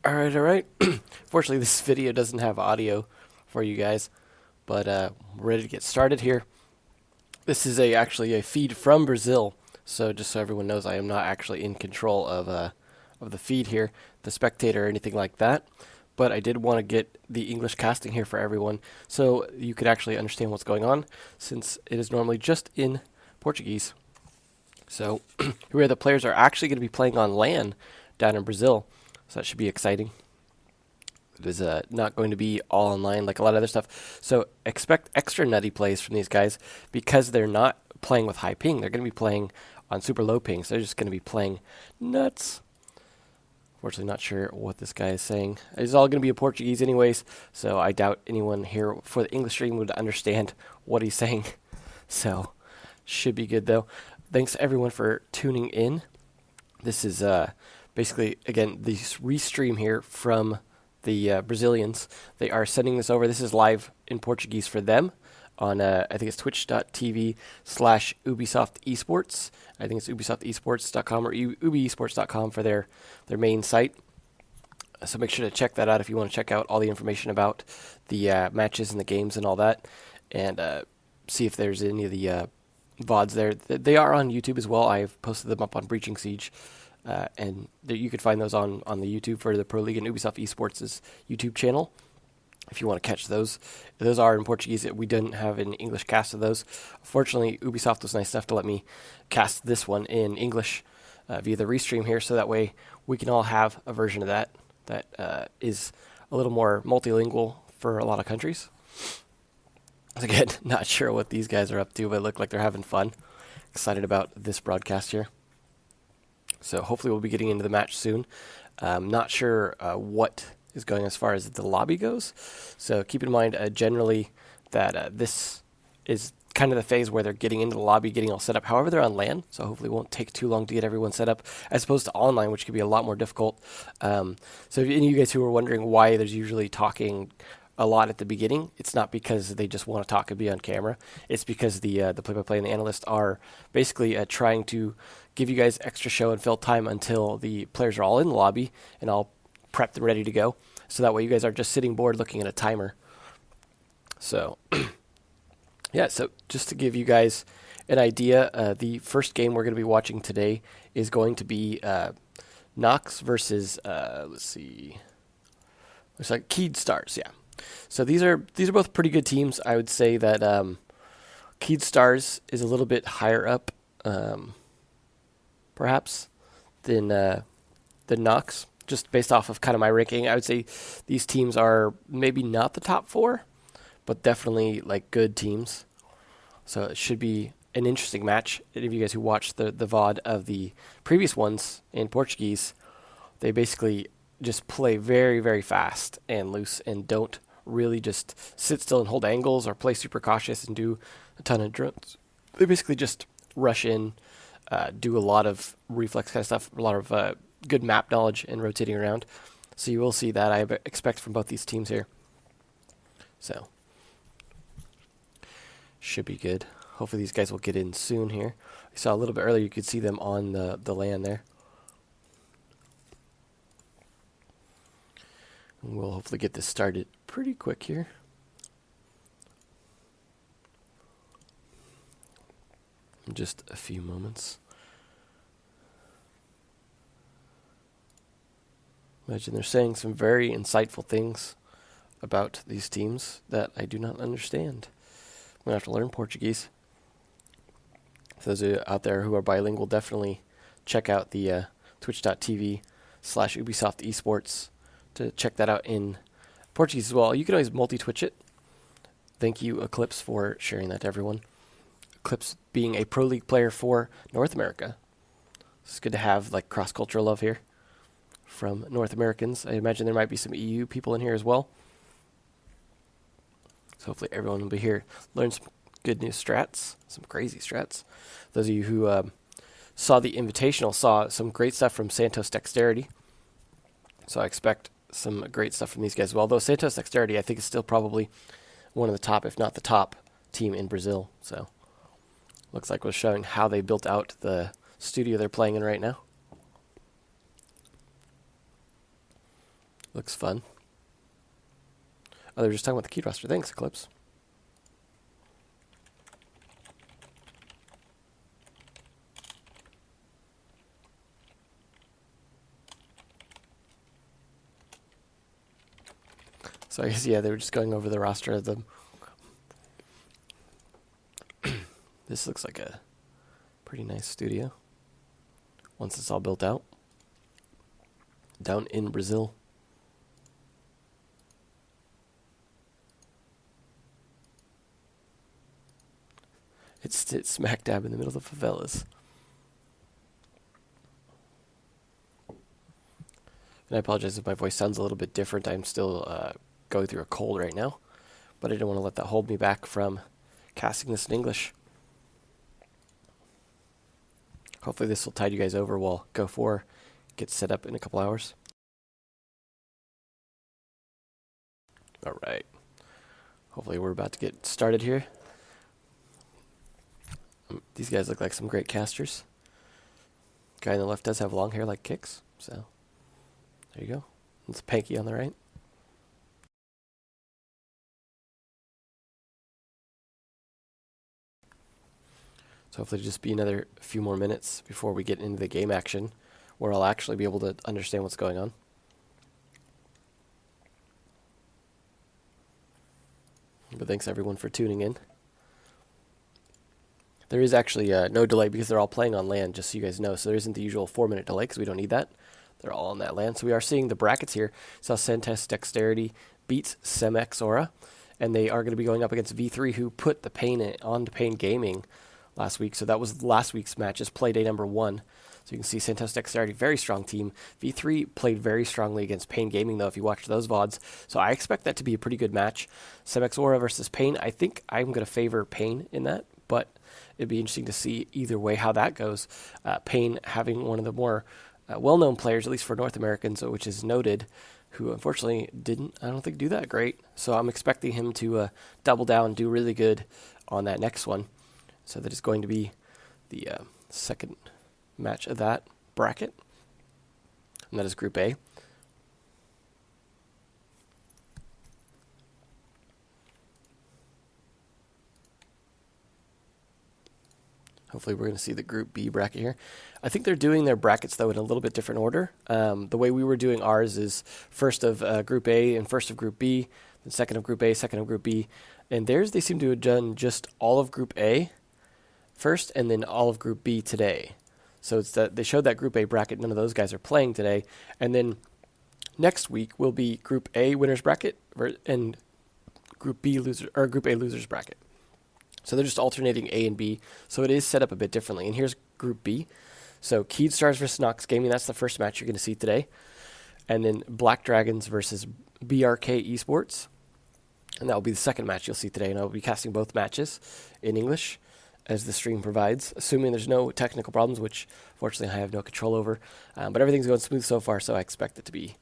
Alright. Fortunately, this video doesn't have audio for you guys, but we're ready to get started here. This is actually a feed from Brazil, so just so everyone knows, I am not actually in control of the feed here, the spectator or anything like that. But I did want to get the English casting here for everyone, so you could actually understand what's going on, since it is normally just in Portuguese. So here the players are actually going to be playing on LAN down in Brazil, so that should be exciting. It is not going to be all online like a lot of other stuff. So expect extra nutty plays from these guys because they're not playing with high ping. They're going to be playing on super low ping. So they're just going to be playing nuts. Fortunately, not sure what this guy is saying. It's all going to be in Portuguese anyways, so I doubt anyone here for the English stream would understand what he's saying. So should be good though. Thanks everyone for tuning in. This is basically, again, the restream here from the Brazilians. They are sending this over. This is live in Portuguese for them on, I think it's twitch.tv/Ubisoft Esports. I think it's ubisoftesports.com or ubiesports.com for their main site. So make sure to check that out if you want to check out all the information about the matches and the games and all that. And see if there's any of the VODs there. They are on YouTube as well. I've posted them up on Breaching Siege. And you could find those on the YouTube for the Pro League and Ubisoft Esports' YouTube channel if you want to catch those. Those are in Portuguese. We didn't have an English cast of those. Fortunately, Ubisoft was nice enough to let me cast this one in English via the restream here, so that way we can all have a version of that is a little more multilingual for a lot of countries. Again, not sure what these guys are up to, but look like they're having fun. Excited about this broadcast here. So hopefully we'll be getting into the match soon. Not sure what is going as far as the lobby goes. So keep in mind generally that this is kind of the phase where they're getting into the lobby, getting all set up. However, they're on LAN, so hopefully it won't take too long to get everyone set up, as opposed to online, which could be a lot more difficult. So if any of you guys who are wondering why there's usually talking a lot at the beginning, it's not because they just want to talk and be on camera. It's because the play-by-play and the analysts are basically trying to give you guys extra show and fill time until the players are all in the lobby and all prepped and ready to go. So that way you guys are just sitting bored looking at a timer. So, yeah, so just to give you guys an idea, the first game we're going to be watching today is going to be Nox versus, let's see, looks like Keed Stars, yeah. So these are both pretty good teams. I would say that Keed Stars is a little bit higher up, perhaps, than Nox, just based off of kind of my ranking. I would say these teams are maybe not the top four, but definitely like good teams. So it should be an interesting match. Any of you guys who watched the VOD of the previous ones in Portuguese, they basically just play very, very fast and loose and don't really just sit still and hold angles or play super cautious and do a ton of drones. They basically just rush in, do a lot of reflex kind of stuff, a lot of good map knowledge and rotating around. So you will see that I expect from both these teams here. So should be good. Hopefully these guys will get in soon here. I saw a little bit earlier you could see them on the LAN there. And we'll hopefully get this started pretty quick here. In just a few moments. Imagine they're saying some very insightful things about these teams that I do not understand. I'm going to have to learn Portuguese. For those of you out there who are bilingual, definitely check out the twitch.tv/Ubisoft Esports to check that out in Portuguese as well. You can always multi-twitch it. Thank you, Eclipse, for sharing that to everyone. Eclipse being a Pro League player for North America. It's good to have like cross-cultural love here from North Americans. I imagine there might be some EU people in here as well. So hopefully everyone will be here. Learn some good new strats, some crazy strats. Those of you who saw the Invitational saw some great stuff from Santos Dexterity. So I expect some great stuff from these guys as well. Though Santos Dexterity, I think, is still probably one of the top, if not the top, team in Brazil. So looks like we're showing how they built out the studio they're playing in right now. Looks fun. Oh, they were just talking about the key roster. Thanks, Eclipse. So I guess, yeah, they were just going over the roster of them. This looks like a pretty nice studio once it's all built out. Down in Brazil. It's smack dab in the middle of the favelas. And I apologize if my voice sounds a little bit different. I'm still going through a cold right now. But I didn't want to let that hold me back from casting this in English. Hopefully this will tide you guys over while Go 4 gets set up in a couple hours. Alright. Hopefully we're about to get started here. These guys look like some great casters. Guy on the left does have long hair like Kicks, so there you go. It's Panky on the right. So hopefully just be another few more minutes before we get into the game action, where I'll actually be able to understand what's going on. But thanks everyone for tuning in. There is actually no delay because they're all playing on LAN, just so you guys know. So there isn't the usual 4-minute delay because we don't need that. They're all on that LAN. So we are seeing the brackets here. So Centest Dexterity beats Cemex Aura, and they are going to be going up against V3, who put the Pain onto Pain Gaming last week. So that was last week's matches, Playday number 1. So you can see Centest Dexterity, very strong team. V3 played very strongly against Pain Gaming, though, if you watch those VODs. So I expect that to be a pretty good match. Cemex Aura versus Pain. I think I'm going to favor Pain in that, but it'd be interesting to see either way how that goes. Pain having one of the more well-known players, at least for North Americans, which is Noted, who unfortunately didn't, I don't think, do that great. So I'm expecting him to double down and do really good on that next one. So that is going to be the second match of that bracket. And that is Group A. Hopefully we're going to see the Group B bracket here. I think they're doing their brackets, though, in a little bit different order. The way we were doing ours is first of Group A and first of Group B, then second of Group A, second of Group B. And theirs, they seem to have done just all of Group A first and then all of Group B today. So it's that they showed that Group A bracket. None of those guys are playing today. And then next week will be Group A winners bracket and Group B loser or Group A losers bracket. So they're just alternating A and B. So it is set up a bit differently. And here's Group B. So Keyed Stars versus Nox Gaming. That's the first match you're going to see today. And then Black Dragons versus BRK Esports. And that will be the second match you'll see today. And I'll be casting both matches in English as the stream provides, assuming there's no technical problems, which fortunately I have no control over. But everything's going smooth so far, so I expect it to be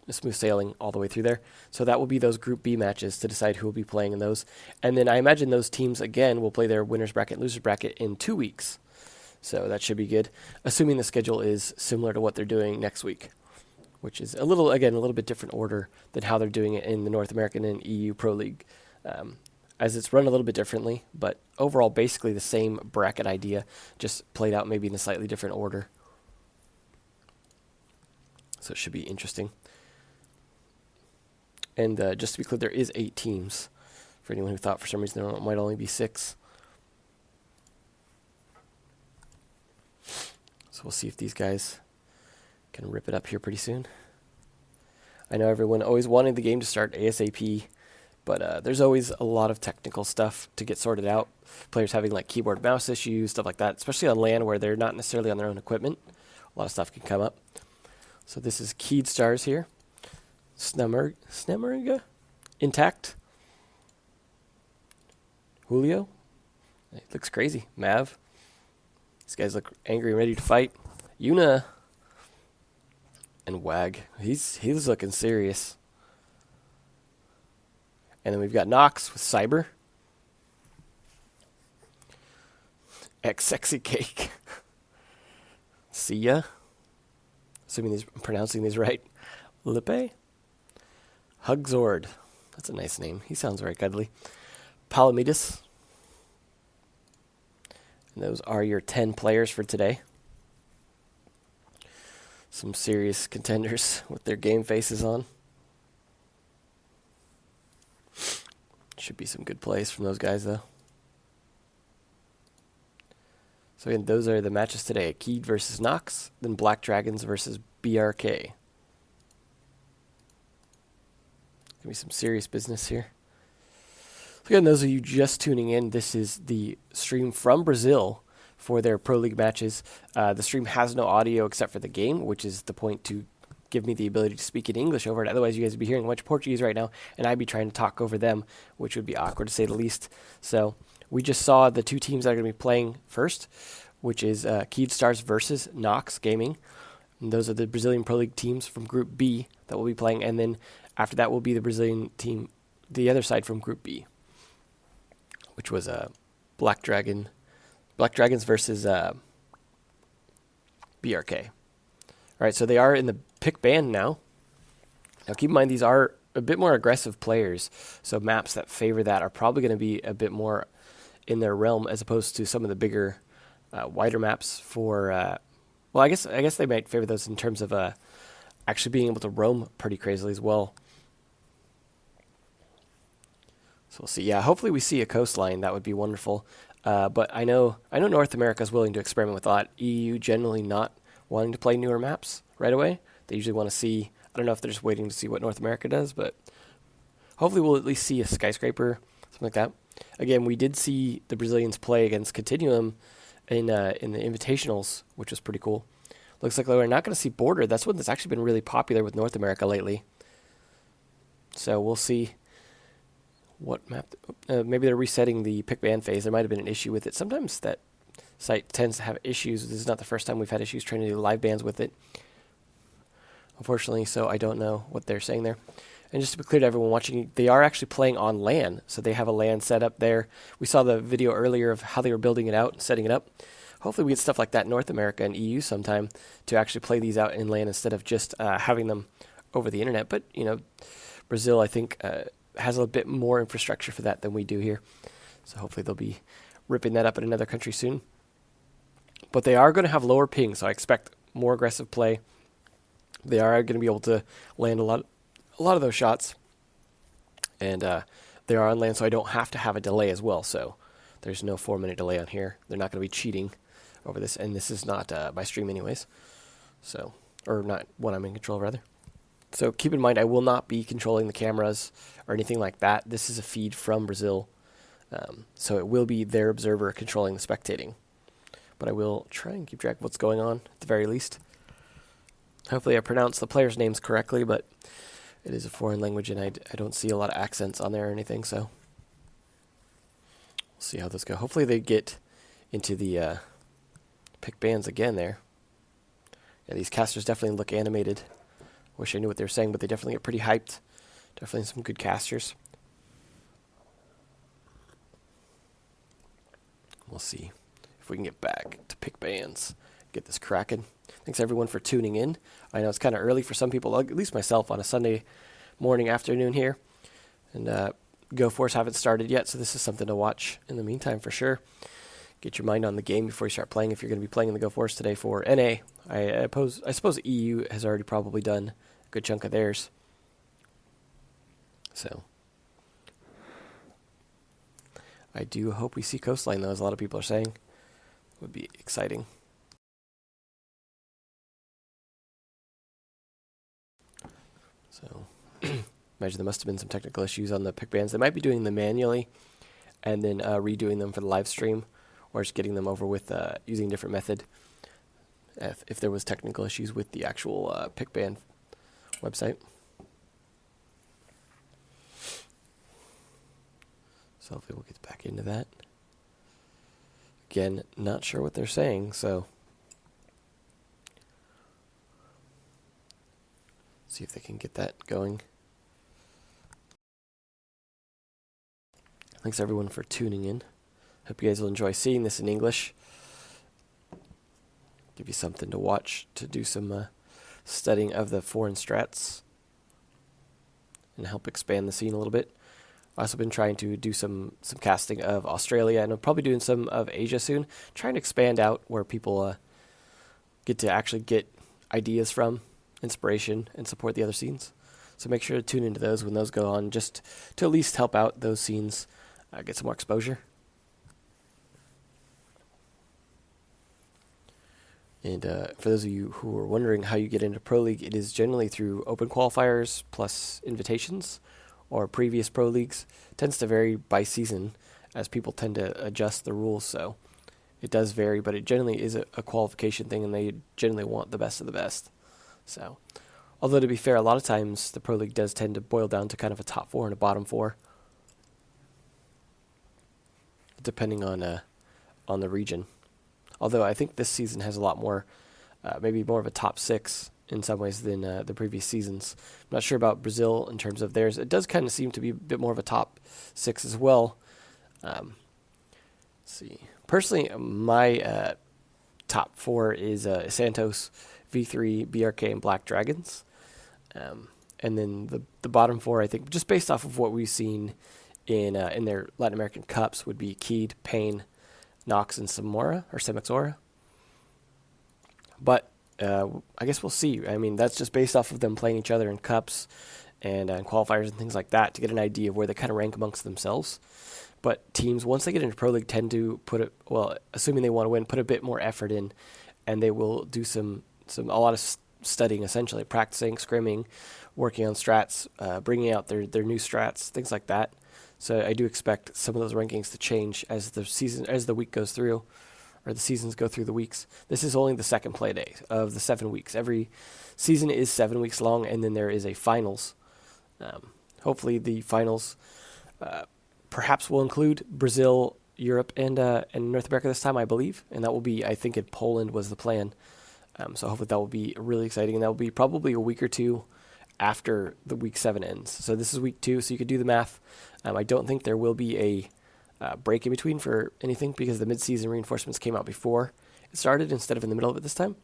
smooth sailing all the way through there. So that will be those Group B matches to decide who will be playing in those. And then I imagine those teams, again, will play their winners bracket, losers bracket in 2 weeks. So that should be good, assuming the schedule is similar to what they're doing next week, which is a little bit different order than how they're doing it in the North American and EU Pro League. As it's run a little bit differently, but overall basically the same bracket idea, just played out maybe in a slightly different order. So it should be interesting. And just to be clear, there is 8 teams, for anyone who thought for some reason there might only be 6. So we'll see if these guys can rip it up here pretty soon. I know everyone always wanted the game to start ASAP, but there's always a lot of technical stuff to get sorted out. Players having like keyboard mouse issues, stuff like that, especially on LAN where they're not necessarily on their own equipment. A lot of stuff can come up. So this is Keyed Stars here. Snemmeriga? Intact. Julio. It looks crazy. Mav. These guys look angry and ready to fight. Yuna. And Wag. He's looking serious. And then we've got Nox with Cyber. X Sexy Cake. See ya. Assuming I'm pronouncing these right. Lippe. Hugzord. That's a nice name. He sounds very cuddly. Palamedes. And those are your 10 players for today. Some serious contenders with their game faces on. Should be some good plays from those guys, though. So again, those are the matches today. Keed versus Nox, then Black Dragons versus BRK. Gonna be some serious business here. So again, those of you just tuning in, this is the stream from Brazil for their Pro League matches. The stream has no audio except for the game, which is the point to give me the ability to speak in English over it. Otherwise, you guys would be hearing a bunch of Portuguese right now, and I'd be trying to talk over them, which would be awkward to say the least. So we just saw the two teams that are going to be playing first, which is Keed Stars versus Nox Gaming. And those are the Brazilian Pro League teams from Group B that will be playing, and then after that will be the Brazilian team, the other side from Group B, which was Black Dragons versus BRK. All right, so they are in the pick band now. Now keep in mind these are a bit more aggressive players, so maps that favor that are probably going to be a bit more in their realm as opposed to some of the bigger, wider maps for. Well, I guess they might favor those in terms of actually being able to roam pretty crazily as well. So we'll see. Yeah, hopefully we see a coastline. That would be wonderful. But I know North America is willing to experiment with a lot. EU generally not wanting to play newer maps right away. They usually want to see. I don't know if they're just waiting to see what North America does, but hopefully we'll at least see a skyscraper, something like that. Again, we did see the Brazilians play against Continuum in the Invitationals, which was pretty cool. Looks like we're not going to see Border. That's one that's actually been really popular with North America lately. So we'll see what map. Maybe they're resetting the pick band phase. There might have been an issue with it. Sometimes that site tends to have issues. This is not the first time we've had issues trying to do live bands with it, unfortunately, so I don't know what they're saying there. And just to be clear to everyone watching, they are actually playing on LAN, so they have a LAN set up there. We saw the video earlier of how they were building it out and setting it up. Hopefully we get stuff like that in North America and EU sometime to actually play these out in LAN instead of just having them over the internet. But, you know, Brazil, I think, has a bit more infrastructure for that than we do here. So hopefully they'll be ripping that up in another country soon. But they are going to have lower ping, so I expect more aggressive play. They are going to be able to land a lot of those shots. And they are on land, so I don't have to have a delay as well. So there's no 4-minute delay on here. They're not going to be cheating over this. And this is not my stream anyways. So, or not what I'm in control of, rather. So keep in mind, I will not be controlling the cameras or anything like that. This is a feed from Brazil. So it will be their observer controlling the spectating. But I will try and keep track of what's going on, at the very least. Hopefully I pronounce the players' names correctly, but it is a foreign language, and I don't see a lot of accents on there or anything, so we'll see how those go. Hopefully they get into the pick bands again there. Yeah, these casters definitely look animated. Wish I knew what they were saying, but they definitely get pretty hyped. Definitely some good casters. We'll see if we can get back to pick bands, get this cracking. Thanks everyone for tuning in. I know it's kind of early for some people, at least myself, on a Sunday morning, afternoon here. And Go Force haven't started yet, so this is something to watch in the meantime for sure. Get your mind on the game before you start playing if you're going to be playing in the Go Force today for NA. I suppose EU has already probably done a good chunk of theirs. So I do hope we see Coastline, though, as a lot of people are saying. Would be exciting. So imagine there must have been some technical issues on the pick bands. They might be doing them manually and then redoing them for the live stream, or just getting them over with using a different method if there was technical issues with the actual pick band website. So hopefully we'll get back into that. Again, not sure what they're saying, so see if they can get that going. Thanks everyone for tuning in. Hope you guys will enjoy seeing this in English. Give you something to watch, to do some studying of the foreign strats and help expand the scene a little bit. I've also been trying to do some casting of Australia, and I'm probably doing some of Asia soon, trying to expand out where people get to actually get ideas from, inspiration, and support the other scenes. So make sure to tune into those when those go on, just to at least help out those scenes, get some more exposure. And for those of you who are wondering how you get into Pro League, it is generally through open qualifiers plus invitations or previous Pro Leagues. It tends to vary by season as people tend to adjust the rules, so it does vary, but it generally is a qualification thing, and they generally want the best of the best. So, although to be fair, a lot of times the Pro League does tend to boil down to kind of a top 4 and a bottom 4, depending on the region. Although I think this season has a lot more, maybe more of a top 6 in some ways than the previous seasons. I'm not sure about Brazil in terms of theirs. It does kind of seem to be a bit more of a top 6 as well. Let's see. Personally, my top 4 is Santos, V3, BRK, and Black Dragons. And then the bottom 4, I think, just based off of what we've seen in their Latin American Cups, would be Keed, Payne, Nox, and Semixora. But I guess we'll see. I mean, that's just based off of them playing each other in Cups and in qualifiers and things like that to get an idea of where they kind of rank amongst themselves. But teams, once they get into Pro League, tend to assuming they want to win, put a bit more effort in, and they will do a lot of studying, essentially, practicing, scrimming, working on strats, bringing out their new strats, things like that. So I do expect some of those rankings to change as the week goes through, or the seasons go through the weeks. This is only the second play day of the 7 weeks. Every season is 7 weeks long, and then there is a finals. Hopefully the finals perhaps will include Brazil, Europe, and North America this time, I believe. And that will be, I think, in Poland was the plan. So hopefully that will be really exciting, and that will be probably a week or two after the week 7 ends. So this is week 2, so you could do the math. I don't think there will be a break in between for anything because the mid-season reinforcements came out before it started instead of in the middle of it this time.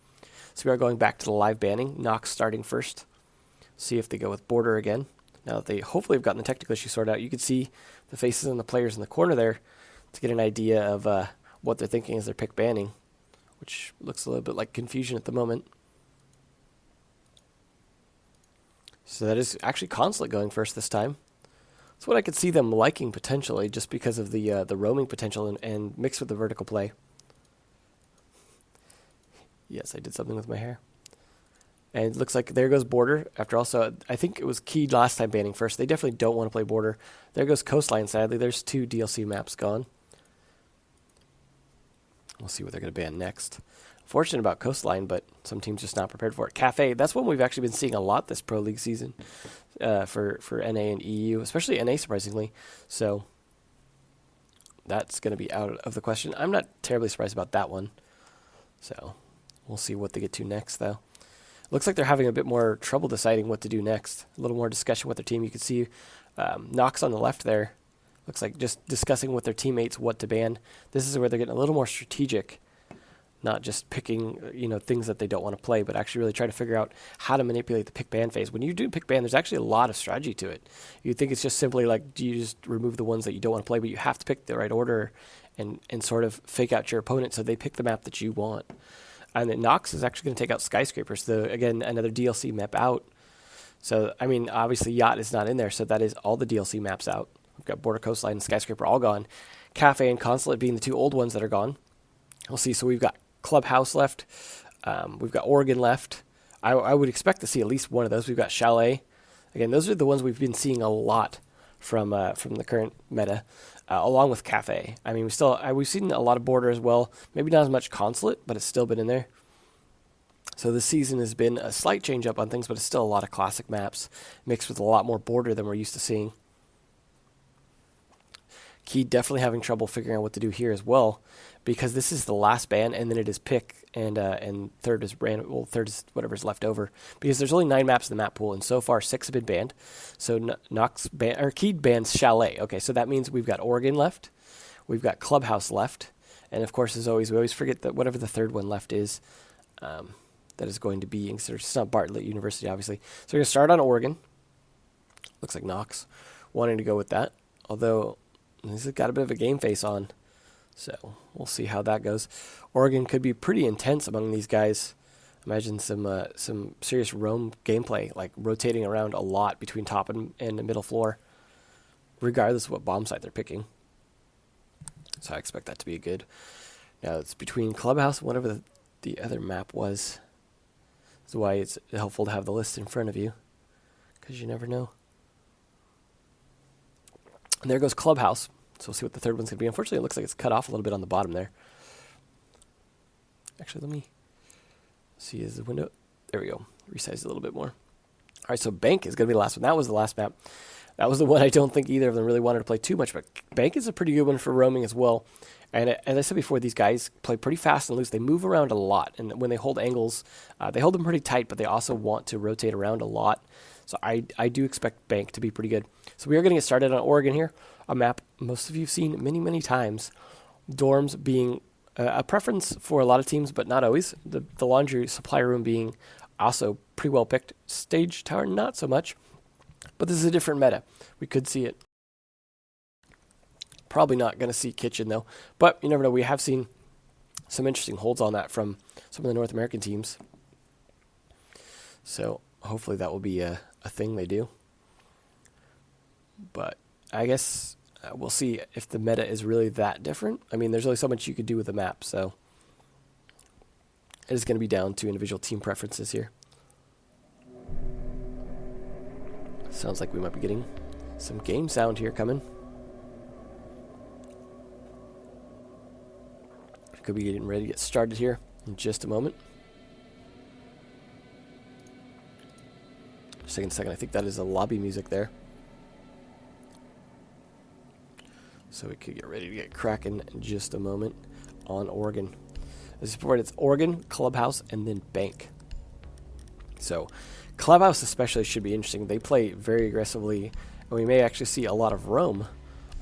So we are going back to the live banning. Nox starting first. See if they go with border again. Now that they hopefully have gotten the technical issue sorted out, you can see the faces on the players in the corner there to get an idea of what they're thinking as their pick banning, which looks a little bit like confusion at the moment. So that is actually Consulate going first this time. That's what I could see them liking potentially, just because of the roaming potential and mixed with the vertical play. Yes, I did something with my hair. And it looks like there goes Border. After all, so I think it was Keyed last time banning first. They definitely don't want to play Border. There goes Coastline, sadly. There's 2 DLC maps gone. We'll see what they're going to ban next. Fortunate about Coastline, but some teams just not prepared for it. Cafe, that's one we've actually been seeing a lot this Pro League season for NA and EU, especially NA, surprisingly. So that's going to be out of the question. I'm not terribly surprised about that one. So we'll see what they get to next, though. Looks like they're having a bit more trouble deciding what to do next. A little more discussion with their team. You can see Nox on the left there. Looks like just discussing with their teammates what to ban. This is where they're getting a little more strategic, not just picking things that they don't want to play, but actually really try to figure out how to manipulate the pick ban phase. When you do pick ban, there's actually a lot of strategy to it. You think it's just simply like, do you just remove the ones that you don't want to play, but you have to pick the right order and sort of fake out your opponent so they pick the map that you want. And then Nox is actually going to take out Skyscrapers, again, another DLC map out. So, I mean, obviously Yacht is not in there, so that is all the DLC maps out. We've got Border, Coastline, and Skyscraper all gone. Cafe and Consulate being the 2 old ones that are gone. We'll see. So we've got Clubhouse left. We've got Oregon left. I would expect to see at least one of those. We've got Chalet. Again, those are the ones we've been seeing a lot from the current meta, along with Cafe. I mean, we've seen a lot of Border as well. Maybe not as much Consulate, but it's still been in there. So this season has been a slight change up on things, but it's still a lot of classic maps mixed with a lot more Border than we're used to seeing. Key definitely having trouble figuring out what to do here as well, because this is the last ban, and then it is pick, and third is third is whatever's left over, because there's only 9 maps in the map pool, and so far 6 have been banned. So Keyed bans Chalet. Okay, so that means we've got Oregon left, we've got Clubhouse left, and of course, as always, we always forget that whatever the third one left is, that is going to be, it's not Bartlett University, obviously. So we're going to start on Oregon. Looks like Knox wanting to go with that. Although, he's got a bit of a game face on. So, we'll see how that goes. Oregon could be pretty intense among these guys. Imagine some serious roam gameplay, like rotating around a lot between top and the middle floor, regardless of what bomb site they're picking. So I expect that to be good. Now it's between Clubhouse and whatever the other map was. That's why it's helpful to have the list in front of you, because you never know. And there goes Clubhouse. So we'll see what the third one's going to be. Unfortunately, it looks like it's cut off a little bit on the bottom there. Actually, let me see, is the window. There we go. Resize it a little bit more. All right, so Bank is going to be the last one. That was the last map. That was the one I don't think either of them really wanted to play too much, but Bank is a pretty good one for roaming as well. And as I said before, these guys play pretty fast and loose. They move around a lot, and when they hold angles, they hold them pretty tight, but they also want to rotate around a lot. So I do expect Bank to be pretty good. So we are going to get started on Oregon here, a map most of you have seen many, many times. Dorms being a preference for a lot of teams, but not always. The laundry supply room being also pretty well picked. Stage tower, not so much. But this is a different meta. We could see it. Probably not going to see kitchen, though. But you never know. We have seen some interesting holds on that from some of the North American teams. So hopefully that will be a thing they do. But I guess we'll see if the meta is really that different. I mean, there's only so much you could do with the map, so it is going to be down to individual team preferences here. Sounds like we might be getting some game sound here coming. Could be getting ready to get started here in just a moment. Just a second. I think that is a lobby music there. So we could get ready to get cracking in just a moment on Oregon. As before, it's Oregon, Clubhouse, and then Bank. So Clubhouse especially should be interesting. They play very aggressively, and we may actually see a lot of roam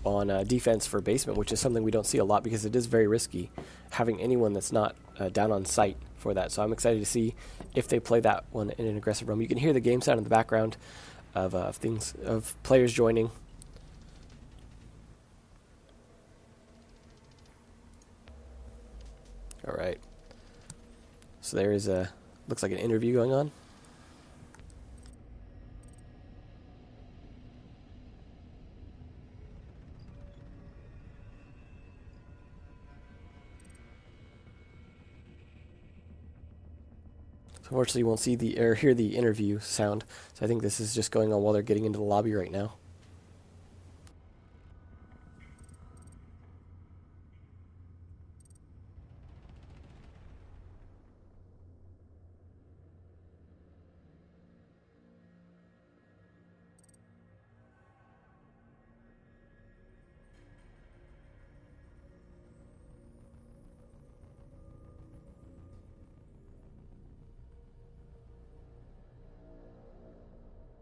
on defense for basement, which is something we don't see a lot because it is very risky having anyone that's not down on site for that. So I'm excited to see if they play that one in an aggressive roam. You can hear the game sound in the background of players joining. All right. So there is looks like an interview going on. So unfortunately, you won't see or hear the interview sound. So I think this is just going on while they're getting into the lobby right now.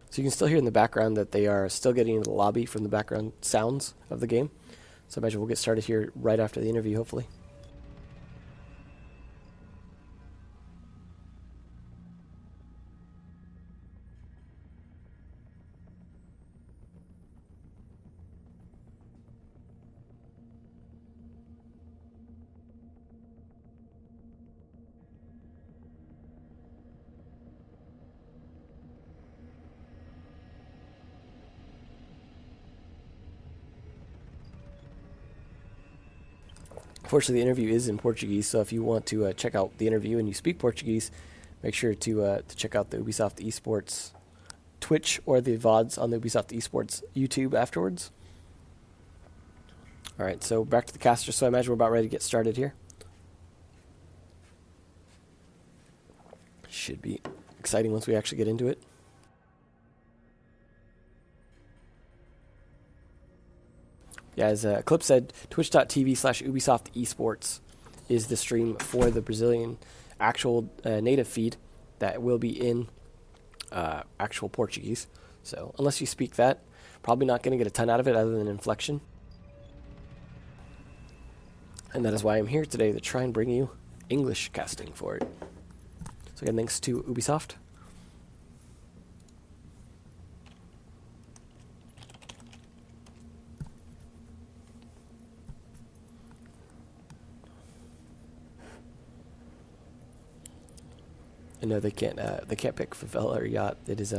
So you can still hear in the background that they are still getting into the lobby from the background sounds of the game. So I imagine we'll get started here right after the interview, hopefully. Unfortunately, the interview is in Portuguese, so if you want to check out the interview and you speak Portuguese, make sure to check out the Ubisoft Esports Twitch or the VODs on the Ubisoft Esports YouTube afterwards. All right, so back to the caster. So I imagine we're about ready to get started here. Should be exciting once we actually get into it. Yeah, as Clip said, twitch.tv/Ubisoft Esports is the stream for the Brazilian actual native feed that will be in actual Portuguese. So unless you speak that, probably not going to get a ton out of it other than inflection. And that is why I'm here today, to try and bring you English casting for it. So again, thanks to Ubisoft. And no, they can't pick Favela or Yacht. It is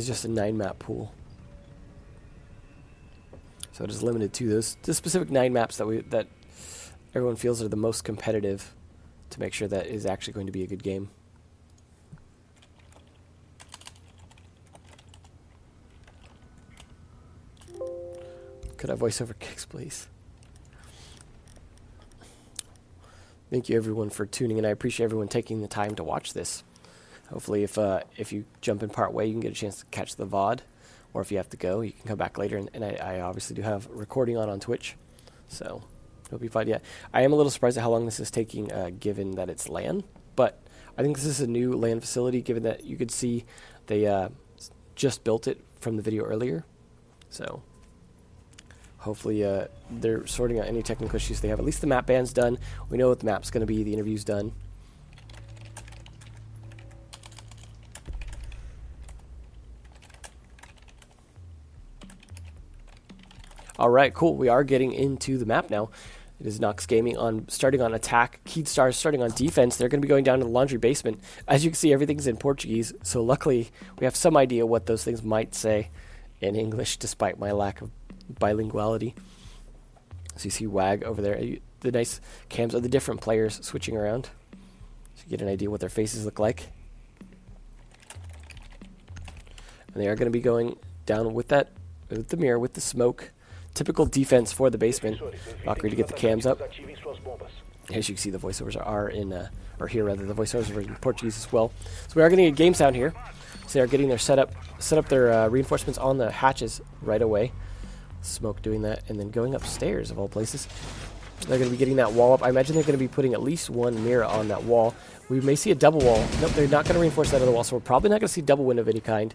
just a 9-map pool. So it is limited to the specific 9 maps that everyone feels are the most competitive, to make sure that it is actually going to be a good game. Could I voiceover kicks, please? Thank you everyone for tuning in. I appreciate everyone taking the time to watch this. Hopefully if you jump in part way, you can get a chance to catch the VOD. Or if you have to go, you can come back later. And I obviously do have recording on Twitch. So it'll be fun. Yeah, I am a little surprised at how long this is taking, given that it's LAN. But I think this is a new LAN facility, given that you could see they just built it from the video earlier. So hopefully they're sorting out any technical issues they have. At least the map ban's done. We know what the map's going to be. The interview's done. All right, cool. We are getting into the map now. It is Nox Gaming starting on attack. Keydstars starting on defense. They're going to be going down to the laundry basement. As you can see, everything's in Portuguese, so luckily we have some idea what those things might say in English, despite my lack of bilinguality. So you see WAG over there. The nice cams of the different players switching around, so you get an idea what their faces look like. And they are going to be going down with the mirror, with the smoke. Typical defense for the basement. Valkyrie to get the cams up. As you can see, the voiceovers are here rather. The voiceovers are in Portuguese as well. So we are getting a game sound here. So they are getting their set up their reinforcements on the hatches right away. Smoke doing that, and then going upstairs of all places. They're going to be getting that wall up. I imagine they're going to be putting at least one mirror on that wall. We may see a double wall. Nope, they're not going to reinforce that other wall, so we're probably not going to see double window of any kind.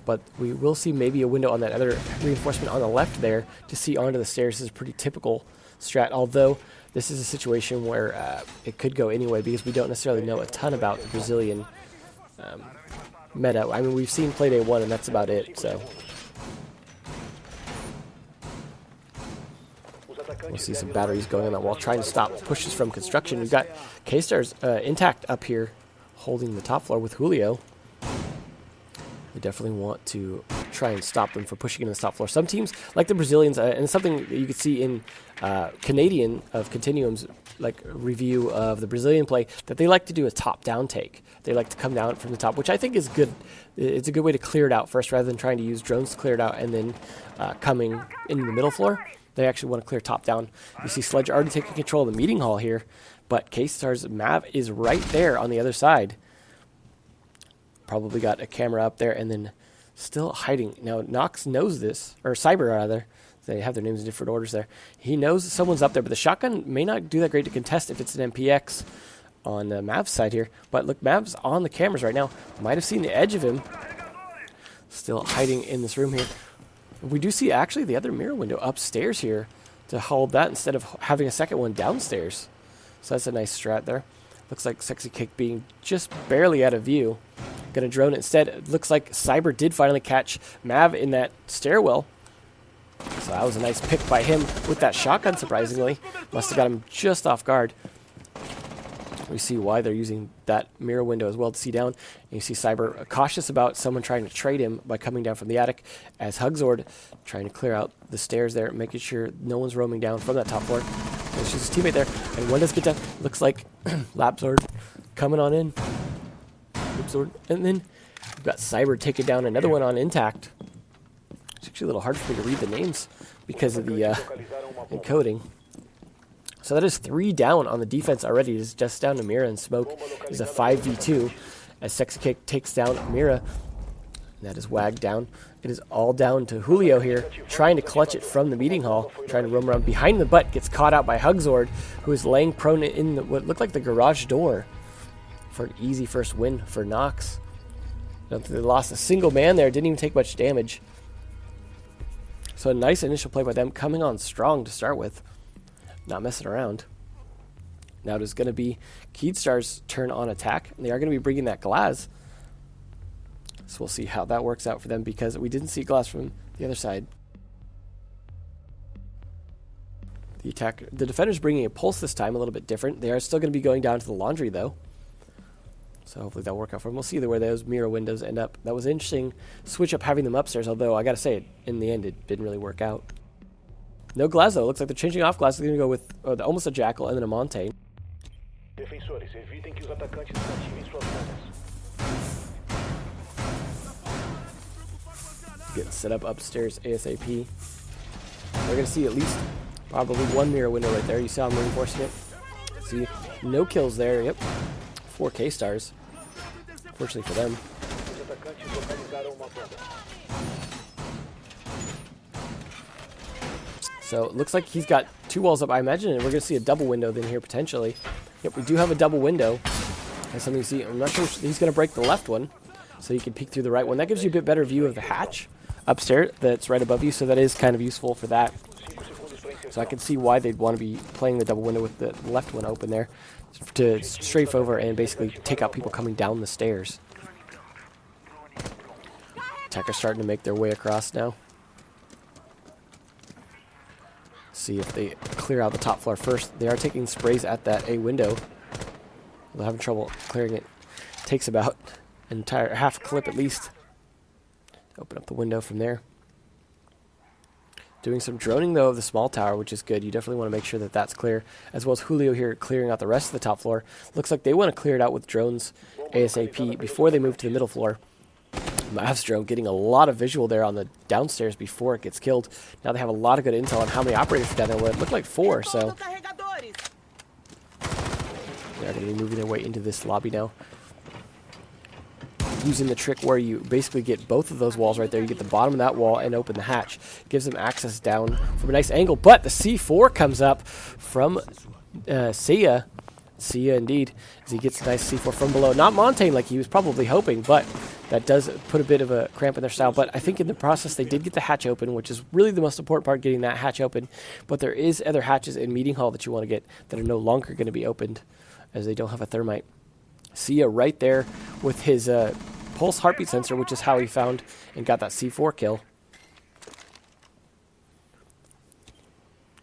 But we will see maybe a window on that other reinforcement on the left there to see onto the stairs. This is a pretty typical strat, although this is a situation where it could go anyway because we don't necessarily know a ton about the Brazilian meta. I mean, we've seen Playday 1 and that's about it, so we'll see some batteries going on that wall, trying to stop pushes from construction. We've got K-Stars intact up here, holding the top floor with Julio. They definitely want to try and stop them from pushing into the top floor. Some teams, like the Brazilians, and it's something that you could see in Canadian of Continuum's review of the Brazilian play, that they like to do a top-down take. They like to come down from the top, which I think is good. It's a good way to clear it out first, rather than trying to use drones to clear it out and then coming into the middle floor. They actually want to clear top down. You see Sledge already taking control of the meeting hall here, but K-Star's Mav is right there on the other side. Probably got a camera up there and then still hiding. Now Nox knows this, or Cyber rather. They have their names in different orders there. He knows someone's up there, but the shotgun may not do that great to contest if it's an MPX on Mav's side here. But look, Mav's on the cameras right now. Might have seen the edge of him. Still hiding in this room here. We do see actually the other mirror window upstairs here to hold that instead of having a second one downstairs. So that's a nice strat there. Looks like Sexy Kick being just barely out of view. Gonna drone it instead. It looks like Cyber did finally catch Mav in that stairwell. So that was a nice pick by him with that shotgun, surprisingly. Must have got him just off guard. We see why they're using that mirror window as well to see down. And you see Cyber cautious about someone trying to trade him by coming down from the attic, as Hugzord trying to clear out the stairs there, making sure no one's roaming down from that top floor. There's just his teammate there, and one does get down. Looks like Lapzord coming on in. Lapzord. And then we've got Cyber taking down another one on intact. It's actually a little hard for me to read the names because of the encoding. So that is 3 down on the defense already. It's just down to Mira and Smoke. Is a 5v2 as Sexy Kick takes down Mira. And that is WAG down. It is all down to Julio here, trying to clutch it from the meeting hall, trying to roam around behind the butt, gets caught out by Hugzord, who is laying prone in what looked like the garage door for an easy first win for Nox. I don't think they lost a single man there, didn't even take much damage. So a nice initial play by them, coming on strong to start with. Not messing around. Now it is going to be Keedstar's turn on attack. And they are going to be bringing that glass. So we'll see how that works out for them, because we didn't see glass from the other side. The defender's bringing a pulse this time, a little bit different. They are still going to be going down to the laundry though. So hopefully that'll work out for him. We'll see where those mirror windows end up. That was an interesting switch up having them upstairs, although I gotta say, in the end, it didn't really work out. No Glass, though. Looks like they're changing off Glass. They're going to go with almost a Jackal and then a Montaigne. Defensores, evitem que os atacantes ativem suas bombas. Getting set up upstairs ASAP. They're going to see at least probably one mirror window right there. You saw them reinforcing it. See, no kills there. Yep. 4 K-stars. Fortunately for them. Os atacantes localizaram uma bomba. So it looks like he's got 2 walls up, I imagine, and we're going to see a double window then here potentially. Yep, we do have a double window. That's something you see. I'm not sure he's going to break the left one, so you can peek through the right one. That gives you a bit better view of the hatch upstairs that's right above you, so that is kind of useful for that. So I can see why they'd want to be playing the double window with the left one open there, to strafe over and basically take out people coming down the stairs. Attackers starting to make their way across now. See if they clear out the top floor first. They are taking sprays at that A window. They're having trouble clearing it. Takes about an entire half a clip at least. Open up the window from there. Doing some droning though of the small tower, which is good. You definitely want to make sure that that's clear, as well as Julio here clearing out the rest of the top floor. Looks like they want to clear it out with drones ASAP before they move to the middle floor. Mav's drone getting a lot of visual there on the downstairs before it gets killed. Now they have a lot of good intel on how many operators are down there. Well, it looked like 4, so they're going to be moving their way into this lobby now. Using the trick where you basically get both of those walls right there. You get the bottom of that wall and open the hatch. Gives them access down from a nice angle. But the C4 comes up from Sia. Sia indeed, as he gets a nice C4 from below. Not Montaigne like he was probably hoping, but that does put a bit of a cramp in their style. But I think in the process they did get the hatch open, which is really the most important part, getting that hatch open. But there is other hatches in Meeting Hall that you want to get that are no longer going to be opened, as they don't have a thermite. Sia right there with his pulse heartbeat sensor, which is how he found and got that C4 kill.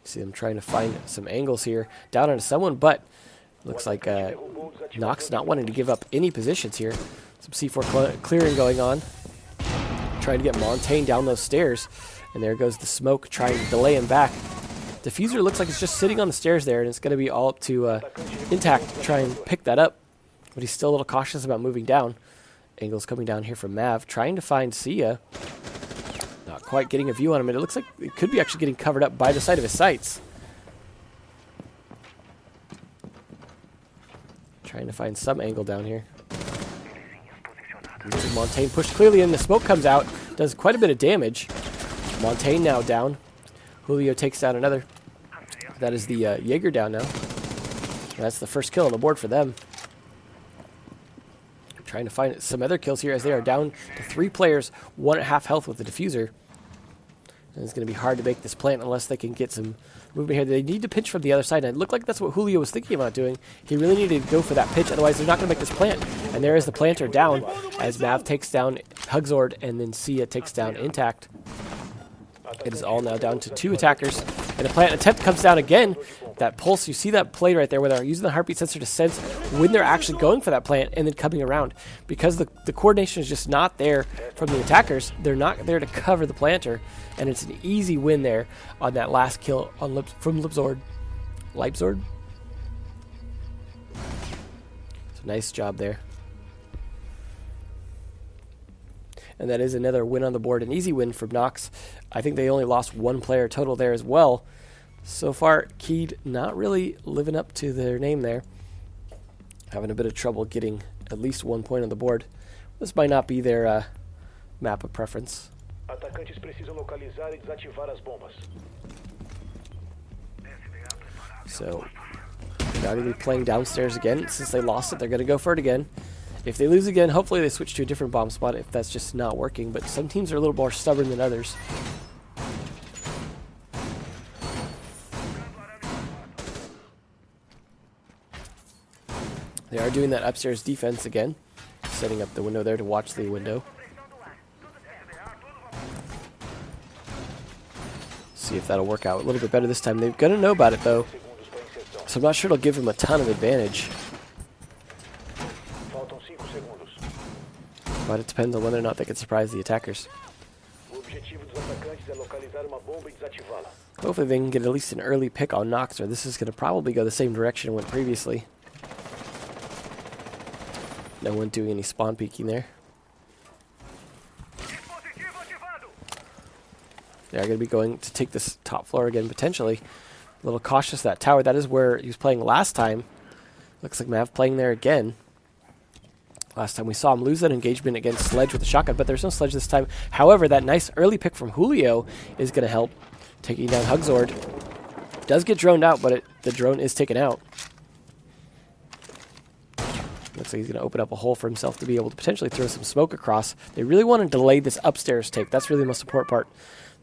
See them trying to find some angles here down onto someone, but looks like Nox not wanting to give up any positions here. Some C4 clearing going on. Trying to get Montaigne down those stairs. And there goes the smoke trying to delay him back. Diffuser looks like it's just sitting on the stairs there, and it's going to be all up to Intact to try and pick that up. But he's still a little cautious about moving down. Angle's coming down here from Mav, trying to find Sia. Not quite getting a view on him, and it looks like it could be actually getting covered up by the side of his sights. Trying to find some angle down here. Montaigne pushed clearly in. The smoke comes out. Does quite a bit of damage. Montaigne now down. Julio takes down another. That is the Jaeger down now. That's the first kill on the board for them. Trying to find some other kills here as they are down to 3 players, 1 at half health with the diffuser. And it's going to be hard to make this plant unless they can get some movement here. They need to pitch from the other side, and it looked like that's what Julio was thinking about doing. He really needed to go for that pitch, otherwise they're not going to make this plant. And there is the planter down as Mav takes down Hugzord, and then Sia takes down Intact. It is all now down to 2 attackers, and the plant attempt comes down again. That pulse, you see that play right there where they're using the heartbeat sensor to sense when they're actually going for that plant and then coming around. Because the coordination is just not there from the attackers, they're not there to cover the planter, and it's an easy win there on that last kill on from Lipzord. Leipzord? So nice job there. And that is another win on the board, an easy win from Nox. I think they only lost 1 player total there as well. So far, Keed not really living up to their name there. Having a bit of trouble getting at least 1 point on the board. This might not be their map of preference. Atacantes precisam localizar e desativar as bombas. So, they're not going to be playing downstairs again. Since they lost it, they're going to go for it again. If they lose again, hopefully they switch to a different bomb spot if that's just not working. But some teams are a little more stubborn than others. They are doing that upstairs defense again. Setting up the window there to watch the window. See if that'll work out a little bit better this time. They're going to know about it though. So I'm not sure it'll give them a ton of advantage. But it depends on whether or not they can surprise the attackers. O objetivo dos atacantes é localizar uma bomba e desativá-la. Hopefully they can get at least an early pick on Nox, or this is going to probably go the same direction it went previously. No one doing any spawn peeking there. They are going to be going to take this top floor again, potentially. A little cautious that tower. That is where he was playing last time. Looks like Mav playing there again. Last time we saw him lose that engagement against Sledge with a shotgun, but there's no Sledge this time. However, that nice early pick from Julio is going to help. Taking down Hugzord. Does get droned out, but the drone is taken out. Looks like he's going to open up a hole for himself to be able to potentially throw some smoke across. They really want to delay this upstairs take. That's really the most important part.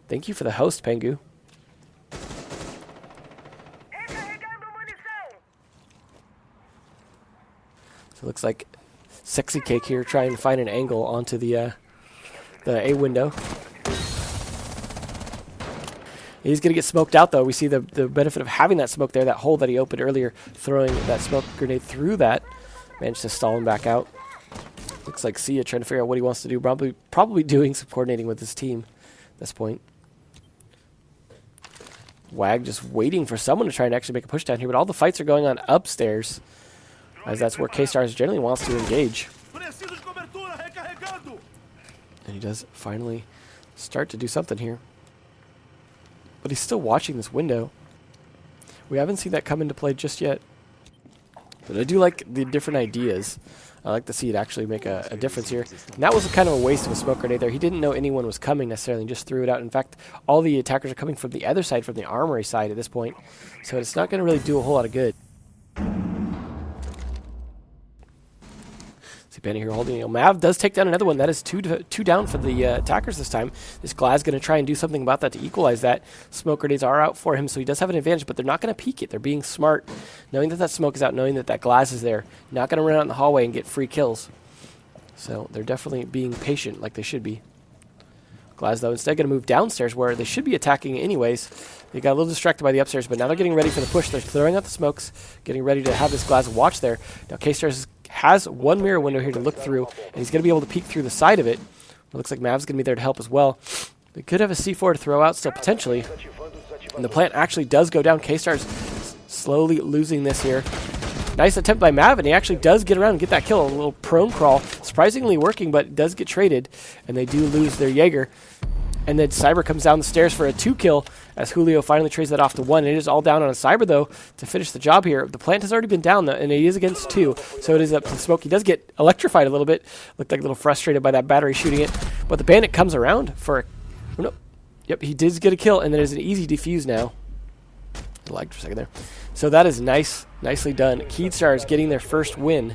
Thank you for the host, Pengu. So it looks like Sexy Cake here trying to find an angle onto the A window. He's going to get smoked out, though. We see the benefit of having that smoke there, that hole that he opened earlier, throwing that smoke grenade through that. Managed to stall him back out. Looks like Sia trying to figure out what he wants to do. Probably doing some coordinating with his team at this point. Wag just waiting for someone to try and actually make a push down here, but all the fights are going on upstairs, as that's where K-Stars generally wants to engage. And he does finally start to do something here. But he's still watching this window. We haven't seen that come into play just yet. But I do like the different ideas. I like to see it actually make a difference here. And that was kind of a waste of a smoke grenade there. He didn't know anyone was coming necessarily and just threw it out. In fact, all the attackers are coming from the other side, from the armory side at this point. So it's not going to really do a whole lot of good. See Benny here holding. Mav does take down another one. That is two down for the attackers this time. This Glaz going to try and do something about that to equalize that. Smoke grenades are out for him, so he does have an advantage, but they're not going to peek it. They're being smart, knowing that that smoke is out, knowing that that Glaz is there. Not going to run out in the hallway and get free kills. So they're definitely being patient like they should be. Glaz, though, instead going to move downstairs where they should be attacking anyways. They got a little distracted by the upstairs, but now they're getting ready for the push. They're throwing out the smokes, getting ready to have this Glaz watch there. Now K-Stars has one mirror window here to look through, and he's going to be able to peek through the side of it. It looks like Mav's going to be there to help as well. They could have a C4 to throw out still, potentially. And the plant actually does go down. K-Star's slowly losing this here. Nice attempt by Mav, and he actually does get around and get that kill. A little prone crawl. Surprisingly working, but it does get traded. And they do lose their Jaeger. And then Cyber comes down the stairs for a 2-kill as Julio finally trades that off to 1. It is all down on a Cyber, though, to finish the job here. The plant has already been down, though, and he is against 2, so it is up to Smoke. He does get electrified a little bit. Looked like a little frustrated by that battery shooting it. But the Bandit comes around for a... Oh, no. Yep, he did get a kill, and there's an easy defuse now. I lagged for a second there. So that is nicely done. Keystars getting their first win.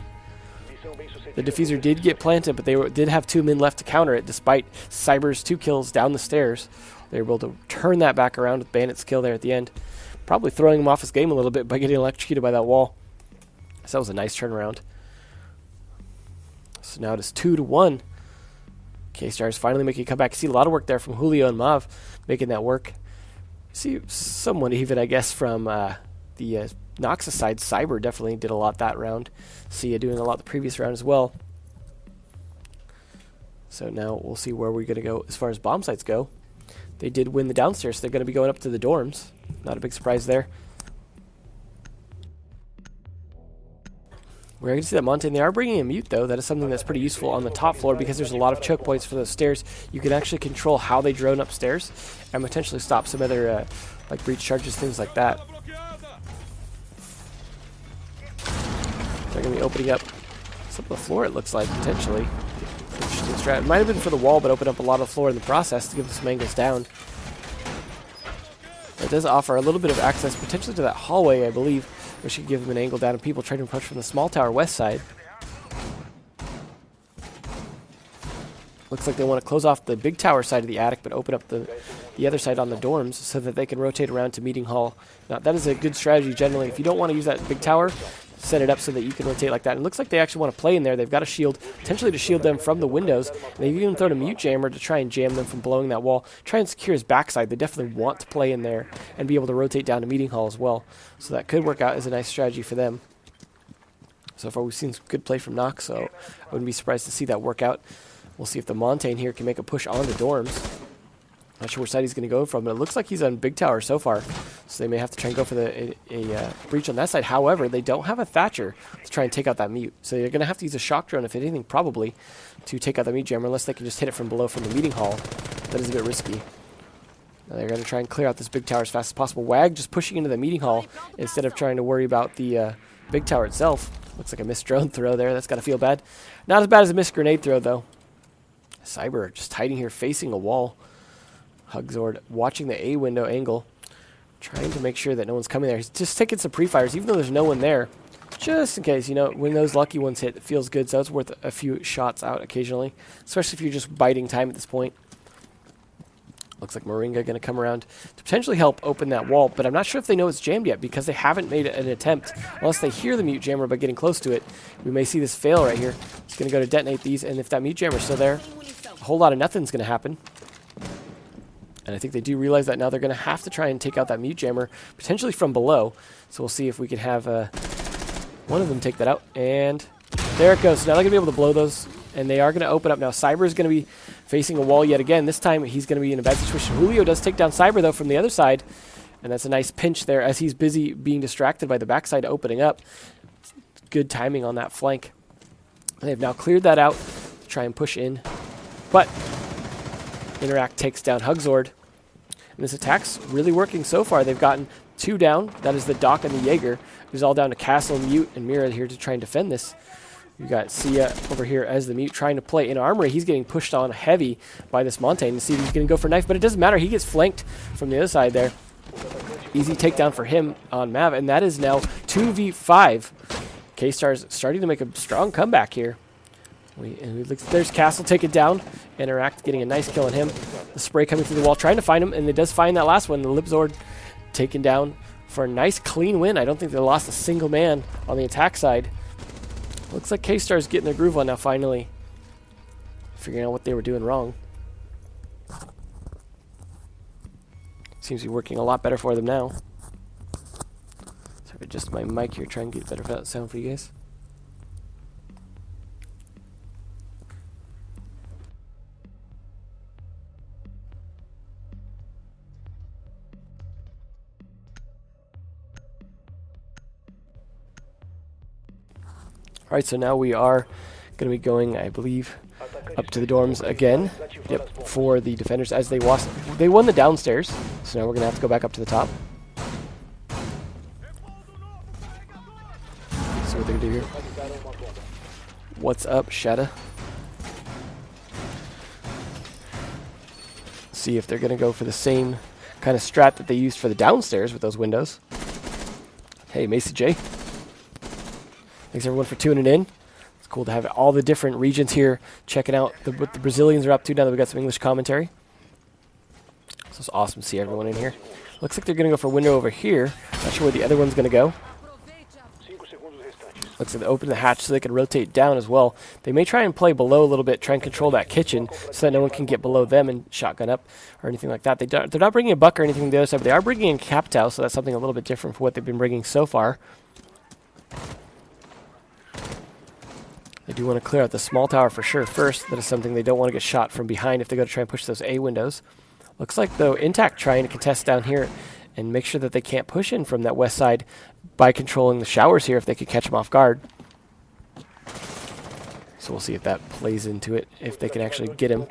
The diffuser did get planted, but they did have 2 men left to counter it, despite Cyber's 2 kills down the stairs. They were able to turn that back around with Bandit's kill there at the end. Probably throwing him off his game a little bit by getting electrocuted by that wall. So that was a nice turnaround. So now it is 2-1. K-Stars finally making a comeback. See a lot of work there from Julio and Mav making that work. See someone even, I guess, from the Noxus side. Cyber definitely did a lot that round. Sia doing a lot the previous round as well. So now we'll see where we're going to go as far as bomb sites go. They did win the downstairs, so they're going to be going up to the dorms. Not a big surprise there. We're going to see that Montaigne. They are bringing a mute, though. That is something that's pretty useful on the top floor because there's a lot of choke points for those stairs. You can actually control how they drone upstairs and potentially stop some other like breach charges, things like that. They're going to be opening up some of the floor, it looks like, potentially. Interesting strat. It might have been for the wall, but open up a lot of the floor in the process to give them some angles down. It does offer a little bit of access potentially to that hallway, I believe, which should give them an angle down and people trying to approach from the small tower west side. Looks like they want to close off the big tower side of the attic, but open up the other side on the dorms so that they can rotate around to meeting hall. Now, that is a good strategy generally. If you don't want to use that big tower, set it up so that you can rotate like that. And it looks like they actually want to play in there. They've got a shield, potentially to shield them from the windows. And they've even thrown a mute jammer to try and jam them from blowing that wall. Try and secure his backside. They definitely want to play in there and be able to rotate down to meeting hall as well. So that could work out as a nice strategy for them. So far we've seen some good play from Nox, so I wouldn't be surprised to see that work out. We'll see if the Montaigne here can make a push onto dorms. Not sure which side he's going to go from, but it looks like he's on big tower so far. So they may have to try and go for a breach on that side. However, they don't have a Thatcher to try and take out that mute. So they're going to have to use a shock drone, if anything, probably, to take out the mute jammer, unless they can just hit it from below from the meeting hall. That is a bit risky. Now they're going to try and clear out this big tower as fast as possible. Wag just pushing into the meeting hall instead of trying to worry about the big tower itself. Looks like a missed drone throw there. That's got to feel bad. Not as bad as a missed grenade throw, though. Cyber just hiding here, facing a wall. Hugzord watching the A window angle, trying to make sure that no one's coming there. He's just taking some pre-fires, even though there's no one there, just in case. You know, when those lucky ones hit, it feels good, so it's worth a few shots out occasionally, especially if you're just biding time at this point. Looks like Moringa going to come around to potentially help open that wall, but I'm not sure if they know it's jammed yet because they haven't made an attempt. Unless they hear the mute jammer by getting close to it, we may see this fail right here. It's going to go to detonate these, and if that mute jammer's still there, a whole lot of nothing's going to happen. And I think they do realize that now they're going to have to try and take out that mute jammer, potentially from below. So we'll see if we can have one of them take that out. And there it goes. So now they're going to be able to blow those, and they are going to open up. Now Cyber is going to be facing a wall yet again. This time he's going to be in a bad situation. Julio does take down Cyber, though, from the other side. And that's a nice pinch there as he's busy being distracted by the backside opening up. Good timing on that flank. They've now cleared that out to try and push in. But Interact takes down Hugzord. And this attack's really working so far. They've gotten 2 down. That is the Doc and the Jaeger. It's all down to Castle, Mute, and Mira here to try and defend this. We've got Sia over here as the Mute trying to play in armory. He's getting pushed on heavy by this Montaigne to see if he's going to go for knife, but it doesn't matter. He gets flanked from the other side there. Easy takedown for him on Mav, and that is now 2v5. K-Star's starting to make a strong comeback here. There's Castle, take it down. Interact getting a nice kill on him. The spray coming through the wall, trying to find him, and it does find that last one. The Libzord taken down for a nice clean win. I don't think they lost a single man on the attack side. Looks like K-Star's getting their groove on now, finally. Figuring out what they were doing wrong. Seems to be working a lot better for them now. Sorry, just my mic here, trying to get better sound for you guys. Alright, so now we are going to be going, I believe, up to the dorms again. Yep, for the defenders as they won the downstairs. So now we're going to have to go back up to the top. See what they can do here. What's up, Shada? See if they're going to go for the same kind of strat that they used for the downstairs with those windows. Hey, Macy J. Thanks everyone for tuning in. It's cool to have all the different regions here checking out what the Brazilians are up to now that we got some English commentary. So it's awesome to see everyone in here. Looks like they're going to go for a window over here. Not sure where the other one's going to go. Looks like they open the hatch so they can rotate down as well. They may try and play below a little bit, try and control that kitchen so that no one can get below them and shotgun up or anything like that. They're not bringing a buck or anything on the other side, but they are bringing in Capitao, so that's something a little bit different from what they've been bringing so far. They do want to clear out the small tower for sure first. That is something they don't want to get shot from behind if they go to try and push those A windows. Looks like, though, Intact trying to contest down here and make sure that they can't push in from that west side by controlling the showers here if they could catch them off guard. So we'll see if that plays into it, if they can actually get him.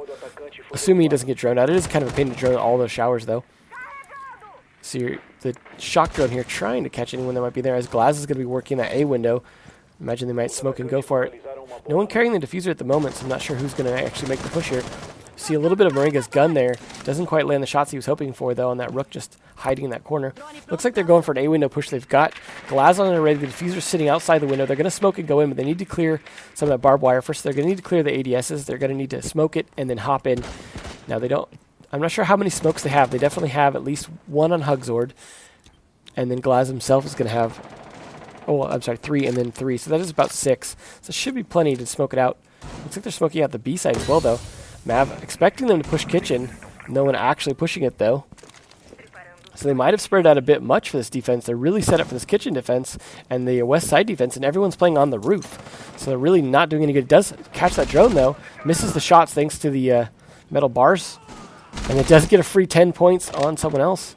Assuming he doesn't get droned out. It is kind of a pain to drone all those showers, though. See the shock drone here trying to catch anyone that might be there, as Glaz is going to be working that A window. Imagine they might smoke and go for it. No one carrying the diffuser at the moment, so I'm not sure who's going to actually make the push here. See a little bit of Moringa's gun there. Doesn't quite land the shots he was hoping for, though, on that Rook just hiding in that corner. Looks like they're going for an A-window push. They've got Glaz on already. The diffuser's sitting outside the window. They're going to smoke and go in, but they need to clear some of that barbed wire. First, they're going to need to clear the ADSs. They're going to need to smoke it and then hop in. Now, they don't... I'm not sure how many smokes they have. They definitely have at least one on Hugzord. And then Glaz himself is going to have... Oh, I'm sorry, 3 and then 3. So that is about 6. So it should be plenty to smoke it out. Looks like they're smoking out the B side as well, though. Mav expecting them to push kitchen. No one actually pushing it, though. So they might have spread out a bit much for this defense. They're really set up for this kitchen defense and the west side defense, and everyone's playing on the roof. So they're really not doing any good. Does catch that drone, though. Misses the shots thanks to the metal bars. And it does get a free 10 points on someone else.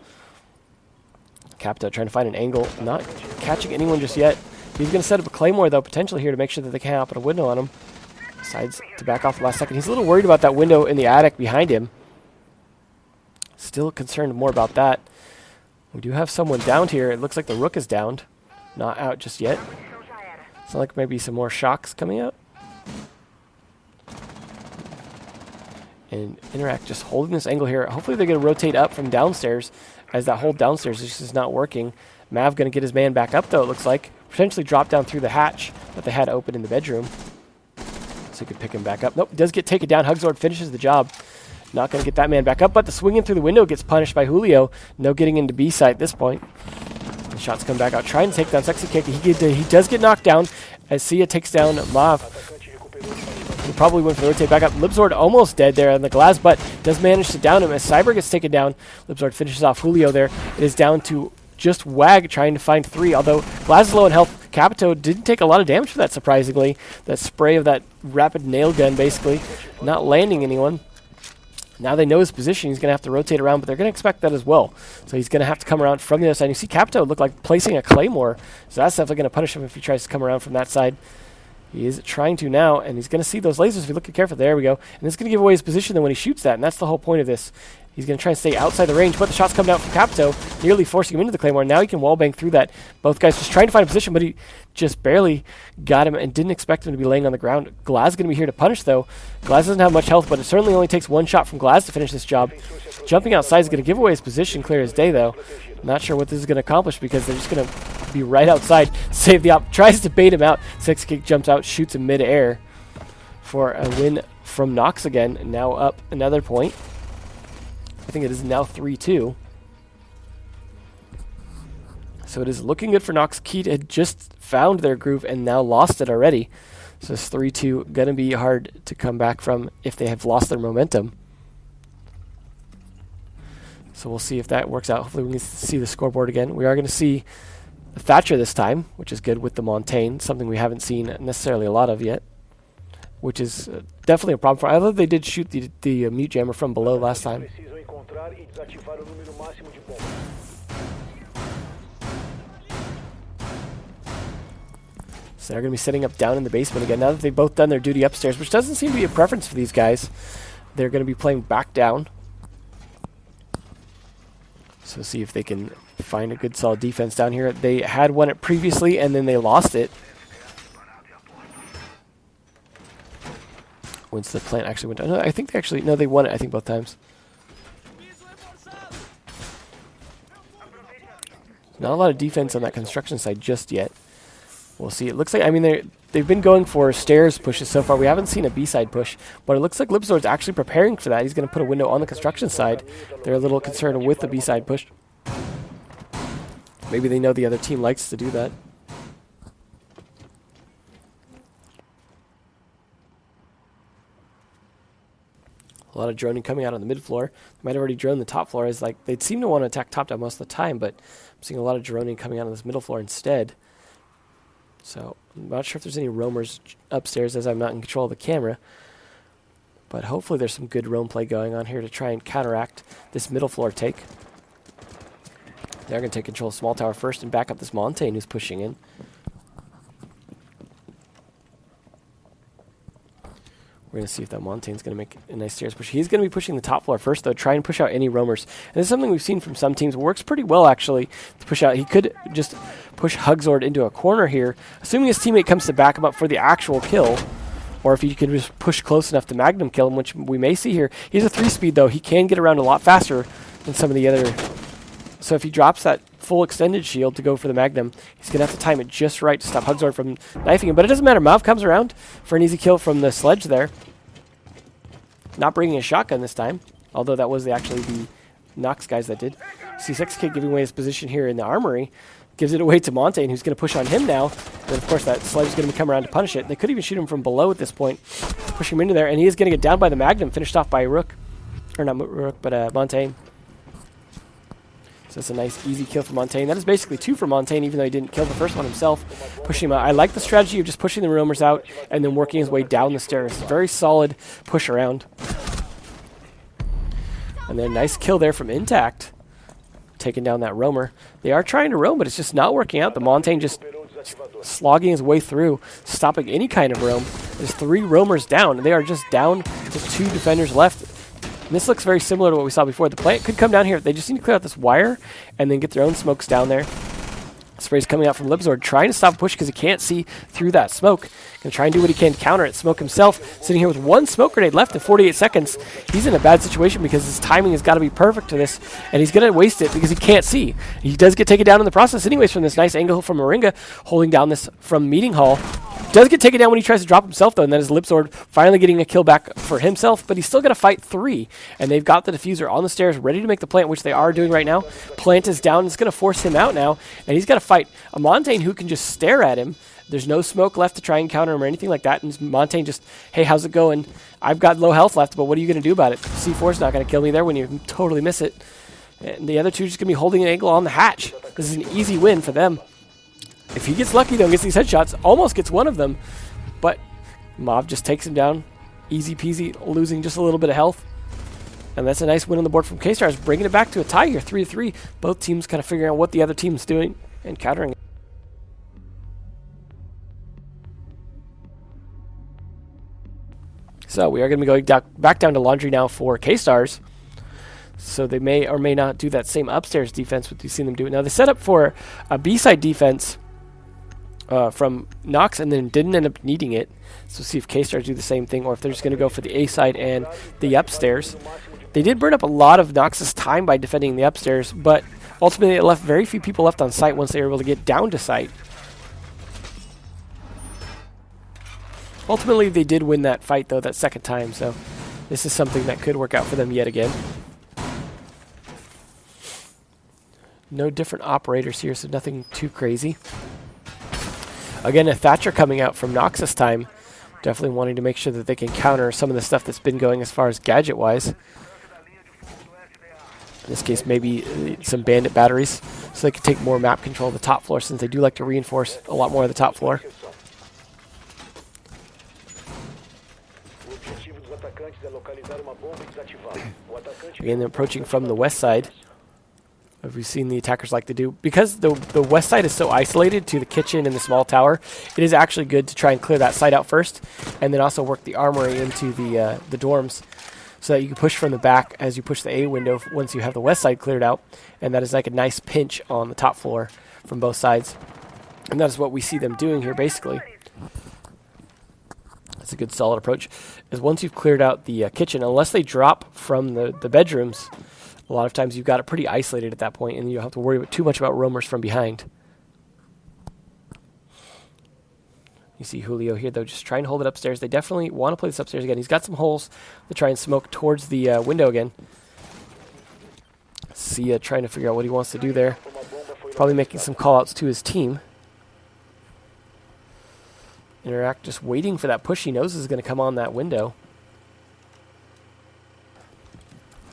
Capta trying to find an angle. Not catching anyone just yet. He's going to set up a claymore, though, potentially here to make sure that they can't open a window on him. Decides to back off the last second. He's a little worried about that window in the attic behind him. Still concerned more about that. We do have someone downed here. It looks like the rook is downed. Not out just yet. It's like maybe some more shocks coming out. And Interact just holding this angle here. Hopefully they're going to rotate up from downstairs, as that hold downstairs is just not working. Mav going to get his man back up, though, it looks like. Potentially drop down through the hatch that they had open in the bedroom. So he could pick him back up. Nope, does get taken down. Hugzord finishes the job. Not going to get that man back up, but the swinging through the window gets punished by Julio. No getting into B site at this point. The shots come back out. Trying to take down Sexy Kick. He does get knocked down as Sia takes down Mav. He probably went for the rotate back up. Libzord almost dead there on the glass, but does manage to down him as Cyber gets taken down. Libzord finishes off Julio there. It is down to just Wag trying to find 3, although Glass is low in health. Capito didn't take a lot of damage for that, surprisingly. That spray of that rapid nail gun, basically, not landing anyone. Now they know his position. He's going to have to rotate around, but they're going to expect that as well. So he's going to have to come around from the other side. You see Capito look like placing a claymore, so that's definitely going to punish him if he tries to come around from that side. He is trying to now, and he's going to see those lasers if you look carefully. There we go. And it's going to give away his position then when he shoots that, and that's the whole point of this. He's going to try and stay outside the range, but the shot's coming out from Capito, nearly forcing him into the claymore. Now he can wallbang through that. Both guys just trying to find a position, but he just barely got him and didn't expect him to be laying on the ground. Glaz is going to be here to punish, though. Glaz doesn't have much health, but it certainly only takes one shot from Glaz to finish this job. Jumping outside is going to give away his position clear as day, though. Not sure what this is going to accomplish because they're just going to be right outside. Save the op. Tries to bait him out. Sexy Kick jumps out, shoots him mid-air for a win from Nox again. And now up another point. I think it is now 3-2. So it is looking good for Nox. Keat had just found their groove and now lost it already. So it's 3-2. Going to be hard to come back from if they have lost their momentum. So we'll see if that works out. Hopefully we can see the scoreboard again. We are going to see Thatcher this time, which is good with the Montaigne, something we haven't seen necessarily a lot of yet, which is definitely a problem for. I thought they did shoot the mute jammer from below last time. So they're going to be setting up down in the basement again now that they've both done their duty upstairs, which doesn't seem to be a preference for these guys. They're going to be playing back down. So see if they can find a good solid defense down here. They had won it previously and then they lost it. Once the plant actually went down. No, I think they actually, no, they won it, I think, both times. Not a lot of defense on that construction side just yet. We'll see. It looks like, I mean, they've been going for stairs pushes so far. We haven't seen a B-side push, but it looks like Libzord's actually preparing for that. He's going to put a window on the construction side. They're a little concerned with the B-side push. Maybe they know the other team likes to do that. A lot of droning coming out on the mid floor. They might have already droned the top floor. As like they'd seem to want to attack top down most of the time, but I'm seeing a lot of droning coming out on this middle floor instead. So I'm not sure if there's any roamers upstairs as I'm not in control of the camera. But hopefully there's some good roam play going on here to try and counteract this middle floor take. They're going to take control of small tower first and back up this Montaigne who's pushing in. We're going to see if that Montaigne's going to make a nice stairs push. He's going to be pushing the top floor first, though, try and push out any roamers. And this is something we've seen from some teams. It works pretty well, actually, to push out. He could just push Hugzord into a corner here, assuming his teammate comes to back him up for the actual kill. Or if he can just push close enough to Magnum kill him, which we may see here. He's a 3-speed, though. He can get around a lot faster than some of the other. So if he drops that full extended shield to go for the Magnum, he's going to have to time it just right to stop Hugzord from knifing him. But it doesn't matter. Mav comes around for an easy kill from the sledge there. Not bringing a shotgun this time, although that was actually the Nox guys that did. C6K giving away his position here in the armory. Gives it away to Montaigne, who's going to push on him now. And of course, that sledge is going to come around to punish it. They could even shoot him from below at this point. Push him into there, and he is going to get down by the Magnum, finished off by Rook. Or not Rook, but Montaigne. So that's a nice, easy kill for Montaigne. That is basically 2 for Montaigne, even though he didn't kill the first one himself. Pushing him out. I like the strategy of just pushing the roamers out and then working his way down the stairs. Very solid push around. And then nice kill there from Intact. Taking down that roamer. They are trying to roam, but it's just not working out. The Montaigne just slogging his way through, stopping any kind of roam. There's 3 roamers down, and they are just down to 2 defenders left. And this looks very similar to what we saw before. The plant could come down here. They just need to clear out this wire and then get their own smokes down there. Spray's coming out from Libzord, trying to stop a push because he can't see through that smoke. Gonna try and do what he can to counter it. Smoke himself, sitting here with 1 smoke grenade left in 48 seconds. He's in a bad situation because his timing has got to be perfect to this, and he's gonna waste it because he can't see. He does get taken down in the process anyways from this nice angle from Moringa, holding down this from Meeting Hall. Does get taken down when he tries to drop himself, though, and that is Libzord finally getting a kill back for himself, but he's still going to fight 3, and they've got the diffuser on the stairs ready to make the plant, which they are doing right now. Plant is down. It's going to force him out now, and he's got to fight a Montaigne who can just stare at him. There's no smoke left to try and counter him or anything like that, and Montaigne just, hey, how's it going? I've got low health left, but what are you going to do about it? C4's not going to kill me there when you totally miss it. And the other 2 are just going to be holding an angle on the hatch. This is an easy win for them. If he gets lucky, though, gets these headshots, almost gets one of them, but Mav just takes him down. Easy peasy, losing just a little bit of health. And that's a nice win on the board from K-Stars, bringing it back to a tie here, 3-3. Both teams kind of figuring out what the other team's doing and countering it. So we are going to be going back down to Laundry now for K-Stars. So they may or may not do that same upstairs defense, what you've seen them do. Now they set up for a B-side defense from Nox and then didn't end up needing it. So see if K-Stars do the same thing or if they're just going to go for the A side and the upstairs. They did burn up a lot of Nox's time by defending the upstairs, but ultimately it left very few people left on site once they were able to get down to site. Ultimately they did win that fight though that second time, so this is something that could work out for them yet again. No different operators here, so nothing too crazy. Again, a Thatcher coming out from Nox this time. Definitely wanting to make sure that they can counter some of the stuff that's been going as far as gadget-wise. In this case, maybe some bandit batteries, so they can take more map control of the top floor, since they do like to reinforce a lot more of the top floor. Again, they're approaching from the west side. Have we seen the attackers like to do? Because the west side is so isolated to the kitchen and the small tower, it is actually good to try and clear that side out first, and then also work the armory into the dorms, so that you can push from the back as you push the A window once you have the west side cleared out, and that is like a nice pinch on the top floor from both sides. And that is what we see them doing here, basically. That's a good solid approach, is once you've cleared out the kitchen, unless they drop from the bedrooms, a lot of times you've got it pretty isolated at that point, and you don't have to worry too much about roamers from behind. You see Julio here, though, just trying to hold it upstairs. They definitely want to play this upstairs again. He's got some holes to try and smoke towards the window again. Sia trying to figure out what he wants to do there. Probably making some call-outs to his team. Interact just waiting for that push he knows is going to come on that window.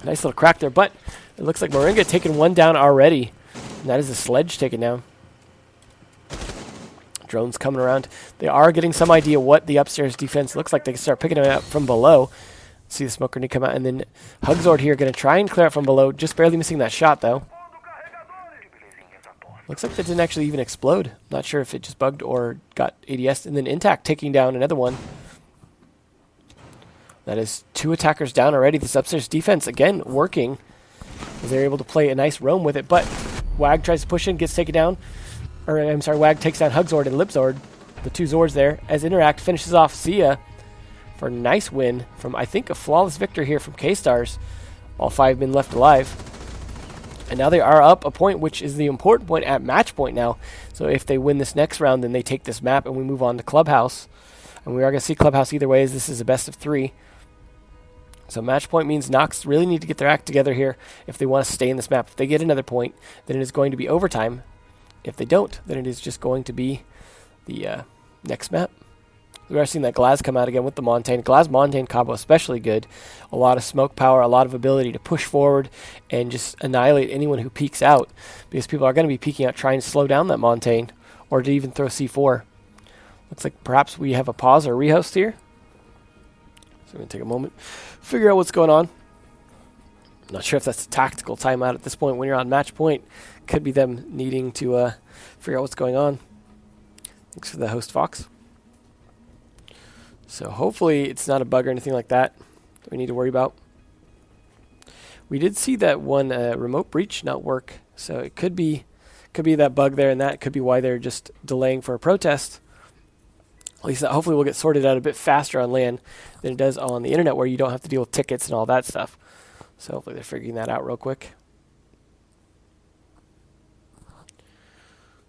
Nice little crack there, but it looks like Moringa taking one down already. And that is a sledge taken down. Drones coming around. They are getting some idea what the upstairs defense looks like. They can start picking it up from below. See the smoke grenade come out, and then Hugzord here going to try and clear out from below, just barely missing that shot, though. Looks like that didn't actually even explode. Not sure if it just bugged or got ADS. And then Intact taking down another one. That is 2 attackers down already. This upstairs defense, again, working. As they're able to play a nice roam with it. But Wag tries to push in, gets taken down. Or, I'm sorry, Wag takes down Hugzord and Libzord. The 2 Zords there. As Interact finishes off Sia for a nice win from, I think, a flawless victor here from K-Stars. All 5 men left alive. And now they are up a point, which is the important point at match point now. So if they win this next round, then they take this map and we move on to Clubhouse. And we are going to see Clubhouse either way, as this is a best of 3. So match point means Nox really need to get their act together here if they want to stay in this map. If they get another point, then it is going to be overtime. If they don't, then it is just going to be the next map. We are seeing that Glaz come out again with the Montaigne. Glaz Montaigne combo especially good. A lot of smoke power, a lot of ability to push forward and just annihilate anyone who peeks out, because people are going to be peeking out trying to slow down that Montaigne or to even throw C4. Looks like perhaps we have a pause or rehost here. So we're going to take a moment, figure out what's going on. I'm not sure if that's a tactical timeout at this point when you're on match point. Could be them needing to figure out what's going on. Thanks for the host, Fox. So hopefully it's not a bug or anything like that we need to worry about. We did see that one remote breach not work, so it could be that bug there, and that could be why they're just delaying for a protest. At least that hopefully will get sorted out a bit faster on LAN than it does on the internet, where you don't have to deal with tickets and all that stuff. So hopefully they're figuring that out real quick.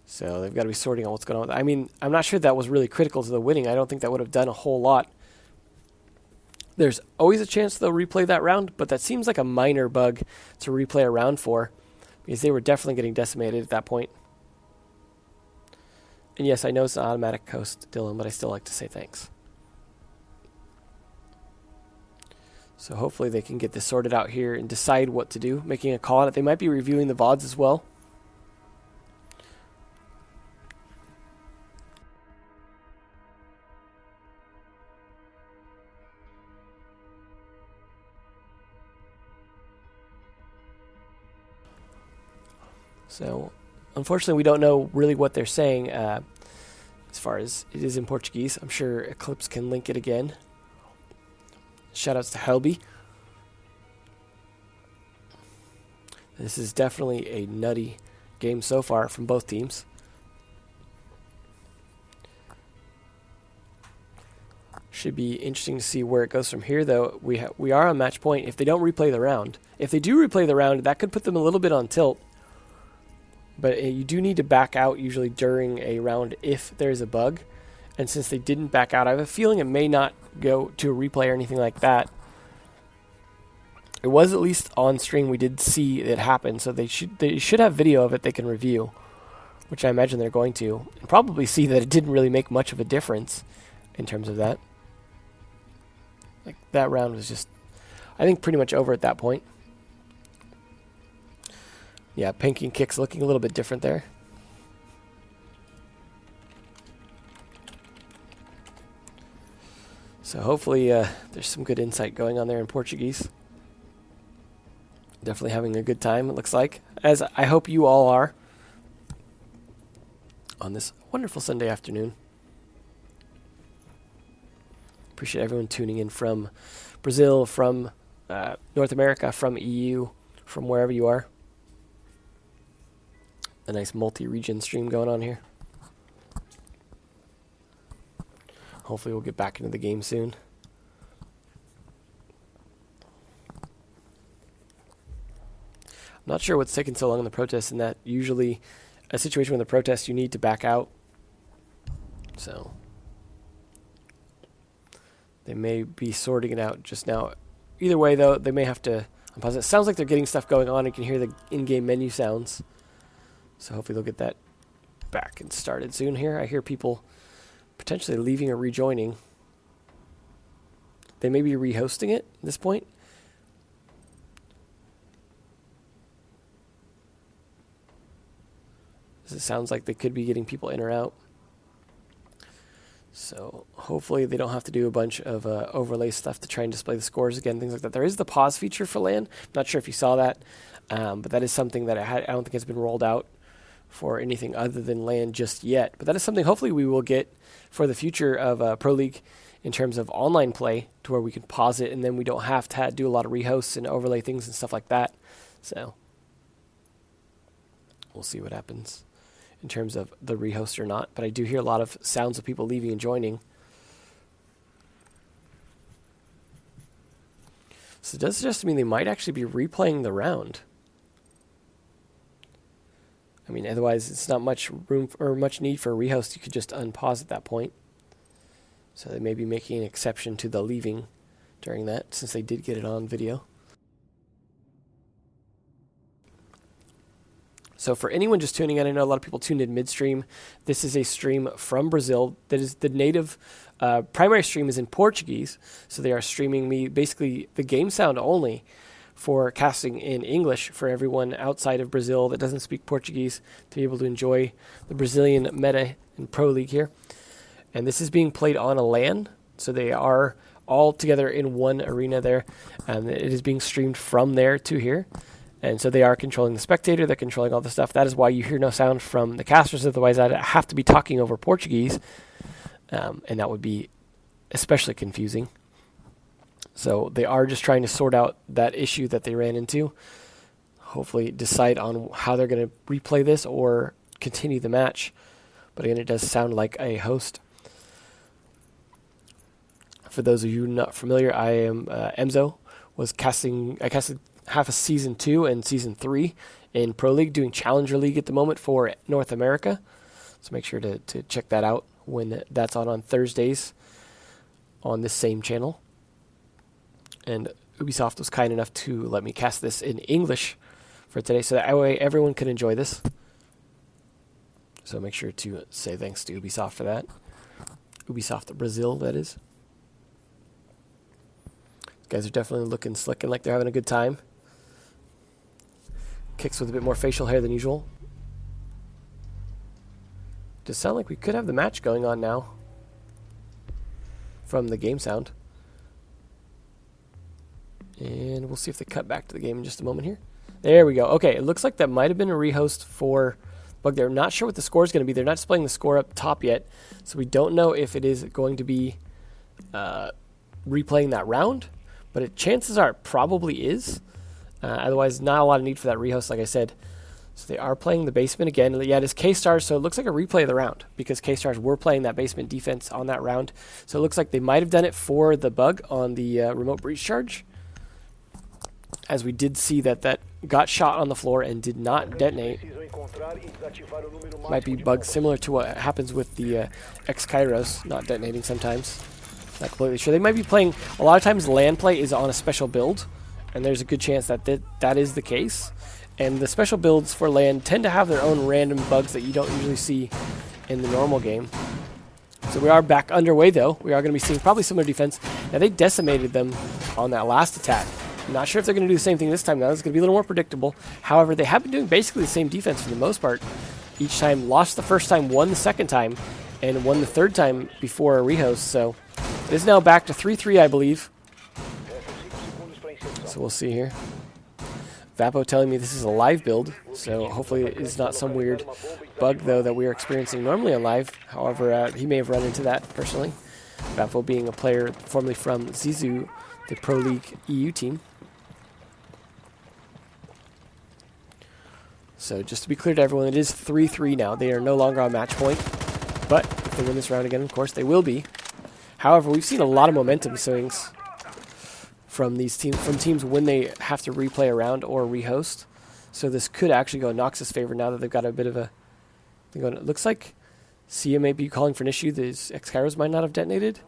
So they've got to be sorting out what's going on with that. I mean, I'm not sure that was really critical to the winning. I don't think that would have done a whole lot. There's always a chance they'll replay that round, but that seems like a minor bug to replay a round for, because they were definitely getting decimated at that point. And yes, I know it's an automatic host, Dylan, but I still like to say thanks. So hopefully they can get this sorted out here and decide what to do, making a call on it. They might be reviewing the VODs as well. So, unfortunately, we don't know really what they're saying as far as it is in Portuguese. I'm sure Eclipse can link it again. Shoutouts to Helby. This is definitely a nutty game so far from both teams. Should be interesting to see where it goes from here, though. We are on match point. If they don't replay the round, if they do replay the round, that could put them a little bit on tilt. But you do need to back out usually during a round if there's a bug. And since they didn't back out, I have a feeling it may not go to a replay or anything like that. It was at least on stream. We did see it happen, so they should have video of it they can review, which I imagine they're going to, and probably see that it didn't really make much of a difference in terms of that. Like, that round was just, I think, pretty much over at that point. Yeah, Pinky and Kick's looking a little bit different there. So hopefully there's some good insight going on there in Portuguese. Definitely having a good time, it looks like, as I hope you all are on this wonderful Sunday afternoon. Appreciate everyone tuning in from Brazil, from North America, from EU, from wherever you are. A nice multi-region stream going on here. Hopefully we'll get back into the game soon. I'm not sure what's taking so long in the protest, and that usually a situation with a protest you need to back out. So they may be sorting it out just now. Either way, though, they may have to unpause it. It sounds like they're getting stuff going on. You can hear the in-game menu sounds. So hopefully they'll get that back and started soon here. I hear people potentially leaving or rejoining. They may be rehosting it at this point. It sounds like they could be getting people in or out. So hopefully they don't have to do a bunch of overlay stuff to try and display the scores again, things like that. There is the pause feature for LAN. I'm not sure if you saw that, but that is something that I don't think has been rolled out for anything other than LAN just yet. But that is something hopefully we will get for the future of Pro League in terms of online play, to where we can pause it and then we don't have to do a lot of rehosts and overlay things and stuff like that. So we'll see what happens in terms of the rehost or not. But I do hear a lot of sounds of people leaving and joining. So it does suggest to me they might actually be replaying the round. I mean, otherwise it's not much room or much need for a rehost. You could just unpause at that point. So they may be making an exception to the leaving during that, since they did get it on video. So for anyone just tuning in, I know a lot of people tuned in midstream. This is a stream from Brazil that is the native primary stream is in Portuguese, so they are streaming me basically the game sound only for casting in English for everyone outside of Brazil that doesn't speak Portuguese to be able to enjoy the Brazilian meta in Pro League here. And this is being played on a LAN, so they are all together in one arena there, and it is being streamed from there to here. And so they are controlling the spectator, they're controlling all the stuff. That is why you hear no sound from the casters, otherwise I'd have to be talking over Portuguese, and that would be especially confusing. So they are just trying to sort out that issue that they ran into. Hopefully decide on how they're going to replay this or continue the match. But again, it does sound like a host. For those of you not familiar, I am Emzo. I casted half of Season 2 and Season 3 in Pro League, doing Challenger League at the moment for North America. So make sure to check that out when that's on Thursdays on this same channel. And Ubisoft was kind enough to let me cast this in English for today, so that way everyone can enjoy this. So make sure to say thanks to Ubisoft for that. Ubisoft Brazil, that is. These guys are definitely looking slick and like they're having a good time. Kicks with a bit more facial hair than usual. Does sound like we could have the match going on now from the game sound. And we'll see if they cut back to the game in just a moment here. There we go. Okay, it looks like that might have been a rehost for Bug. They're not sure what the score is going to be. They're not displaying the score up top yet, so we don't know if it is going to be replaying that round, but chances are it probably is. Otherwise, not a lot of need for that rehost, like I said. So they are playing the basement again. Yeah, it is K-Stars, so it looks like a replay of the round because K-Stars were playing that basement defense on that round. So it looks like they might have done it for the Bug on the remote breach charge, as we did see that got shot on the floor and did not detonate. Might be bugs similar to what happens with the X-Kairos not detonating sometimes. Not completely sure. They might be playing, a lot of times LAN play is on a special build, and there's a good chance that that is the case. And the special builds for LAN tend to have their own random bugs that you don't usually see in the normal game. So we are back underway though. We are going to be seeing probably similar defense. Now they decimated them on that last attack. Not sure if they're going to do the same thing this time. Now it's going to be a little more predictable. However, they have been doing basically the same defense for the most part. Each time, lost the first time, won the second time, and won the third time before a rehost. So it is now back to 3-3, I believe. So we'll see here. Vapo telling me this is a live build, so hopefully it is not some weird bug, though, that we are experiencing normally on live. However, he may have run into that personally. Vapo being a player formerly from Zizou, the Pro League EU team. So just to be clear to everyone, it is 3-3 now. They are no longer on match point, but if they win this round again, of course, they will be. However, we've seen a lot of momentum swings from these teams when they have to replay a round or rehost. So this could actually go in Nox's favor now that they've got a bit of a thing going. It looks like Sia may be calling for an issue. These X-Kairos might not have detonated.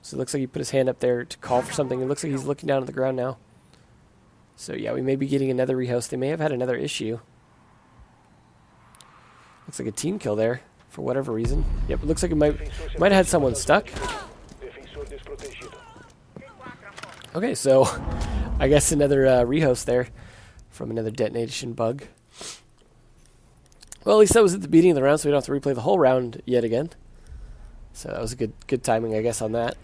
So it looks like he put his hand up there to call for something. It looks like he's looking down at the ground now. So yeah, we may be getting another rehost. They may have had another issue. Looks like a team kill there for whatever reason. Yep, it looks like it might have had someone stuck. Okay, so I guess another rehost there from another detonation bug. Well, at least that was at the beginning of the round, so we don't have to replay the whole round yet again. So that was a good timing, I guess, on that.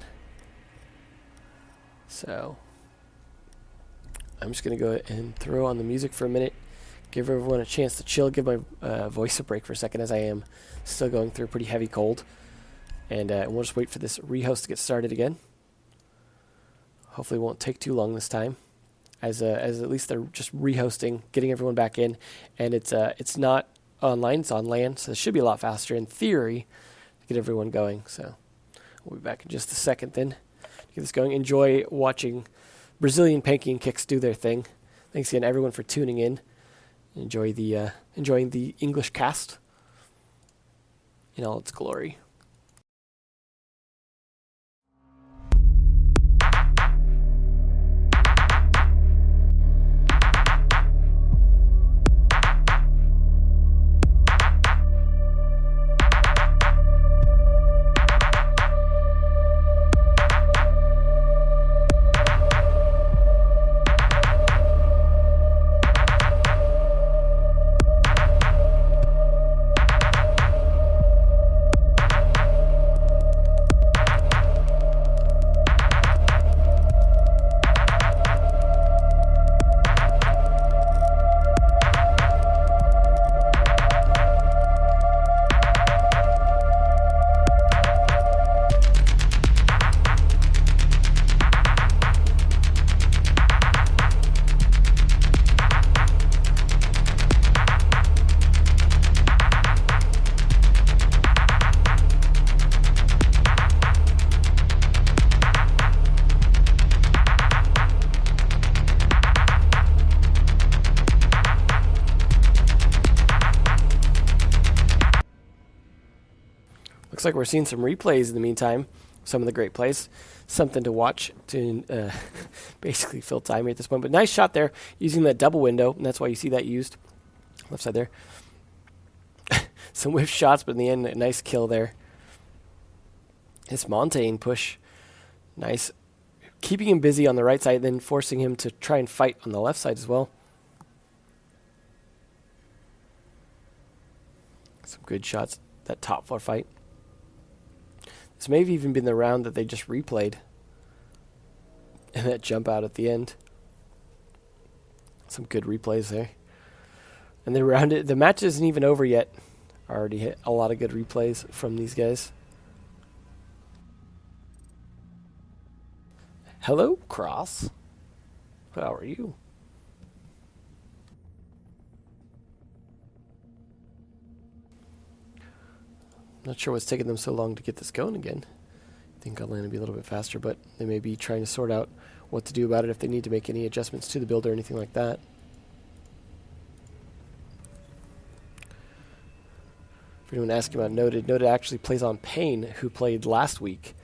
So I'm just going to go ahead and throw on the music for a minute, give everyone a chance to chill, give my voice a break for a second, as I am still going through a pretty heavy cold. And we'll just wait for this rehost to get started again. Hopefully it won't take too long this time, as at least they're just rehosting, getting everyone back in. And it's not online, it's on LAN, so it should be a lot faster in theory to get everyone going. So we'll be back in just a second then to get this going. Enjoy watching Brazilian panking kicks do their thing. Thanks again, everyone, for tuning in. Enjoying the English cast in all its glory. Looks like we're seeing some replays in the meantime. Some of the great plays. Something to watch to basically fill time here at this point. But nice shot there using that double window, and that's why you see that used. Left side there. Some whiff shots, but in the end, a nice kill there. His Montaigne push. Nice. Keeping him busy on the right side, then forcing him to try and fight on the left side as well. Some good shots. That top floor fight. This may have even been the round that they just replayed. And that jump out at the end. Some good replays there. And the match isn't even over yet. I already hit a lot of good replays from these guys. Hello, Cross. How are you? Not sure what's taking them so long to get this going again. I think I'll land to be a little bit faster, but they may be trying to sort out what to do about it if they need to make any adjustments to the build or anything like that. For anyone asking about Noted, Noted actually plays on Pain, who played last week,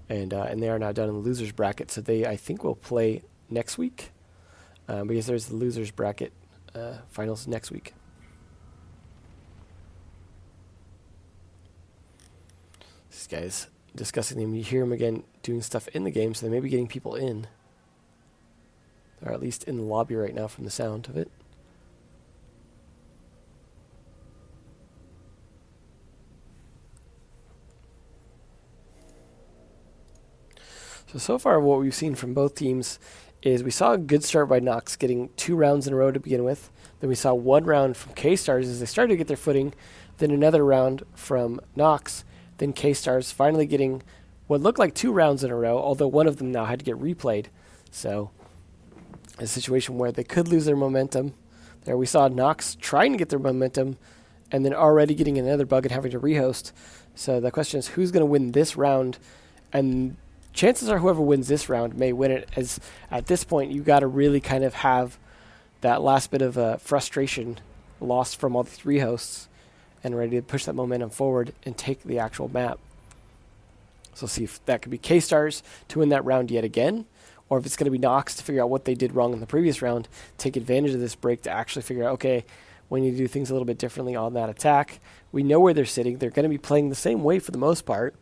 and they are now done in the losers bracket. So they, I think, will play next week because there's the losers bracket finals next week. These guys discussing them. You hear them again doing stuff in the game, so they may be getting people in. Or at least in the lobby right now from the sound of it. So far what we've seen from both teams is we saw a good start by Nox getting 2 rounds in a row to begin with. Then we saw 1 round from K-Stars as they started to get their footing. Then another round from Nox. Then K-Stars finally getting what looked like 2 rounds in a row, although one of them now had to get replayed. So a situation where they could lose their momentum. There we saw Nox trying to get their momentum and then already getting another bug and having to rehost. So the question is, who's going to win this round? And chances are whoever wins this round may win it, as at this point you got to really kind of have that last bit of frustration lost from all these rehosts and ready to push that momentum forward and take the actual map. So see if that could be K-Stars to win that round yet again, or if it's going to be Nox to figure out what they did wrong in the previous round, take advantage of this break to actually figure out, okay, we need to do things a little bit differently on that attack. We know where they're sitting. They're going to be playing the same way for the most part,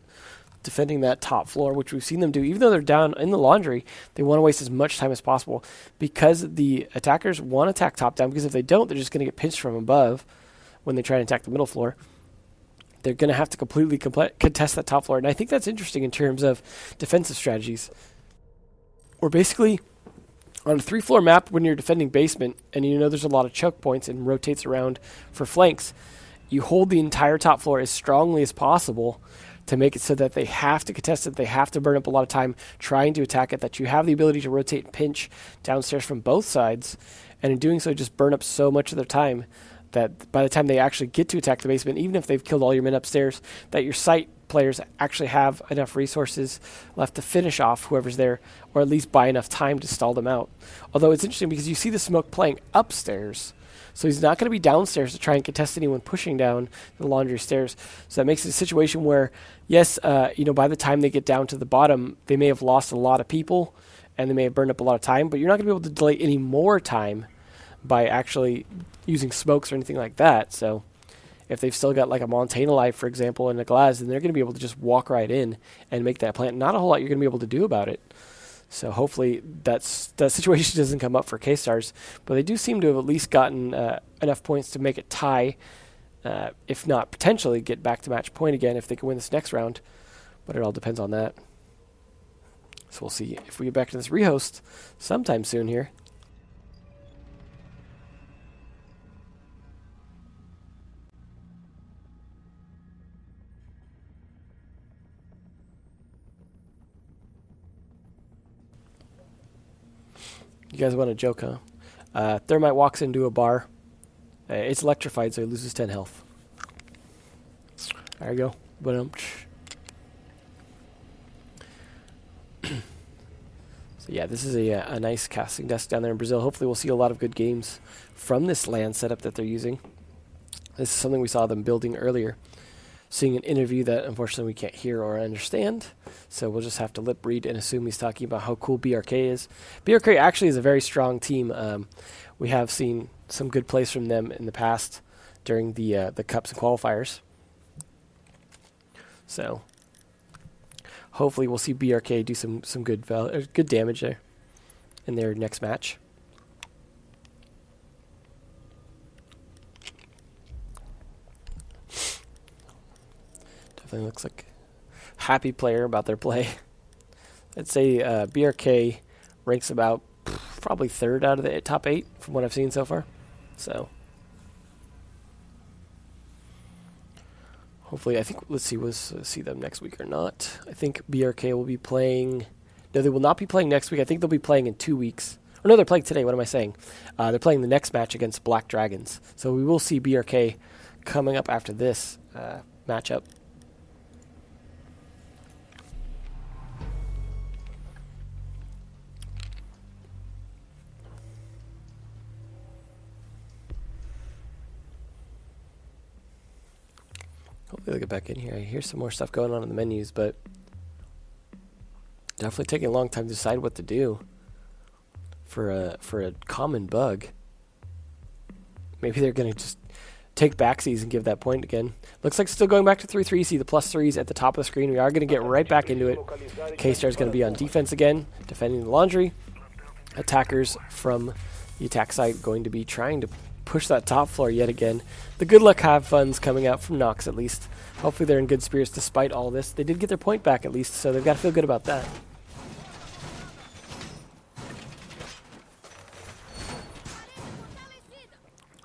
defending that top floor, which we've seen them do. Even though they're down in the laundry, they want to waste as much time as possible because the attackers want to attack top down, because if they don't, they're just going to get pinched from above when they try and attack the middle floor. They're going to have to completely contest that top floor. And I think that's interesting in terms of defensive strategies. Or basically, on a 3-floor map, when you're defending basement and you know there's a lot of choke points and rotates around for flanks, you hold the entire top floor as strongly as possible to make it so that they have to contest it, they have to burn up a lot of time trying to attack it, that you have the ability to rotate and pinch downstairs from both sides, and in doing so just burn up so much of their time that by the time they actually get to attack the basement, even if they've killed all your men upstairs, that your site players actually have enough resources left to finish off whoever's there, or at least buy enough time to stall them out. Although it's interesting because you see the smoke playing upstairs, so he's not going to be downstairs to try and contest anyone pushing down the laundry stairs. So that makes it a situation where, yes, by the time they get down to the bottom, they may have lost a lot of people and they may have burned up a lot of time, but you're not going to be able to delay any more time by actually using smokes or anything like that. So if they've still got like a Montaigne alive, for example, and a Glass, then they're going to be able to just walk right in and make that plant. Not a whole lot you're going to be able to do about it. So hopefully that situation doesn't come up for K-Stars. But they do seem to have at least gotten enough points to make it tie, if not potentially get back to match point again if they can win this next round. But it all depends on that. So we'll see if we get back to this rehost sometime soon here. You guys want a joke, huh? Thermite walks into a bar. It's electrified, so he loses 10 health. There you go. So yeah, this is a nice casting desk down there in Brazil. Hopefully we'll see a lot of good games from this LAN setup that they're using. This is something we saw them building earlier. seeing an interview that unfortunately we can't hear or understand. So we'll just have to lip read and assume he's talking about how cool BRK is. BRK actually is a very strong team. We have seen some good plays from them in the past during the cups and qualifiers. So hopefully we'll see BRK do some good good damage there in their next match. Definitely looks like a happy player about their play. I'd say BRK ranks about probably third out of the top 8 from what I've seen so far. So hopefully, I think let's see, we'll see them next week or not. I think BRK will be playing. No, they will not be playing next week. I think they'll be playing in 2 weeks. Or no, they're playing today. What am I saying? They're playing the next match against Black Dragons. So we will see BRK coming up after this matchup. Hopefully they'll get back in here. I hear some more stuff going on in the menus, but definitely taking a long time to decide what to do for a common bug. Maybe they're going to just take backsies and give that point again. Looks like still going back to 3-3. See the +3s at the top of the screen. We are going to get right back into it. K-Star is going to be on defense again, defending the laundry. Attackers from the attack side going to be trying to push that top floor yet again. The good luck have fun's coming out from Nox at least. Hopefully they're in good spirits despite all this. They did get their point back at least, so they've got to feel good about that.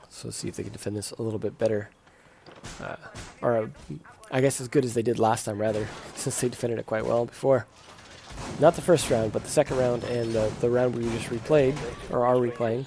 So let's see if they can defend this a little bit better. Or I guess as good as they did last time, rather, since they defended it quite well before. Not the first round, but the second round and the round we just replayed, or are replaying.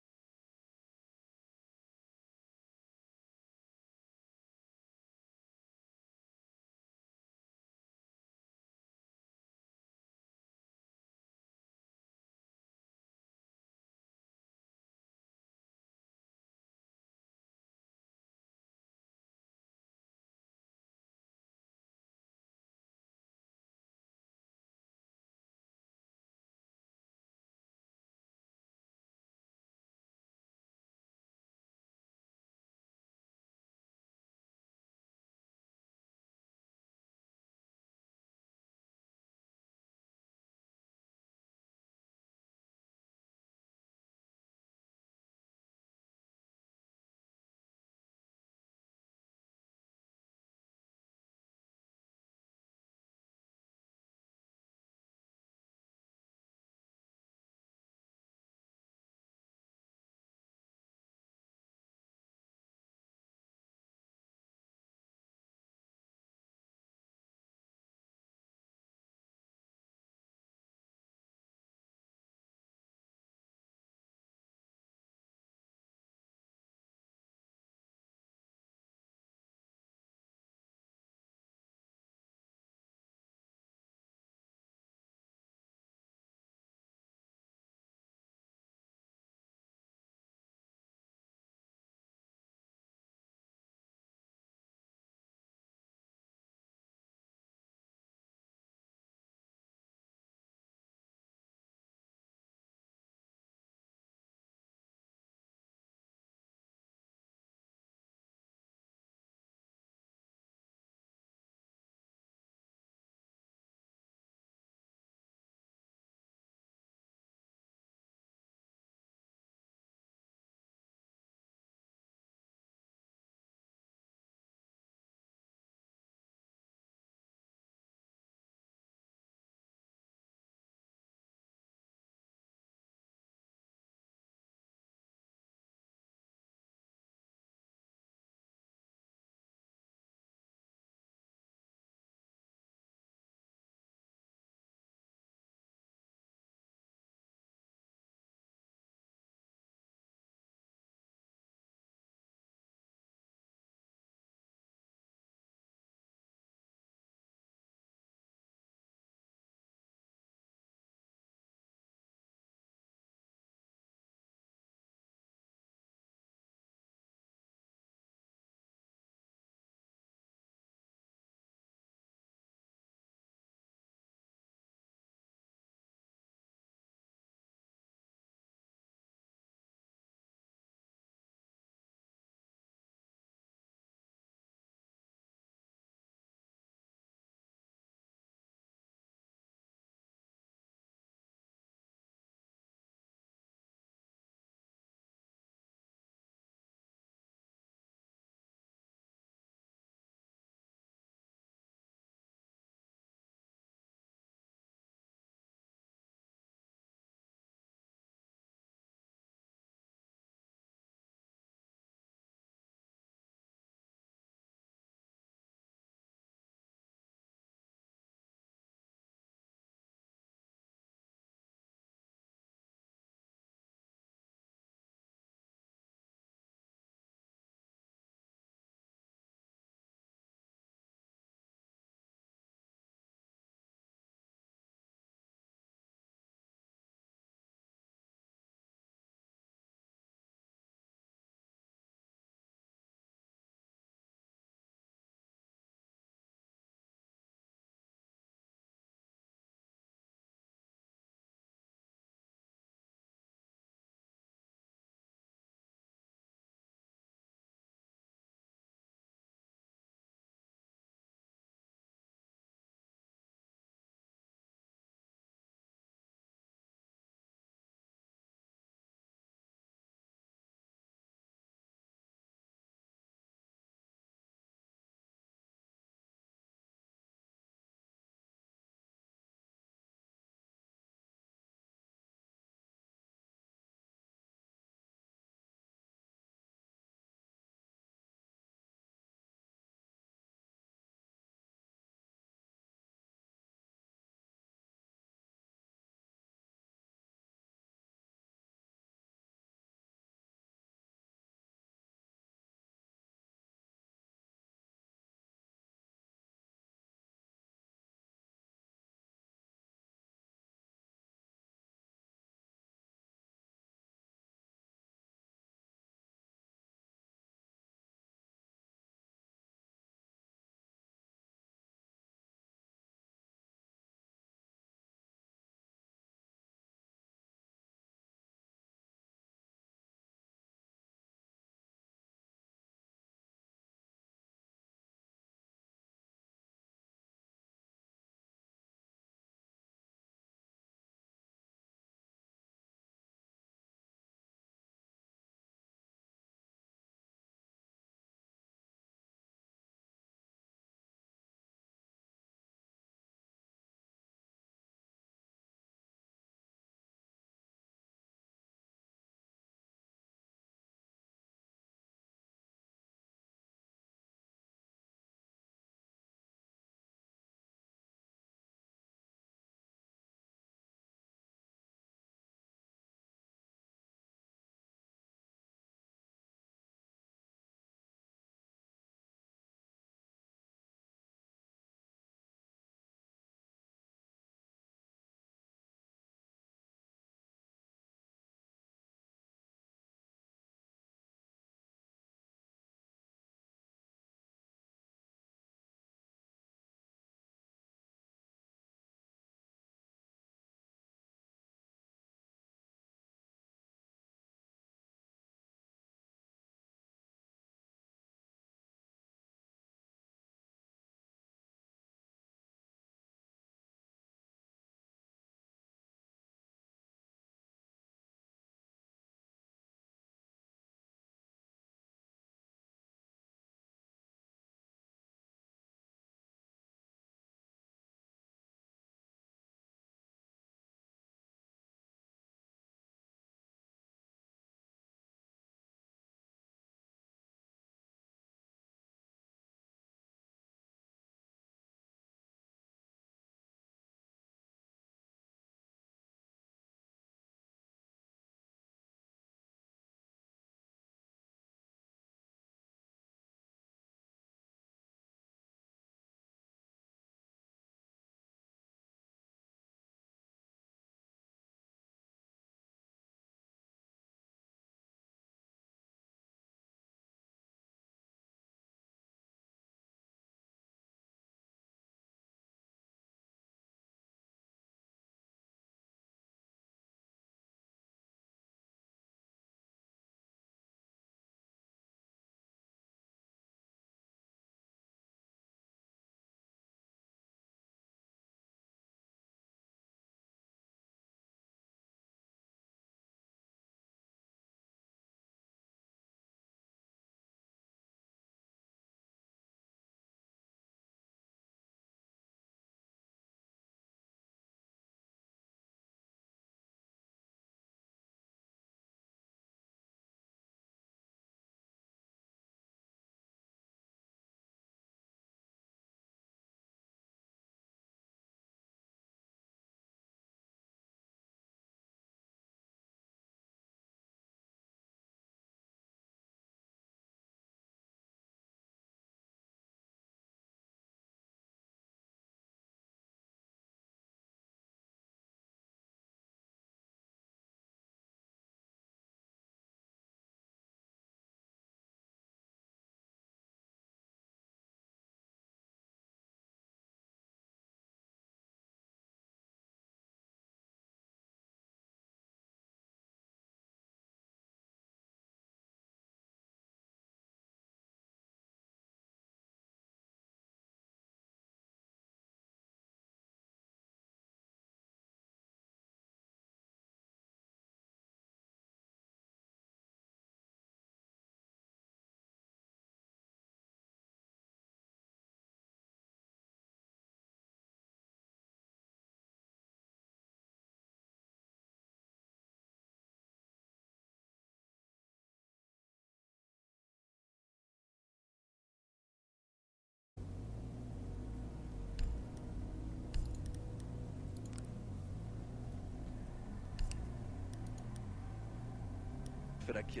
buffer aqui.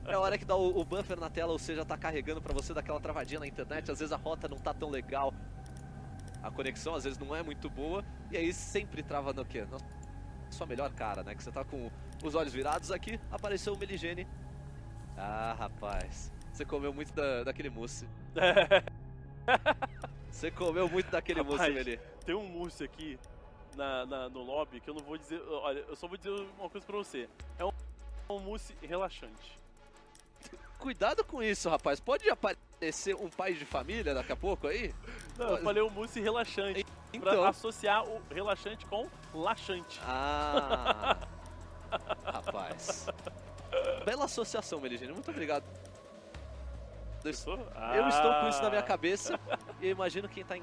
É a hora que dá o buffer na tela, ou seja, tá carregando pra você daquela travadinha na internet, às vezes a rota não tá tão legal, a conexão às vezes não é muito boa, e aí sempre trava no quê? Na sua melhor cara, né? Que você tá com os olhos virados aqui, apareceu o Meligene. Ah, rapaz, você comeu muito daquele mousse. Você comeu muito daquele mousse, Meli. Tem um mousse aqui no lobby que eu não vou dizer. Olha, eu só vou dizer uma coisa pra você. É um mousse relaxante. Cuidado com isso, rapaz. Pode aparecer um pai de família daqui a pouco aí? Não, eu falei um mousse relaxante. Então... Pra associar o relaxante com laxante. Ah, rapaz. Bela associação, Meligene. Muito obrigado. Eu estou com isso na minha cabeça e eu imagino quem tá em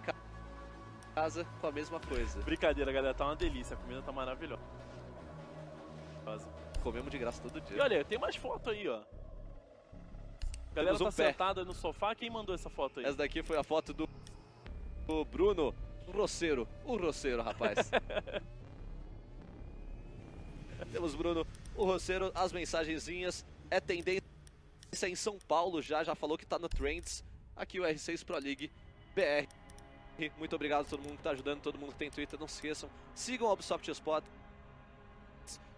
casa com a mesma coisa. Brincadeira, galera. Tá uma delícia. A comida tá maravilhosa. Comemos de graça todo dia. E olha, tem mais foto aí, ó. A galera tá sentada no sofá. Quem mandou essa foto aí? Essa daqui foi a foto do Bruno Rosseiro. O Rosseiro, rapaz. Temos Bruno, o Rosseiro, as mensagenzinhas. É tendência em São Paulo já falou que tá no Trends. Aqui o R6 Pro League BR. Muito obrigado a todo mundo que tá ajudando, todo mundo que tem Twitter. Não se esqueçam, sigam a Ubisoft Spot.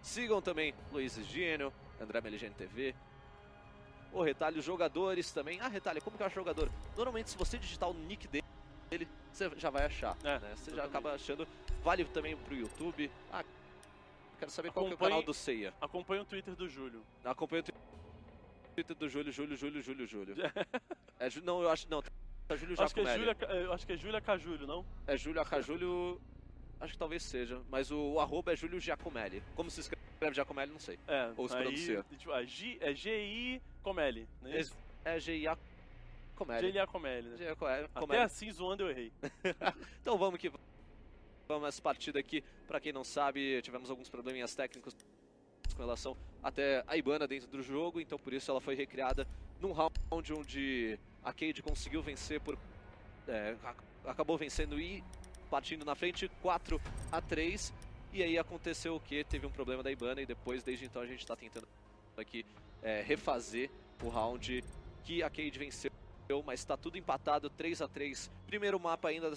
Sigam também Luiz Gênio, André Meligene TV. O Retalho, jogadores também. Ah, Retalho, como que eu acho jogador? Normalmente, se você digitar o nick dele, você já vai achar, né? Você já acaba achando. Vale também pro YouTube. Ah, quero saber qual que é o canal do Ceia. Acompanha o Twitter do Júlio. Acompanha o Twitter do Júlio. Não, eu acho. Não, tá Júlio Giacomelli. Eu acho que é Júlia Cajúlio, não? É Júlio Acajúlio. Acho que talvez seja. Mas o arroba é Júlio Giacomelli. Como se escreve Giacomelli, não sei. Ou se pronuncia. Tipo, é G-I Comelli, não é isso? É G-I-A Comelli. G-I-A Comelli, né? G-I-A Comelli. Até assim, zoando, eu errei. Então vamos que vamos essa partida aqui. Pra quem não sabe, tivemos alguns probleminhas técnicos com relação até a Ibana dentro do jogo. Então por isso ela foi recriada num round onde a Cade conseguiu vencer por... acabou vencendo e partindo na frente 4-3. E aí aconteceu o que? Teve um problema da Ibana e depois, desde então, a gente tá tentando aqui refazer o round que a Cade venceu, mas tá tudo empatado, 3-3. Primeiro mapa ainda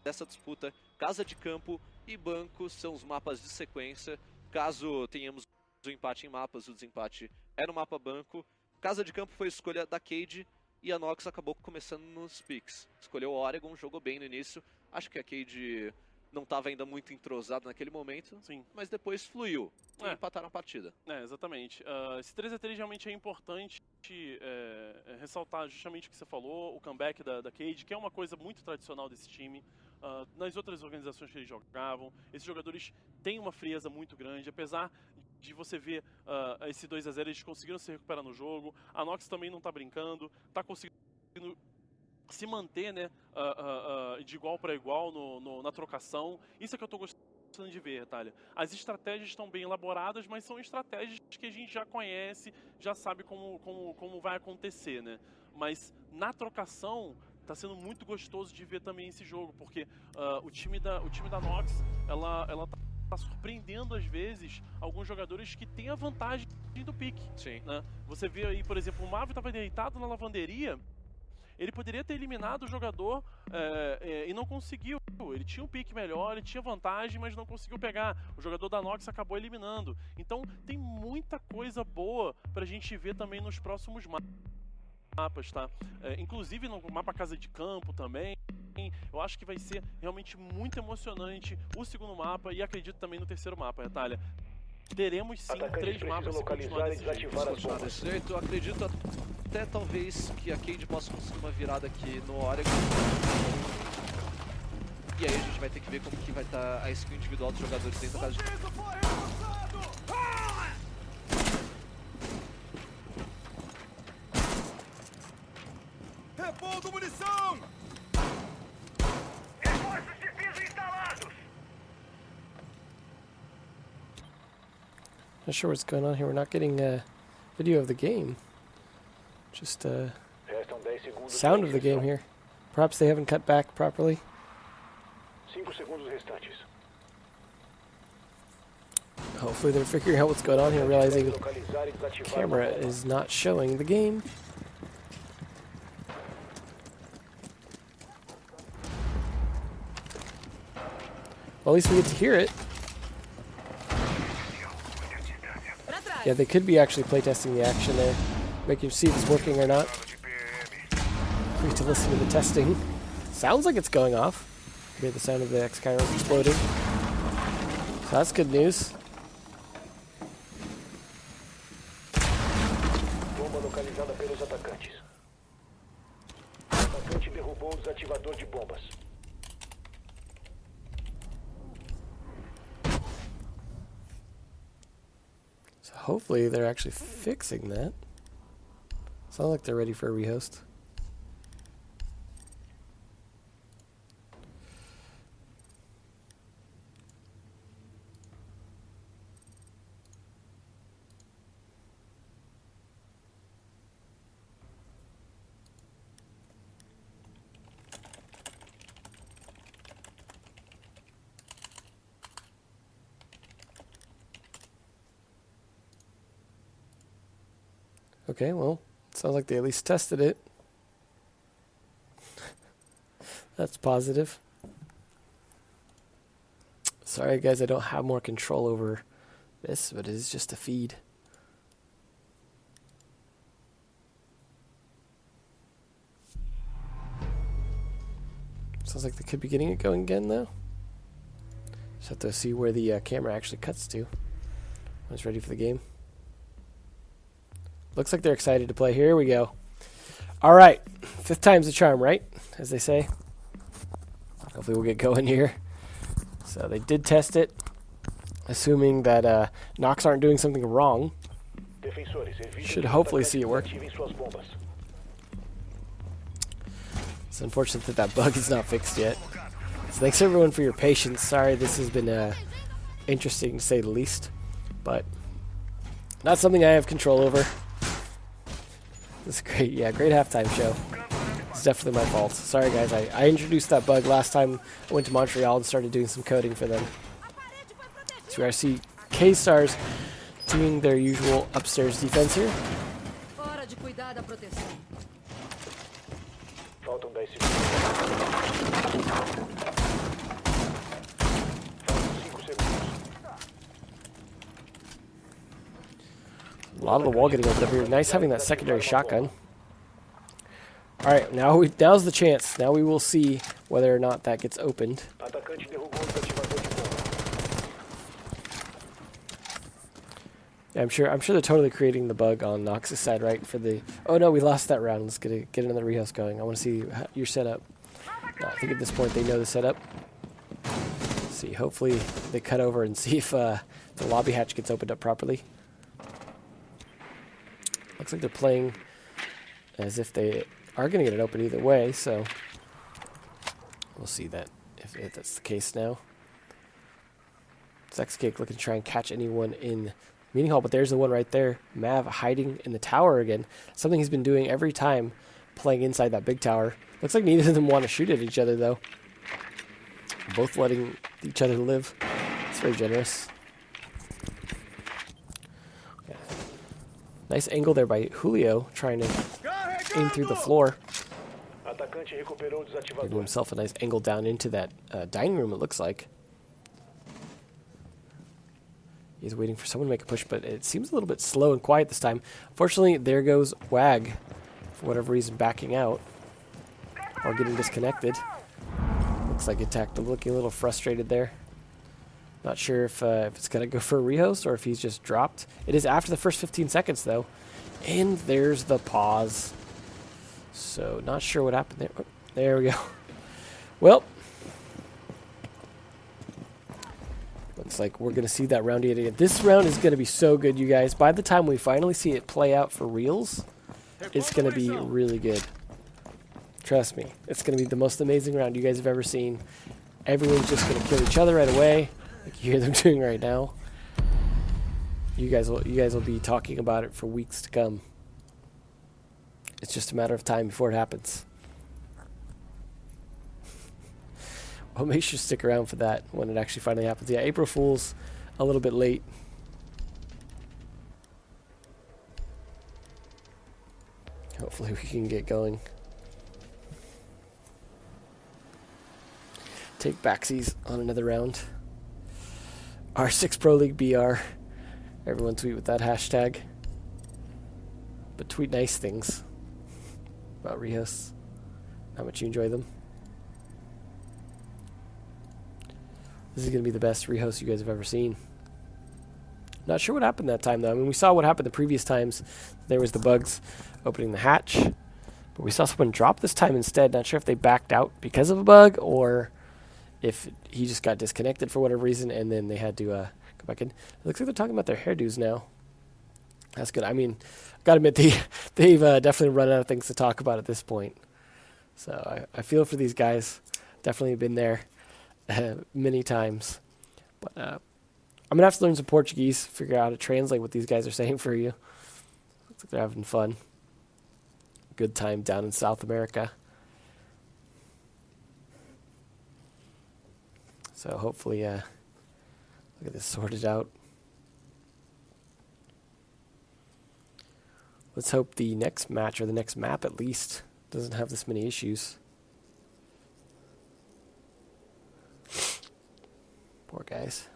dessa disputa, casa de campo e banco são os mapas de sequência. Caso tenhamos o empate em mapas, o desempate é no mapa banco. Casa de campo foi a escolha da Cade e a Nox acabou começando nos picks. Escolheu o Oregon, jogou bem no início. Acho que a Cade não estava ainda muito entrosado naquele momento, sim, mas depois fluiu e empataram a partida. Exatamente. Esse 3-3 realmente é importante ressaltar justamente o que você falou, o comeback da Cade, que é uma coisa muito tradicional desse time. Nas outras organizações que eles jogavam, esses jogadores têm uma frieza muito grande, apesar de você ver esse 2-0, eles conseguiram se recuperar no jogo. A Nox também não está brincando, está conseguindo se manter, né, de igual para igual na trocação. Isso é que eu estou gostando de ver, Retalha. As estratégias estão bem elaboradas, mas são estratégias que a gente já conhece, já sabe como vai acontecer, né? Mas na trocação tá sendo muito gostoso de ver também esse jogo, porque o time da Nox, ela tá surpreendendo às vezes alguns jogadores que têm a vantagem do pique. Sim. Né? Você vê aí, por exemplo, o Marvel estava deitado na lavanderia. Ele poderia ter eliminado o jogador e não conseguiu. Ele tinha um pique melhor, ele tinha vantagem, mas não conseguiu pegar. O jogador da Nox acabou eliminando. Então tem muita coisa boa pra gente ver também nos próximos mapas, tá? Inclusive no mapa Casa de Campo também. Eu acho que vai ser realmente muito emocionante o segundo mapa e acredito também no terceiro mapa, Retalha. Teremos sim Atacantes 3 mapas se continuar desse jeito. Continuar desse jeito. Eu acredito até talvez que a Cade possa conseguir uma virada aqui no Oregon. E aí a gente vai ter que ver como que vai estar a skill individual dos jogadores dentro da casa de... Repondo munição! Reforços de piso instalados! Not sure what's going on here. We're not getting video of the game. Just Restam 10 segundos. sound of the game here. Perhaps they haven't cut back properly. 5 segundos restantes. Hopefully they're figuring out what's going on here, realizing Localizar e desativar a camera bomba. is not showing the game. Well, at least we get to hear it. Yeah, they could be actually playtesting the action there, making see if it's working or not. Free to listen to the testing. Sounds like it's going off. Hear the sound of the X-Chiron exploding. So that's good news. Bomba localizada pelos atacantes. O atacante derrubou o desativador de bombas. So hopefully they're actually fixing that. Sounds like they're ready for a rehost. Okay, well, sounds like they at least tested it. That's positive. Sorry guys, I don't have more control over this, but it is just a feed. Sounds like they could be getting it going again though. Just have to see where the camera actually cuts to. When it's ready for the game. Looks like they're excited to play. Here we go. All right. 5th time's the charm, right? As they say. Hopefully we'll get going here. So they did test it. Assuming that Nox aren't doing something wrong. Defensores, evitem Should que os hopefully atacantes see it work. desativem suas bombas. It's unfortunate that that bug is not fixed yet. So thanks everyone for your patience. Sorry this has been interesting to say the least. But not something I have control over. This is great. Yeah, great halftime show. It's definitely my fault. Sorry, guys. I introduced that bug last time I went to Montreal and started doing some coding for them. So I see K-Stars doing their usual upstairs defense here. Hora de cuidar da proteção. Faltam 10 segundos. Faltam 5 segundos. A lot of the wall getting opened up here. Nice having that secondary shotgun. Alright, now's the chance. Now we will see whether or not that gets opened. Atacante derrubou o desativador de bomba. Yeah, I'm sure they're totally creating the bug on Nox's side, right? For the oh no, we lost that round. Let's get another rehouse going. I want to see your setup. No, I think at this point they know the setup. Let's see, hopefully they cut over and see if the lobby hatch gets opened up properly. Looks like they're playing as if they are going to get it open either way, so we'll see that if that's the case now. Sexcake looking to try and catch anyone in meeting hall, but there's the one right there. Mav hiding in the tower again. Something he's been doing every time playing inside that big tower. Looks like neither of them want to shoot at each other, though. Both letting each other live. It's very generous. Yeah. Nice angle there by Julio, trying to aim through the floor. Atacante recuperou o Giving desativador. himself a nice angle down into that dining room, it looks like. He's waiting for someone to make a push, but it seems a little bit slow and quiet this time. Unfortunately, there goes Wag, for whatever reason, backing out. Or getting disconnected. Looks like Attack looking a little frustrated there. Not sure if it's going to go for a rehost or if he's just dropped. It is after the first 15 seconds, though. And there's the pause. So, not sure what happened there. Oh, there we go. Well, looks like we're going to see that round yet again. This round is going to be so good, you guys. By the time we finally see it play out for reals, it's going to be really good. Trust me. It's going to be the most amazing round you guys have ever seen. Everyone's just going to kill each other right away, like you hear them doing right now. You guys will be talking about it for weeks to come. It's just a matter of time before it happens. Well, make sure to stick around for that when it actually finally happens. Yeah, April Fool's a little bit late. Hopefully we can get going. Take backsies on another round. R6 Pro League BR. Everyone tweet with that hashtag. But tweet nice things about rehosts. How much you enjoy them. This is going to be the best rehost you guys have ever seen. Not sure what happened that time, though. I mean, we saw what happened the previous times. There was the bugs opening the hatch. But we saw someone drop this time instead. Not sure if they backed out because of a bug or if he just got disconnected for whatever reason and then they had to go back in. It looks like they're talking about their hairdos now. That's good. I mean, I've got to admit, they've definitely run out of things to talk about at this point. So I feel for these guys. Definitely been there many times. But I'm going to have to learn some Portuguese, figure out how to translate what these guys are saying for you. Looks like they're having fun. Good time down in South America. So hopefully, look at this sorted out. Let's hope the next match, or the next map at least, doesn't have this many issues. Poor guys.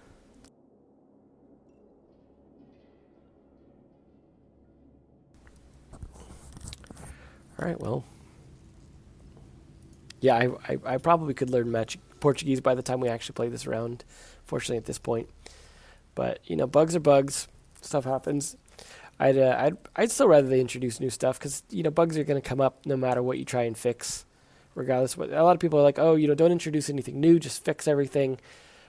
Alright, well. Yeah, I probably could learn Portuguese by the time we actually play this round, fortunately at this point. But, you know, bugs are bugs. Stuff happens. I'd still rather they introduce new stuff because, you know, bugs are going to come up no matter what you try and fix, regardless of what. A lot of people are like, oh, you know, don't introduce anything new, just fix everything.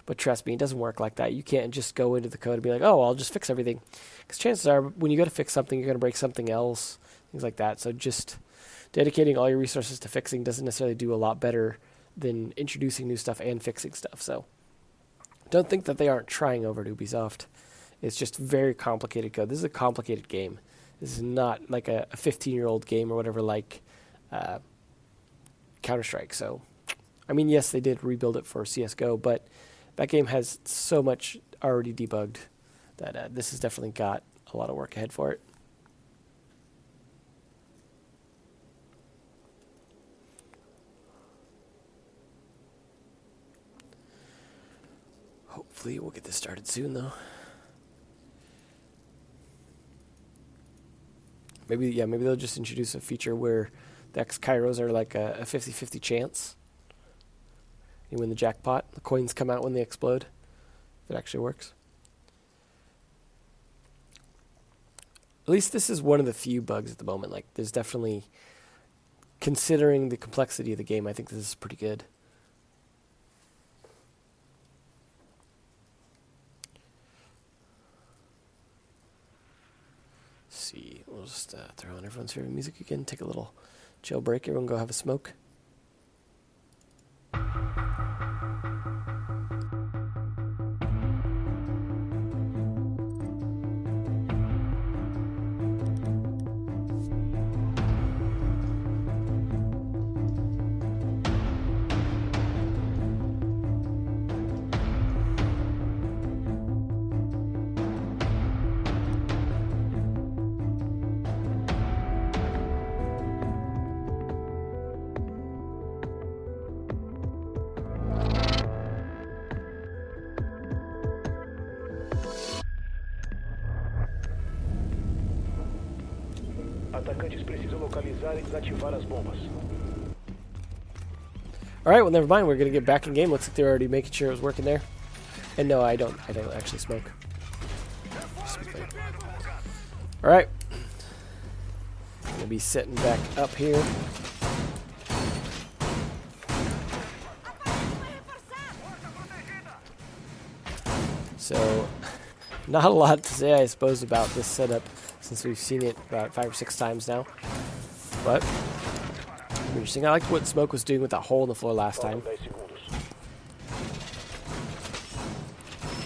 But trust me, it doesn't work like that. You can't just go into the code and be like, oh, I'll just fix everything. Because chances are, when you go to fix something, you're going to break something else, things like that. So just dedicating all your resources to fixing doesn't necessarily do a lot better than introducing new stuff and fixing stuff. So don't think that they aren't trying over at Ubisoft. It's just very complicated code. This is a complicated game. This is not like a 15-year-old game or whatever like Counter-Strike. So, I mean, yes, they did rebuild it for CSGO, but that game has so much already debugged that this has definitely got a lot of work ahead for it. Hopefully we'll get this started soon, though. Maybe they'll just introduce a feature where the X-Kairos are like a 50-50 chance. You win the jackpot. The coins come out when they explode. If it actually works. At least this is one of the few bugs at the moment. Like, there's definitely, considering the complexity of the game, I think this is pretty good. See, we'll just throw on everyone's favorite music again, take a little chill break, everyone go have a smoke. Atacantes precisam localizar e desativar as bombas. Alright, well never mind, we're gonna get back in game. Looks like they're already making sure it was working there. And no, I don't actually smoke. Alright. Gonna be sitting back up here. So, not a lot to say, I suppose, about this setup since we've seen it about 5 or 6 times now. But, interesting. I liked what Smoke was doing with that hole in the floor last time.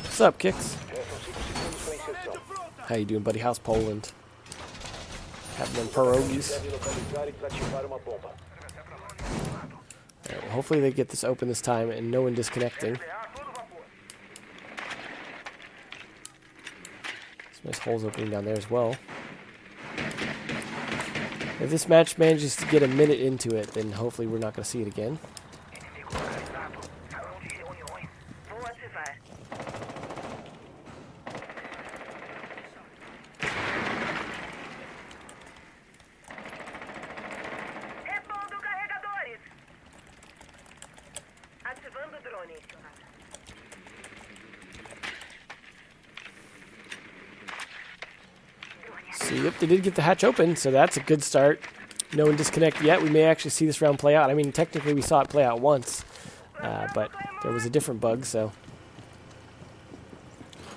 What's up, Kicks? How you doing, buddy? How's Poland? Having them pierogies. Right, well, hopefully they get this open this time and no one disconnecting. Some nice holes opening down there as well. If this match manages to get a minute into it, then hopefully we're not going to see it again. So, yep, they did get the hatch open, so that's a good start. No one disconnected yet. We may actually see this round play out. I mean, technically we saw it play out once, but there was a different bug, so...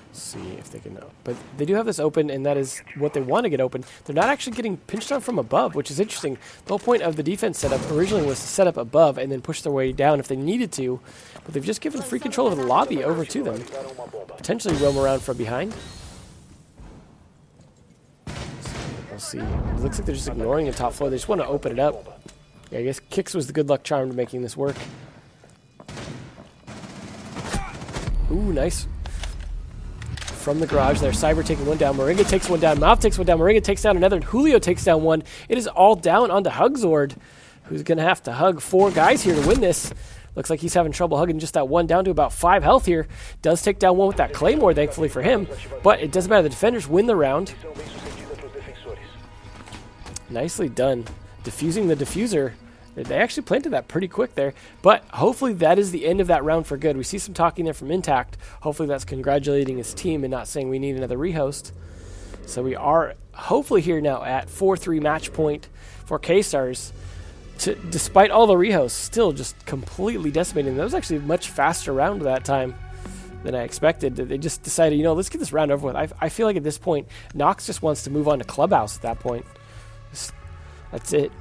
Let's see if they can... But they do have this open, and that is what they want to get open. They're not actually getting pinched on from above, which is interesting. The whole point of the defense setup originally was to set up above and then push their way down if they needed to, but they've just given free control of the lobby over to them. Potentially roam around from behind. We'll see. It looks like they're just ignoring the top floor. They just want to open it up. Yeah, I guess kicks was the good luck charm to making this work. Ooh, nice. From the garage there. Cyber taking one down. Moringa takes one down. Mouth takes one down. Moringa takes down another. And Julio takes down one. It is all down onto Hugzord, who's going to have to hug 4 guys here to win this. Looks like he's having trouble hugging just that one down to about 5 health here. Does take down one with that Claymore, thankfully for him. But it doesn't matter. The defenders win the round. Nicely done. Diffusing the diffuser. They actually planted that pretty quick there. But hopefully that is the end of that round for good. We see some talking there from Intact. Hopefully that's congratulating his team and not saying we need another rehost. So we are hopefully here now at 4-3 match point for K-Stars. Despite all the rehosts, still just completely decimating. That was actually a much faster round that time than I expected. They just decided, you know, let's get this round over with. I feel like at this point, Nox just wants to move on to Clubhouse at that point. That's it.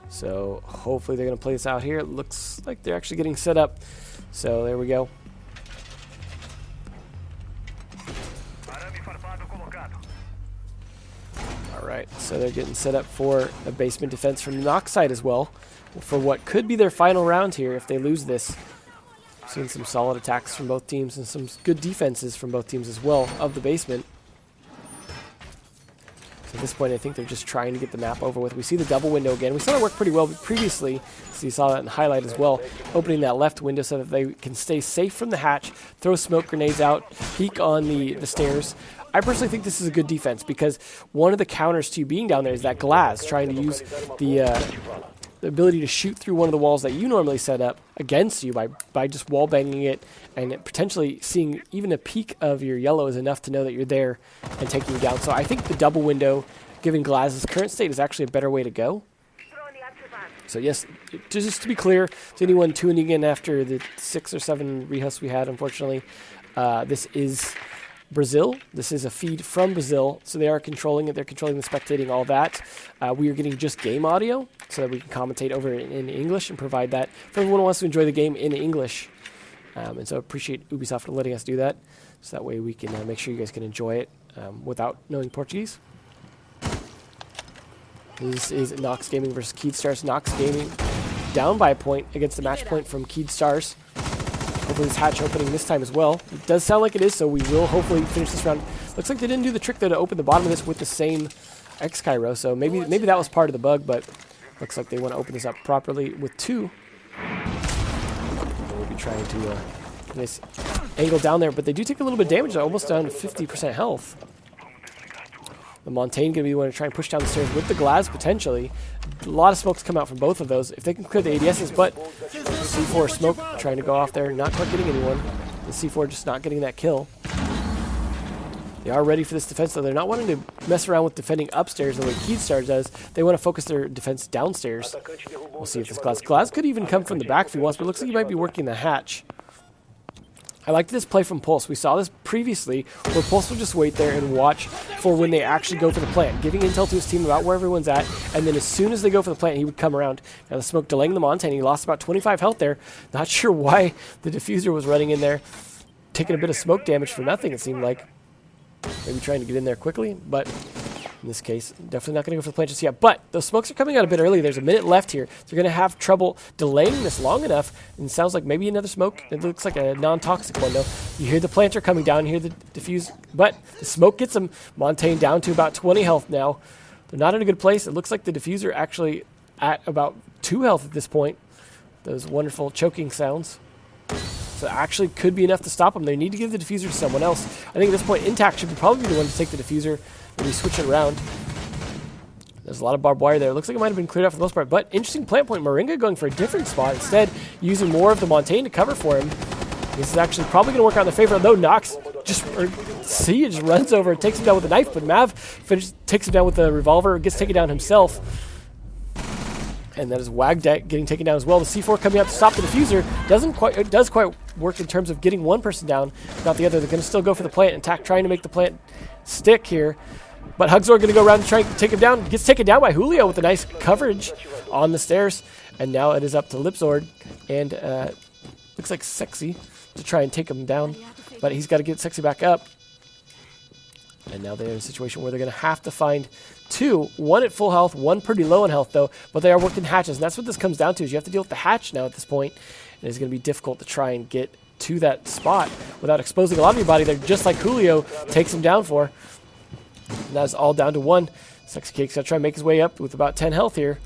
So hopefully they're going to play this out here. It looks like they're actually getting set up. So there we go. Alright, so they're getting set up for a basement defense from the Nox side as well. For what could be their final round here if they lose this. Seen some solid attacks from both teams and some good defenses from both teams as well of the basement. So at this point, I think they're just trying to get the map over with. We see the double window again. We saw that work pretty well previously, so you saw that in the highlight as well. Opening that left window so that they can stay safe from the hatch, throw smoke grenades out, peek on the stairs. I personally think this is a good defense because one of the counters to you being down there is that Glaz trying to use the ability to shoot through one of the walls that you normally set up against you by just wall banging it, and potentially seeing even a peek of your yellow is enough to know that you're there and taking you down. So I think the double window, given Glaz's current state, is actually a better way to go. So yes, just to be clear, to anyone tuning in after the 6 or 7 rehosts we had, unfortunately, this is Brazil. This is a feed from Brazil, so they are controlling it. They're controlling the spectating, all that. We are getting just game audio so that we can commentate over in English and provide that for everyone who wants to enjoy the game in English. And so I appreciate Ubisoft for letting us do that, so that way we can make sure you guys can enjoy it without knowing Portuguese. This is Nox Gaming versus Keed Stars. Nox Gaming down by a point against the match point from Keed Stars. Hopefully this hatch opening this time as well. It does sound like it is, so we will hopefully finish this round. Looks like they didn't do the trick though to open the bottom of this with the same X-Cairo, so maybe that was part of the bug, but looks like they want to open this up properly with 2. We'll be trying to get this angle down there, but they do take a little bit of damage, almost down to 50% health. The Montaigne going to be the one to try and push down the stairs with the Glaz, potentially. A lot of smoke to come out from both of those. If they can clear the ADSs, but C4 smoke trying to go off there, not quite getting anyone. The C4 just not getting that kill. They are ready for this defense, though. They're not wanting to mess around with defending upstairs the way Keedstar does. They want to focus their defense downstairs. We'll see if this Glaz could even come from the back if he wants, but it looks like he might be working the hatch. I liked this play from Pulse. We saw this previously, where Pulse would just wait there and watch for when they actually go for the plant, giving intel to his team about where everyone's at, and then as soon as they go for the plant, he would come around. Now the smoke delaying the Montaigne, he lost about 25 health there. Not sure why the diffuser was running in there, taking a bit of smoke damage for nothing, it seemed like. Maybe trying to get in there quickly, but in this case. Definitely not going to go for the plant just yet. But those smokes are coming out a bit early. There's a minute left here. So you're going to have trouble delaying this long enough. And it sounds like maybe another smoke. It looks like a non-toxic one, though. You hear the planter coming down. You hear the diffuse. But the smoke gets them. Montaigne down to about 20 health now. They're not in a good place. It looks like the diffuser actually at about 2 health at this point. Those wonderful choking sounds. So it actually could be enough to stop them. They need to give the diffuser to someone else. I think at this point, Intact should probably be the one to take the diffuser. Maybe switch it around. There's a lot of barbed wire there. Looks like it might have been cleared out for the most part. But interesting plant point. Moringa going for a different spot. Instead, using more of the Montaigne to cover for him. This is actually probably going to work out in their favor. Though Nox just runs over and takes him down with a knife. But Mav takes him down with a revolver. Gets taken down himself. And that is Wag getting taken down as well. The C4 coming up to stop the diffuser. It does quite work in terms of getting one person down, not the other. They're going to still go for the plant. Intact trying to make the plant stick here. But Hugzor going to go around and try to take him down. Gets taken down by Julio with a nice coverage on the stairs. And now it is up to Lipzord. And looks like Sexy to try and take him down. But he's got to get Sexy back up. And now they're in a situation where they're going to have to find 2, 1 at full health, 1 pretty low in health though, but they are working hatches, and that's what this comes down to, is you have to deal with the hatch now at this point, and it's going to be difficult to try and get to that spot without exposing a lot of your body there, just like Julio takes him down for. And that is all down to 1. Sexy Cake's going to try and make his way up with about 10 health here.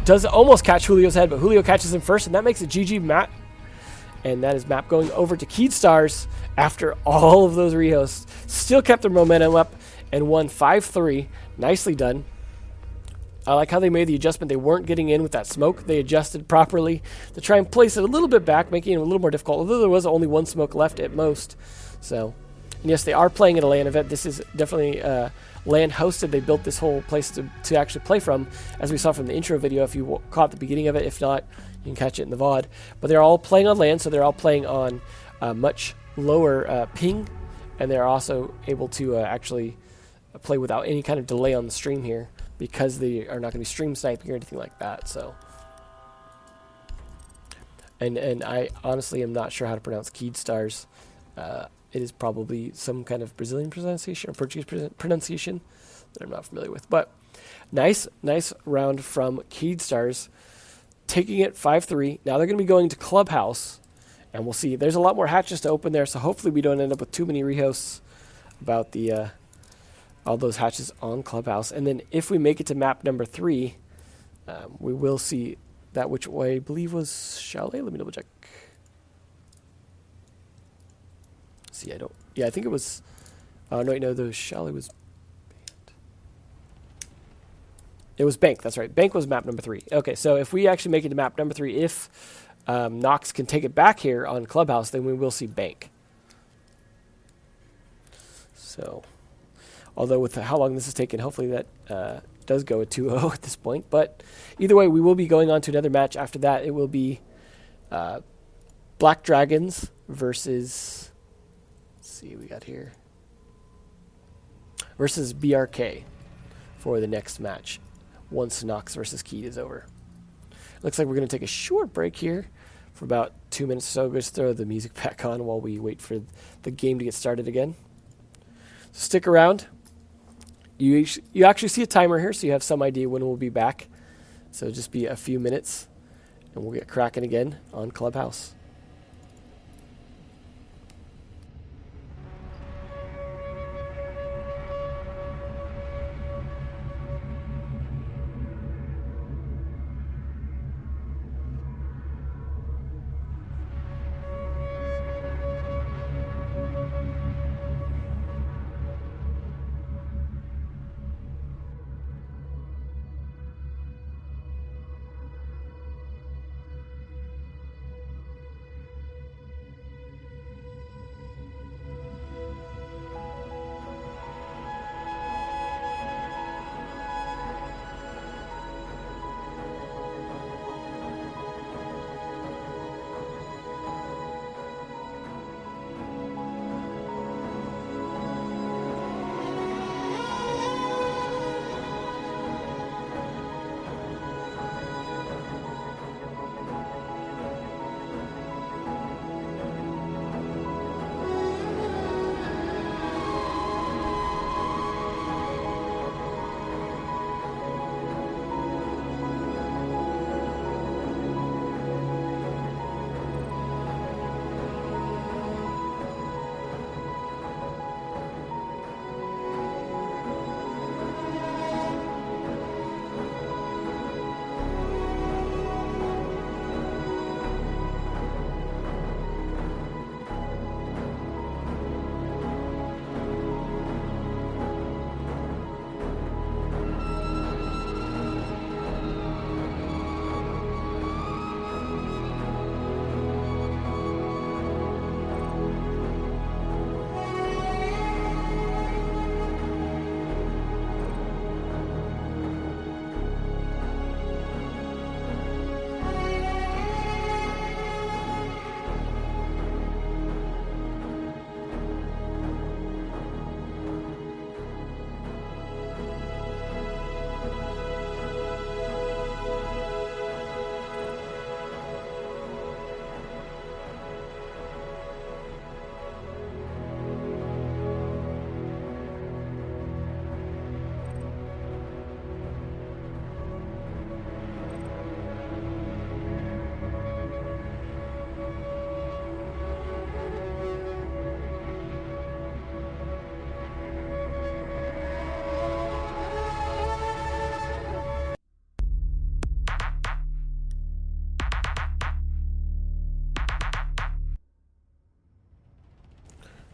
Does almost catch Julio's head, but Julio catches him first, and that makes it GG Map. And that is Map going over to Keed Stars after all of those rehosts. Still kept their momentum up and won 5-3. Nicely done. I like how they made the adjustment. They weren't getting in with that smoke. They adjusted properly to try and place it a little bit back, making it a little more difficult, although there was only 1 smoke left at most. So, and yes, they are playing at a LAN event. This is definitely LAN hosted. They built this whole place to actually play from, as we saw from the intro video if you caught the beginning of it. If not, you can catch it in the VOD. But they're all playing on LAN, so they're all playing on much lower ping, and they're also able to actually play without any kind of delay on the stream here, because they are not going to be stream sniping or anything like that. So, and I honestly am not sure how to pronounce Keed Stars. It is probably some kind of Brazilian pronunciation or Portuguese pronunciation that I'm not familiar with. But nice round from Keed Stars, taking it 5-3. Now they're going to be going to Clubhouse, and we'll see. There's a lot more hatches to open there, so hopefully we don't end up with too many rehosts about the all those hatches on Clubhouse. And then if we make it to map number 3, we will see that, which I believe was Chalet. Let me double check. See, I think it was, no, the Chalet was banned. It was Bank, that's right. Bank was map number 3. Okay, so if we actually make it to map number 3, if Nox can take it back here on Clubhouse, then we will see Bank. So, although with how long this has taken, hopefully that does go at 2-0 at this point. But either way, we will be going on to another match after that. It will be Black Dragons versus, let's see, we got here, versus BRK for the next match once Nox versus Keed is over. Looks like we're going to take a short break here for about 2 minutes or so. Just throw the music back on while we wait for the game to get started again. So stick around. You actually see a timer here, so you have some idea when we'll be back. So just be a few minutes, and we'll get cracking again on Clubhouse.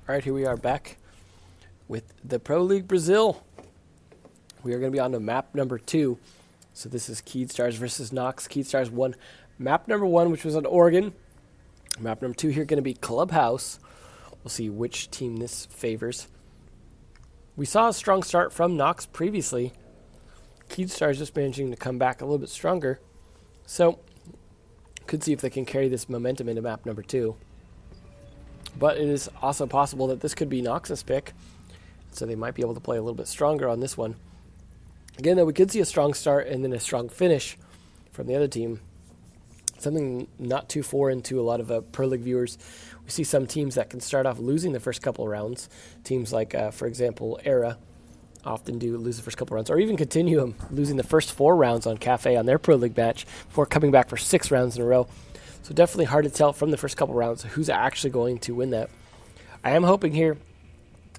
All right, here we are back with the Pro League Brazil. We are going to be on to map number 2. So this is Keed Stars versus Nox. Keed Stars won map number 1, which was on Oregon. Map number 2 here going to be Clubhouse. We'll see which team this favors. We saw a strong start from Nox previously. Keed Stars just managing to come back a little bit stronger. So, could see if they can carry this momentum into map number 2. But it is also possible that this could be Nox's pick. So they might be able to play a little bit stronger on this one. Again, though, we could see a strong start and then a strong finish from the other team. Something not too foreign to a lot of Pro League viewers. We see some teams that can start off losing the first couple of rounds. Teams like, for example, Era often do lose the first couple of rounds, or even Continuum losing the first 4 rounds on Cafe on their Pro League match before coming back for 6 rounds in a row. So definitely hard to tell from the first couple of rounds who's actually going to win that. I am hoping here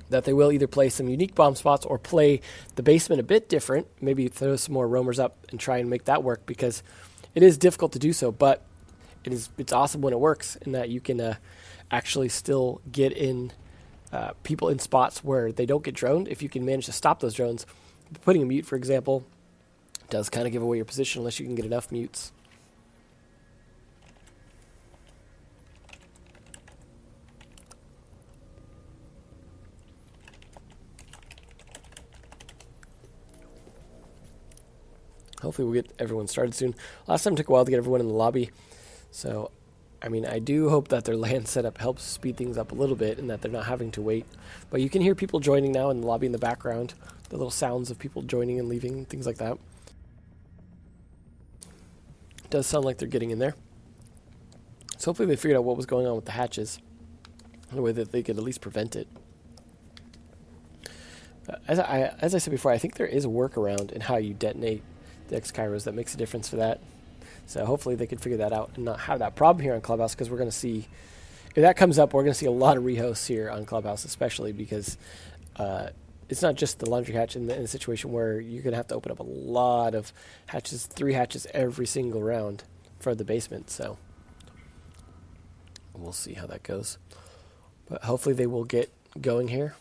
that they will either play some unique bomb spots or play the basement a bit different, maybe throw some more roamers up and try and make that work, because it is difficult to do so, but it's awesome when it works, in that you can actually still get in people in spots where they don't get droned. If you can manage to stop those drones, putting a mute, for example, does kind of give away your position unless you can get enough mutes. Hopefully we'll get everyone started soon. Last time it took a while to get everyone in the lobby. So, I mean, I do hope that their LAN setup helps speed things up a little bit and that they're not having to wait. But you can hear people joining now in the lobby in the background. The little sounds of people joining and leaving, things like that. It does sound like they're getting in there. So hopefully they figured out what was going on with the hatches in a way that they could at least prevent it. As I said before, I think there is a workaround in how you detonate the X-Kairos that makes a difference for that. So hopefully they can figure that out and not have that problem here on Clubhouse, because we're going to see, if that comes up, we're going to see a lot of rehosts here on Clubhouse, especially because it's not just the laundry hatch in a situation where you're going to have to open up a lot of hatches, 3 hatches every single round for the basement. So we'll see how that goes. But hopefully they will get going here.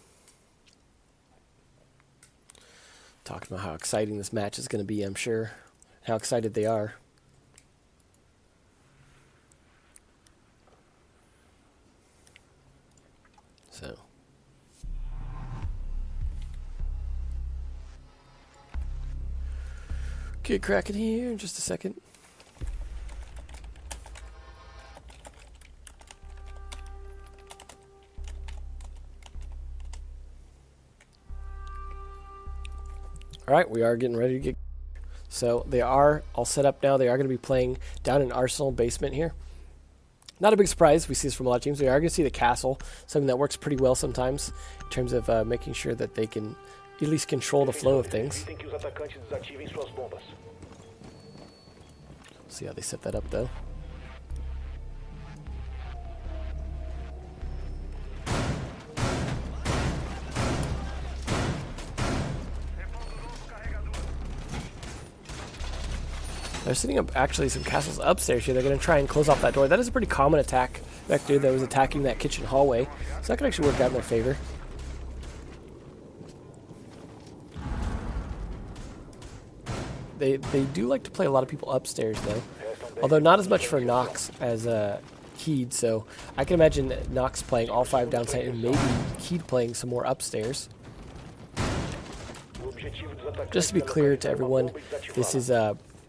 Talking about how exciting this match is going to be, I'm sure. How excited they are. So. Get cracking here in just a second. All right, we are getting ready to get. So they are all set up now. They are going to be playing down in Arsenal basement here. Not a big surprise. We see this from a lot of teams. We are going to see the castle, something that works pretty well sometimes in terms of making sure that they can at least control the flow of things. See how they set that up, though. They're setting up actually some castles upstairs here. They're going to try and close off that door. That is a pretty common attack vector that was attacking that kitchen hallway. So that could actually work out in their favor. They do like to play a lot of people upstairs, though. Although not as much for Nox as Keed. So I can imagine Nox playing all 5 downside and maybe Keed playing some more upstairs. Just to be clear to everyone, this is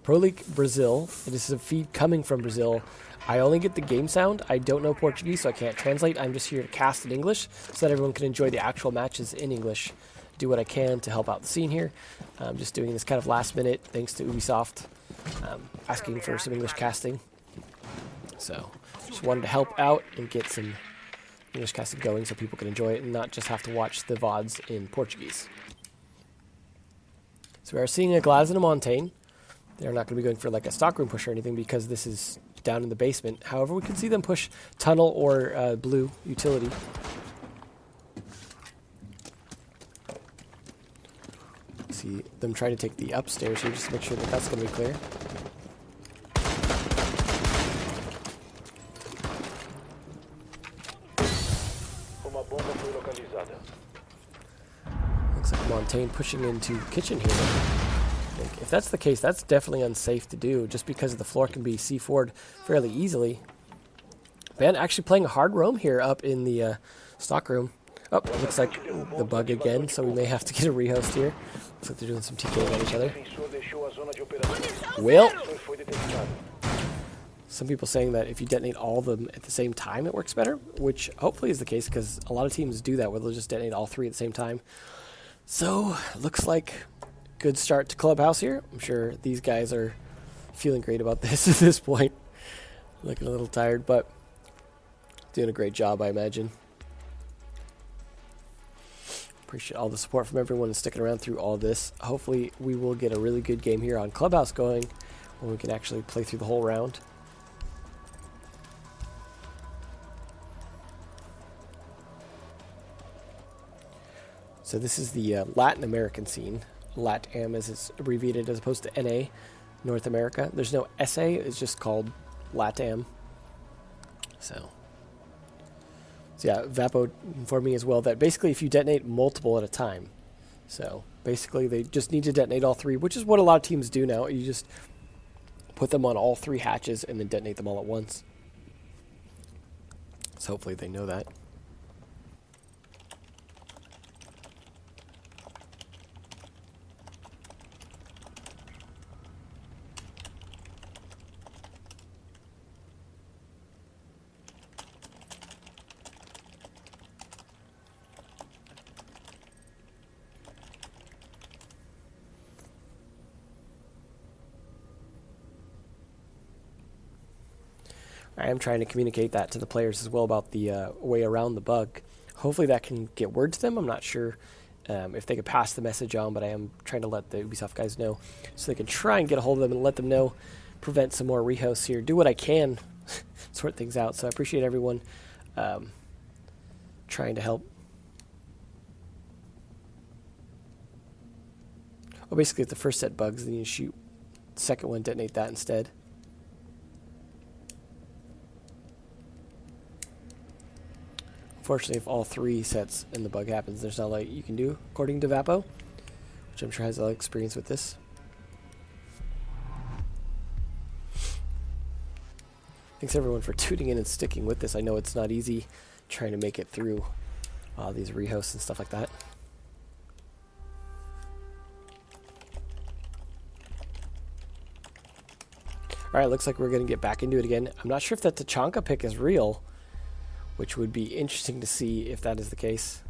Pro League Brazil. This is a feed coming from Brazil. I only get the game sound. I don't know Portuguese, so I can't translate. I'm just here to cast in English so that everyone can enjoy the actual matches in English. Do what I can to help out the scene here. I'm just doing this kind of last minute thanks to Ubisoft asking for some English casting. So just wanted to help out and get some English casting going so people can enjoy it and not just have to watch the VODs in Portuguese. So we are seeing a Glaz and a Montaigne. They're not going to be going for like a stockroom push or anything because this is down in the basement. However, we can see them push tunnel or blue utility. See them trying to take the upstairs here just to make sure that that's going to be clear. Uma bomba foi Montaigne pushing into kitchen here. If that's the case, that's definitely unsafe to do, just because the floor can be C4'd fairly easily. Bandit actually playing a hard roam here up in the stock room. Oh, looks like the bug again, so we may have to get a rehost here. Looks like they're doing some TKing on each other. Well, some people saying that if you detonate all of them at the same time, it works better, which hopefully is the case, because a lot of teams do that, where they'll just detonate all three at the same time. So, looks like good start to Clubhouse here. I'm sure these guys are feeling great about this at this point. Looking a little tired, but doing a great job, I imagine. Appreciate all the support from everyone and sticking around through all this. Hopefully we will get a really good game here on Clubhouse going, when we can actually play through the whole round. So this is the Latin American scene. LatAm as it's abbreviated, as opposed to NA, North America. There's no SA, it's just called LatAm. So yeah, Vapo informed me as well that basically if you detonate multiple at a time, so basically they just need to detonate all three, which is what a lot of teams do now. You just put them on all three hatches and then detonate them all at once. So hopefully they know that. I am trying to communicate that to the players as well about the way around the bug. Hopefully that can get word to them. I'm not sure if they could pass the message on, but I am trying to let the Ubisoft guys know so they can try and get a hold of them and let them know, prevent some more rehosts here, do what I can, sort things out. So I appreciate everyone trying to help. Well, basically if the first set bugs, then you shoot the second one, detonate that instead. Unfortunately, if all three sets and the bug happens, there's not a lot you can do, according to Vapo, which I'm sure has a lot of experience with this. Thanks everyone for tuning in and sticking with this. I know it's not easy trying to make it through these rehosts and stuff like that. Alright, looks like we're going to get back into it again. I'm not sure if that Tachanka pick is real, which would be interesting to see if that is the case.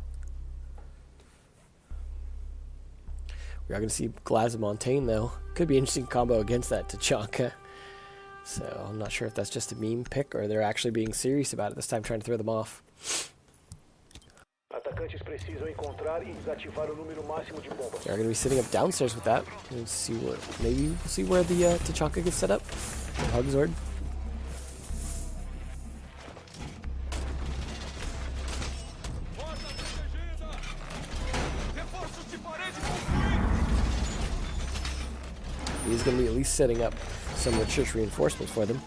We are going to see Glaz Montaigne, though. Could be an interesting combo against that Tachanka. So I'm not sure if that's just a meme pick or they're actually being serious about it this time, trying to throw them off. Atacantes precisam encontrar e desativar o número máximo de bombas. They're going to be sitting up downstairs with that. And see what, maybe we'll see where the Tachanka gets set up. Hugzord. He's going to be at least setting up some church reinforcements for them.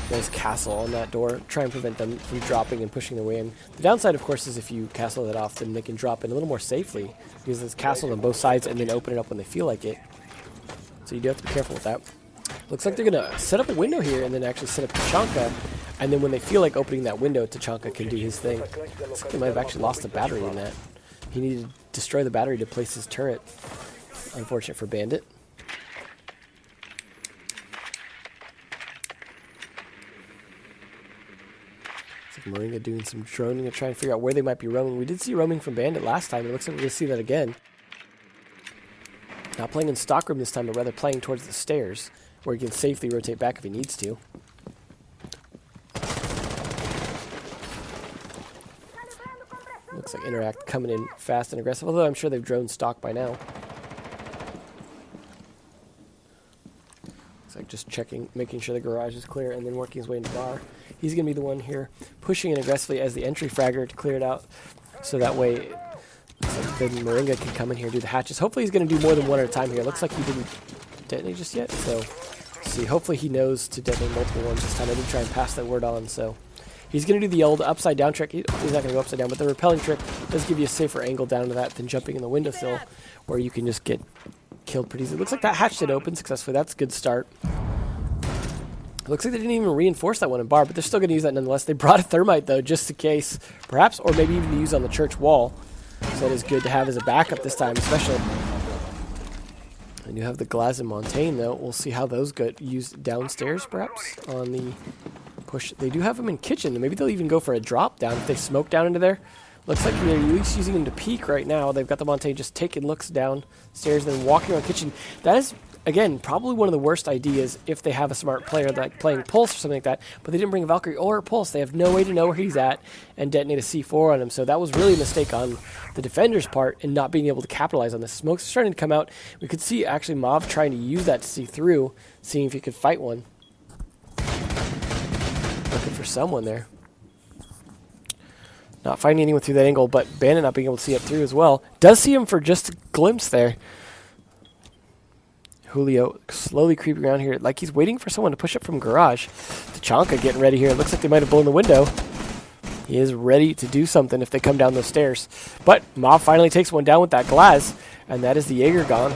Nice castle on that door. Try and prevent them from dropping and pushing their way in. The downside, of course, is if you castle that off, then they can drop in a little more safely, because it's castled on both sides and then open it up when they feel like it. So you do have to be careful with that. Looks like they're going to set up a window here and then actually set up Tachanka. And then when they feel like opening that window, Tachanka can do his thing. Looks like they might have actually lost a battery in that. He needed to destroy the battery to place his turret. Unfortunate for Bandit. Looks like Moringa doing some droning to try and figure out where they might be roaming. We did see roaming from Bandit last time. It looks like we're going to see that again. Not playing in stockroom this time, but rather playing towards the stairs, where he can safely rotate back if he needs to. Looks like Interact coming in fast and aggressive, although I'm sure they've droned stock by now. Looks like just checking, making sure the garage is clear, and then working his way into bar. He's going to be the one here pushing in aggressively as the entry fragger to clear it out, so that way then Moringa can come in here and do the hatches. Hopefully he's going to do more than one at a time here. Looks like he didn't detonate just yet, so see. Hopefully he knows to detonate multiple ones this time. I did try and pass that word on, so He's going to do the old upside down trick. He's not going to go upside down, but the repelling trick does give you a safer angle down to that than jumping in the windowsill, where you can just get killed pretty easily. It looks like that hatch did open successfully. That's a good start. It looks like they didn't even reinforce that one in bar, but they're still going to use that nonetheless. They brought a thermite, though, just in case, perhaps, or maybe even to use on the church wall. So that is good to have as a backup this time, especially. And you have the Glaz and Montaigne, though. We'll see how those get used downstairs, perhaps, on the push. They do have them in kitchen. Maybe they'll even go for a drop down if they smoke down into there. Looks like they're at least using them to peek right now. They've got the Montaigne just taking looks downstairs, then walking around kitchen. That is, again, probably one of the worst ideas if they have a smart player like playing Pulse or something like that. But they didn't bring Valkyrie or Pulse. They have no way to know where he's at and detonate a C4 on him. So that was really a mistake on the defender's part in not being able to capitalize on this. Smoke's starting to come out. We could see actually Mav trying to use that to see through, seeing if he could fight one. Looking for someone there. Not finding anyone through that angle, but Bandit not being able to see up through as well. Does see him for just a glimpse there. Julio slowly creeping around here like he's waiting for someone to push up from garage. Tachanka getting ready here. It looks like they might have blown the window. He is ready to do something if they come down those stairs. But Mav finally takes one down with that Glaz, and that is the Jaeger gone.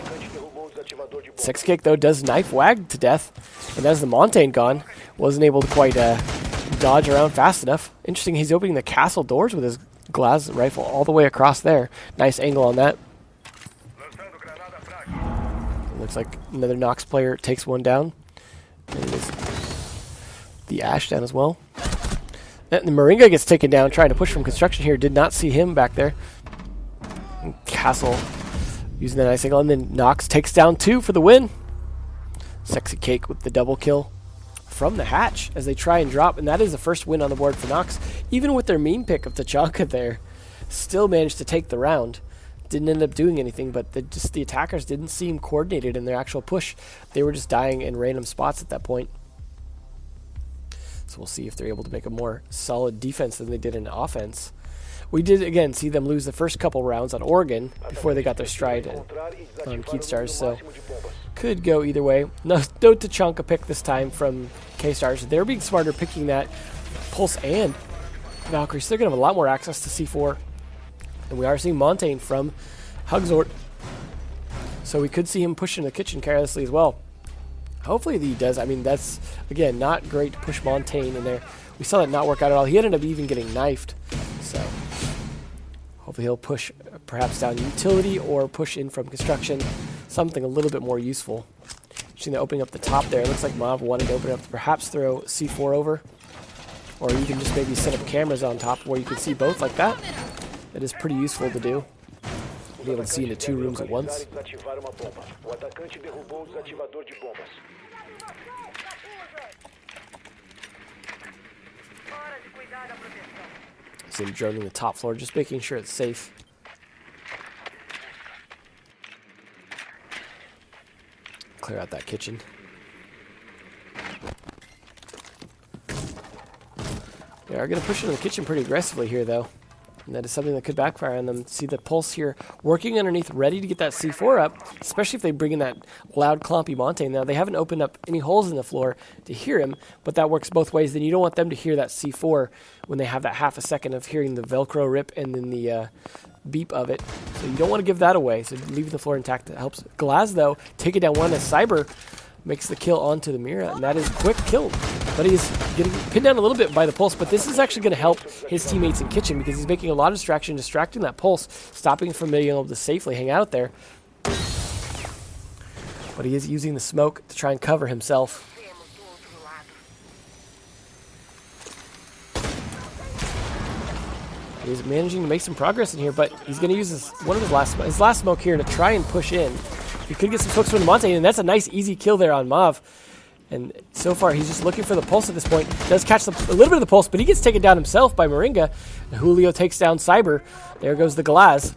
Sex Kick, though, does knife wag to death, and that's the Montaigne gone. Wasn't able to quite dodge around fast enough. Interesting, he's opening the castle doors with his Glaz rifle all the way across there. Nice angle on that. Looks like another Nox player takes one down. And it is the Ash down as well. And the Moringa gets taken down trying to push from construction here. Did not see him back there. And Castle using the nice angle. And then Nox takes down 2 for the win. Sexy Cake with the double kill from the hatch as they try and drop. And that is the first win on the board for Nox. Even with their meme pick of Tachanka there, still managed to take the round. Didn't end up doing anything, but the attackers didn't seem coordinated in their actual push. They were just dying in random spots at that point. So we'll see if they're able to make a more solid defense than they did in offense. We did, again, see them lose the first couple rounds on Oregon before they got their stride on Keystars, so could go either way. No Tachanka pick this time from K-Stars. They're being smarter picking that Pulse and Valkyrie, so they're going to have a lot more access to C4. And we are seeing Montaigne from Hugzort. So we could see him push in the kitchen carelessly as well. Hopefully he does. I mean, that's, again, not great to push Montaigne in there. We saw that not work out at all. He ended up even getting knifed. So hopefully he'll push perhaps down utility or push in from construction. Something a little bit more useful. Seeing the opening up the top there. It looks like Mav wanted to open up to perhaps throw C4 over. Or you can just maybe set up cameras on top where you can see both like that. That is pretty useful to do. Be able to see into 2 rooms at once. See him droning the top floor, just making sure it's safe. Clear out that kitchen. They are going to push into the kitchen pretty aggressively here, though. And that is something that could backfire on them. See the Pulse here working underneath, ready to get that C4 up, especially if they bring in that loud, clompy Montaigne. Now, they haven't opened up any holes in the floor to hear him, but that works both ways. Then you don't want them to hear that C4 when they have that half a second of hearing the Velcro rip and then the beep of it. So you don't want to give that away. So leaving the floor intact helps. Glaz, though, taking down one as Cyber makes the kill onto the Mira, and that is quick kill. But he's getting pinned down a little bit by the Pulse, but this is actually going to help his teammates in kitchen because he's making a lot of distracting that Pulse, stopping him from being able to safely hang out there. But he is using the smoke to try and cover himself. He's managing to make some progress in here, but he's going to use his last smoke here to try and push in. He could get some smokes from the Montaigne, and that's a nice, easy kill there on Mav. And so far, he's just looking for the Pulse at this point. Does catch a little bit of the Pulse, but he gets taken down himself by Moringa. And Julio takes down Cyber. There goes the Glaz.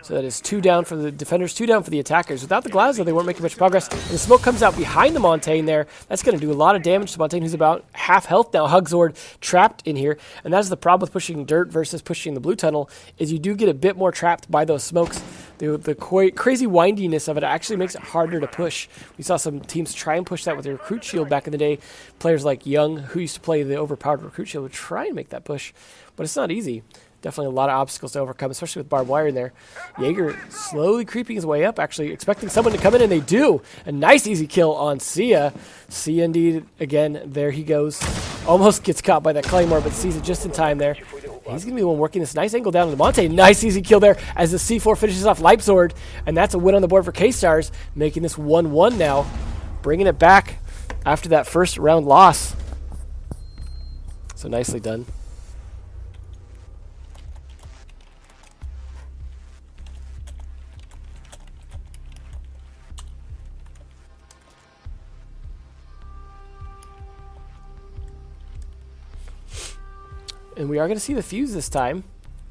So that is 2 down for the defenders, 2 down for the attackers. Without the glass, though, they weren't making much progress. And the smoke comes out behind the Montaigne there. That's going to do a lot of damage to Montaigne, who's about half health now. Hugzord trapped in here. And that's the problem with pushing dirt versus pushing the blue tunnel, is you do get a bit more trapped by those smokes. The crazy windiness of it actually makes it harder to push. We saw some teams try and push that with the recruit shield back in the day. Players like Young, who used to play the overpowered recruit shield, would try and make that push. But it's not easy. Definitely a lot of obstacles to overcome, especially with barbed wire in there. Jaeger slowly creeping his way up, actually expecting someone to come in, and they do. A nice easy kill on Sia. Sia indeed, again, there he goes. Almost gets caught by that Claymore, but sees it just in time there. He's going to be the one working this nice angle down to the Monte. Nice easy kill there as the C4 finishes off Leipzord, and that's a win on the board for K-Stars, making this 1-1 now. Bringing it back after that first round loss. So nicely done. And we are going to see the fuse this time,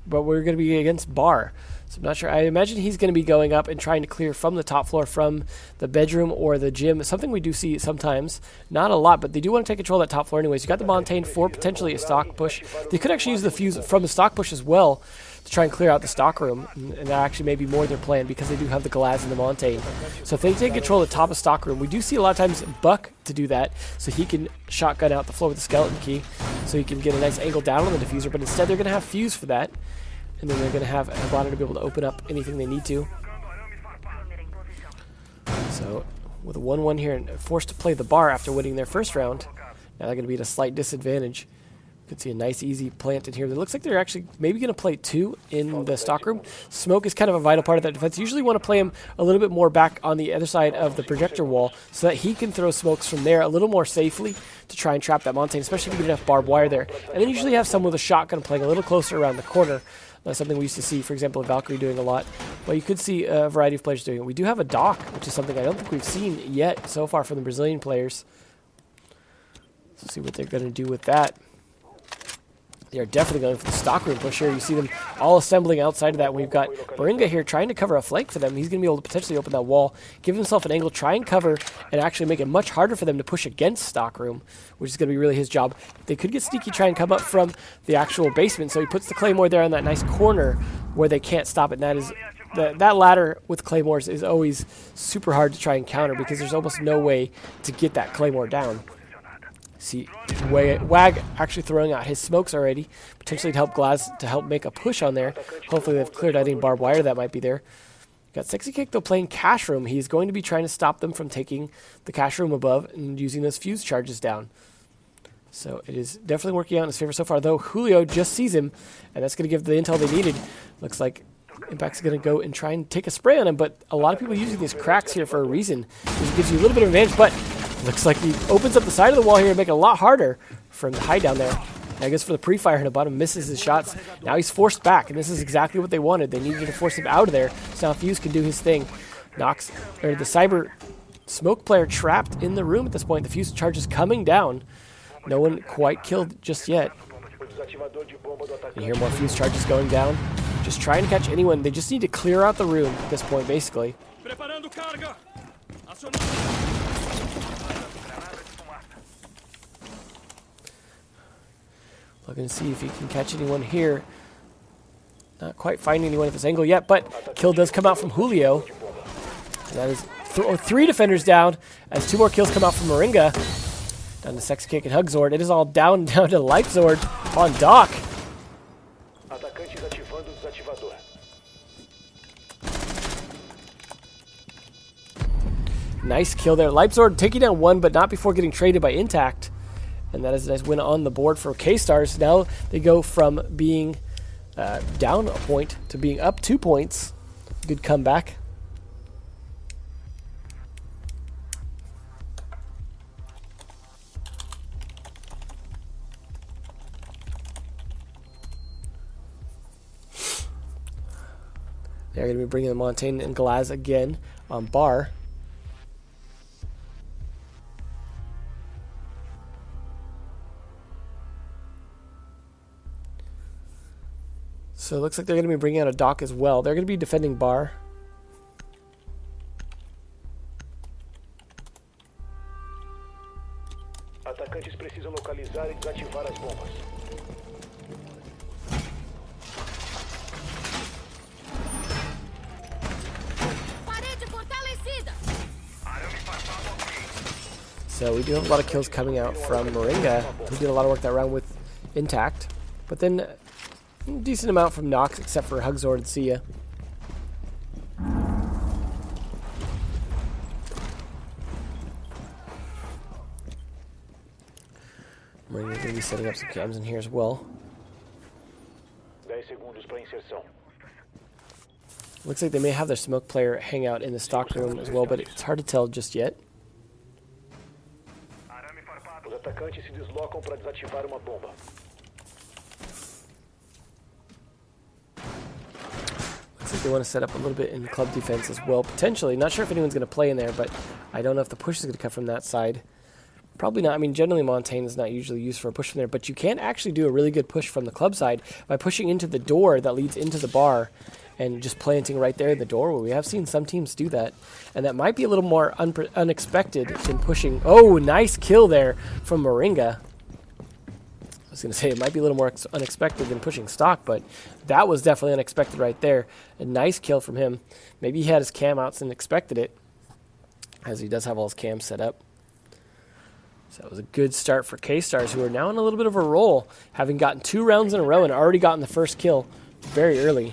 but we're going to be against Bar. So I'm not sure. I imagine he's going to be going up and trying to clear from the top floor, from the bedroom or the gym. Something we do see sometimes. Not a lot, but they do want to take control of that top floor anyways. You got the Montaigne for potentially a stock push. They could actually use the fuse from the stock push as well to try and clear out the stock room. And that actually may be more their plan because they do have the Galaz and the Montaigne. So if they take control of the top of stock room, we do see a lot of times Buck to do that, so he can shotgun out the floor with the skeleton key, so he can get a nice angle down on the diffuser. But instead they're going to have fuse for that, and then they're going to have Habana to be able to open up anything they need to. So with a 1-1 here and forced to play the Bar after winning their first round, now they're going to be at a slight disadvantage. You can see a nice easy plant in here. It looks like they're actually maybe going to play 2 in the stock room. Smoke is kind of a vital part of that defense. Usually want to play him a little bit more back on the other side of the projector wall so that he can throw smokes from there a little more safely to try and trap that Montaigne, especially if you get enough barbed wire there. And then usually have someone with a shotgun playing a little closer around the corner. That's something we used to see, for example, Valkyrie doing a lot. But you could see a variety of players doing it. We do have a dock, which is something I don't think we've seen yet so far from the Brazilian players. Let's see what they're going to do with that. They are definitely going for the stockroom push here. You see them all assembling outside of that. We've got Moringa here trying to cover a flank for them. He's going to be able to potentially open that wall, give himself an angle, try and cover, and actually make it much harder for them to push against stockroom, which is going to be really his job. They could get sneaky, try and come up from the actual basement, so he puts the Claymore there on that nice corner where they can't stop it. And that is that ladder with Claymores is always super hard to try and counter because there's almost no way to get that Claymore down. See, Wag actually throwing out his smokes already, potentially to help Glass to help make a push on there. Hopefully they've cleared out any barbed wire that might be there. Got Sexy Kick though playing Cash Room. He's going to be trying to stop them from taking the Cash Room above and using those fuse charges down. So it is definitely working out in his favor so far, though Julio just sees him, and that's going to give the intel they needed. Looks like Impact's going to go and try and take a spray on him, but a lot of people using these cracks here for a reason. It gives you a little bit of advantage, but looks like he opens up the side of the wall here and make it a lot harder for him to hide down there. I guess for the pre-fire in the bottom, misses his shots. Now he's forced back, and this is exactly what they wanted. They needed to force him out of there, so now Fuse can do his thing. Knocks, or the Cyber Smoke player trapped in the room at this point. The Fuse charge is coming down. No one quite killed just yet. You hear more Fuse charges going down. Just trying to catch anyone. They just need to clear out the room at this point, basically. Looking to see if he can catch anyone here. Not quite finding anyone at this angle yet, but kill does come out from Julio. And that is 3 defenders down as 2 more kills come out from Moringa. Down to Sex Kick and Hugzord. It is all down to Leipzord on Doc. Nice kill there. Leipzord taking down 1, but not before getting traded by Intact. And that is a nice win on the board for K-Stars. Now they go from being down a point to being up 2 points. Good comeback. They're going to be bringing the Montaigne and Galaz again on Bar. So it looks like they're going to be bringing out a Doc as well. They're going to be defending Bar. Atacantes precisam localizar e desativar as bombas. Parede fortalecida. So we do have a lot of kills coming out from Moringa, who did a lot of work that round with Intact. But then a decent amount from Nox, except for Hugzord and Sia. Moringa's going to be setting up some cams in here as well. 10 segundos para inserção. Looks like they may have their smoke player hang out in the stock room as well, but it's hard to tell just yet. Os atacantes se deslocam para desativar uma bomba. Looks like they want to set up a little bit in club defense as well, potentially. Not sure if anyone's going to play in there, but I don't know if the push is going to come from that side. Probably not. I mean, generally Montaigne is not usually used for a push from there, but you can actually do a really good push from the club side by pushing into the door that leads into the bar and just planting right there in the doorway. We have seen some teams do that, and that might be a little more unexpected than pushing. Oh, nice kill there from Moringa. I was going to say it might be a little more unexpected than pushing stock, but that was definitely unexpected right there. A nice kill from him. Maybe he had his cam outs and expected it, as he does have all his cams set up. So it was a good start for K-Stars, who are now in a little bit of a roll, having gotten 2 rounds in a row and already gotten the first kill very early.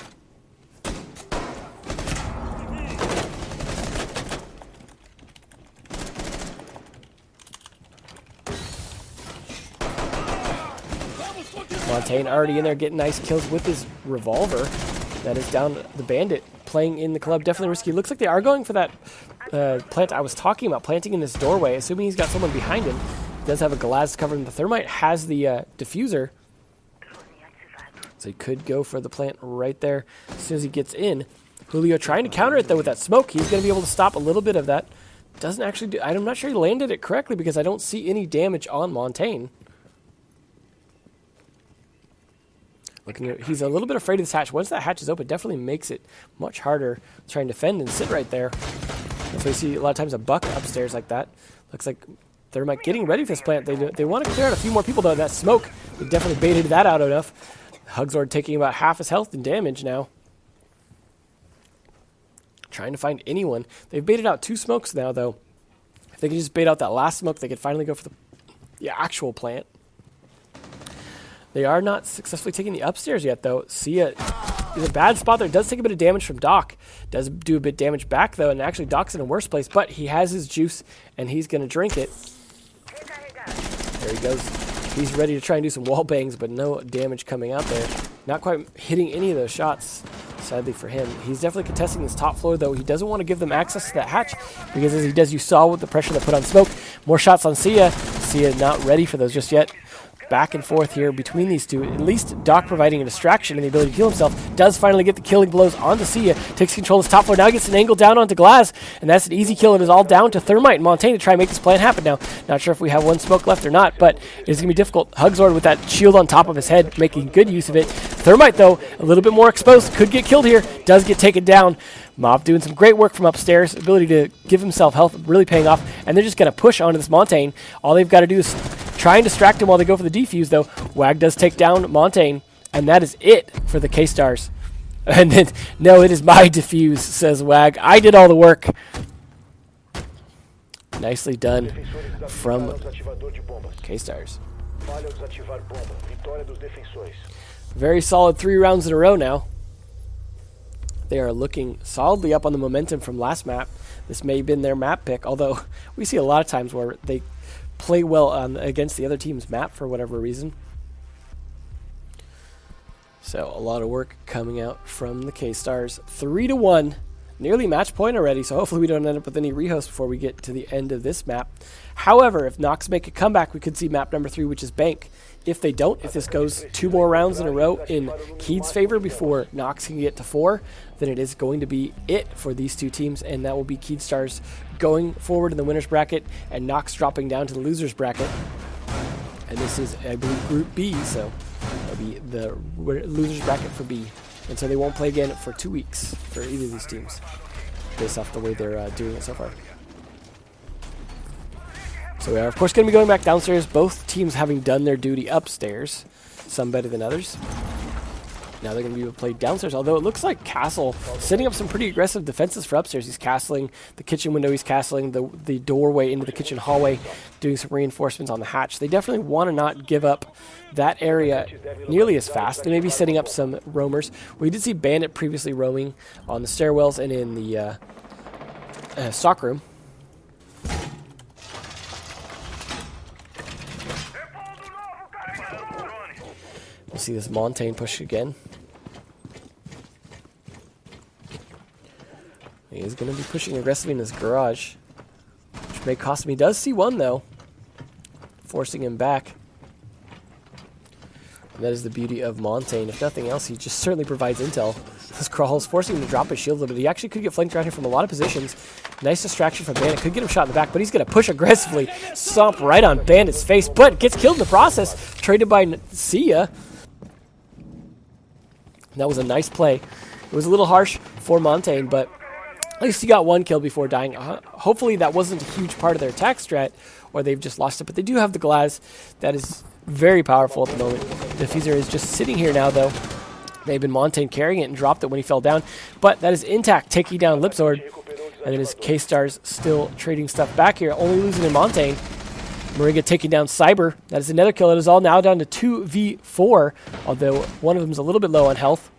Montaigne already in there getting nice kills with his revolver. That is down the bandit playing in the club. Definitely risky. Looks like they are going for that plant I was talking about, planting in this doorway, assuming he's got someone behind him. He does have a glass covering. The thermite has the diffuser, so he could go for the plant right there as soon as he gets in. Julio trying to counter it though with that smoke. He's going to be able to stop a little bit of that. Doesn't actually do. I'm not sure he landed it correctly because I don't see any damage on Montaigne. He's a little bit afraid of this hatch. Once that hatch is open, it definitely makes it much harder to try and defend and sit right there. That's why you see a lot of times a buck upstairs like that. Looks like Thermite getting ready for this plant. They want to clear out a few more people though. That smoke, they definitely baited that out enough. Hugzord taking about half his health in damage now. Trying to find anyone. They've baited out 2 smokes now though. If they can just bait out that last smoke, they could finally go for the actual plant. They are not successfully taking the upstairs yet, though. Sia is a bad spot there. Does take a bit of damage from Doc. Does do a bit of damage back, though, and actually Doc's in a worse place, but he has his juice, and he's going to drink it. There he goes. He's ready to try and do some wall bangs, but no damage coming out there. Not quite hitting any of those shots, sadly for him. He's definitely contesting this top floor, though. He doesn't want to give them access to that hatch, because as he does, you saw with the pressure they put on Smoke. More shots on Sia. Sia not ready for those just yet. Back and forth here between these two. At least Doc providing a distraction and the ability to heal himself. Does finally get the killing blows onto Sia. Takes control of this top floor. Now gets an angle down onto Glass. And that's an easy kill. It is all down to Thermite and Montaigne to try and make this plan happen now. Not sure if we have 1 smoke left or not, but it's going to be difficult. Hugzord with that shield on top of his head, making good use of it. Thermite, though, a little bit more exposed. Could get killed here. Does get taken down. Mob doing some great work from upstairs. Ability to give himself health really paying off. And they're just going to push onto this Montaigne. All they've got to do is try and distract him while they go for the defuse, though. Wag does take down Montaigne. And that is it for the K-Stars. And then, no, it is my defuse, says Wag. I did all the work. Nicely done from K-Stars. Very solid 3 rounds in a row now. They are looking solidly up on the momentum from last map. This may have been their map pick, although we see a lot of times where they play well against the other team's map for whatever reason. So a lot of work coming out from the K-Stars. 3-1. Nearly match point already, so hopefully we don't end up with any rehosts before we get to the end of this map. However, if Nox make a comeback, we could see map number 3, which is Bank. If they don't, if this goes 2 more rounds in a row in Keed's favor before Nox can get to 4, then it is going to be it for these 2 teams, and that will be Keedstars going forward in the winner's bracket and Nox dropping down to the loser's bracket. And this is, I believe, Group B, so that'll be be the losers bracket for B. And so they won't play again for 2 weeks for either of these teams, based off the way they're doing it so far. So we are, of course, going to be going back downstairs, both teams having done their duty upstairs, some better than others. Now they're going to be able to play downstairs, although it looks like Castle setting up some pretty aggressive defenses for upstairs. He's castling the kitchen window, he's castling the doorway into the kitchen hallway, doing some reinforcements on the hatch. They definitely want to not give up that area nearly as fast. They may be setting up some roamers. We did see Bandit previously roaming on the stairwells and in the stockroom. We'll see this Montaigne push again. He is going to be pushing aggressively in his garage, which may cost him. He does see one, though, forcing him back. And that is the beauty of Montaigne. If nothing else, he just certainly provides intel. This crawl is forcing him to drop his shield a little bit. He actually could get flanked around here from a lot of positions. Nice distraction from Bandit. Could get him shot in the back, but he's going to push aggressively. Stomp right on Bandit's face, but gets killed in the process. Traded by Sia. That was a nice play. It was a little harsh for Montaigne, but at least he got one kill before dying. Hopefully that wasn't a huge part of their attack strat, or they've just lost it. But they do have the Glaz. That is very powerful at the moment. Diffuser is just sitting here now, though. Maybe Montaigne carrying it and dropped it when he fell down. But that is intact, taking down Lipzord. And then his K-Stars still trading stuff back here, only losing in Montaigne. Moringa taking down Cyber. That is another kill. It is all now down to 2v4, although one of them is a little bit low on health.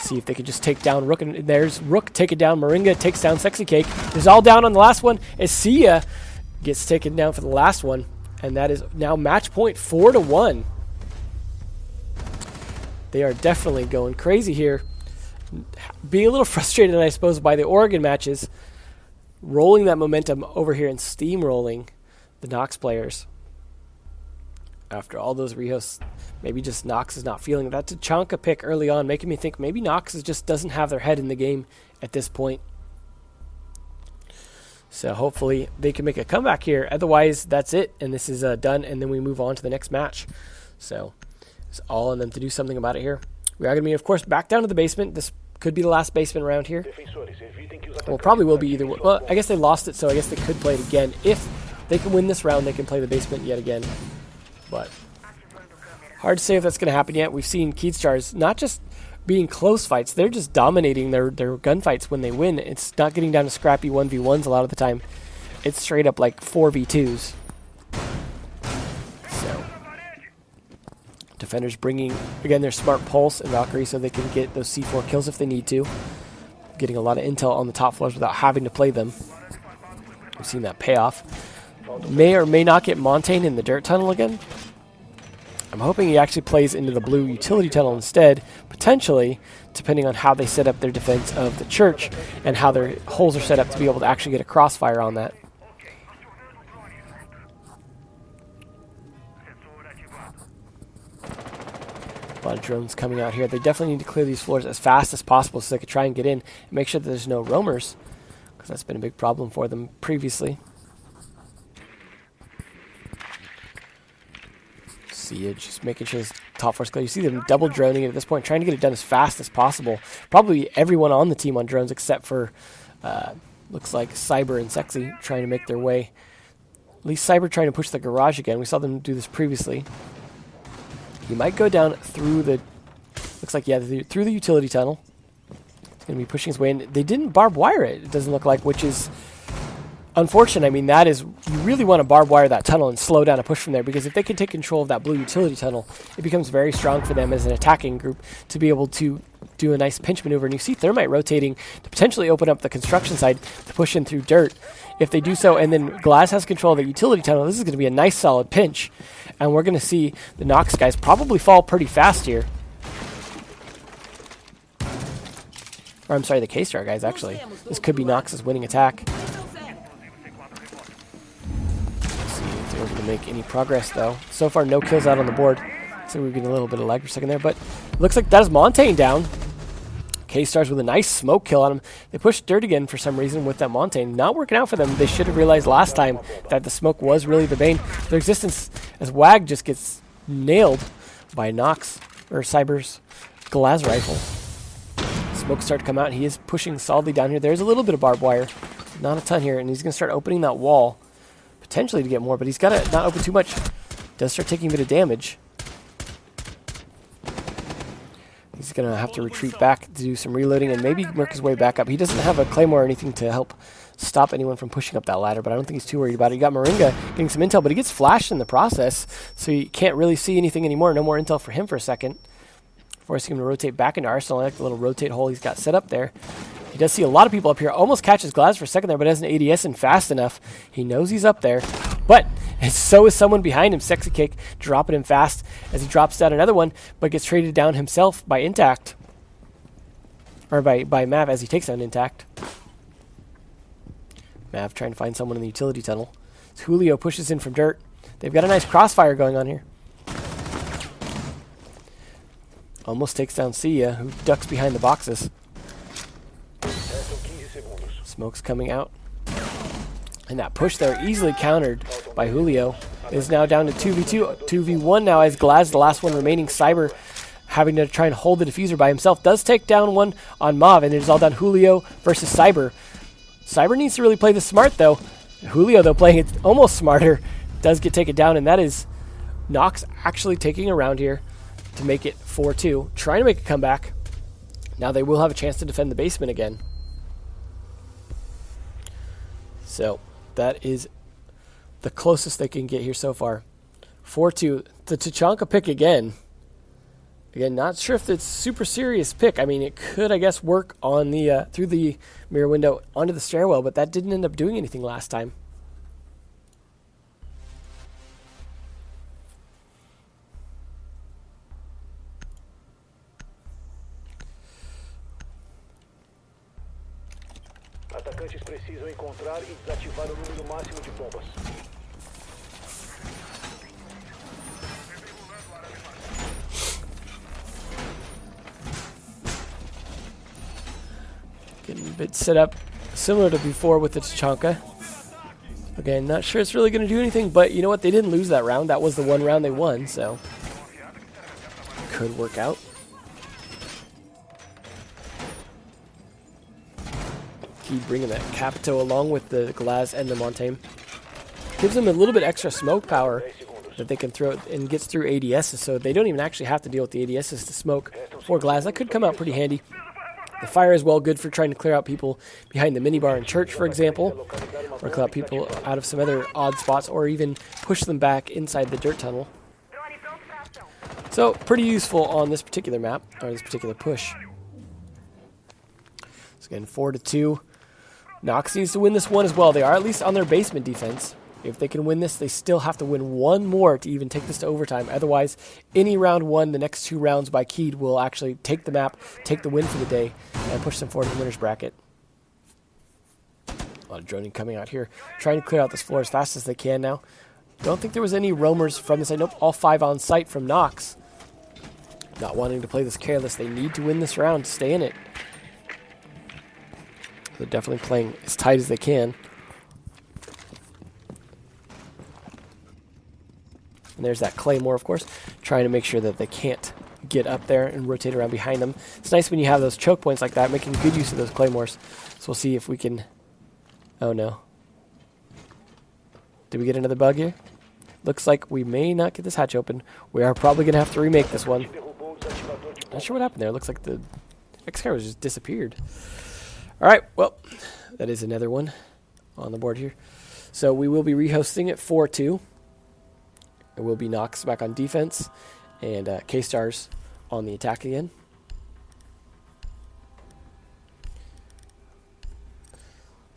See if they can just take down Rook. And there's Rook taking down. Moringa takes down Sexy Cake. It's all down on the last one as Sia gets taken down for the last one. And that is now match point 4-1. They are definitely going crazy here. Being a little frustrated, I suppose, by the Oregon matches. Rolling that momentum over here and steamrolling the Nox players. After all those rehosts, maybe just Nox is not feeling it. That's a Tachanka pick early on, making me think maybe Nox just doesn't have their head in the game at this point. So hopefully they can make a comeback here. Otherwise, that's it, and this is done, and then we move on to the next match. So it's all on them to do something about it here. We are going to be, of course, back down to the basement. This could be the last basement round here. Well, probably will be either way. Well, I guess they lost it, so I guess they could play it again. If they can win this round, they can play the basement yet again. But hard to say if that's going to happen yet. We've seen Keystars not just being close fights, they're just dominating their gunfights when they win. It's not getting down to scrappy 1v1s a lot of the time. It's straight up like 4v2s. So defenders bringing, again, their Smart Pulse and Valkyrie so they can get those C4 kills if they need to. Getting a lot of intel on the top floors without having to play them. We've seen that pay off. May or may not get Montaigne in the dirt tunnel again. I'm hoping he actually plays into the blue utility tunnel instead, potentially, depending on how they set up their defense of the church and how their holes are set up to be able to actually get a crossfire on that. A lot of drones coming out here. They definitely need to clear these floors as fast as possible so they can try and get in and make sure that there's no roamers, because that's been a big problem for them previously. See it, just making sure this top floor's clear. You see them double droning it at this point, trying to get it done as fast as possible. Probably everyone on the team on drones except for, looks like Cyber and Sexy trying to make their way. At least Cyber trying to push the garage again. We saw them do this previously. He might go down through the, looks like, yeah, through the utility tunnel. He's going to be pushing his way in. They didn't barbed wire it, it doesn't look like, which is unfortunate. I mean, that is, you really want to barbed wire that tunnel and slow down a push from there, because if they can take control of that blue utility tunnel, it becomes very strong for them as an attacking group to be able to do a nice pinch maneuver. And you see Thermite rotating to potentially open up the construction side to push in through dirt. If they do so, and then Glass has control of the utility tunnel, this is going to be a nice solid pinch. And we're going to see the Nox guys probably fall pretty fast here. Or I'm sorry, the K-Star guys, actually. This could be Nox's winning attack. Let's see if they're able to make any progress, though. So far, no kills out on the board. So we're getting a little bit of lag for a second there, but looks like that is Montaigne down. K-Stars with a nice smoke kill on him. They pushed dirt again for some reason with that Montaigne. Not working out for them. They should have realized last time that the smoke was really the bane. Their existence as WAG just gets nailed by Nox, or Cyber's glass rifle. Smoke start to come out. He is pushing solidly down here. There's a little bit of barbed wire. Not a ton here. And he's going to start opening that wall. Potentially to get more, but he's got to not open too much. Does start taking a bit of damage. He's going to have to retreat back to do some reloading and maybe work his way back up. He doesn't have a claymore or anything to help stop anyone from pushing up that ladder, but I don't think he's too worried about it. You got Moringa getting some intel, but he gets flashed in the process, so you can't really see anything anymore. No more intel for him for a second. Forcing him to rotate back into Arsenal. I like the little rotate hole he's got set up there. He does see a lot of people up here. Almost catches Glass for a second there, but has an ADS in fast enough. He knows he's up there, but so is someone behind him. Sexy Cake dropping him fast as he drops down another one, but gets traded down himself by Intact. Or by Mav as he takes down Intact. Mav trying to find someone in the utility tunnel. As Julio pushes in from dirt. They've got a nice crossfire going on here. Almost takes down Sia, who ducks behind the boxes. Smoke's coming out. And that push there easily countered by Julio. Is now down to 2v2. 2v1 now as Glaz, the last one remaining. Cyber having to try and hold the diffuser by himself. Does take down one on Mav, and it is all down Julio versus Cyber. Cyber needs to really play this smart, though. Julio, though, playing it almost smarter, does get taken down, and that is Nox actually taking a round here to make it 4-2. Trying to make a comeback. Now they will have a chance to defend the basement again. So that is the closest they can get here so far. 4-2. The Tachanka pick again. Again, not sure if it's super serious pick. I mean, it could, I guess, work on the through the mirror window onto the stairwell, but that didn't end up doing anything last time. Atacantes precisam encontrar e desativar o número máximo de bombas. Getting a bit set up similar to before with the Tachanka. Again, not sure it's really going to do anything, but you know what? They didn't lose that round. That was the one round they won, so could work out. Keep bringing that Capito along with the Glaz and the Montaigne. Gives them a little bit extra smoke power that they can throw and gets through ADSs, so they don't even actually have to deal with the ADSs to smoke for Glaz. That could come out pretty handy. The fire is well good for trying to clear out people behind the minibar in church, for example, or clear out people out of some other odd spots, or even push them back inside the dirt tunnel. So, pretty useful on this particular map, or this particular push. So again, 4-2. Nox needs to win this one as well. They are at least on their basement defense. If they can win this, they still have to win one more to even take this to overtime. Otherwise, any round one, the next two rounds by Keed will actually take the map, take the win for the day, and push them forward to the winner's bracket. A lot of droning coming out here. Trying to clear out this floor as fast as they can now. Don't think there was any roamers from this side. Nope, all 5 on site from Nox. Not wanting to play this careless. They need to win this round to stay in it. They're definitely playing as tight as they can. And there's that Claymore, of course, trying to make sure that they can't get up there and rotate around behind them. It's nice when you have those choke points like that, making good use of those Claymores. So we'll see if we can... Oh, no. Did we get another bug here? Looks like we may not get this hatch open. We are probably going to have to remake this one. Not sure what happened there. Looks like the X-Carrier just disappeared. All right, well, that is another one on the board here. So we will be rehosting at 4-2. It will be Nox back on defense, and K-Stars on the attack again.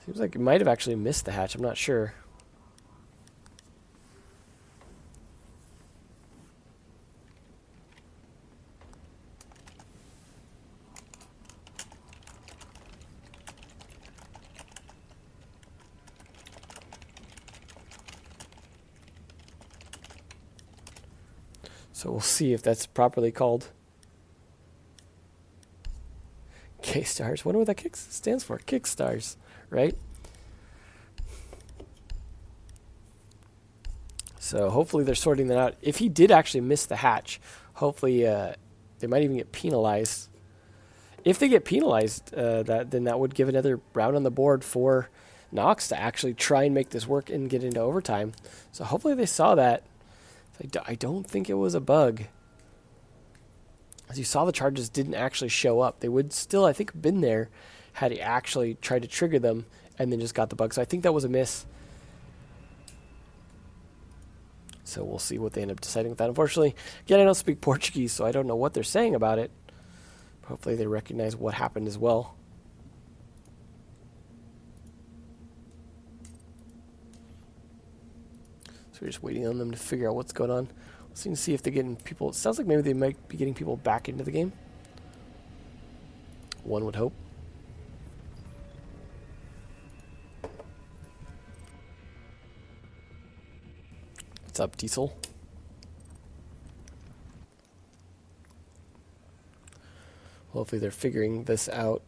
Seems like it might have actually missed the hatch. I'm not sure. So we'll see if that's properly called. K-Stars. Wonder what that stands for. Kickstars, right? So hopefully they're sorting that out. If he did actually miss the hatch, Hopefully, they might even get penalized. If they get penalized, then that would give another round on the board for Nox to actually try and make this work and get into overtime. So hopefully they saw that. I don't think it was a bug. As you saw, the charges didn't actually show up. They would still, I think, have been there had he actually tried to trigger them and then just got the bug. So I think that was a miss. So we'll see what they end up deciding with that. Unfortunately, again, I don't speak Portuguese, so I don't know what they're saying about it. Hopefully they recognize what happened as well. So we're just waiting on them to figure out what's going on. Let's see if they're getting people. It sounds like maybe they might be getting people back into the game. One would hope. What's up, Diesel? Hopefully they're figuring this out.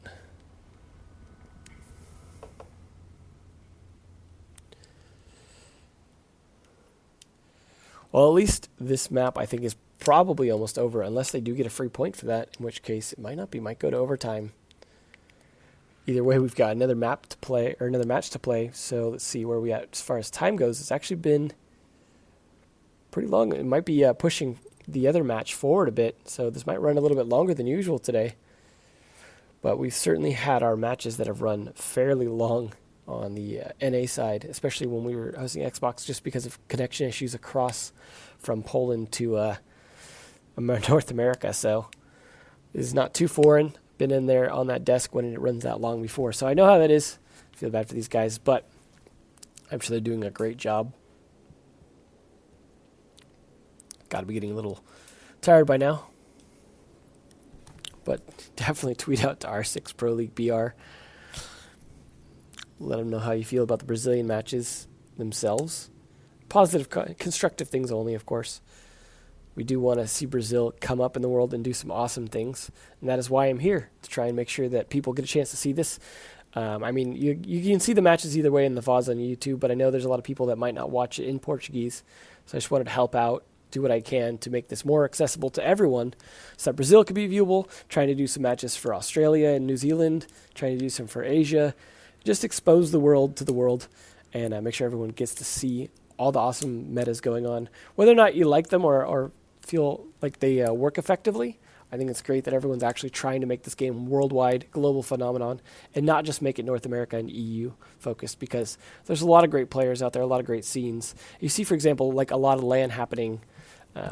Well, at least this map, I think, is probably almost over, unless they do get a free point for that, in which case it might not be, might go to overtime. Either way, we've got another map to play, or another match to play, so let's see where we at as far as time goes. It's actually been pretty long. It might be pushing the other match forward a bit, so this might run a little bit longer than usual today. But we've certainly had our matches that have run fairly long on the NA side, especially when we were hosting Xbox, just because of connection issues across from Poland to North America. So this is not too foreign. Been in there on that desk when it runs that long before, so I know how that is. I feel bad for these guys, but I'm sure they're doing a great job. Got to be getting a little tired by now, but definitely tweet out to R6 Pro League BR. Let them know how you feel about the Brazilian matches themselves. Positive, constructive things only, of course. We do want to see Brazil come up in the world and do some awesome things, and that is why I'm here, to try and make sure that people get a chance to see this. I mean, you can see the matches either way in the VODs on YouTube, but I know there's a lot of people that might not watch it in Portuguese, so I just wanted to help out, do what I can to make this more accessible to everyone, so that Brazil could be viewable, trying to do some matches for Australia and New Zealand, trying to do some for Asia, just expose the world to the world, and make sure everyone gets to see all the awesome metas going on. Whether or not you like them or feel like they work effectively, I think it's great that everyone's actually trying to make this game worldwide, global phenomenon, and not just make it North America and EU focused, because there's a lot of great players out there, a lot of great scenes. You see, for example, like a lot of LAN happening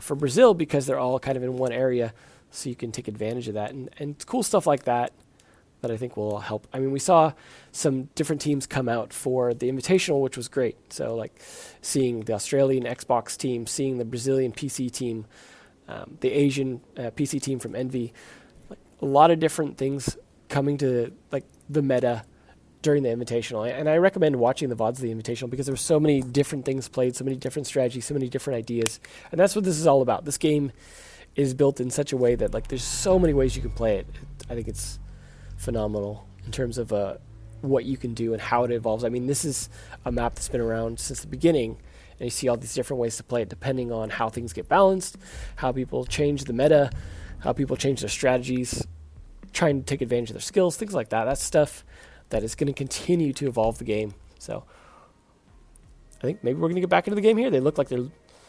for Brazil, because they're all kind of in one area, so you can take advantage of that. And cool stuff like that I think will help. I mean, we saw some different teams come out for the Invitational, which was great. So, like, seeing the Australian Xbox team, seeing the Brazilian PC team, the Asian PC team from Envy, like, a lot of different things coming to, like, the meta during the Invitational. And I recommend watching the VODs of the Invitational, because there were so many different things played, so many different strategies, so many different ideas. And that's what this is all about. This game is built in such a way that, like, there's so many ways you can play it. I think it's phenomenal in terms of what you can do and how it evolves. I mean, this is a map that's been around since the beginning, and you see all these different ways to play it depending on how things get balanced, how people change the meta, how people change their strategies, trying to take advantage of their skills, things like that. That's stuff that is going to continue to evolve the game. So I think maybe we're going to get back into the game here. They look like they're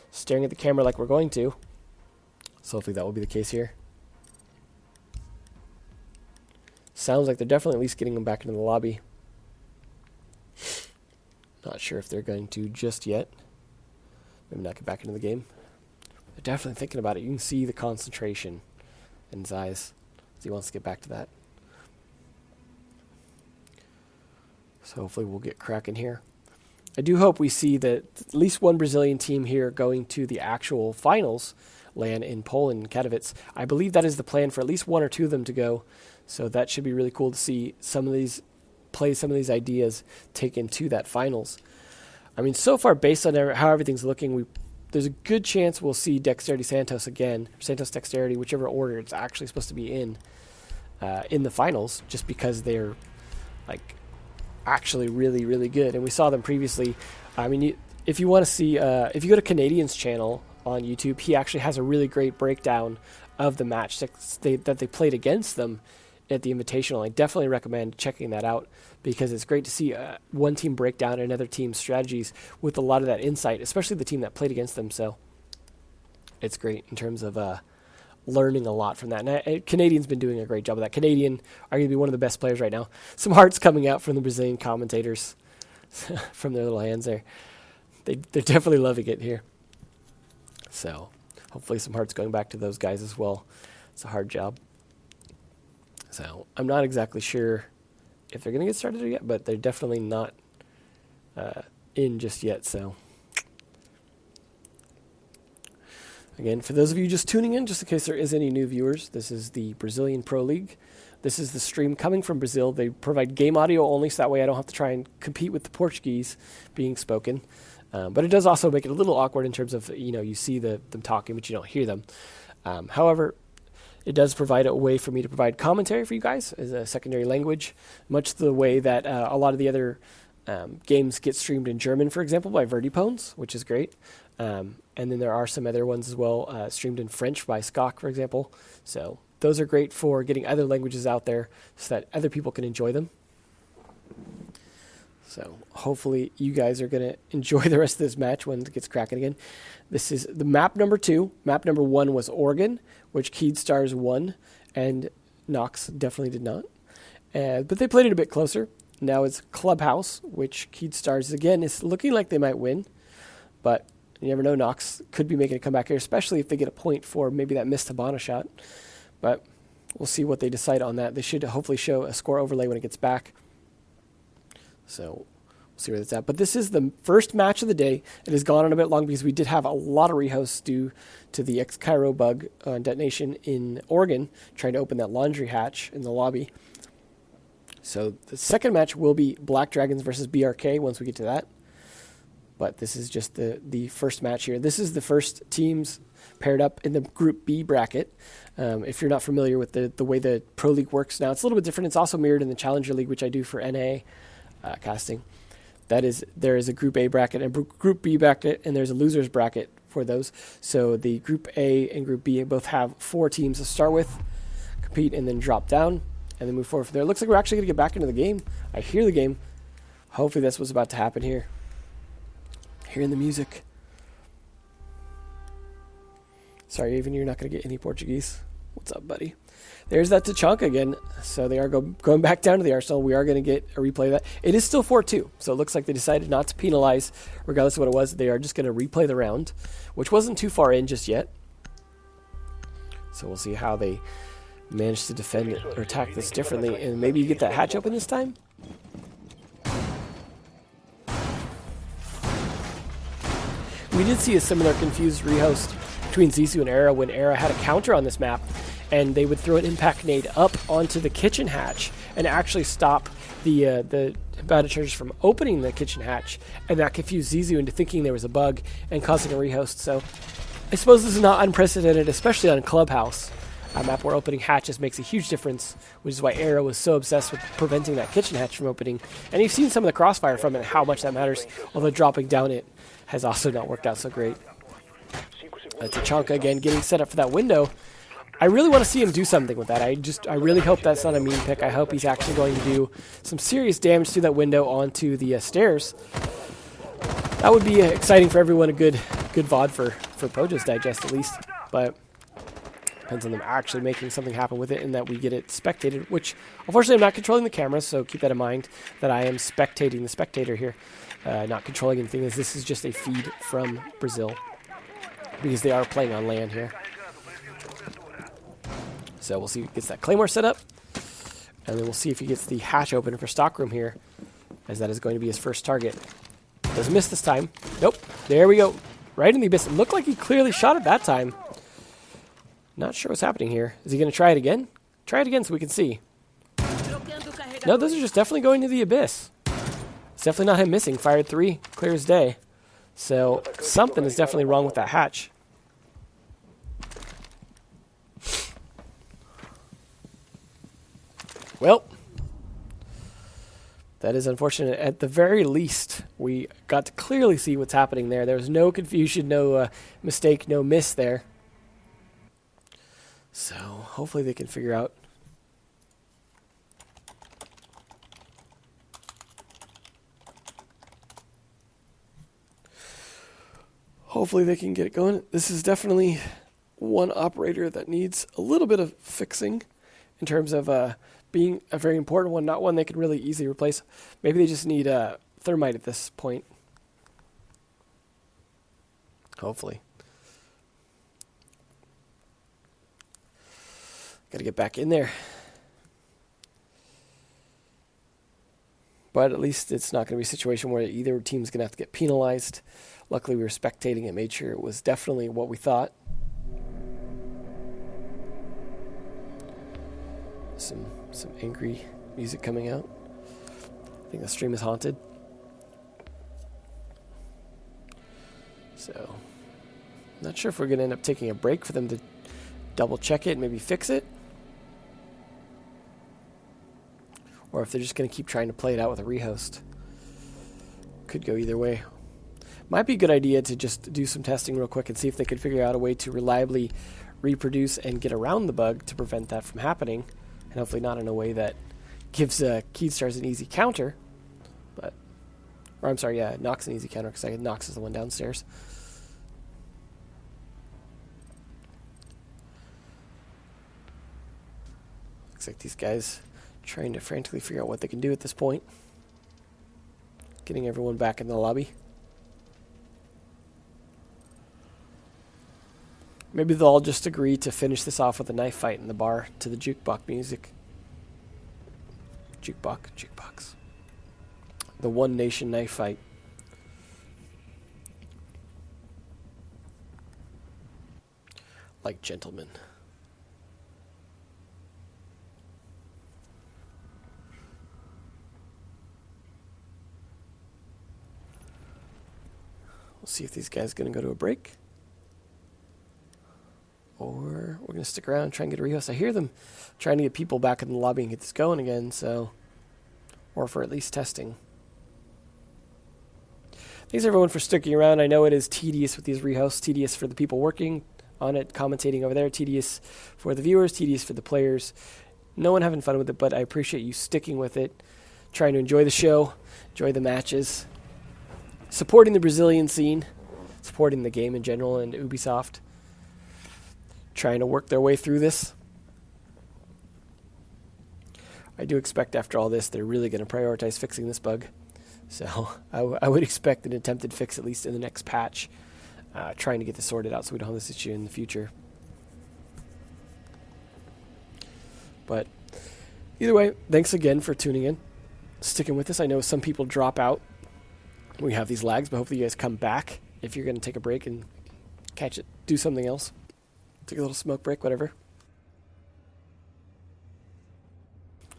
staring at the camera like we're going to, so hopefully that will be the case here. Sounds like they're definitely at least getting them back into the lobby. Not sure if they're going to just yet. Maybe not get back into the game. They're definitely thinking about it. You can see the concentration in his eyes as he wants to get back to that. So hopefully we'll get cracking here. I do hope we see that at least one Brazilian team here going to the actual finals LAN in Poland, Katowice. I believe that is the plan for at least one or two of them to go. So that should be really cool to see some of these ideas taken to that finals. I mean, so far, based on how everything's looking, there's a good chance we'll see Dexterity Santos again, Santos Dexterity, whichever order it's actually supposed to be in the finals, just because they're like actually really, really good. And we saw them previously. I mean, if you want to see, if you go to Canadian's channel, on YouTube. He actually has a really great breakdown of the match that they played against them at the Invitational. I definitely recommend checking that out because it's great to see one team break down another team's strategies with a lot of that insight, especially the team that played against them. So it's great in terms of learning a lot from that. And Canadian's been doing a great job of that. Canadian are going to be one of the best players right now. Some hearts coming out from the Brazilian commentators from their little hands there. They're definitely loving it here. So hopefully some hearts going back to those guys as well. It's a hard job. So I'm not exactly sure if they're going to get started yet, but they're definitely not in just yet. So again, for those of you just tuning in, just in case there is any new viewers, this is the Brazilian Pro League. This is the stream coming from Brazil. They provide game audio only, so that way I don't have to try and compete with the Portuguese being spoken. But it does also make it a little awkward in terms of, you see them talking, but you don't hear them. However, it does provide a way for me to provide commentary for you guys as a secondary language, much the way that a lot of the other games get streamed in German, for example, by Vertipones, which is great. And then there are some other ones as well, streamed in French by Skok, for example. So those are great for getting other languages out there so that other people can enjoy them. So hopefully you guys are going to enjoy the rest of this match when it gets cracking again. This is the map number 2. Map number 1 was Oregon, which Keed Stars won, and Nox definitely did not. But they played it a bit closer. Now it's Clubhouse, which Keed Stars, again, is looking like they might win. But you never know, Nox could be making a comeback here, especially if they get a point for maybe that missed Habana shot. But we'll see what they decide on that. They should hopefully show a score overlay when it gets back. So we'll see where that's at. But this is the first match of the day. It has gone on a bit long because we did have a lot of rehosts due to the X-Cairo bug detonation in Oregon, trying to open that laundry hatch in the lobby. So the second match will be Black Dragons versus BRK once we get to that. But this is just the first match here. This is the first teams paired up in the Group B bracket. If you're not familiar with the way the Pro League works now, it's a little bit different. It's also mirrored in the Challenger League, which I do for NA casting. There is a Group A bracket and a Group B bracket, and there's a losers bracket for those. So the Group A and Group B both have 4 teams to start with, compete, and then drop down, and then move forward from there. It looks like we're actually going to get back into the game. I hear the game. Hopefully that's what's about to happen here. Hearing the music. Sorry, Avon, you're not going to get any Portuguese. What's up, buddy? There's that Tachanka again. So they are going back down to the Arsenal. We are going to get a replay of that. It is still 4-2. So it looks like they decided not to penalize, regardless of what it was. They are just going to replay the round, which wasn't too far in just yet. So we'll see how they manage to defend it or attack this differently. And maybe you get that hatch open this time. We did see a similar confused rehost between Zizou and Era when Era had a counter on this map, and they would throw an impact nade up onto the kitchen hatch and actually stop the battle chargers from opening the kitchen hatch, and that confused Zizou into thinking there was a bug and causing a rehost. So I suppose this is not unprecedented, especially on Clubhouse. A map where opening hatches makes a huge difference, which is why Era was so obsessed with preventing that kitchen hatch from opening. And you've seen some of the crossfire from it and how much that matters, although dropping down it has also not worked out so great. Tachanka again getting set up for that window. I really want to see him do something with that. I really hope that's not a mean pick. I hope he's actually going to do some serious damage through that window onto the stairs. That would be exciting for everyone, a good VOD for Pojo's Digest at least. But depends on them actually making something happen with it and that we get it spectated, which unfortunately I'm not controlling the camera, so keep that in mind that I am spectating the spectator here, not controlling anything, as this is just a feed from Brazil because they are playing on land here. So we'll see if he gets that Claymore set up, and then we'll see if he gets the hatch open for Stockroom here, as that is going to be his first target. Doesn't miss this time. Nope. There we go. Right in the abyss. It looked like he clearly shot it that time. Not sure what's happening here. Is he going to try it again? Try it again so we can see. No, those are just definitely going to the abyss. It's definitely not him missing. Fired 3. Clear as day. So something is definitely wrong with that hatch. Well, That is unfortunate. At the very least, we got to clearly see what's happening there. There was no confusion, no mistake, no miss there. So hopefully they can figure out. Hopefully they can get it going. This is definitely one operator that needs a little bit of fixing in terms of being a very important one, not one they can really easily replace. Maybe they just need thermite at this point. Hopefully. Got to get back in there. But at least it's not going to be a situation where either team's going to have to get penalized. Luckily, we were spectating it, made sure it was definitely what we thought. Some angry music coming out. I think the stream is haunted. So, not sure if we're going to end up taking a break for them to double check it and maybe fix it. Or if they're just going to keep trying to play it out with a rehost. Could go either way. Might be a good idea to just do some testing real quick and see if they could figure out a way to reliably reproduce and get around the bug to prevent that from happening. And hopefully not in a way that gives Keystars an easy counter. But, or I'm sorry, yeah, Nox an easy counter because Nox is the one downstairs. Looks like these guys trying to frantically figure out what they can do at this point. Getting everyone back in the lobby. Maybe they'll all just agree to finish this off with a knife fight in the bar to the jukebox music. Jukebox. The One Nation knife fight. Like gentlemen. We'll see if these guys are going to go to a break. Or we're going to stick around and try and get a rehost. I hear them trying to get people back in the lobby and get this going again, so... Or for at least testing. Thanks everyone for sticking around. I know it is tedious with these rehosts. Tedious for the people working on it, commentating over there. Tedious for the viewers. Tedious for the players. No one having fun with it, but I appreciate you sticking with it. Trying to enjoy the show. Enjoy the matches. Supporting the Brazilian scene. Supporting the game in general and Ubisoft. Trying to work their way through this. I do expect after all this, they're really going to prioritize fixing this bug. So I would expect an attempted fix at least in the next patch. Trying to get this sorted out so we don't have this issue in the future. But either way, thanks again for tuning in. Sticking with us. I know some people drop out. We have these lags, but hopefully you guys come back if you're going to take a break and catch it. Do something else. Take a little smoke break, whatever.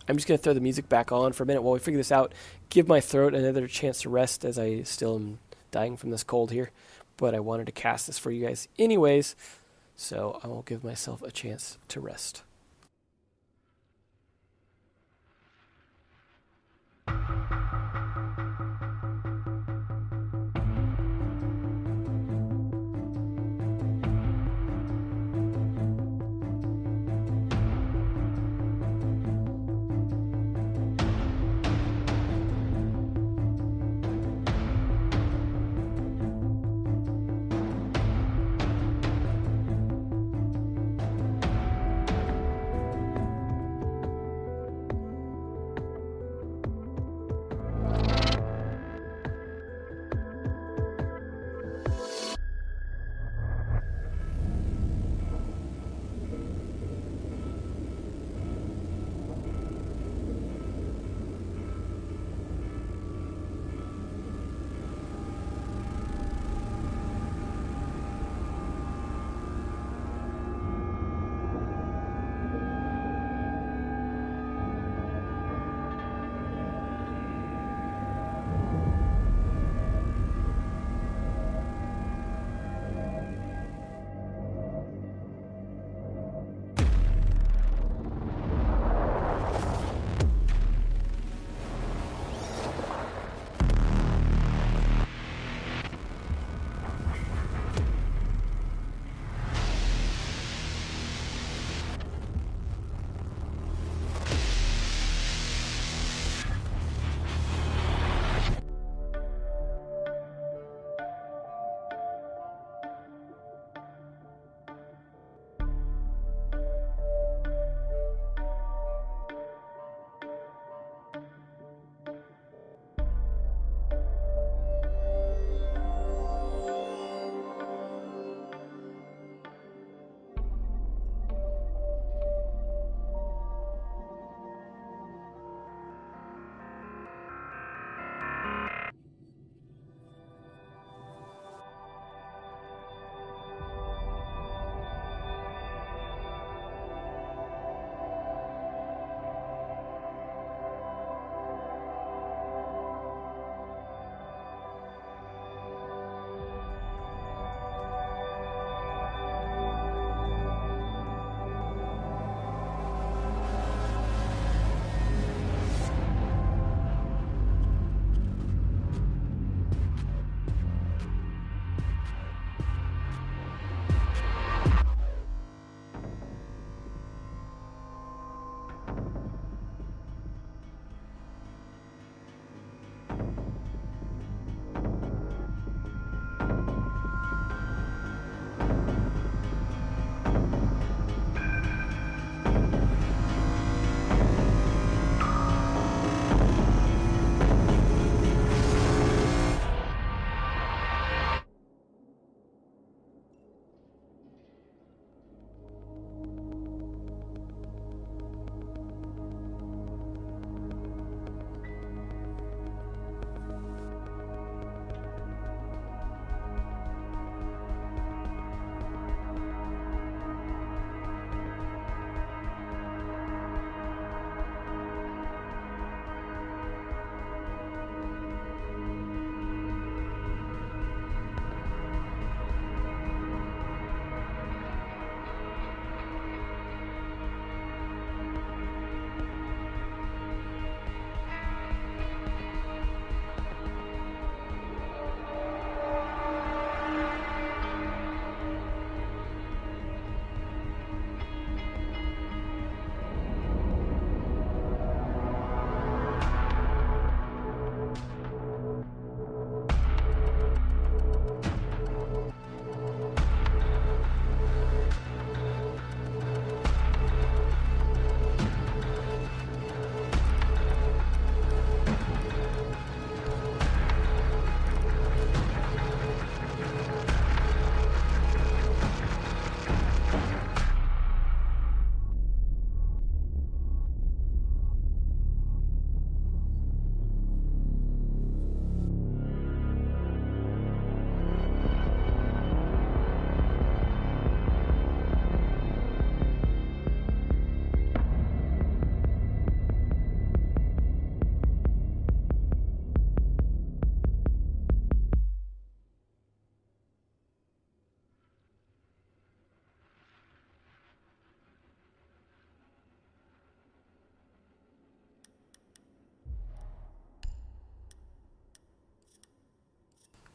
I'm just going to throw the music back on for a minute while we figure this out. Give my throat another chance to rest as I still am dying from this cold here. But I wanted to cast this for you guys anyways. So I will give myself a chance to rest.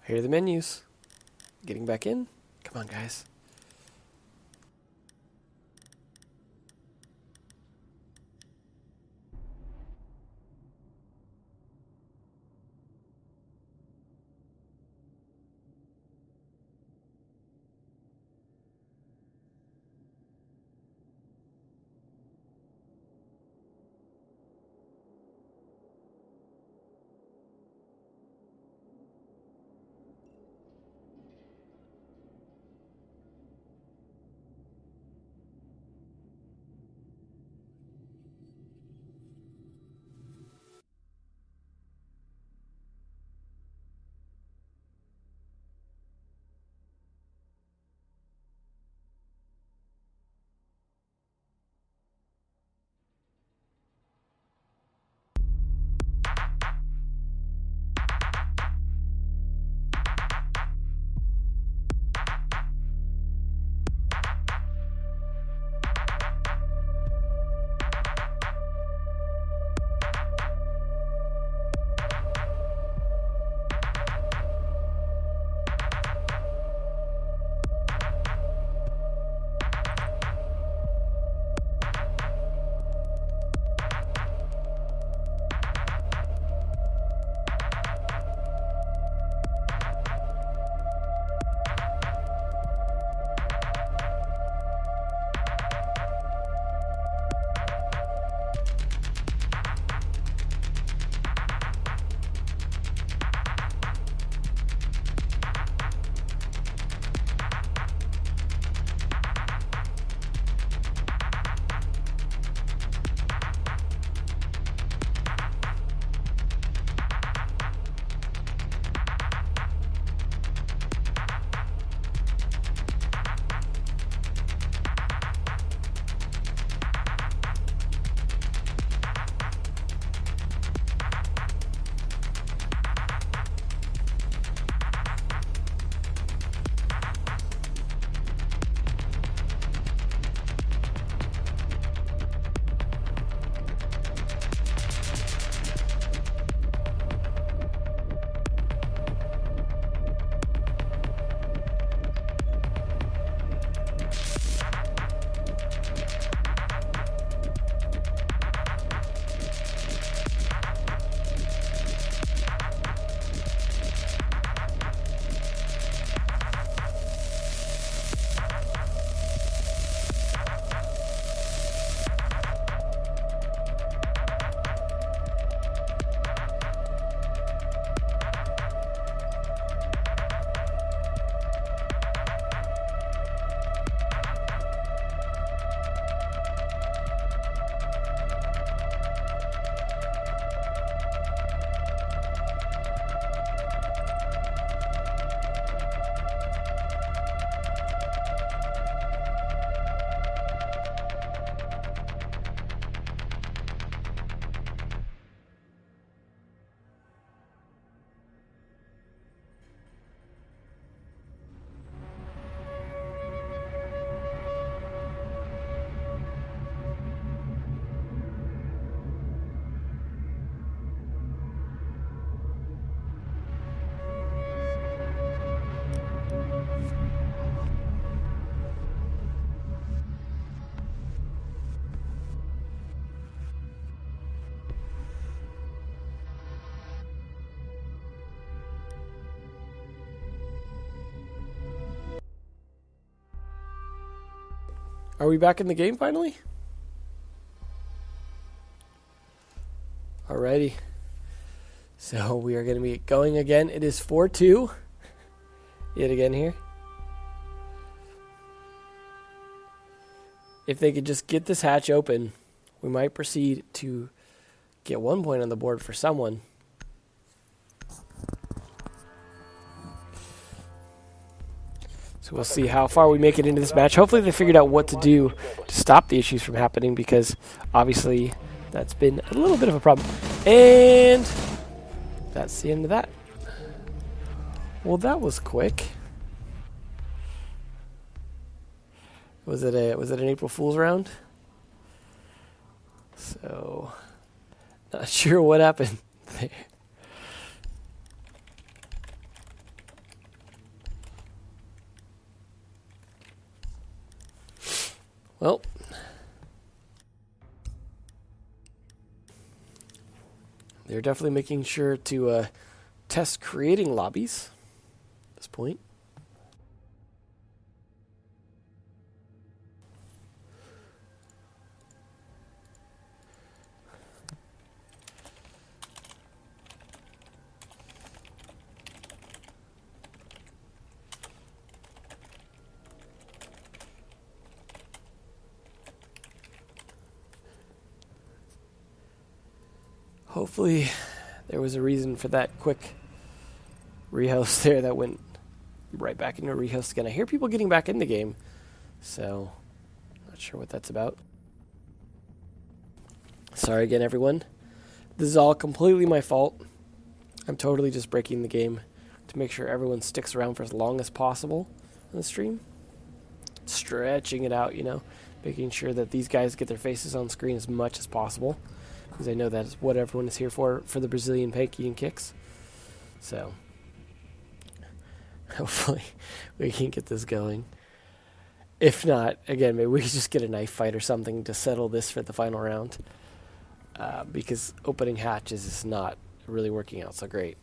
Here are the menus. Getting back in. Come on, guys. Are we back in the game finally? Alrighty. So we are going to be going again. It is 4-2. Yet again here. If they could just get this hatch open, we might proceed to get 1 point on the board for someone. So we'll see how far we make it into this match. Hopefully they figured out what to do to stop the issues from happening, because obviously that's been a little bit of a problem. And that's the end of that. Well, that was quick. Was it an April Fool's round? So not sure what happened there. Well, they're definitely making sure to test creating lobbies at this point. Hopefully there was a reason for that quick rehost there that went right back into a rehost again. I hear people getting back in the game, so not sure what that's about. Sorry again, everyone. This is all completely my fault. I'm totally just breaking the game to make sure everyone sticks around for as long as possible on the stream. Stretching it out, you know, making sure that these guys get their faces on screen as much as possible, because I know that is what everyone is here for the Brazilian panky and kicks. So hopefully we can get this going. If not, again, maybe we could just get a knife fight or something to settle this for the final round, because opening hatches is not really working out so great.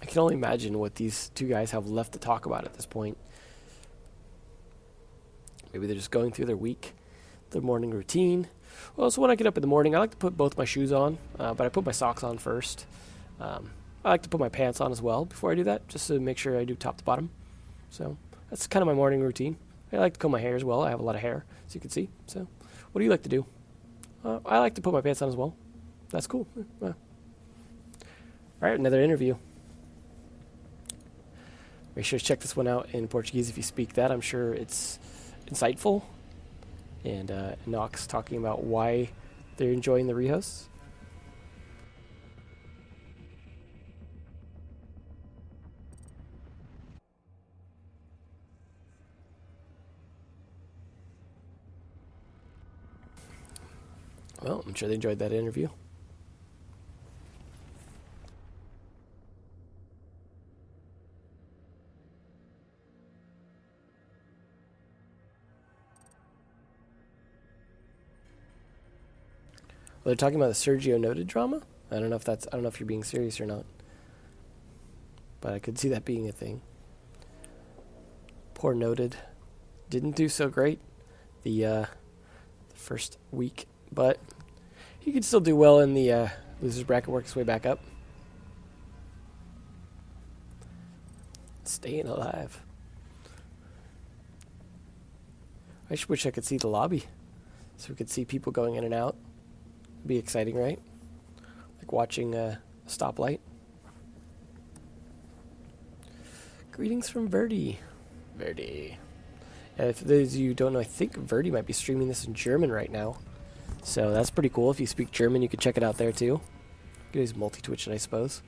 I can only imagine what these two guys have left to talk about at this point. Maybe they're just going through their week, their morning routine. Well, so when I get up in the morning, I like to put both my shoes on, but I put my socks on first. I like to put my pants on as well before I do that, just to make sure I do top to bottom. So that's kind of my morning routine. I like to comb my hair as well. I have a lot of hair, as you can see. So what do you like to do? I like to put my pants on as well. That's cool. All right, another interview. Make sure to check this one out in Portuguese if you speak that. I'm sure it's insightful. And Nox talking about why they're enjoying the rehosts. Well, I'm sure they enjoyed that interview. Well, they're talking about the Sergio Noted drama. I don't know if you're being serious or not, but I could see that being a thing. Poor Noted didn't do so great the first week, but he could still do well in the losers bracket, work his way back up. Staying alive. I just wish I could see the lobby, so we could see people going in and out. Be exciting, right? Like watching a stoplight. Greetings from Verdi. Verdi. And if those of you who don't know, I think Verdi might be streaming this in German right now. So that's pretty cool. If you speak German, you can check it out there too. You can use multi-twitch it, I suppose.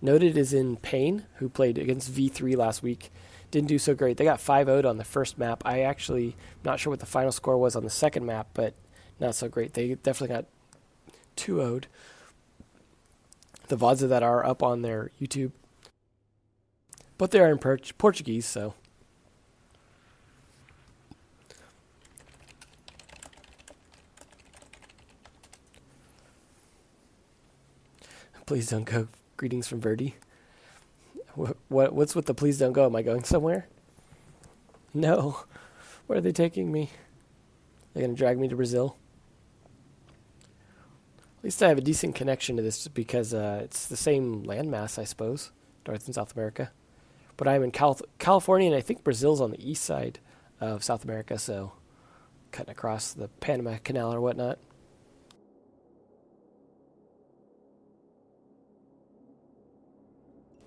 Noted is in Pain, who played against V3 last week. Didn't do so great. They got 5-0'd on the first map. I actually not sure what the final score was on the second map, but not so great. They definitely got 2-0'd. The VODs of that are up on their YouTube, but they are in Portuguese, so. Please don't go. Greetings from Verdi. What's with the please don't go? Am I going somewhere? No. Where are they taking me? They're going to drag me to Brazil? At least I have a decent connection to this because it's the same landmass, I suppose, North and South America. But I'm in California, and I think Brazil's on the east side of South America, so cutting across the Panama Canal or whatnot.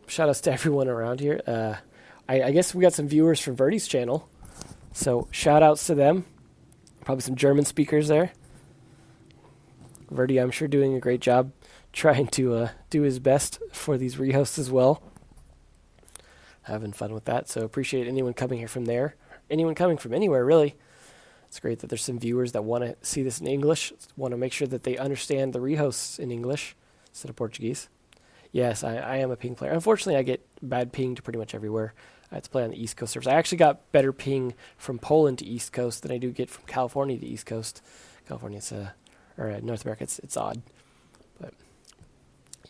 Shout outs to everyone around here. I guess we got some viewers from Verdi's channel, so shout outs to them. Probably some German speakers there. Verdi, I'm sure, doing a great job trying to do his best for these rehosts as well. having fun with that. So appreciate anyone coming here from there, anyone coming from anywhere, really. It's great that there's some viewers that want to see this in English, want to make sure that they understand the rehosts in English instead of Portuguese. Yes, I am a ping player. Unfortunately, I get bad ping to pretty much everywhere. I have to play on the East Coast servers. I actually got better ping from Poland to East Coast than I do get from California to East Coast. California, or North America, it's odd. But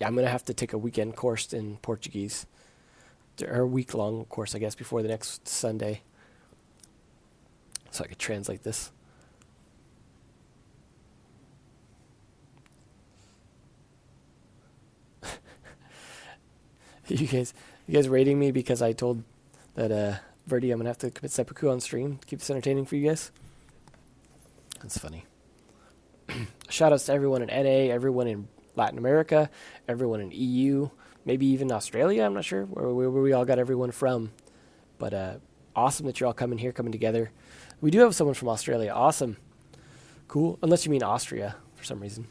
yeah, I'm going to have to take a weekend course in Portuguese, or a week-long course, I guess, before the next Sunday, so I could translate this. You guys rating me because I told that Verdi I'm gonna have to commit seppuku on stream to keep this entertaining for you guys. That's funny. Shoutouts to everyone in NA, everyone in Latin America, everyone in EU, maybe even Australia. I'm not sure where we all got everyone from, but awesome that you're all coming here, coming together. We do have someone from Australia. Awesome. Cool. Unless you mean Austria for some reason.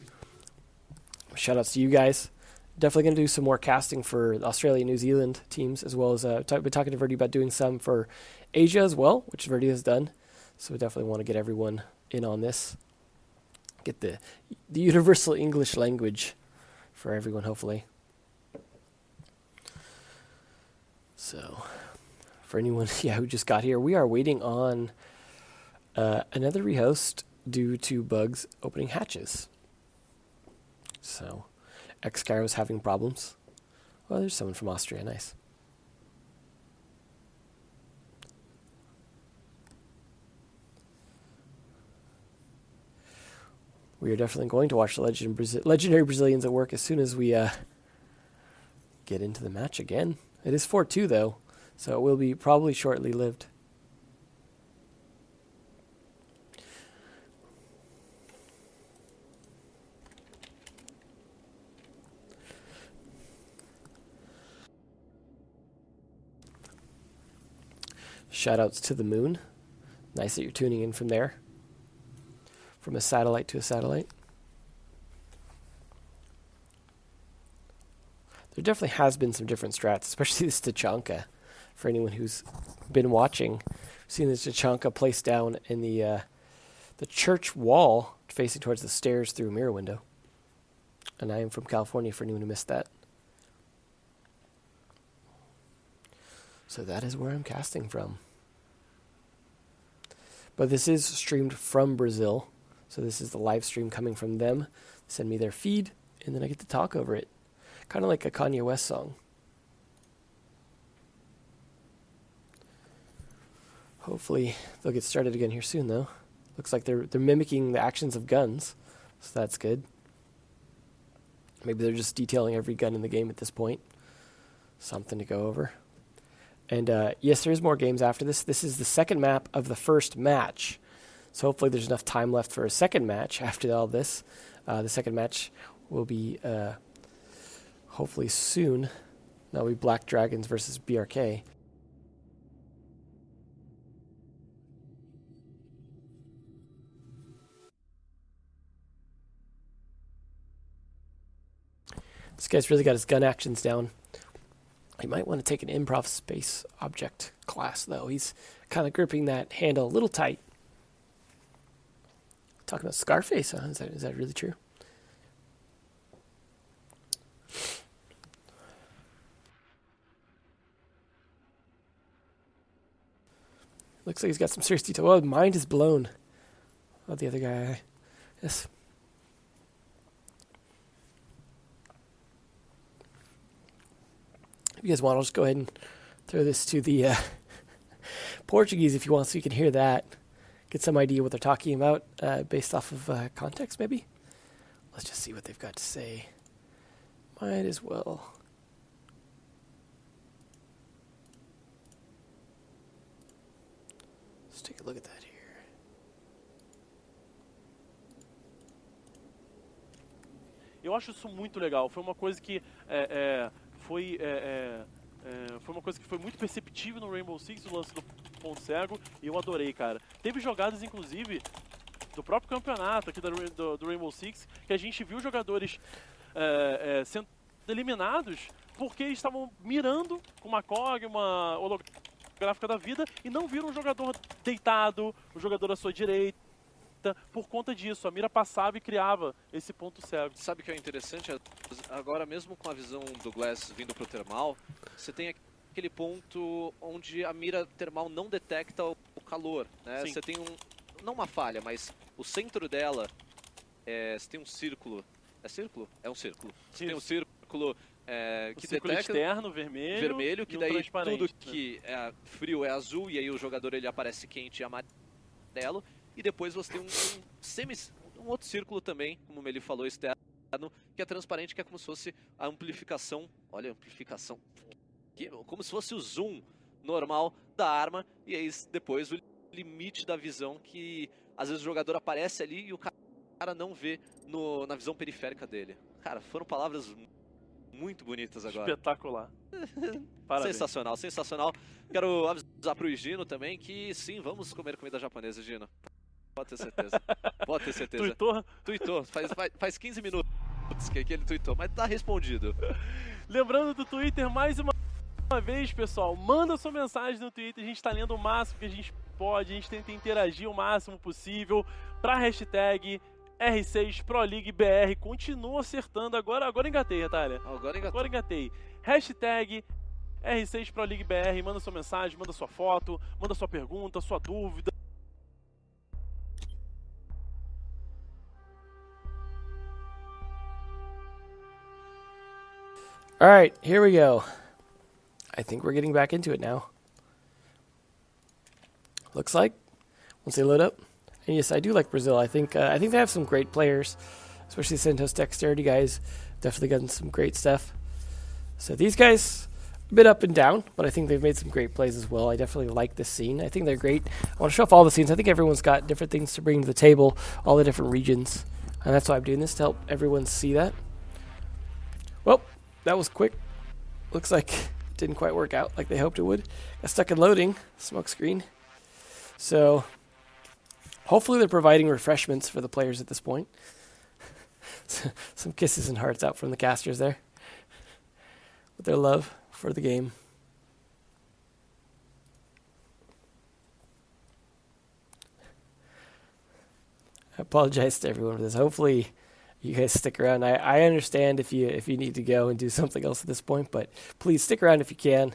Shoutouts to you guys. Definitely going to do some more casting for the Australia and New Zealand teams, as well as been talking to Verdi about doing some for Asia as well, which Verdi has done. So we definitely want to get everyone in on this. Get the universal English language for everyone, hopefully. So for anyone who just got here, we are waiting on another rehost due to bugs opening hatches. So X-Gyro's having problems. Well, there's someone from Austria. Nice. We are definitely going to watch the legendary Brazilians at work as soon as we get into the match again. It is 4-2, though, so it will be probably shortly lived. Shoutouts to the moon. Nice that you're tuning in from there. From a satellite to a satellite. There definitely has been some different strats, especially this Tachanka. For anyone who's been watching, seen this Tachanka placed down in the church wall facing towards the stairs through a mirror window. And I am from California for anyone who missed that. So that is where I'm casting from. But this is streamed from Brazil. So this is the live stream coming from them. Send me their feed, and then I get to talk over it. Kind of like a Kanye West song. Hopefully they'll get started again here soon, though. Looks like they're mimicking the actions of guns, so that's good. Maybe they're just detailing every gun in the game at this point. Something to go over. And yes, there's more games after this. This is the second map of the first match. So hopefully there's enough time left for a second match after all this. The second match will be hopefully soon. That'll be Black Dragons versus BRK. This guy's really got his gun actions down. He might want to take an improv space object class, though. He's kind of gripping that handle a little tight. Talking about Scarface, huh? Is that really true? Looks like he's got some serious detail. Oh, mind is blown. Oh, the other guy. Yes. If you guys want, I'll just go ahead and throw this to the Portuguese if you want, so you can hear that. Get some idea what they're talking about based off of context, maybe. Let's just see what they've got to say. Might as well. Let's take a look at that here. Eu acho isso muito legal. Foi uma coisa que foi uma coisa que foi muito perceptível no Rainbow Six, o lance do ponto cego, e eu adorei, cara. Teve jogadas, inclusive, do próprio campeonato aqui do Rainbow Six, que a gente viu jogadores sendo eliminados porque eles estavam mirando com uma COG, uma holográfica da vida, e não viram um jogador deitado, o jogador à sua direita. Por conta disso, a mira passava e criava esse ponto cego. Sabe o que é interessante? Agora, mesmo com a visão do Glass vindo pro termal, você tem aquele ponto onde a mira termal não detecta o calor, né? Sim. Você tem não uma falha, mas o centro dela, você tem um círculo. É círculo? É um círculo. Você tem um círculo que círculo detecta externo, vermelho, que e um daí transparente, tudo né? que é frio é azul, e aí o jogador ele aparece quente e amarelo. E depois você tem um outro círculo também, como o Meli falou, externo, que é transparente, que é como se fosse a amplificação. Olha a amplificação. Como se fosse o zoom normal da arma. E aí depois o limite da visão, que às vezes o jogador aparece ali e o cara não vê na visão periférica dele. Cara, foram palavras muito bonitas agora. Espetacular. Parabéns. Sensacional, sensacional. Quero avisar pro Gino também que sim, vamos comer comida japonesa, Gino. Pode ter certeza. Pode ter certeza. Tuitou. Faz 15 minutos que ele tuitou, mas tá respondido. Lembrando do Twitter mais uma vez, pessoal, manda sua mensagem no Twitter, a gente tá lendo o máximo que a gente pode, a gente tenta interagir o máximo possível pra hashtag R6ProLeagueBR. Continua acertando, agora engatei, Natália. Agora engatei. Hashtag R6ProLeagueBR, manda sua mensagem, manda sua foto, manda sua pergunta, sua dúvida. All right, here we go. I think we're getting back into it now. Looks like once they load up. And yes, I do like Brazil. I think they have some great players, especially Santos Dexterity guys. Definitely gotten some great stuff. So these guys, a bit up and down, but I think they've made some great plays as well. I definitely like this scene. I think they're great. I want to show off all the scenes. I think everyone's got different things to bring to the table, all the different regions. And that's why I'm doing this, to help everyone see that. Well, that was quick. Looks like it didn't quite work out like they hoped it would. Got stuck in loading, smoke screen. So hopefully they're providing refreshments for the players at this point. Some kisses and hearts out from the casters there with their love for the game. I apologize to everyone for this. Hopefully you guys stick around. I understand if you need to go and do something else at this point, but please stick around if you can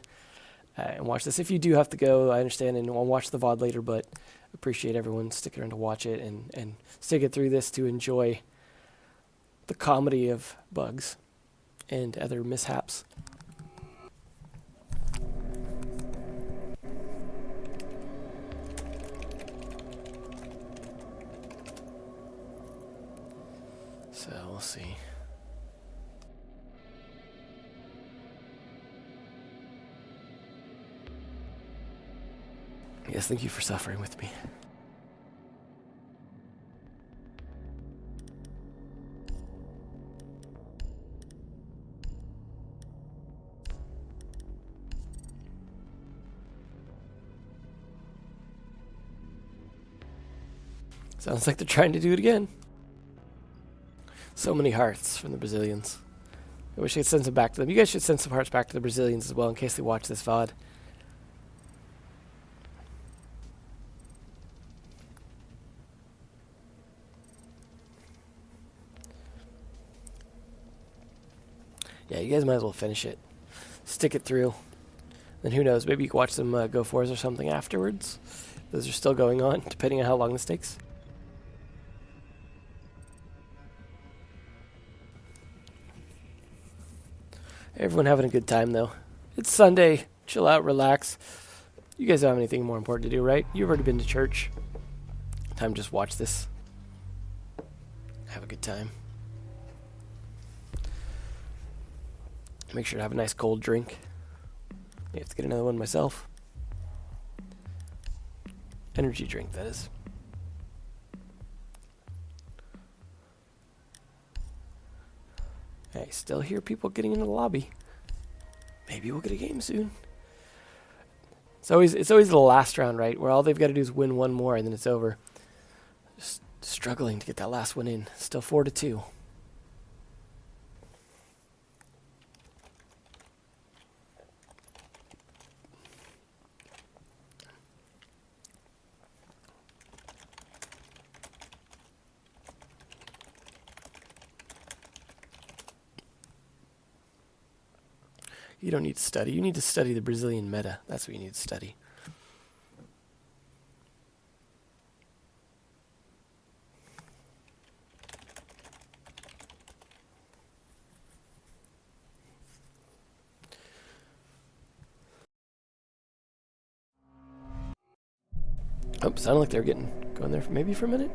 and watch this. If you do have to go, I understand, and I'll watch the VOD later, but appreciate everyone sticking around to watch it and sticking through this to enjoy the comedy of bugs and other mishaps. So we'll see. Yes, thank you for suffering with me. Sounds like they're trying to do it again. So many hearts from the Brazilians. I wish I could send some back to them. You guys should send some hearts back to the Brazilians as well in case they watch this VOD. Yeah, you guys might as well finish it. Stick it through. Then who knows, maybe you can watch some Go 4s or something afterwards. Those are still going on, depending on how long this takes. Everyone having a good time, though. It's Sunday. Chill out, relax. You guys don't have anything more important to do, right? You've already been to church. Time to just watch this. Have a good time. Make sure to have a nice cold drink. May have to get another one myself. Energy drink, that is. I still hear people getting into the lobby. Maybe we'll get a game soon. It's always the last round, right? Where all they've got to do is win one more and then it's over. Just struggling to get that last one in. Still 4-2. You don't need to study. You need to study the Brazilian meta. That's what you need to study. Oh, sounded like they were going there maybe for a minute.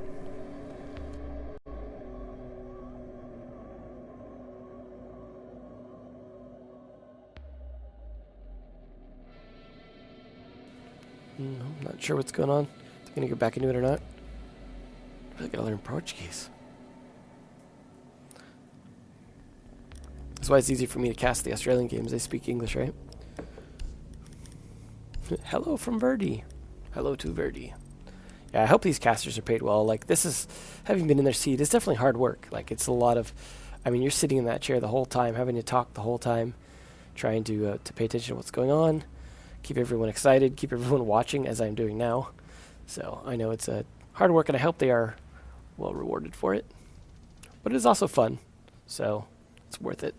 I'm not sure what's going on. They're gonna get back into it or not. I really gotta learn Portuguese. That's why it's easy for me to cast the Australian games. They speak English, right? Hello from Verdi. Hello to Verdi. Yeah, I hope these casters are paid well. Like, this is, having been in their seat, it's definitely hard work. Like, it's a lot of, I mean, you're sitting in that chair the whole time, having to talk the whole time, trying to pay attention to what's going on, keep everyone excited, keep everyone watching, as I'm doing now. So, I know it's hard work, and I hope they are well rewarded for it. But it is also fun, so it's worth it.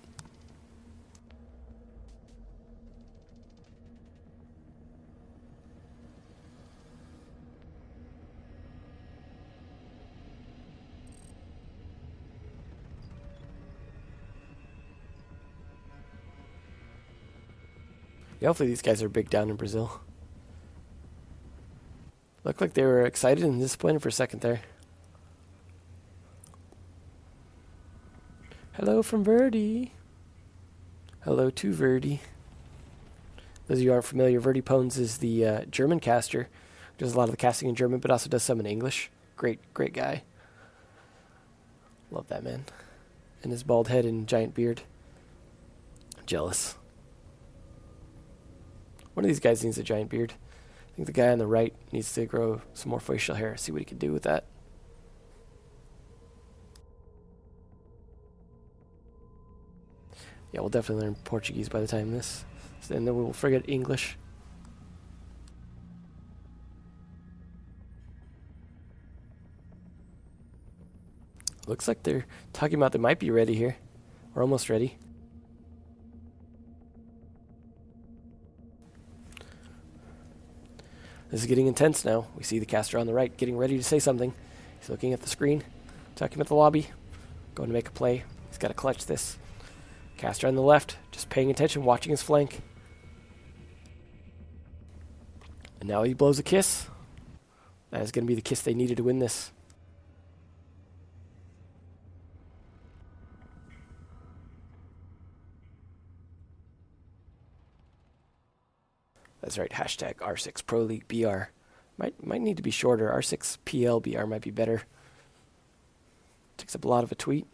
Yeah, hopefully these guys are big down in Brazil. Looked like they were excited and disappointed for a second there. Hello from Verdi. Hello to Verdi. Those of you who aren't familiar, Verdi Pones is the German caster. Does a lot of the casting in German, but also does some in English. Great guy. Love that man. And his bald head and giant beard. Jealous. One of these guys needs a giant beard. I think the guy on the right needs to grow some more facial hair. See what he can do with that. Yeah, we'll definitely learn Portuguese by the time this. And then we'll forget English. Looks like they're talking about they might be ready here. We're almost ready. This is getting intense now. We see the caster on the right getting ready to say something. He's looking at the screen, talking about the lobby, going to make a play. He's got to clutch this. Caster on the left, just paying attention, watching his flank. And now he blows a kiss. That is going to be the kiss they needed to win this. That's right, hashtag R6 Pro League BR. Might need to be shorter. R6 PL BR might be better. Takes up a lot of a tweet.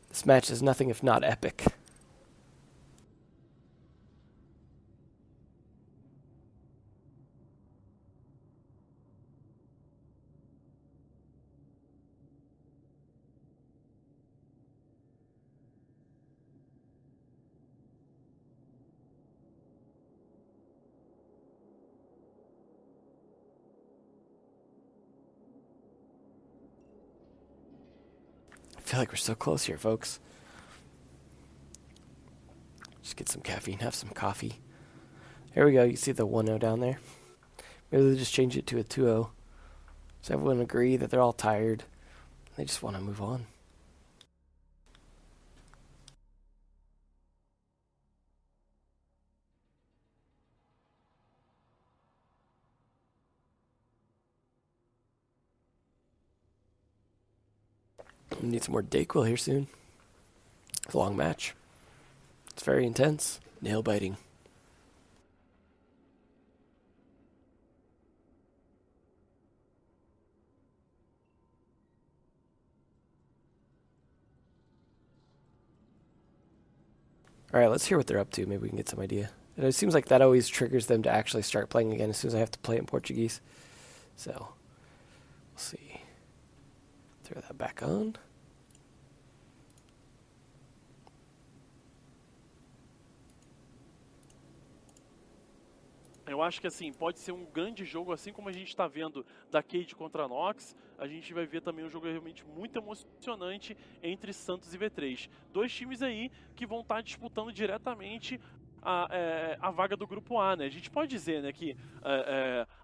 This match is nothing if not epic. I feel like we're so close here, folks. Just get some caffeine, have some coffee. Here we go. You see the 1-0 down there? Maybe they'll just change it to a 2-0. Does everyone agree that they're all tired? They just want to move on. We need some more Dayquil here soon. It's a long match. It's very intense. Nail biting. Alright, let's hear what they're up to. Maybe we can get some idea. And it seems like that always triggers them to actually start playing again as soon as I have to play it in Portuguese. So, we'll see. Throw that back on. Eu acho que assim, pode ser um grande jogo, assim como a gente está vendo da Cade contra a Nox, a gente vai ver também um jogo realmente muito emocionante entre Santos e V3. Dois times aí que vão estar disputando diretamente a vaga do grupo A, né? A gente pode dizer, né, que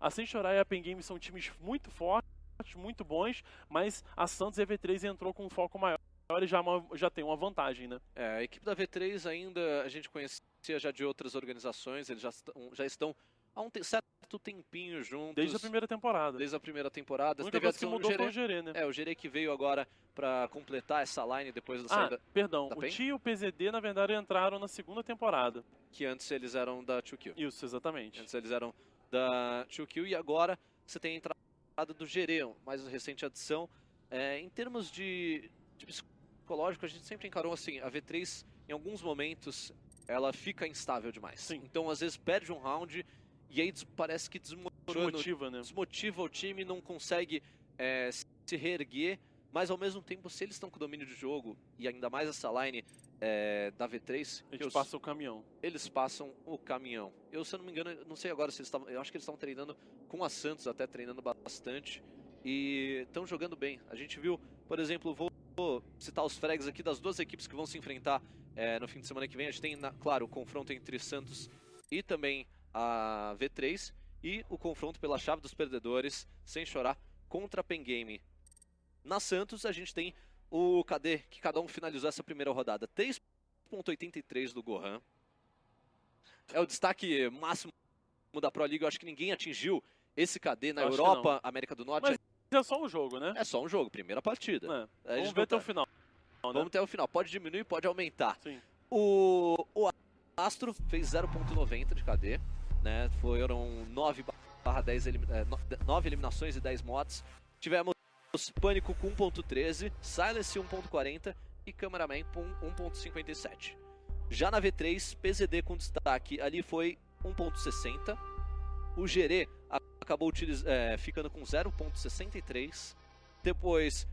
a Senchorai e a Pen Game são times muito fortes, muito bons, mas a Santos e a V3 entrou com um foco maior e já tem uma vantagem, né? A equipe da V3 ainda a gente conhecia já de outras organizações, eles já estão há um certo tempinho juntos. Desde a primeira temporada. Desde a primeira temporada. A única coisa que mudou foi o Gerê, né? O Gerê que veio agora pra completar essa line depois da saída. Perdão, da o PEN? Tia e o PZD na verdade entraram na segunda temporada. Que antes eles eram da 2Q. Isso, exatamente. Antes eles eram da 2Q e agora você tem a entrada do Gerê, mais recente adição. Em termos de psicológico, a gente sempre encarou assim, a V3 em alguns momentos ela fica instável demais. Sim. Então às vezes perde um round e aí parece que desmotiva, né? Desmotiva o time, não consegue se reerguer, mas ao mesmo tempo, se eles estão com domínio de jogo, e ainda mais essa line da V3... Eles passam o caminhão. Eles passam o caminhão. Eu, se eu não me engano, não sei agora se eles estavam... Eu acho que eles estavam treinando com a Santos, até treinando bastante, e estão jogando bem. A gente viu, por exemplo, vou citar os frags aqui das duas equipes que vão se enfrentar no fim de semana que vem. A gente tem, claro, o confronto entre Santos e também a V3 e o confronto pela chave dos perdedores, sem chorar, contra a Pen Game. Na Santos a gente tem o KD, que cada um finalizou essa primeira rodada, 3.83 do Gohan. É o destaque máximo da Pro League, eu acho que ninguém atingiu esse KD na Europa, América do Norte. Mas é só um jogo, né? É só um jogo, primeira partida. Vamos ver até o final. Vamos até o final, pode diminuir, pode aumentar. Sim. O Astro fez 0.90 de KD, né? Foram 9 eliminações e 10 mods. Tivemos Pânico com 1.13, Silence 1.40 e Cameraman com 1.57. Já na V3, PZD com destaque ali foi 1.60. O Gerê acabou ficando com 0.63. Depois,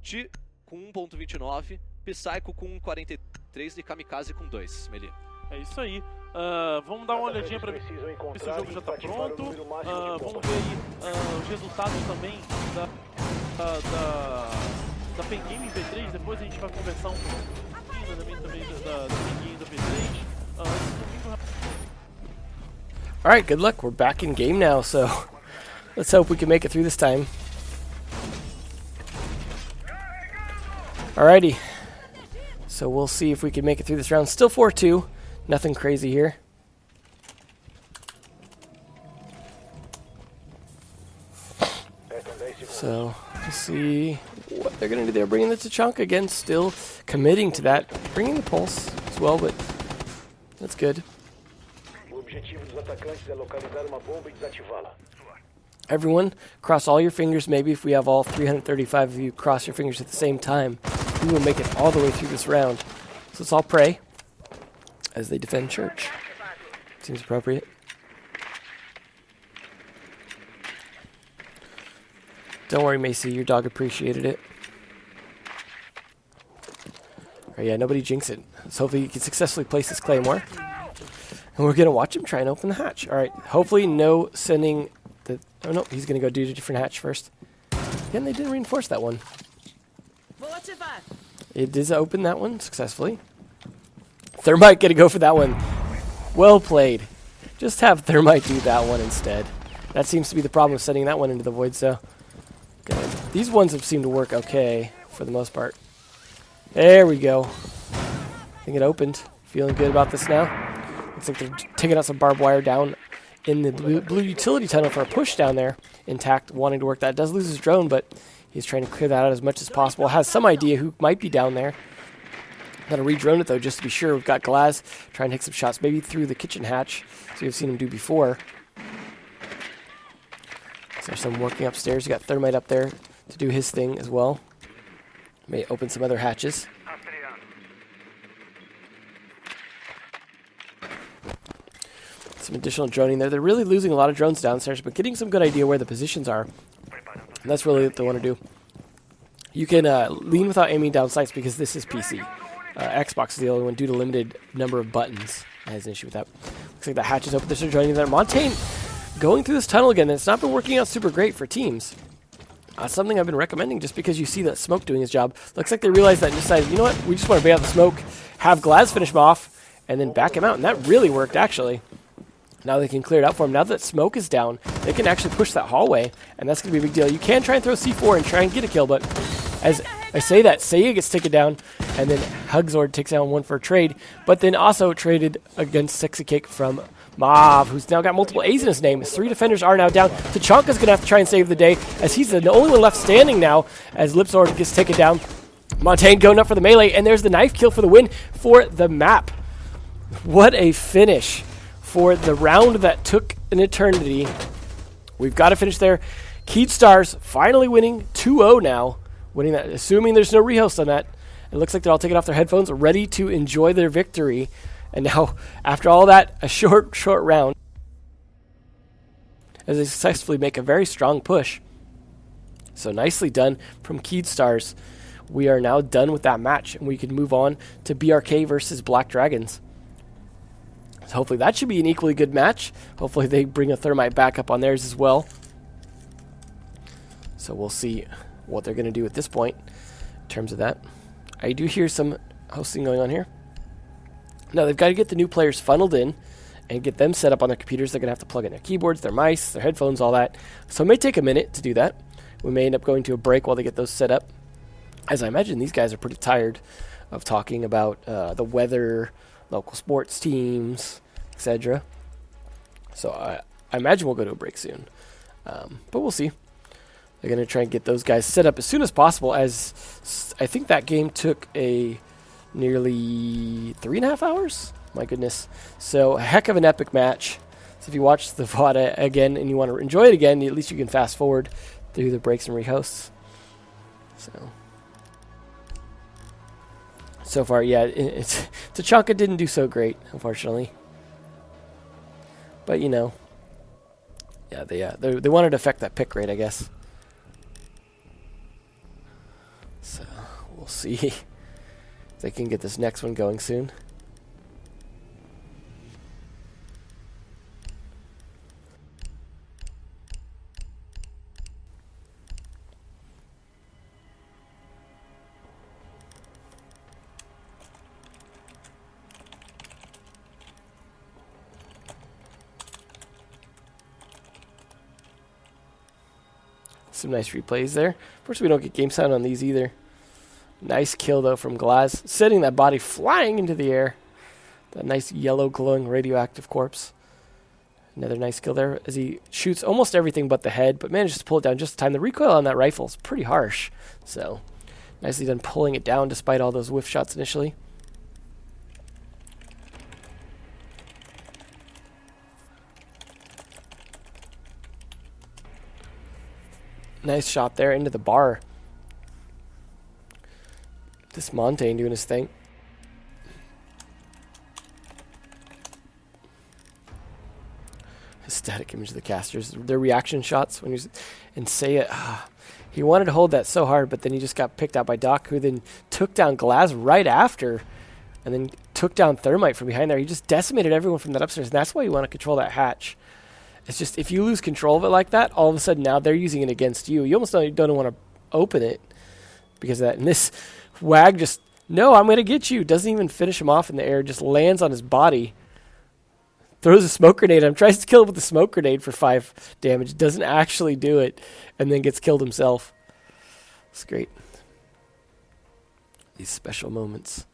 Ti com 1.29, Psycho com 1.43 e Kamikaze com 2. Meli. É isso aí. Vamos dar uma olhadinha para ver se o jogo já está pronto. Vamos ver aí os resultados também da Pen Game V3. Depois a gente vai conversar um pouquinho também da Pen Game da V3. All right, good luck. We're back in game now, so let's hope we can make it through this time. Alrighty. So we'll see if we can make it through this round. Still 4-2. Nothing crazy here. So, let's see what they're going to do. They're bringing the Tachanka again, still committing to that. Bringing the Pulse as well, but that's good. O objetivo dos atacantes é localizar uma bomba e desativá-la. Everyone, cross all your fingers. Maybe if we have all 335 of you cross your fingers at the same time, we will make it all the way through this round. So let's all pray as they defend church. Seems appropriate. Don't worry, Macy. Your dog appreciated it. All right, yeah, nobody jinx it. So hopefully he can successfully place his claymore. And we're going to watch him try and open the hatch. All right, hopefully no sending... Oh no, he's going to go do a different hatch first. Again, they didn't reinforce that one. It does open that one successfully. Thermite going to go for that one. Well played. Just have Thermite do that one instead. That seems to be the problem with sending that one into the void, so... Good. These ones have seemed to work okay for the most part. There we go. I think it opened. Feeling good about this now. Looks like they're taking out some barbed wire down in the blue utility tunnel for a push down there. Intact, wanting to work that. Does lose his drone, but he's trying to clear that out as much as possible. Has some idea who might be down there. Got to re-drone it though, just to be sure. We've got Glaz trying to hit some shots, maybe through the kitchen hatch, as we've seen him do before. So there's some working upstairs. You got Thermite up there to do his thing as well. May open some other hatches. Some additional droning there. They're really losing a lot of drones downstairs, but getting some good idea where the positions are. And that's really what they want to do. You can lean without aiming down sights because this is PC. Xbox is the only one due to limited number of buttons. That has an issue with that. Looks like the hatch is open. They're joining there. Montaigne going through this tunnel again. It's not been working out super great for teams. Something I've been recommending just because you see that Smoke doing his job. Looks like they realized that and decided, you know what, we just want to bait out the Smoke, have Glaz finish him off, and then back him out. And that really worked, actually. Now they can clear it out for him. Now that Smoke is down, they can actually push that hallway, and that's going to be a big deal. You can try and throw C4 and try and get a kill, but as I say that, Seiya gets taken down, and then Hugzord takes down one for a trade, but then also traded against Sexy Cake from Mav, who's now got multiple A's in his name. His 3 defenders are now down. Tachanka's going to have to try and save the day, as he's the only one left standing now, as Lipsword gets taken down. Montaigne going up for the melee, and there's the knife kill for the win for the map. What a finish for the round that took an eternity. We've got to finish there. Keed Stars finally winning 2-0 now. Winning that, assuming there's no rehost on that. It looks like they're all taking off their headphones, ready to enjoy their victory. And now, after all that, a short round, as they successfully make a very strong push. So nicely done from Keed Stars. We are now done with that match, and we can move on to BRK versus Black Dragons. So hopefully that should be an equally good match. Hopefully they bring a Thermite back up on theirs as well. So we'll see what they're going to do at this point in terms of that. I do hear some hosting going on here. Now, they've got to get the new players funneled in and get them set up on their computers. They're going to have to plug in their keyboards, their mice, their headphones, all that. So it may take a minute to do that. We may end up going to a break while they get those set up. As I imagine, these guys are pretty tired of talking about the weather, local sports teams, etc. So I imagine we'll go to a break soon. But we'll see. They're going to try and get those guys set up as soon as possible, as I think that game took a nearly 3.5 hours. My goodness. So a heck of an epic match. So if you watch the VOD again and you want to enjoy it again, at least you can fast forward through the breaks and rehosts. So far, yeah, Tachanka didn't do so great, unfortunately. But, you know, yeah, they wanted to affect that pick rate, I guess. So we'll see if they can get this next one going soon. Some nice replays there. Of course, we don't get game sound on these either. Nice kill, though, from Glaz. Setting that body flying into the air. That nice yellow glowing radioactive corpse. Another nice kill there as he shoots almost everything but the head, but manages to pull it down just in time. The recoil on that rifle is pretty harsh. So, nicely done pulling it down despite all those whiff shots initially. Nice shot there into the bar. This Montaigne doing his thing. Static image of the casters. Their reaction shots when he's and say it. He wanted to hold that so hard, but then he just got picked out by Doc, who then took down Glaz right after, and then took down Thermite from behind there. He just decimated everyone from that upstairs, and that's why you want to control that hatch. It's just, if you lose control of it like that, all of a sudden now they're using it against you. You almost don't want to open it because of that. And this Wag just, no, I'm going to get you. Doesn't even finish him off in the air. Just lands on his body. Throws a smoke grenade at him. Tries to kill him with a smoke grenade for 5 damage. Doesn't actually do it. And then gets killed himself. It's great. These special moments.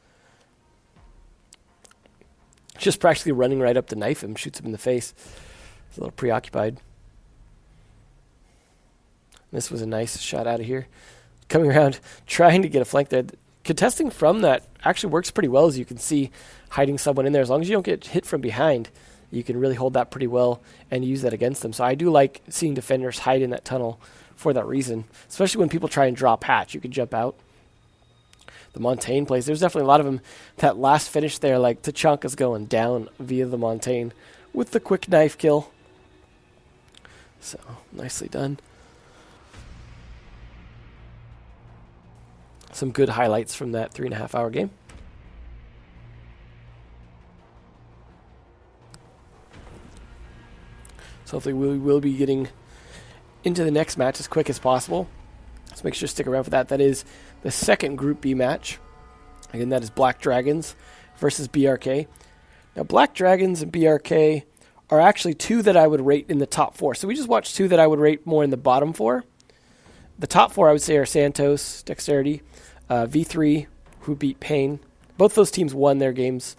Just practically running right up to knife him. Shoots him in the face. He's a little preoccupied. This was a nice shot out of here. Coming around, trying to get a flank there. Contesting from that actually works pretty well, as you can see, hiding someone in there. As long as you don't get hit from behind, you can really hold that pretty well and use that against them. So I do like seeing defenders hide in that tunnel for that reason, especially when people try and drop hatch. You can jump out. The Montaigne plays. There's definitely a lot of them. That last finish there, like Tachanka's going down via the Montaigne with the quick knife kill. So, nicely done. Some good highlights from that 3.5 hour game. So hopefully we will be getting into the next match as quick as possible. So make sure to stick around for that. That is the second Group B match. Again, that is Black Dragons versus BRK. Now, Black Dragons and BRK are actually two that I would rate in the top 4. So we just watched two that I would rate more in the bottom 4. The top 4 I would say are Santos, Dexterity, V3, who beat Pain. Both those teams won their games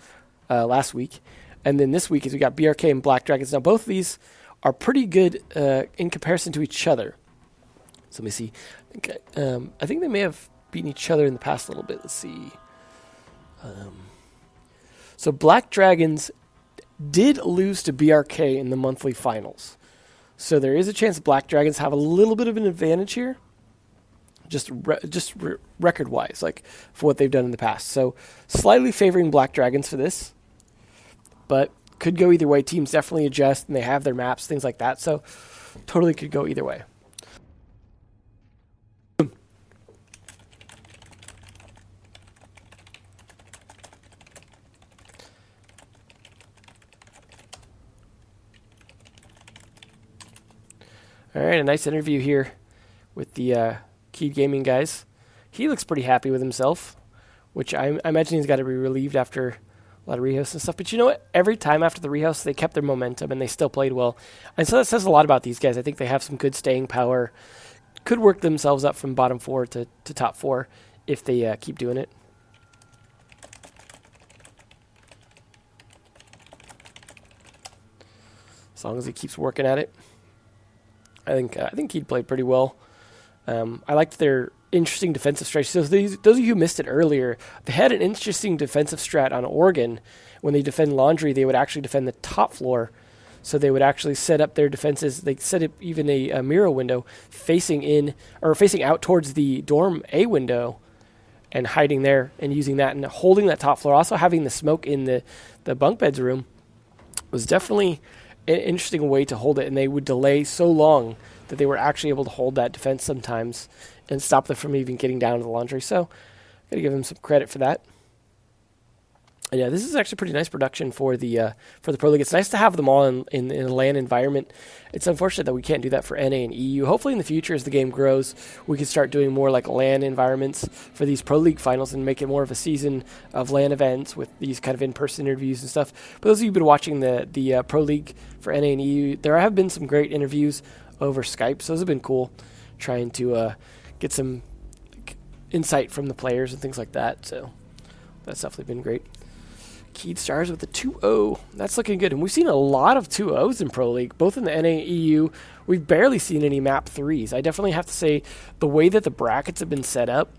last week. And then this week is we got BRK and Black Dragons. Now, both of these are pretty good in comparison to each other. So let me see. I think they may have beaten each other in the past a little bit. Let's see. So Black Dragons did lose to BRK in the monthly finals. So there is a chance Black Dragons have a little bit of an advantage here. Just record-wise, like for what they've done in the past. So slightly favoring Black Dragons for this. But could go either way. Teams definitely adjust, and they have their maps, things like that. So totally could go either way. All right, a nice interview here with the Keyed Gaming guys. He looks pretty happy with himself, which I imagine he's got to be relieved after a lot of rehosts and stuff. But you know what? Every time after the rehosts, they kept their momentum and they still played well. And so that says a lot about these guys. I think they have some good staying power. Could work themselves up from bottom 4 to top 4 if they keep doing it. As long as he keeps working at it. I think he'd played pretty well. I liked their interesting defensive strategy. So those of you who missed it earlier, they had an interesting defensive strat on Oregon. When they defend Laundry, they would actually defend the top floor. So they would actually set up their defenses. They set up even a mirror window facing in or facing out towards the dorm A window and hiding there and using that and holding that top floor. Also having the smoke in the bunk beds room was definitely an interesting way to hold it, and they would delay so long that they were actually able to hold that defense sometimes and stop them from even getting down to the Laundry. So got to give them some credit for that. And yeah, this is actually pretty nice production for the Pro League. It's nice to have them all in a LAN environment. It's unfortunate that we can't do that for NA and EU. Hopefully in the future, as the game grows, we can start doing more like LAN environments for these Pro League finals and make it more of a season of LAN events with these kind of in-person interviews and stuff. But those of you who've been watching the Pro League for NA and EU, there have been some great interviews over Skype. So those have been cool, trying to get some insight from the players and things like that. So that's definitely been great. Keyed Stars with the 2-0. That's looking good. And we've seen a lot of 2-0s in Pro League, both in the NA and EU. We've barely seen any map 3s. I definitely have to say the way that the brackets have been set up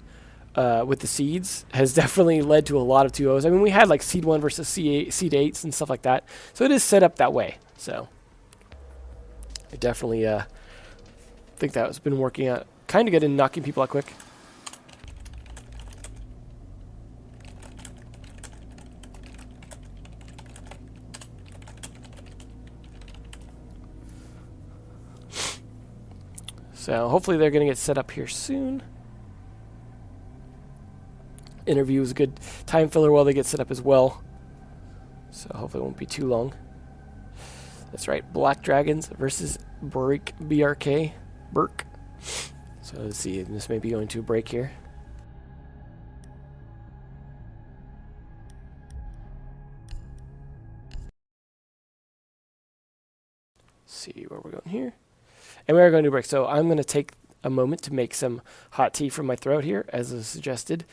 with the seeds has definitely led to a lot of 2-0s. I mean, we had like Seed 1 versus Seed 8s and stuff like that. So it is set up that way. So I definitely think that has been working out kind of good and knocking people out quick. So hopefully they're going to get set up here soon. Interview is a good time filler while they get set up as well. So hopefully it won't be too long. That's right, Black Dragons versus BRK. Burke. So let's see, this may be going to a break here. Let's see where we're going here. And we are going to break, so I'm going to take a moment to make some hot tea from my throat here, as was suggested.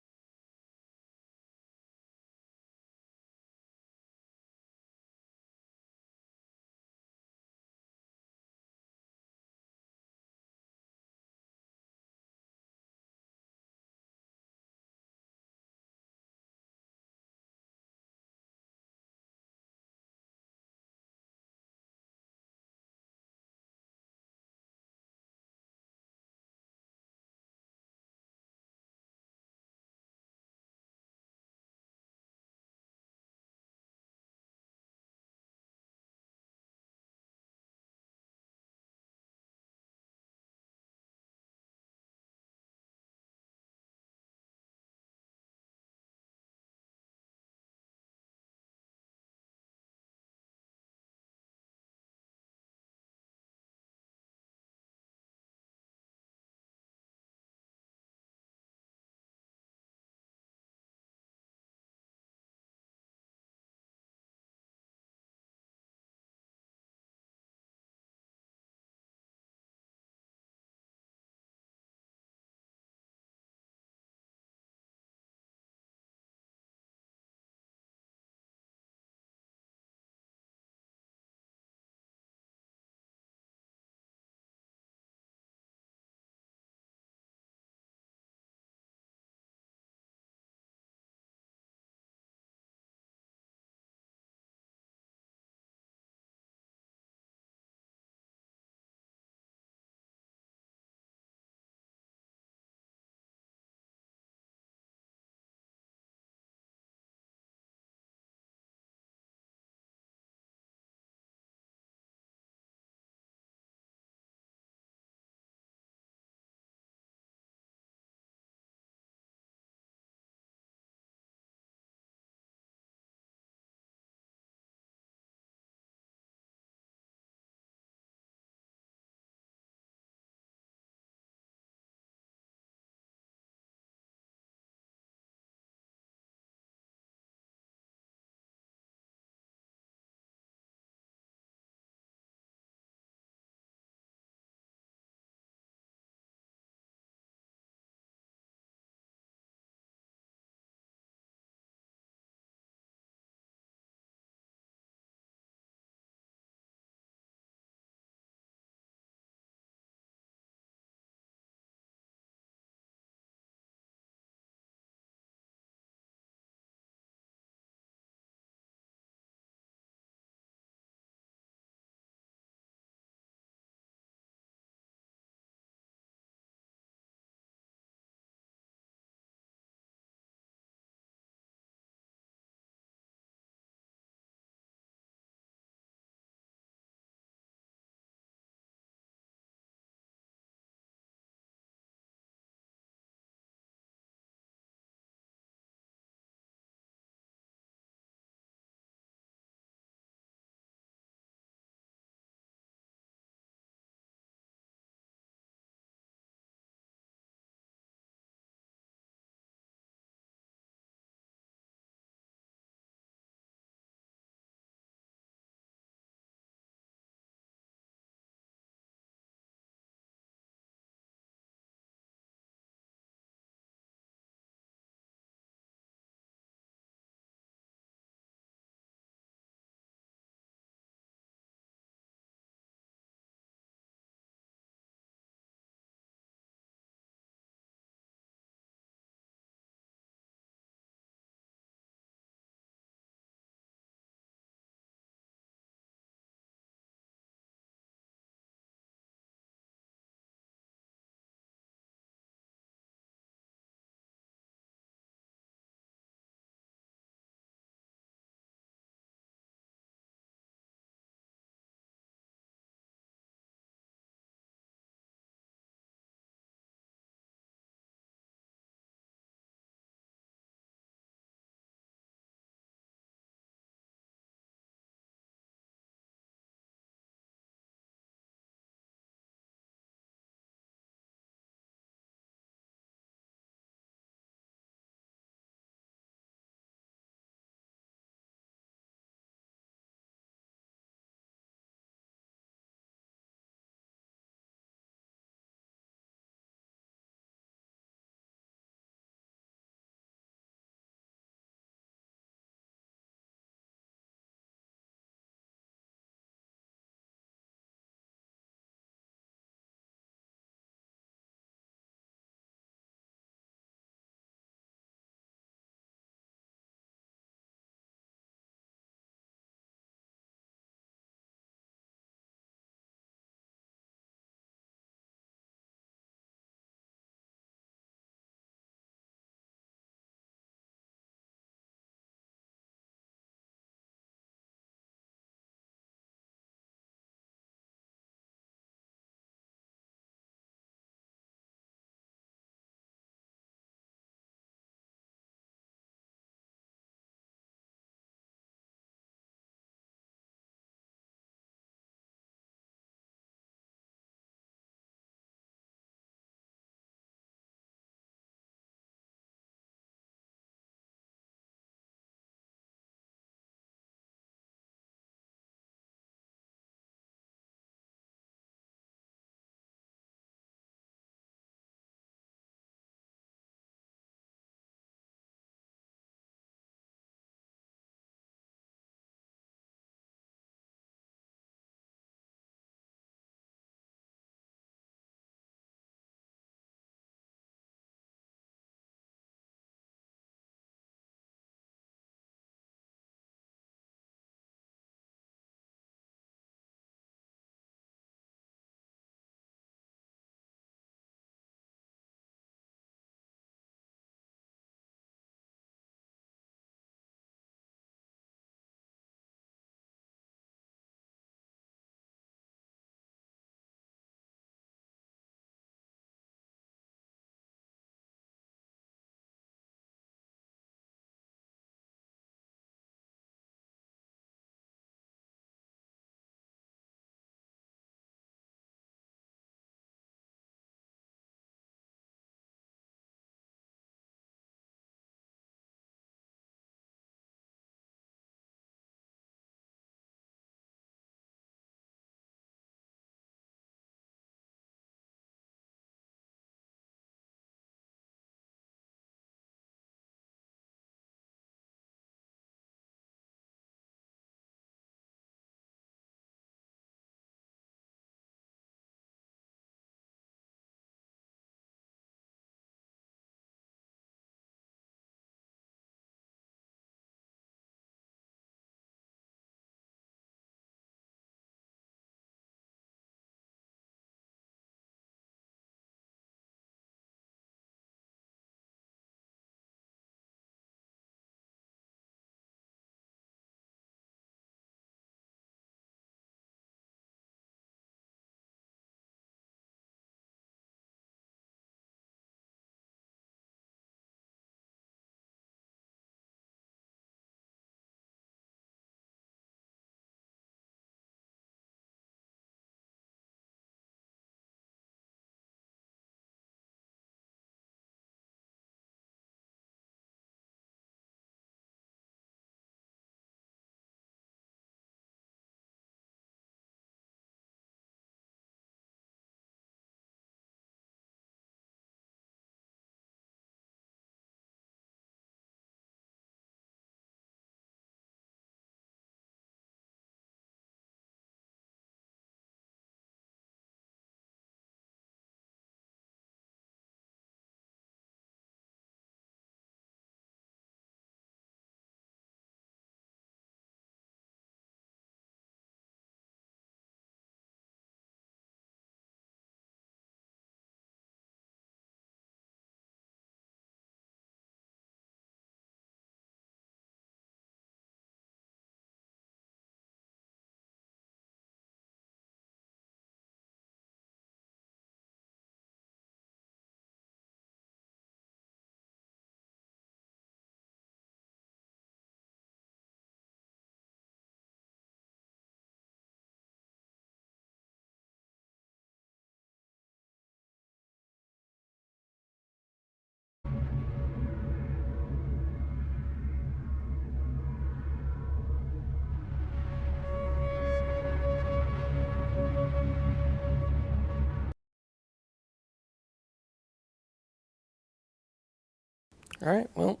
All right, well,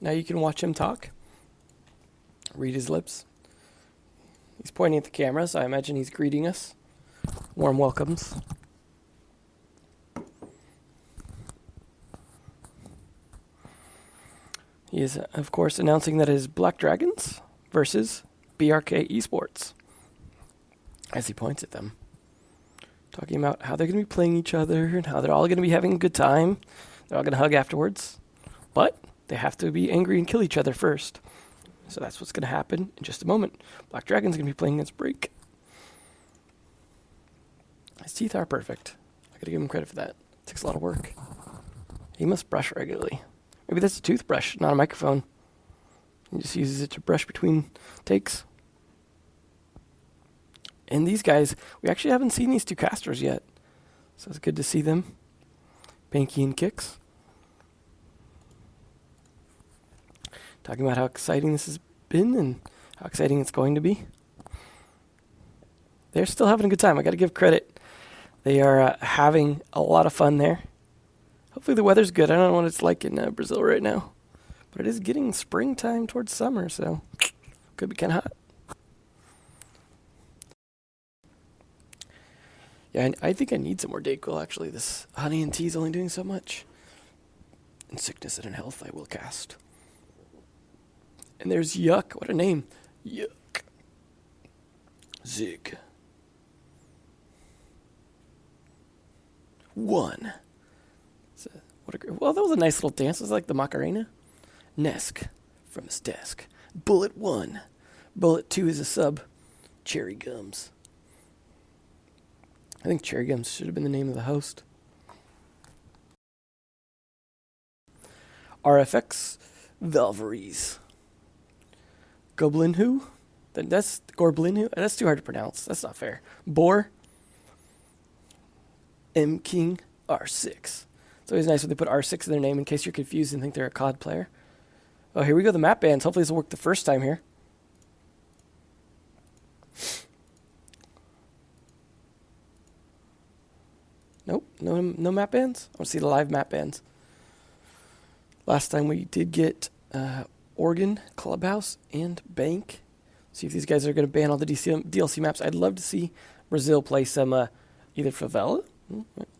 now you can watch him talk. Read his lips. He's pointing at the camera, so I imagine he's greeting us. Warm welcomes. He is, of course, announcing that it is Black Dragons versus BRK Esports. As he points at them. Talking about how they're going to be playing each other and how they're all going to be having a good time. They're all going to hug afterwards. But they have to be angry and kill each other first. So that's what's going to happen in just a moment. Black Dragon's going to be playing against Break. His teeth are perfect. I got to give him credit for that. It takes a lot of work. He must brush regularly. Maybe that's a toothbrush, not a microphone. He just uses it to brush between takes. And these guys, we actually haven't seen these two casters yet. So it's good to see them. Banky and Kicks. Talking about how exciting this has been and how exciting it's going to be. They're still having a good time. I got to give credit. They are having a lot of fun there. Hopefully the weather's good. I don't know what it's like in Brazil right now. But it is getting springtime towards summer, so could be kind of hot. Yeah, I think I need some more Dayquil, actually. This honey and tea is only doing so much. In sickness and in health, I will cast. And there's Yuck. What a name. Yuck. Zig. 1. Well, that was a nice little dance. It was like the Macarena. Nesk from his desk. Bullet 1. Bullet 2 is a sub. Cherry Gums. I think Cherry Gums should have been the name of the host. RFX. Valveries. Goblinhu? That's Gorblinhu? That's too hard to pronounce. That's not fair. Boar. M King. R6. It's always nice when they put R6 in their name in case you're confused and think they're a COD player. Oh, here we go, the map bands. Hopefully this will work the first time here. Nope, no map bands. I want to see the live map bands. Last time we did get Oregon, Clubhouse, and Bank. See if these guys are going to ban all the DLC maps. I'd love to see Brazil play some either Favela,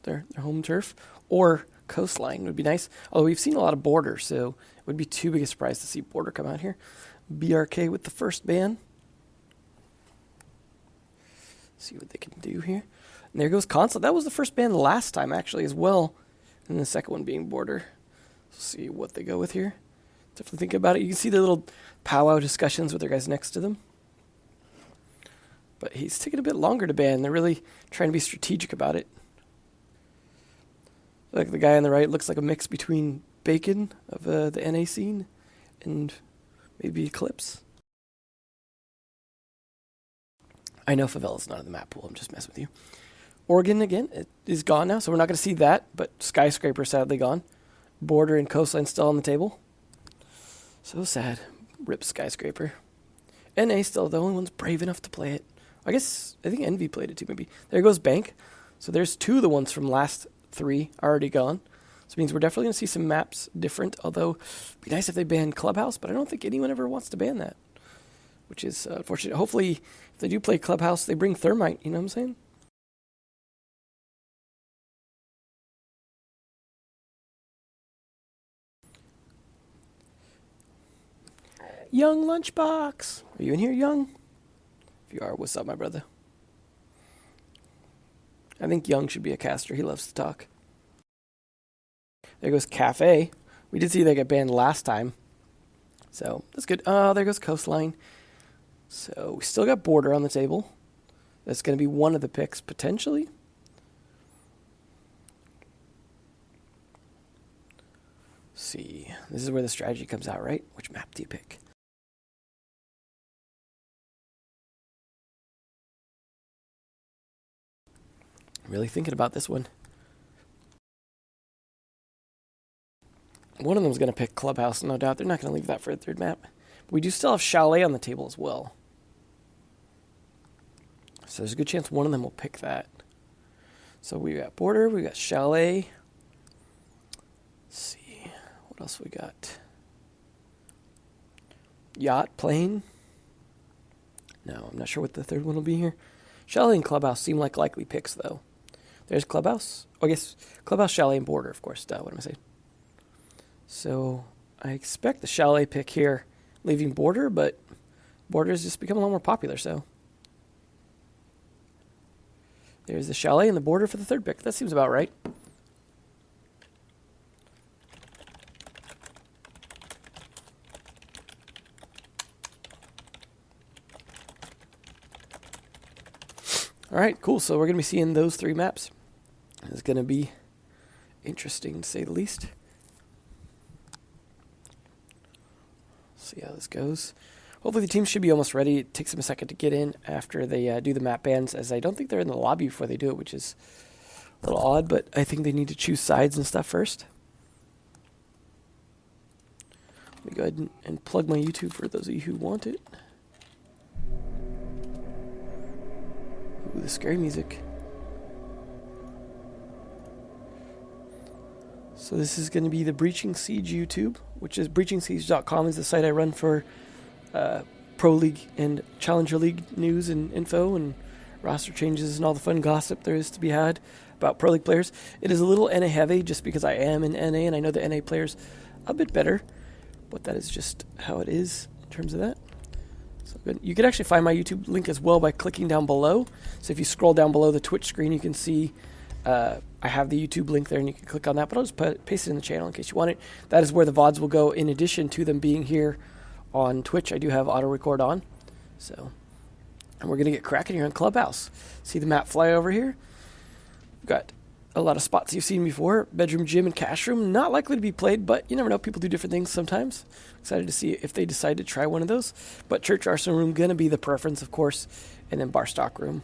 their home turf, or Coastline would be nice. Although we've seen a lot of Border, so it would be too big a surprise to see Border come out here. BRK with the first ban. See what they can do here. And there goes Console. That was the first ban last time, actually, as well. And the second one being Border. Let's see what they go with here. Definitely think about it. You can see the little powwow discussions with their guys next to them. But he's taking a bit longer to ban. They're really trying to be strategic about it. Like the guy on the right looks like a mix between Bacon of the NA scene and maybe Eclipse. I know Favela's not in the map pool. I'm just messing with you. Oregon, again, it is gone now, so we're not going to see that. But Skyscraper, sadly gone. Border and Coastline still on the table. So sad. Rip Skyscraper. NA still the only one's brave enough to play it. I think Envy played it too, maybe. There goes Bank. So there's 2 of the ones from last 3 already gone. So it means we're definitely going to see some maps different, although it'd be nice if they banned Clubhouse, but I don't think anyone ever wants to ban that, which is unfortunate. Hopefully, if they do play Clubhouse, they bring Thermite, you know what I'm saying? Young Lunchbox! Are you in here, Young? If you are, what's up, my brother? I think Young should be a caster. He loves to talk. There goes Cafe. We did see they got banned last time. So, that's good. Oh, there goes Coastline. So, we still got Border on the table. That's going to be one of the picks, potentially. Let's see. This is where the strategy comes out, right? Which map do you pick? Really thinking about this one. One of them is going to pick Clubhouse, no doubt. They're not going to leave that for a third map. But we do still have Chalet on the table as well. So there's a good chance one of them will pick that. So we got Border, we got Chalet. Let's see. What else we got? Yacht, plane. No, I'm not sure what the third one will be here. Chalet and Clubhouse seem like likely picks, though. There's Clubhouse. Oh, I guess Clubhouse, Chalet, and Border, of course. What am I saying? So I expect the Chalet pick here, leaving Border, but Border has just become a lot more popular, so. There's the Chalet and the Border for the third pick. That seems about right. All right, cool. So we're going to be seeing those three maps. It's going to be interesting, to say the least. See how this goes. Hopefully the team should be almost ready. It takes them a second to get in after they do the map bans, as I don't think they're in the lobby before they do it, which is a little odd, but I think they need to choose sides and stuff first. Let me go ahead and plug my YouTube for those of you who want it. Ooh, the scary music. So this is going to be the Breaching Siege YouTube, which is breachingsiege.com is the site I run for Pro League and Challenger League news and info and roster changes and all the fun gossip there is to be had about Pro League players. It is a little NA heavy just because I am in NA and I know the NA players a bit better, but that is just how it is in terms of that. So good. You can actually find my YouTube link as well by clicking down below. So if you scroll down below the Twitch screen, you can see I have the YouTube link there and you can click on that, but I'll just paste it in the channel in case you want it. That is where the VODs will go in addition to them being here on Twitch. I do have auto record on. So, and we're going to get cracking here on Clubhouse. See the map fly over here? We've got a lot of spots you've seen before. Bedroom, gym, and cash room. Not likely to be played, but you never know. People do different things sometimes. Excited to see if they decide to try one of those. But church arsenal room going to be the preference, of course. And then bar stock room.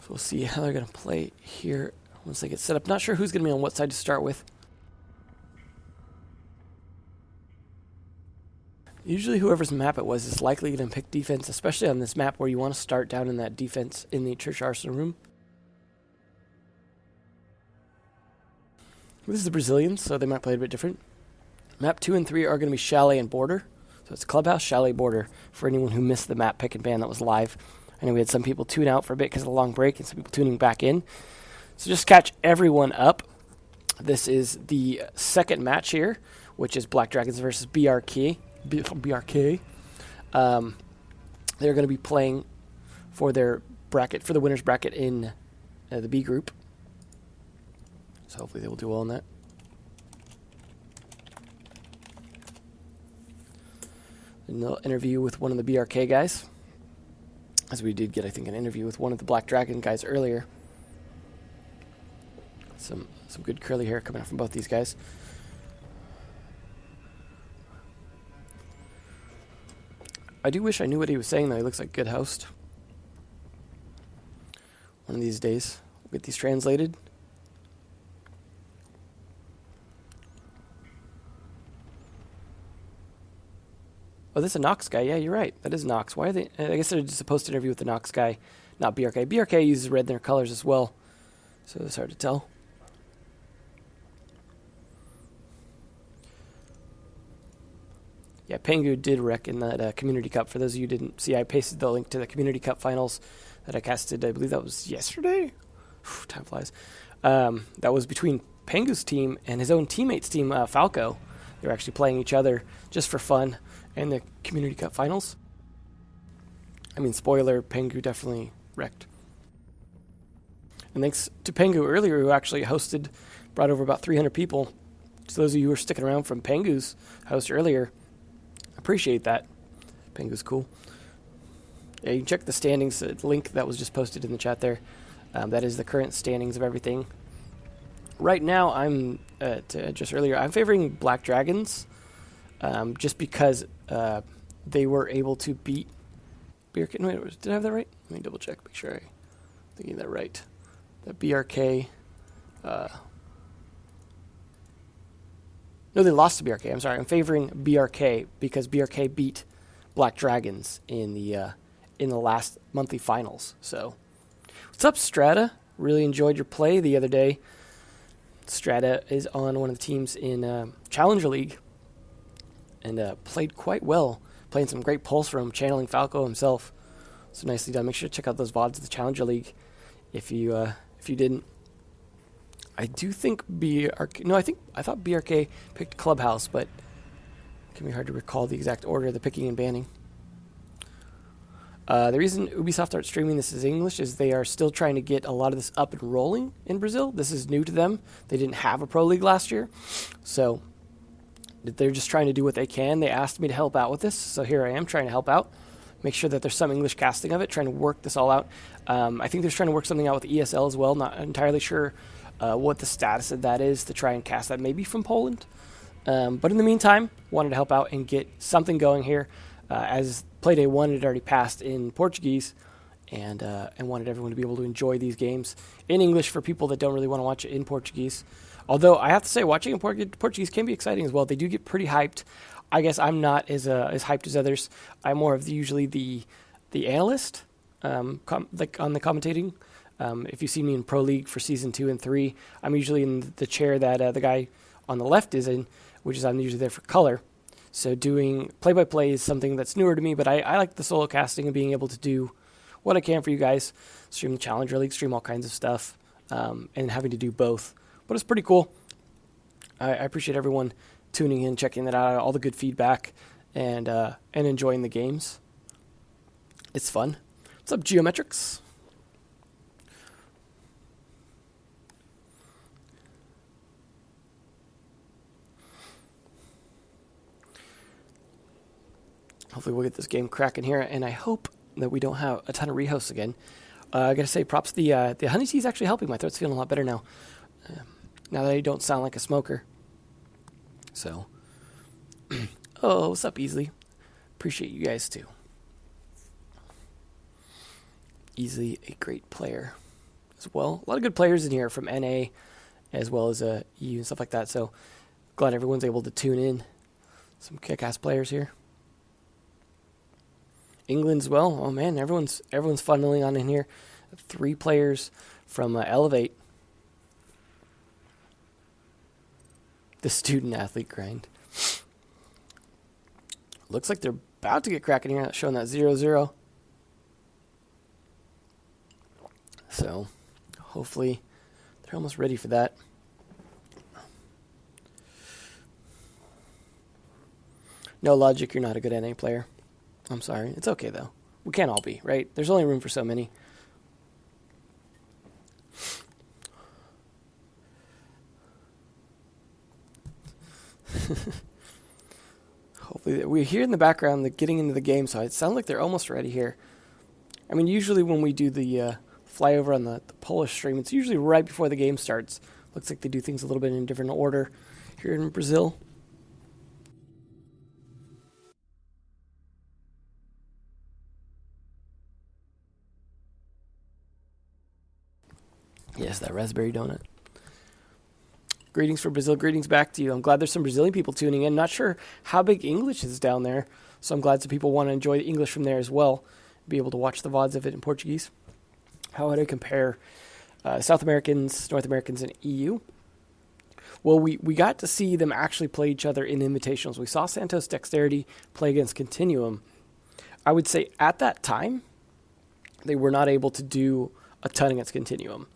We'll see how they're going to play here once they get set up. Not sure who's going to be on what side to start with. Usually whoever's map it was is likely going to pick defense, especially on this map where you want to start down in that defense in the church arsenal room. This is the Brazilians, so they might play it a bit different. Map 2 and 3 are going to be Chalet and Border. So it's Clubhouse, Chalet, Border for anyone who missed the map pick and ban that was live. I know we had some people tune out for a bit because of the long break and some people tuning back in. So just catch everyone up. This is the second match here, which is Black Dragons versus BRK. They're going to be playing for their bracket, for the winner's bracket in the B group. So hopefully they will do well in that. And they'll interview with one of the BRK guys. As we did get, I think, an interview with one of the Black Dragon guys earlier. Some good curly hair coming out from both these guys. I do wish I knew what he was saying, though. He looks like a good host. One of these days, we'll get these translated. Oh, this is a Nox guy. Yeah, you're right. That is Nox. Why are they? I guess they're just supposed to interview with the Nox guy, not BRK. BRK uses red in their colors as well, so it's hard to tell. Yeah, Pengu did wreck in that Community Cup. For those of you who didn't see, I pasted the link to the Community Cup finals that I casted. I believe that was yesterday. Whew, time flies. That was between Pengu's team and his own teammates' team, Falco. They were actually playing each other just for fun in the Community Cup finals. I mean, spoiler, Pengu definitely wrecked. And thanks to Pengu earlier, who actually hosted, brought over about 300 people. So those of you who are sticking around from Pengu's host earlier, appreciate that. Pengu's cool. Yeah, you can check the standings link that was just posted in the chat there. That is the current standings of everything. Right now, I'm favoring Black Dragons, just because they were able to beat BRK. No, wait, did I have that right? Let me double check, make sure I'm thinking that right. That BRK. No, they lost to BRK. I'm sorry. I'm favoring BRK because BRK beat Black Dragons in the last monthly finals. So, what's up, Strata? Really enjoyed your play the other day. Strata is on one of the teams in Challenger League and played quite well. Playing some great pulse roam, channeling Falco himself. So nicely done. Make sure to check out those VODs of the Challenger League if you didn't. I do think BRK. No, I thought BRK picked Clubhouse, but it can be hard to recall the exact order of the picking and banning. The reason Ubisoft aren't streaming this as English is they are still trying to get a lot of this up and rolling in Brazil. This is new to them. They didn't have a Pro League last year, so they're just trying to do what they can. They asked me to help out with this, so here I am trying to help out. Make sure that there's some English casting of it, trying to work this all out. I think they're trying to work something out with ESL as well. Not entirely sure what the status of that is to try and cast that maybe from Poland. But in the meantime, wanted to help out and get something going here. As Playday 1 had already passed in Portuguese, and wanted everyone to be able to enjoy these games in English for people that don't really want to watch it in Portuguese. Although I have to say, watching in Portuguese can be exciting as well. They do get pretty hyped. I guess I'm not as hyped as others. I'm more of usually the analyst, like on the commentating. If you see me in Pro League for Season 2 and 3, I'm usually in the chair that the guy on the left is in, which is I'm usually there for color. So doing play-by-play is something that's newer to me, but I like the solo casting and being able to do what I can for you guys. Stream the Challenger League, stream all kinds of stuff, and having to do both. But it's pretty cool. I appreciate everyone tuning in, checking that out, all the good feedback, and enjoying the games. It's fun. What's up, Geometrics? Hopefully we'll get this game cracking here, and I hope that we don't have a ton of rehosts again. I gotta say, props. The honey tea is actually helping. My throat's feeling a lot better now. Now that I don't sound like a smoker. So, oh, what's up, Easily? Appreciate you guys too. Easily a great player as well. A lot of good players in here from NA as well as EU and stuff like that. So glad everyone's able to tune in. Some kick-ass players here. England as well. Oh man, everyone's funneling on in here. 3 players from Elevate. The student athlete grind. Looks like they're about to get cracking here, showing that 0-0. So, hopefully, they're almost ready for that. No logic, you're not a good NA player. I'm sorry. It's okay, though. We can't all be, right? There's only room for so many. Hopefully, we hear in the background the getting into the game, so it sounds like they're almost ready here. I mean, usually when we do the flyover on the Polish stream, it's usually right before the game starts. Looks like they do things a little bit in a different order here in Brazil. Yes, that raspberry donut. Greetings from Brazil. Greetings back to you. I'm glad there's some Brazilian people tuning in. Not sure how big English is down there, so I'm glad some people want to enjoy the English from there as well. Be able to watch the VODs of it in Portuguese. How would I compare South Americans, North Americans, and EU? Well, we got to see them actually play each other in invitationals. We saw Santos Dexterity play against Continuum. I would say at that time, they were not able to do a ton against Continuum.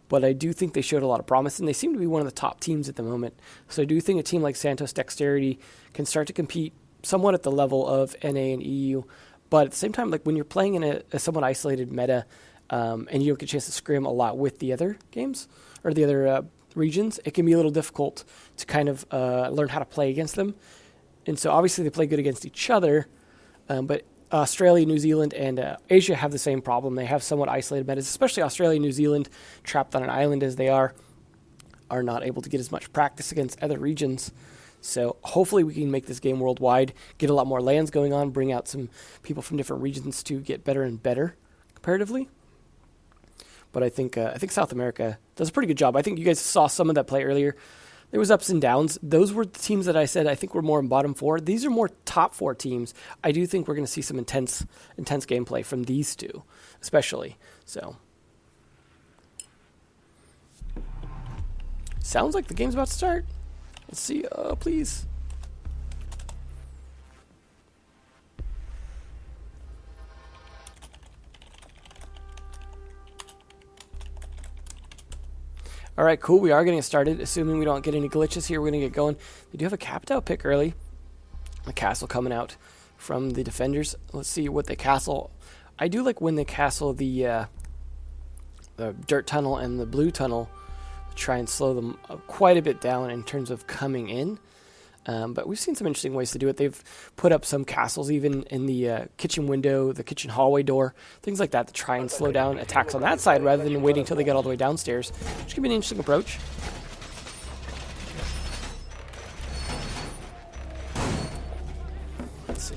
But I do think they showed a lot of promise, and they seem to be one of the top teams at the moment. So I do think a team like Santos Dexterity can start to compete somewhat at the level of NA and EU. But at the same time, like when you're playing in a somewhat isolated meta, and you don't get a chance to scrim a lot with the other games, or the other regions, it can be a little difficult to kind of learn how to play against them. And so obviously they play good against each other, but Australia, New Zealand, and Asia have the same problem. They have somewhat isolated metas, especially Australia and New Zealand, trapped on an island as they are not able to get as much practice against other regions. So hopefully we can make this game worldwide, get a lot more lands going on, bring out some people from different regions to get better and better comparatively. But I think South America does a pretty good job. I think you guys saw some of that play earlier. there was ups and downs. Those were the teams that I said I think were more in bottom 4. These are more top 4 teams. I do think we're going to see some intense gameplay from these two, especially. So, sounds like the game's about to start. Let's see. Please. All right, cool. We are getting started. Assuming we don't get any glitches here, we're going to get going. They do have a capped out pick early. The castle coming out from the defenders. Let's see what they castle. I do like when they castle the dirt tunnel and the blue tunnel. Try and slow them quite a bit down in terms of coming in. But we've seen some interesting ways to do it. They've put up some castles even in the kitchen window, the kitchen hallway door, things like that to try and slow down attacks on that side rather than waiting until they get all the way downstairs, which could be an interesting approach. Let's see.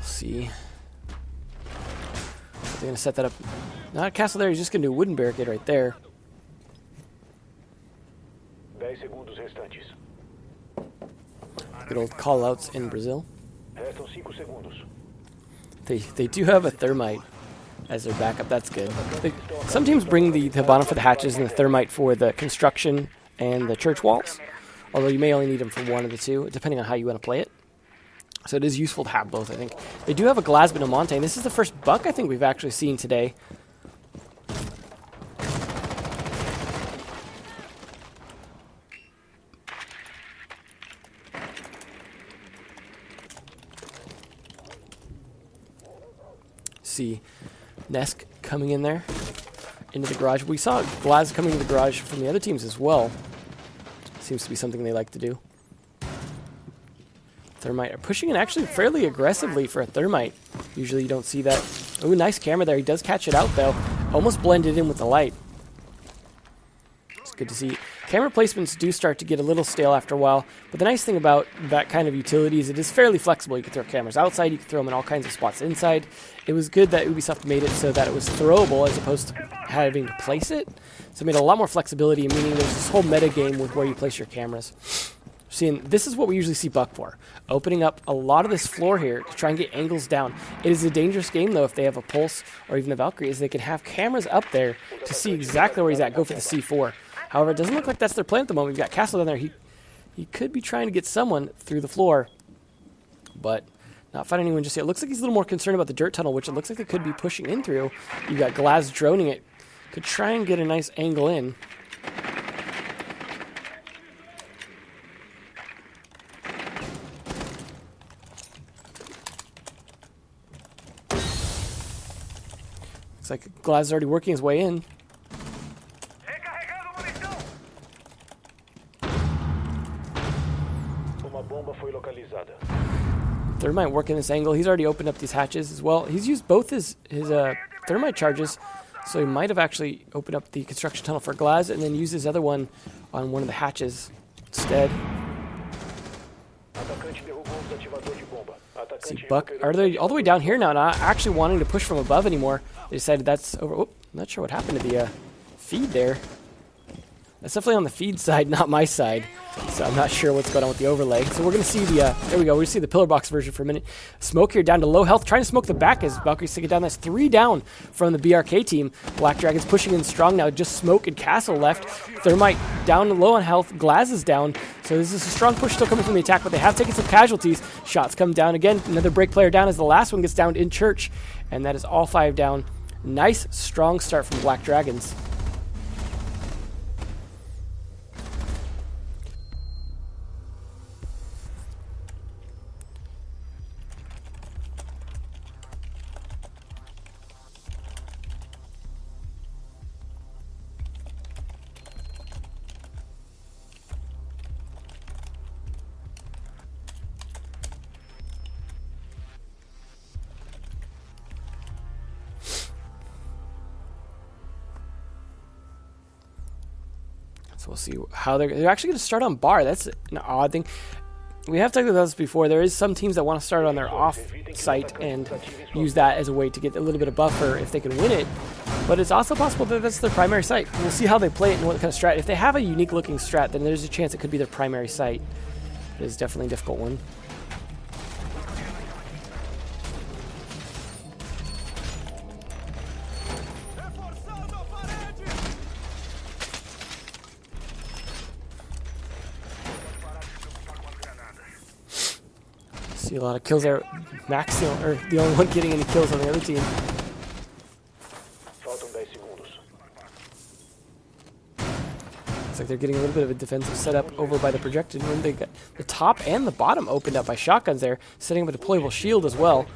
See. They're going to set that up. Not a castle there, he's just going to do a wooden barricade right there. 10 segundos restantes. Good old call-outs in Brazil. Restam 5 segundos. They do have a thermite as their backup, that's good. Some teams bring the Hibana for the hatches and the thermite for the construction and the church walls. Although you may only need them for one of the two, depending on how you want to play it. So it is useful to have both, I think. They do have a Glasbin Amante, and this is the first buck I think we've actually seen today. See Nesk coming in there into the garage. We saw Glaz coming to the garage from the other teams as well. Seems to be something they like to do. Thermite are pushing it actually fairly aggressively for a thermite. Usually you don't see that. Ooh, nice camera there. He does catch it out though. Almost blended in with the light. It's good to see. Camera placements do start to get a little stale after a while, but the nice thing about that kind of utility is it is fairly flexible. You can throw cameras outside, you can throw them in all kinds of spots inside. It was good that Ubisoft made it so that it was throwable as opposed to having to place it. So it made a lot more flexibility, meaning there's this whole meta game with where you place your cameras. Seeing this is what we usually see Buck for, opening up a lot of this floor here to try and get angles down. It is a dangerous game though if they have a Pulse or even a Valkyrie, is they can have cameras up there to see exactly where he's at, go for the C4. However, it doesn't look like that's their plan at the moment. We've got Castle down there. He could be trying to get someone through the floor, but not find anyone just yet. It looks like he's a little more concerned about the dirt tunnel, which it looks like they could be pushing in through. You've got Glaz droning it. Could try and get a nice angle in. Looks like Glaz is already working his way in. Uma bomba foi localizada. Thermite working this angle. He's already opened up these hatches as well. He's used both his thermite charges, so he might have actually opened up the construction tunnel for Glaz and then used his other one on one of the hatches instead. Atacante derrubou o desativador de bomba. See, Atacante Buck, are they all the way down here now, not actually wanting to push from above anymore? They decided that's over. Whoop, not sure what happened to the feed there. That's definitely on the feed side, not my side. So I'm not sure what's going on with the overlay. So we're going to see the, there we go, we see the pillar box version for a minute. Smoke here down to low health, trying to smoke the back as Valkyrie's taking it down. That's 3 down from the BRK team. Black Dragon's pushing in strong now, just Smoke and Castle left. Thermite down low on health, Glaz is down. So this is a strong push still coming from the attack, but they have taken some casualties. Shots come down again, another break player down as the last one gets down in Church. And that is all 5 down. Nice, strong start from Black Dragons. So we'll see how they're actually going to start on bar. That's an odd thing. We have talked about this before. There is some teams that want to start on their off site and use that as a way to get a little bit of buffer if they can win it. But it's also possible that that's their primary site. We'll see how they play it and what kind of strat. If they have a unique looking strat, then there's a chance it could be their primary site. It is definitely a difficult one. See a lot of kills there. Max, or the only one getting any kills on the other team. Faltam 10 segundos. Looks like they're getting a little bit of a defensive setup over by the projected room. They got the top and the bottom opened up by shotguns there, setting up a deployable shield as well.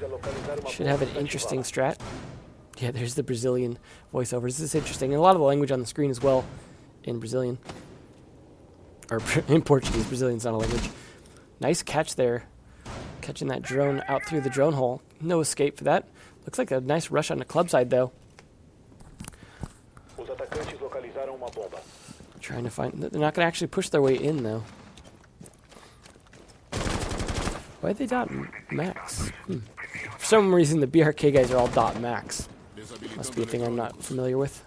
Should have an interesting strat. Yeah, there's the Brazilian voiceovers. This is interesting. And a lot of the language on the screen as well in Brazilian. Or in Portuguese. Brazilian's not a language. Nice catch there. Catching that drone out through the drone hole. No escape for that. Looks like a nice rush on the club side, though. Os atacantes localizaram uma bomba. Trying to find... They're not going to actually push their way in, though. Why did they dot max? For some reason, the BRK guys are all dot max. Must be a thing I'm not familiar with.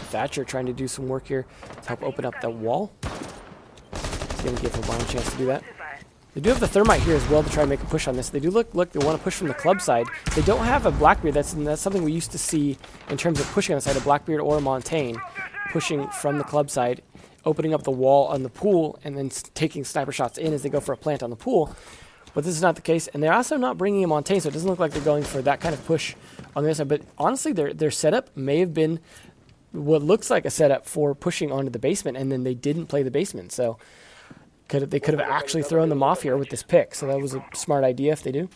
Thatcher trying to do some work here to help open up that wall. He's going to give LeBron a chance to do that. They do have the thermite here as well to try and make a push on this. They do look they want to push from the club side. They don't have a Blackbeard. That's something we used to see in terms of pushing on the side, a Blackbeard or a Montaigne. Pushing from the club side, opening up the wall on the pool, and then taking sniper shots in as they go for a plant on the pool. But this is not the case. And they're also not bringing a Montaigne, so it doesn't look like they're going for that kind of push on the other side. But honestly, their setup may have been what looks like a setup for pushing onto the basement, and then they didn't play the basement. So they could have actually thrown them off here with this pick. So that was a smart idea if they do.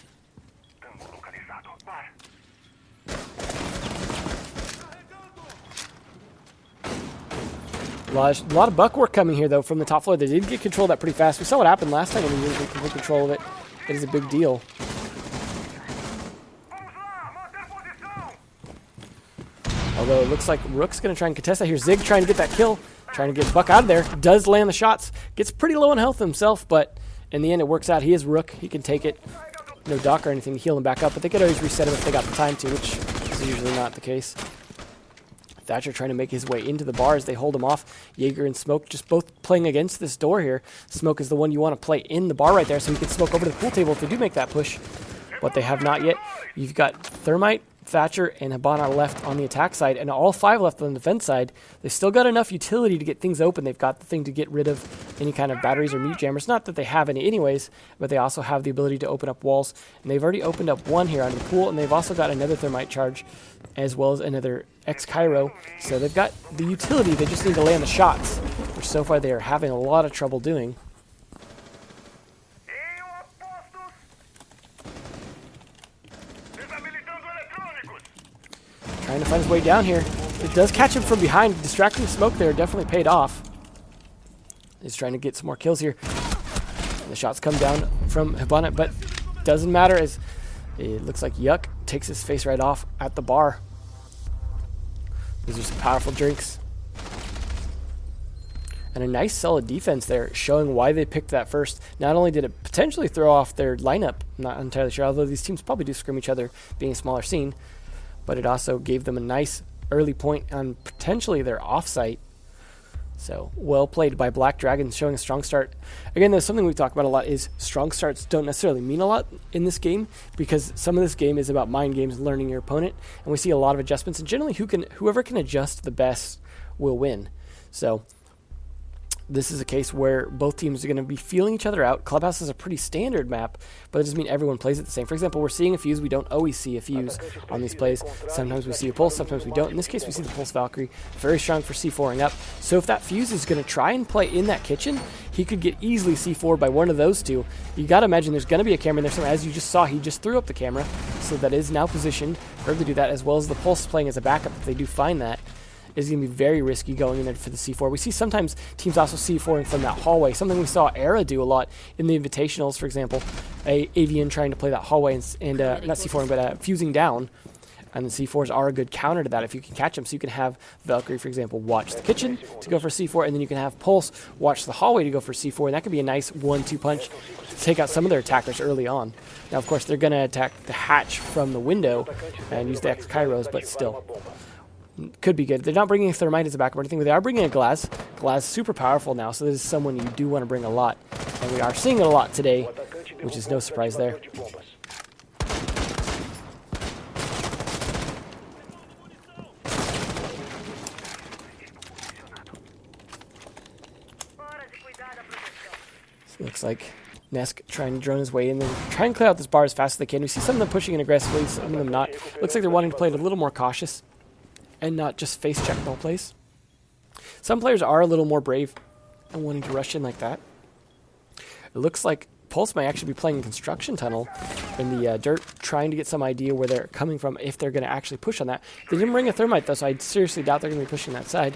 A lot of buck work coming here, though, from the top floor. They did get control of that pretty fast. We saw what happened last time when we didn't get control of it. It is a big deal. Although it looks like Rook's going to try and contest that here. Zig trying to get that kill. Trying to get Buck out of there. Does land the shots. Gets pretty low on health himself, but in the end it works out. He is Rook. He can take it. No doc or anything to heal him back up, but they could always reset him if they got the time to, which is usually not the case. Thatcher trying to make his way into the bar as they hold him off. Jaeger and Smoke just both playing against this door here. Smoke is the one you want to play in the bar right there so he can smoke over to the pool table if they do make that push, but they have not yet. You've got Thermite, Thatcher, and Habana left on the attack side, and all 5 left on the defense side. They've still got enough utility to get things open. They've got the thing to get rid of any kind of batteries or mute jammers. Not that they have any anyways, but they also have the ability to open up walls. And they've already opened up one here out of the pool, and they've also got another Thermite charge, as well as another X-Cairo. So they've got the utility. They just need to land the shots, which so far they are having a lot of trouble doing. Trying to find his way down here. It does catch him from behind. Distracting Smoke there definitely paid off. He's trying to get some more kills here. And the shots come down from Habana, but doesn't matter as it looks like Yuck takes his face right off at the bar. These are some powerful drinks. And a nice solid defense there, showing why they picked that first. Not only did it potentially throw off their lineup, not entirely sure, although these teams probably do scrim each other being a smaller scene, but it also gave them a nice early point on potentially their offsite. So, well played by Black Dragon, showing a strong start. Again, there's something we've talked about a lot is strong starts don't necessarily mean a lot in this game, because some of this game is about mind games, learning your opponent, and we see a lot of adjustments, and generally whoever can adjust the best will win. So, this is a case where both teams are going to be feeling each other out. Clubhouse is a pretty standard map, but it doesn't mean everyone plays it the same. For example, we're seeing a fuse. We don't always see a fuse on these plays. Sometimes we see a pulse, sometimes we don't. In this case, we see the pulse Valkyrie. Very strong for C4ing up. So if that fuse is going to try and play in that kitchen, he could get easily C4'd by one of those two. You got to imagine there's going to be a camera in there somewhere. As you just saw, he just threw up the camera, so that is now positioned for him to do that, as well as the pulse playing as a backup if they do find that. Is going to be very risky going in there for the C4. We see sometimes teams also C4ing from that hallway, something we saw Era do a lot in the Invitationals, for example. Avian trying to play that hallway and not C4ing, but fusing down And the C4s are a good counter to that if you can catch them. So you can have Valkyrie, for example, watch the kitchen to go for C4, and then you can have Pulse watch the hallway to go for C4, and that could be a nice 1-2 punch to take out some of their attackers early on. Now, of course, they're going to attack the hatch from the window and use the X-Kairos, but still. Could be good. They're not bringing a Thermite as a backup or anything, but they are bringing a Glass. Glass is super powerful now, so this is someone you do want to bring a lot. And we are seeing it a lot today, which is no surprise there. So it looks like Nesk trying to drone his way in and try and clear out this bar as fast as they can. We see some of them pushing in aggressively, some of them not. Looks like they're wanting to play it a little more cautious and not just face check null plays. Some players are a little more brave and wanting to rush in like that. It looks like Pulse might actually be playing construction tunnel in the dirt, trying to get some idea where they're coming from if they're going to actually push on that. They didn't bring a Thermite though, so I seriously doubt they're going to be pushing that side.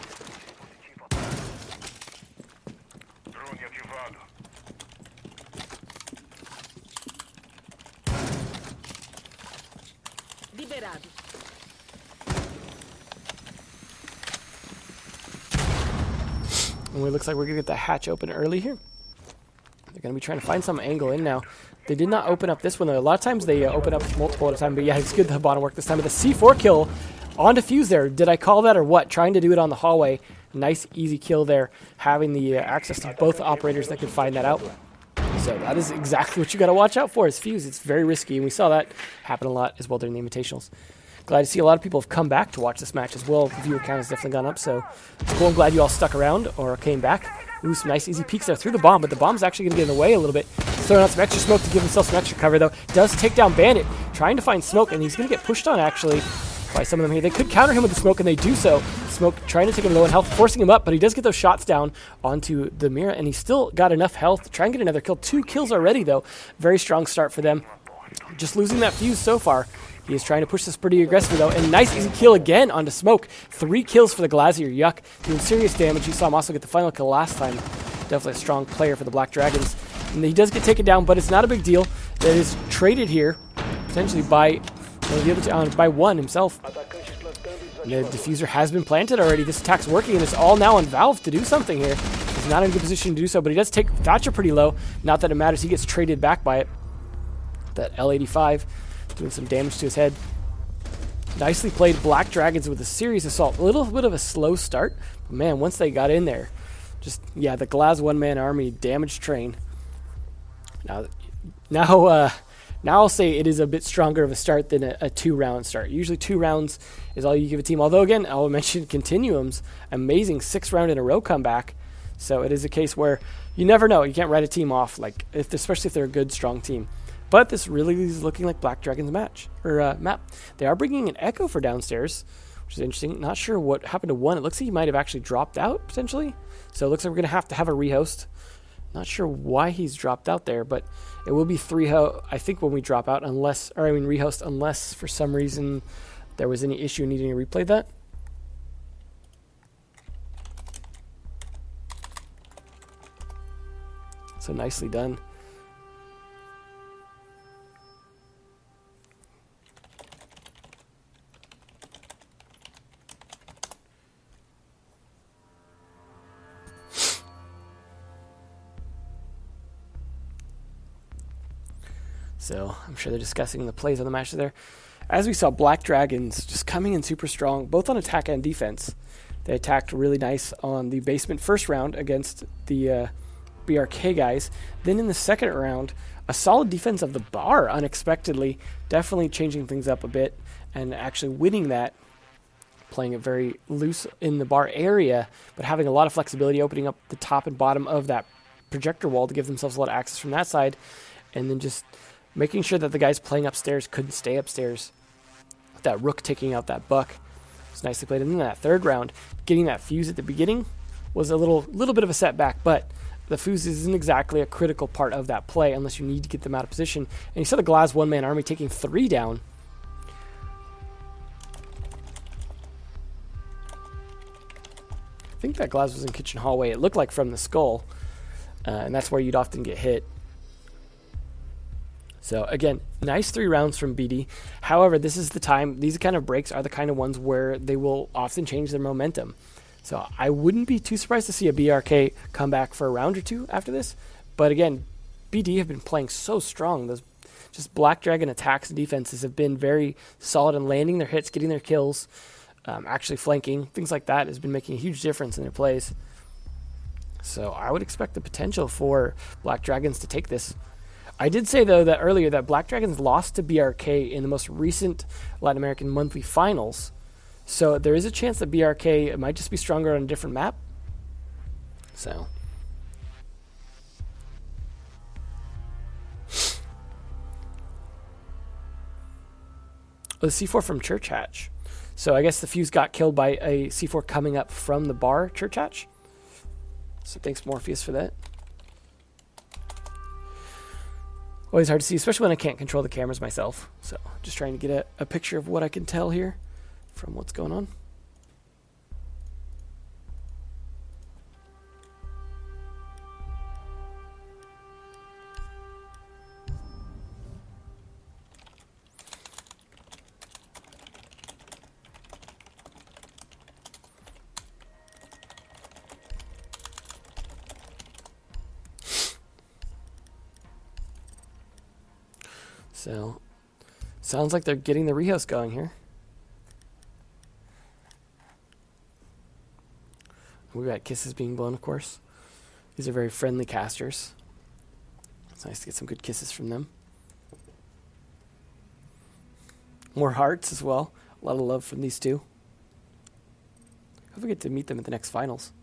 Liberado. And it looks like we're going to get the hatch open early here. They're going to be trying to find some angle in now. They did not open up this one, though. A lot of times they open up multiple at a time. But yeah, it's good the bottom work this time. But the C4 kill on defuse there. Did I call that or what? Trying to do it on the hallway. Nice, easy kill there. Having the access to both operators that could find that out. So that is exactly what you got to watch out for is Fuse. It's very risky, and we saw that happen a lot as well during the Invitationals. Glad to see a lot of people have come back to watch this match as well. The viewer count has definitely gone up, so it's cool. I'm glad you all stuck around or came back. Ooh, some nice easy peeks there through the bomb, but the bomb's actually going to get in the way a little bit. Throwing out some extra smoke to give himself some extra cover, though. Does take down Bandit, trying to find smoke, and he's going to get pushed on, actually, by some of them here. They could counter him with the smoke, and they do so. Smoke trying to take him low in health, forcing him up, but he does get those shots down onto the mirror, and he's still got enough health to try and get another kill. 2 kills already, though. Very strong start for them. Just losing that Fuse so far. He is trying to push this pretty aggressively, though. And nice easy kill again onto Smoke. 3 kills for the Glazier. Yuck. Doing serious damage. You saw him also get the final kill last time. Definitely a strong player for the Black Dragons. And he does get taken down, but it's not a big deal. That is traded here, potentially by the other by one himself. And the diffuser has been planted already. This attack's working, and it's all now on Valve to do something here. He's not in a good position to do so, but he does take Thatcher pretty low. Not that it matters. He gets traded back by it. That L85 doing some damage to his head. Nicely played Black Dragons with a serious assault. A little bit of a slow start, but man, once they got in there, just, yeah, the Glaz one-man army damage train. Now I'll say it is a bit stronger of a start than a 2-round start. Usually 2 rounds is all you give a team. Although, again, I'll mention Continuum's amazing 6-round in a row comeback. So it is a case where you never know. You can't write a team off, like especially if they're a good, strong team. But this really is looking like Black Dragon's map. They are bringing an Echo for downstairs, which is interesting. Not sure what happened to one. It looks like he might have actually dropped out, potentially. So it looks like we're going to have a rehost. Not sure why he's dropped out there, but it will be 3 I think when we drop out, rehost, unless for some reason there was any issue needing to replay that. So nicely done. So I'm sure they're discussing the plays on the match there. As we saw, Black Dragons just coming in super strong, both on attack and defense. They attacked really nice on the basement first round against the BRK guys. Then in the second round, a solid defense of the bar unexpectedly, definitely changing things up a bit and actually winning that, playing it very loose in the bar area, but having a lot of flexibility, opening up the top and bottom of that projector wall to give themselves a lot of access from that side, and then just making sure that the guys playing upstairs couldn't stay upstairs. That Rook taking out that Buck was nicely played. And then that third round, getting that Fuse at the beginning was a little bit of a setback, but the Fuse isn't exactly a critical part of that play unless you need to get them out of position. And you saw the Glaz one-man army taking 3 down. I think that Glaz was in kitchen hallway. It looked like from the skull, and that's where you'd often get hit. So again, nice 3 rounds from BD. However, this is the time, these kind of breaks are the kind of ones where they will often change their momentum. So I wouldn't be too surprised to see a BRK come back for a round or 2 after this. But again, BD have been playing so strong. Those just Black Dragon attacks and defenses have been very solid in landing their hits, getting their kills, actually flanking. Things like that has been making a huge difference in their plays. So I would expect the potential for Black Dragons to take this. I did say, though, that earlier that Black Dragons lost to BRK in the most recent Latin American monthly finals. So there is a chance that BRK might just be stronger on a different map. So the C4 from Church Hatch. So I guess the Fuse got killed by a C4 coming up from the bar Church Hatch. So thanks, Morpheus, for that. Always hard to see, especially when I can't control the cameras myself. So just trying to get a picture of what I can tell here from what's going on. So, sounds like they're getting the rehost going here. We got kisses being blown, of course. These are very friendly casters. It's nice to get some good kisses from them. More hearts as well. A lot of love from these two. Hope we get to meet them at the next finals.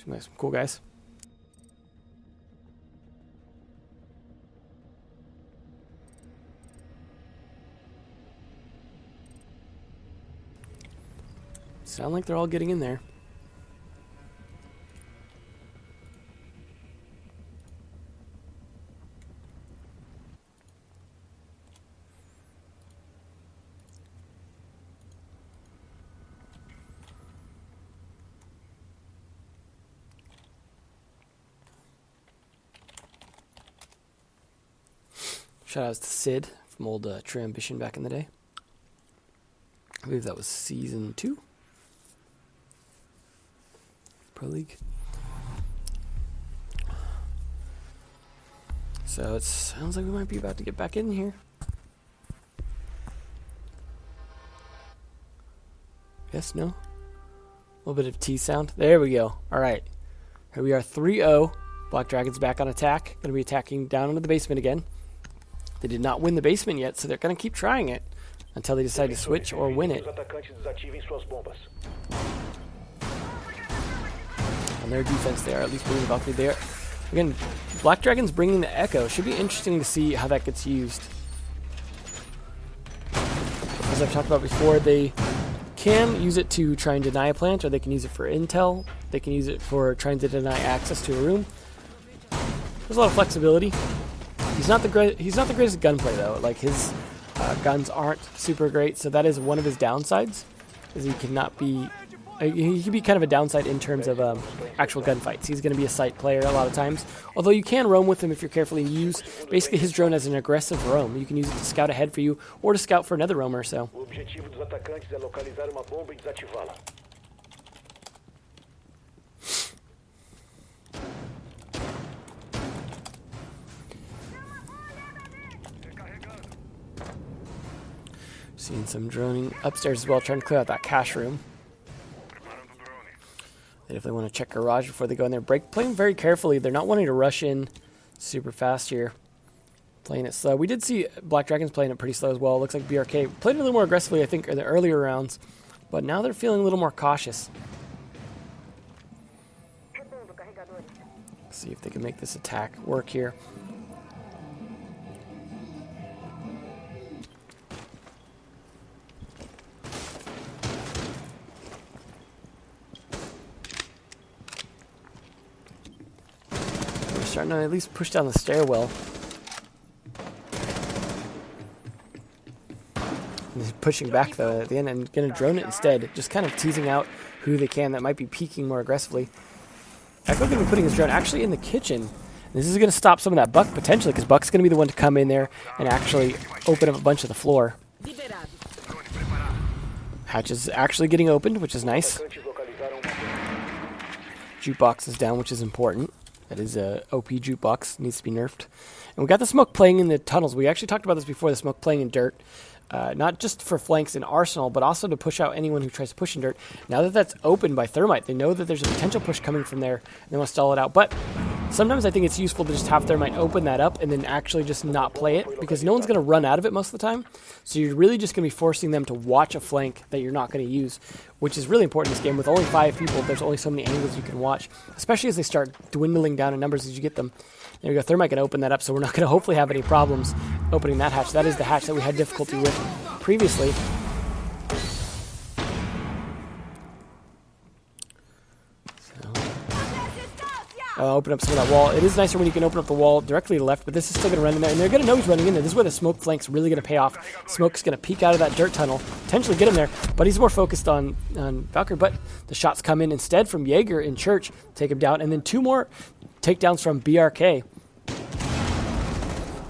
Some cool guys. Sound like they're all getting in there. Shout outs to Sid from old True Ambition back in the day. I believe that was season 2. Pro League. So it sounds like we might be about to get back in here. Yes, no? A little bit of T sound. There we go. All right. Here we are, 3-0. Black Dragon's back on attack. Going to be attacking down into the basement again. They did not win the basement yet, so they're going to keep trying it until they decide to switch or win it. On their defense, they are at least bringing the Valkyrie there. Again, Black Dragon's bringing the Echo. Should be interesting to see how that gets used. As I've talked about before, they can use it to try and deny a plant, or they can use it for intel. They can use it for trying to deny access to a room. There's a lot of flexibility. He's not the greatest gunplay though. Like his guns aren't super great, so that is one of his downsides. Is he cannot be. He can be kind of a downside in terms of actual gunfights. He's going to be a sight player a lot of times. Although you can roam with him if you're carefully used. Basically, his drone as an aggressive roam. You can use it to scout ahead for you or to scout for another roamer. So. Seeing some droning upstairs as well, trying to clear out that cache room. They definitely want to check garage before they go in there. Playing very carefully. They're not wanting to rush in super fast here. Playing it slow. We did see Black Dragons playing it pretty slow as well. It looks like BRK played it a little more aggressively, I think, in the earlier rounds. But now they're feeling a little more cautious. Let's see if they can make this attack work here. Starting to at least push down the stairwell. And he's pushing back though at the end and going to drone it instead. Just kind of teasing out who they can that might be peeking more aggressively. Echo going to be putting his drone actually in the kitchen. This is going to stop some of that Buck potentially, because Buck's going to be the one to come in there and actually open up a bunch of the floor. Liberado. Hatch is actually getting opened, which is nice. Atacantes localizaram uma Jukebox is down, which is important. That is a OP jukebox, needs to be nerfed. And we got the smoke playing in the tunnels. We actually talked about this before, the smoke playing in dirt. Not just for flanks in Arsenal, but also to push out anyone who tries to push in dirt. Now that that's opened by Thermite, they know that there's a potential push coming from there, and they want to stall it out. But sometimes I think it's useful to just have Thermite open that up and then actually just not play it, because no one's going to run out of it most of the time. So you're really just going to be forcing them to watch a flank that you're not going to use, which is really important in this game. With only 5 people, there's only so many angles you can watch, especially as they start dwindling down in numbers as you get them. There we go. Thermite can open that up, so we're not going to hopefully have any problems opening that hatch. That is the hatch that we had difficulty with previously. Open up some of that wall. It is nicer when you can open up the wall directly to the left, but this is still going to run in there, and they're going to know he's running in there. This is where the smoke flank's really going to pay off. Smoke's going to peek out of that dirt tunnel, potentially get him there, but he's more focused on Valkyrie. But the shots come in instead from Jaeger in Church, take him down, and then 2 more takedowns from BRK.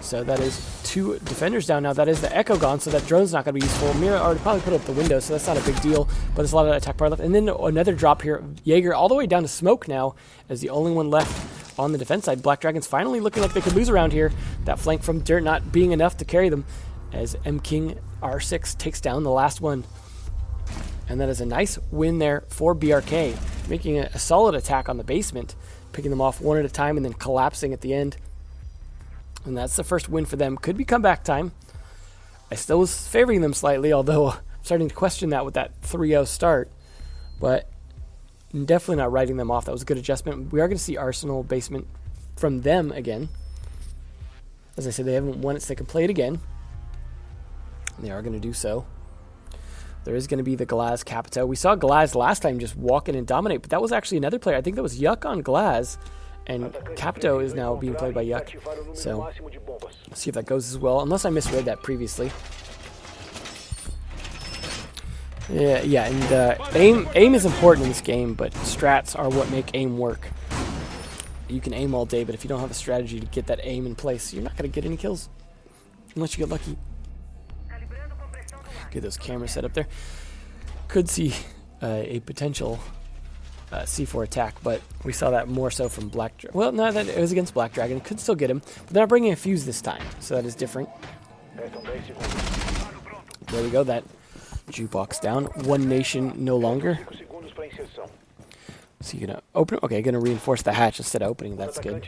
So that is 2 defenders down now. That is the Echo gone, so that drone's not going to be useful. Mira already probably put up the window, so that's not a big deal, but there's a lot of attack power left. And then another drop here. Jaeger all the way down to Smoke now as the only one left on the defense side. Black Dragon's finally looking like they could lose around here. That flank from Dirt not being enough to carry them as M King R6 takes down the last one. And that is a nice win there for BRK, making a solid attack on the basement, picking them off one at a time and then collapsing at the end. And that's the first win for them. Could be comeback time. I still was favoring them slightly, although I'm starting to question that with that 3-0 start. But I'm definitely not writing them off. That was a good adjustment. We are going to see Arsenal basement from them again. As I said, they haven't won it, so they can play it again. And they are going to do so. There is going to be the Glaz Capito. We saw Glaz last time just walk in and dominate, but that was actually another player. I think that was Yuck on Glaz. And Capito is now being played by Yuck. So, let's see if that goes as well. Unless I misread that previously. Yeah, and aim is important in this game, but strats are what make aim work. You can aim all day, but if you don't have a strategy to get that aim in place, you're not going to get any kills. Unless you get lucky. Get those cameras set up there. Could see a potential C4 attack, but we saw that more so from Black Dragon. Well, no, that it was against Black Dragon. Could still get him, but they're not bringing a fuse this time, so that is different. There we go, that jukebox down. One nation no longer. So you're gonna open it? Okay, gonna reinforce the hatch instead of opening. That's good.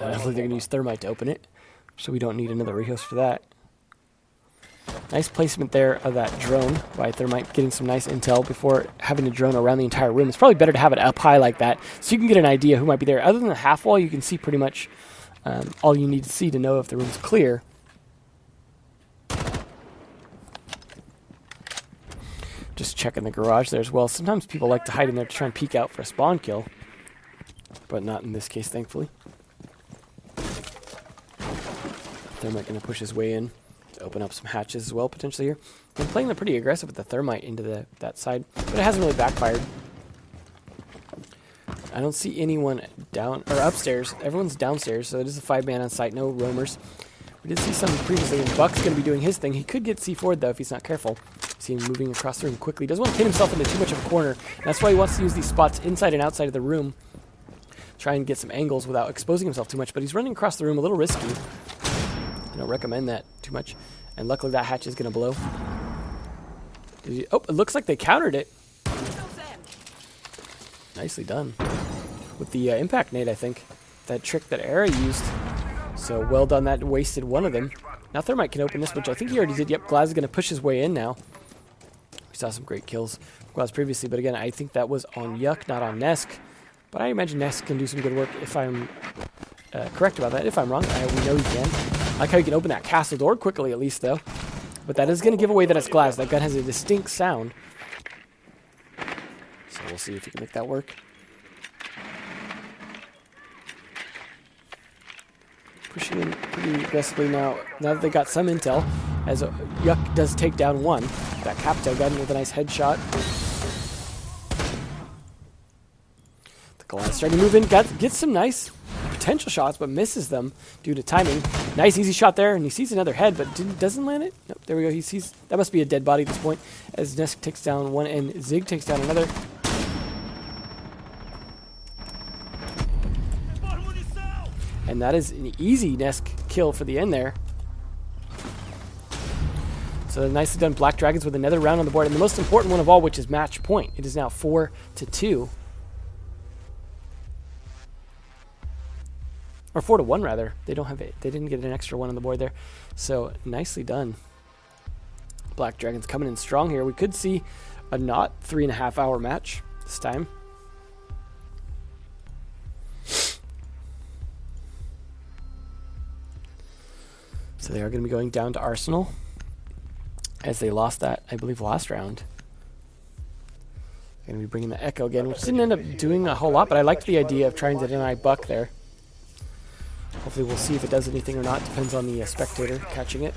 Hopefully they're gonna use Thermite to open it, so we don't need another rehost for that. Nice placement there of that drone by Thermite, getting some nice intel before having to drone around the entire room. It's probably better to have it up high like that, so you can get an idea who might be there. Other than the half wall, you can see pretty much all you need to see to know if the room's clear. Just checking the garage there as well. Sometimes people like to hide in there to try and peek out for a spawn kill, but not in this case, thankfully. Thermite going to push his way in. Open up some hatches as well, potentially here. Been playing them pretty aggressive with the Thermite into that side, but it hasn't really backfired. I don't see anyone down or upstairs. Everyone's downstairs, so it is a 5-man on site, no roamers. We did see some previously, and Buck's going to be doing his thing. He could get C4'd though if he's not careful. See him moving across the room quickly. He doesn't want to pin himself into too much of a corner. And that's why he wants to use these spots inside and outside of the room. Try and get some angles without exposing himself too much, but he's running across the room a little risky. I don't recommend that too much. And luckily that hatch is going to blow. Oh, it looks like they countered it. Nicely done. With the impact nade, I think. That trick that Era used. So well done, that wasted one of them. Now Thermite can open this, which I think he already did. Yep, Glaz is going to push his way in now. We saw some great kills from Glaz previously, but again, I think that was on Yuck, not on Nesk. But I imagine Nesk can do some good work if I'm correct about that. If I'm wrong, we know he can. I like how you can open that castle door quickly, at least, though. But that is going to give away that it's Glaz. That gun has a distinct sound. So we'll see if he can make that work. Pushing in pretty aggressively now. Now that they got some intel, as Yuck does take down one. That Capito gun with a nice headshot. The Glaz starting to move in. Gets some nice potential shots, but misses them due to timing. Nice easy shot there, and he sees another head, but doesn't land it. Nope, there we go. He sees that must be a dead body at this point, as Nesk takes down one and Zig takes down another. And that is an easy Nesk kill for the end there. So nicely done, Black Dragons with another round on the board, and the most important one of all, which is match point. It is now 4-2. Or 4-1 rather. They don't have it. They didn't get an extra one on the board there. So nicely done. Black Dragons coming in strong here. We could see a not 3.5 hour match this time. So they are going to be going down to Arsenal, as they lost that, I believe, last round. They're going to be bringing the Echo again, which didn't end up doing a whole lot, but I liked the idea of trying to deny Buck there. Hopefully we'll see if it does anything or not. Depends on the spectator catching it.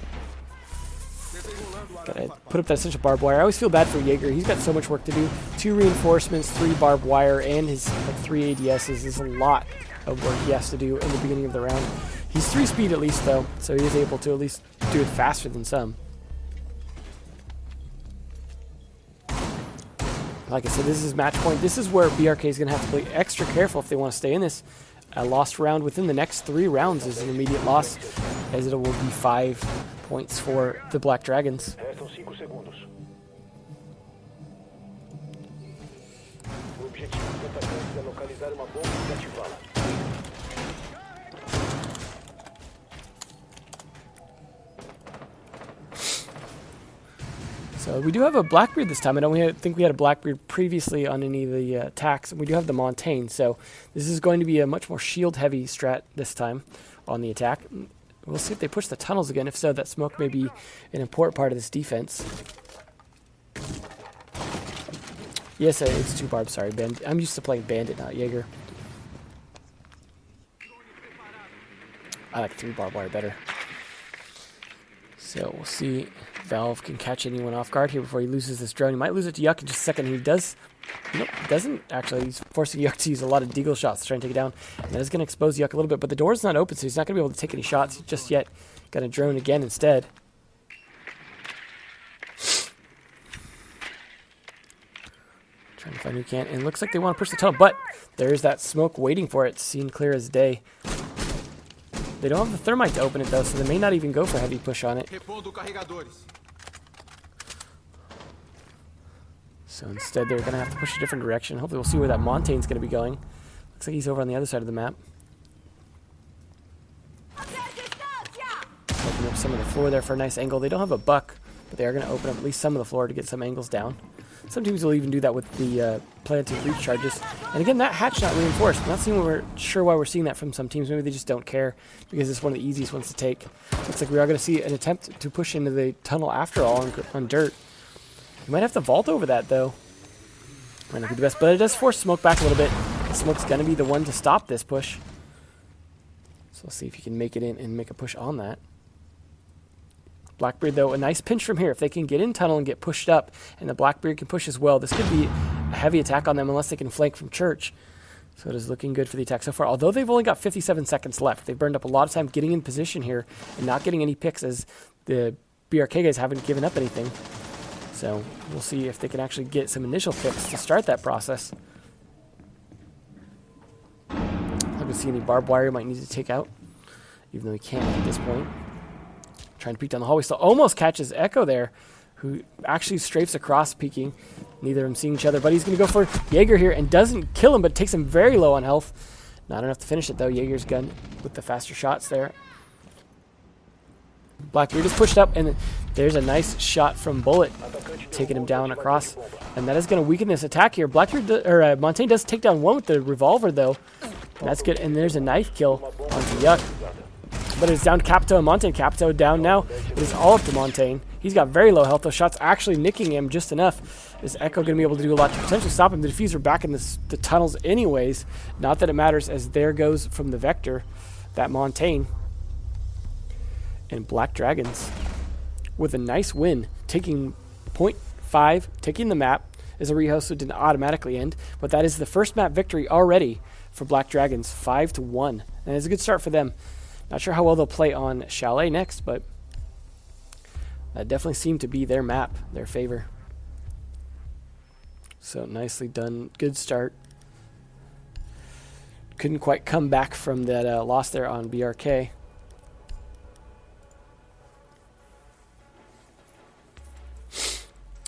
Gotta put up that essential barbed wire. I always feel bad for Jaeger. He's got so much work to do. 2 reinforcements, 3 barbed wire, and his 3 ADSs is a lot of work he has to do in the beginning of the round. He's 3 speed at least, though, so he is able to at least do it faster than some. Like I said, this is match point. This is where BRK is going to have to play extra careful if they want to stay in this. A lost round within the next 3 rounds is an immediate loss, as it will be 5 points for the Black Dragons. Restam 5 segundos. O objetivo dos atacantes é localizar uma bomba e ativá-la. So we do have a Blackbeard this time. I don't think we had a Blackbeard previously on any of the attacks. We do have the Montaigne, so this is going to be a much more shield-heavy strat this time on the attack. We'll see if they push the tunnels again. If so, that smoke may be an important part of this defense. Yes, it's 2 barbs. Sorry, Bandit. I'm used to playing Bandit, not Jaeger. I like 3 barbed wire better. So we'll see if Valve can catch anyone off guard here before he loses this drone. He might lose it to Yuck in just a second. He does. Nope, doesn't actually. He's forcing Yuck to use a lot of deagle shots to try and take it down. And that is going to expose Yuck a little bit, but the door's not open, so he's not going to be able to take any shots just yet. Got a drone again instead. Trying to find who can. And it looks like they want to push the tunnel, but there's that smoke waiting for it, seen clear as day. They don't have the thermite to open it, though, so they may not even go for a heavy push on it. So instead, they're going to have to push a different direction. Hopefully, we'll see where that Montaigne's going to be going. Looks like he's over on the other side of the map. Open up some of the floor there for a nice angle. They don't have a buck, but they are going to open up at least some of the floor to get some angles down. Some teams will even do that with the planted breach charges. And again, that hatch not reinforced. I'm not sure why we're seeing that from some teams. Maybe they just don't care because it's one of the easiest ones to take. Looks like we are going to see an attempt to push into the tunnel after all on dirt. You might have to vault over that, though. Might not be the best, but it does force smoke back a little bit. The smoke's going to be the one to stop this push. So we'll see if he can make it in and make a push on that. Blackbeard, though, a nice pinch from here. If they can get in tunnel and get pushed up, and the Blackbeard can push as well, this could be a heavy attack on them unless they can flank from Church. So it is looking good for the attack so far. Although they've only got 57 seconds left. They've burned up a lot of time getting in position here and not getting any picks, as the BRK guys haven't given up anything. So we'll see if they can actually get some initial picks to start that process. I haven't seen any barbed wire he might need to take out, even though he can't at this point. Trying to peek down the hallway. Still almost catches Echo there, who actually strafes across, peeking. Neither of them seeing each other, but he's going to go for Jaeger here and doesn't kill him, but takes him very low on health. Not enough to finish it, though. Jaeger's gun with the faster shots there. Blackbeard is pushed up, and there's a nice shot from Bullet, taking him down across. And that is going to weaken this attack here. Montaigne does take down one with the revolver, though. And that's good. And there's a knife kill onto Yuck. But it's down to Capito and Montaigne. Capito down now. It is all up to Montaigne. He's got very low health. Those shots actually nicking him just enough. Is Echo going to be able to do a lot to potentially stop him? The diffuser back in the tunnels anyways. Not that it matters, as there goes from the Vector that Montaigne. And Black Dragons with a nice win, taking 0.5, taking the map as a rehost, so it didn't automatically end. But that is the first map victory already for Black Dragons, 5-1, and it's a good start for them. Not sure how well they'll play on Chalet next, but that definitely seemed to be their map, their favor. So nicely done, good start. Couldn't quite come back from that loss there on BRK.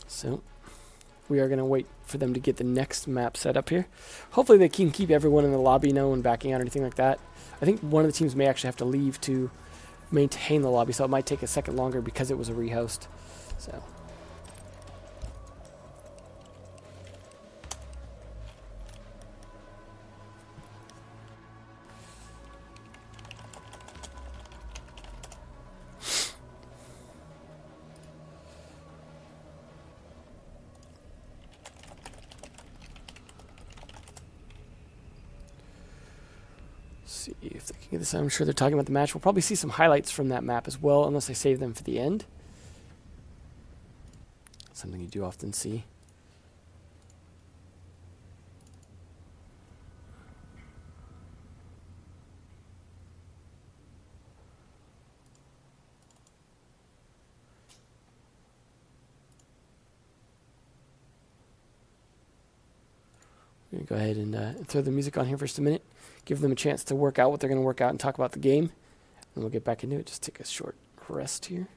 So we are going to wait for them to get the next map set up here. Hopefully they can keep everyone in the lobby, no one backing out or anything like that. I think one of the teams may actually have to leave to maintain the lobby, so it might take a second longer because it was a rehost. So see if they can get this. I'm sure they're talking about the match. We'll probably see some highlights from that map as well, unless they save them for the end. Something you do often see. We're going to go ahead and throw the music on here for just a minute. Give them a chance to work out what they're going to work out and talk about the game. And we'll get back into it. Just take a short rest here.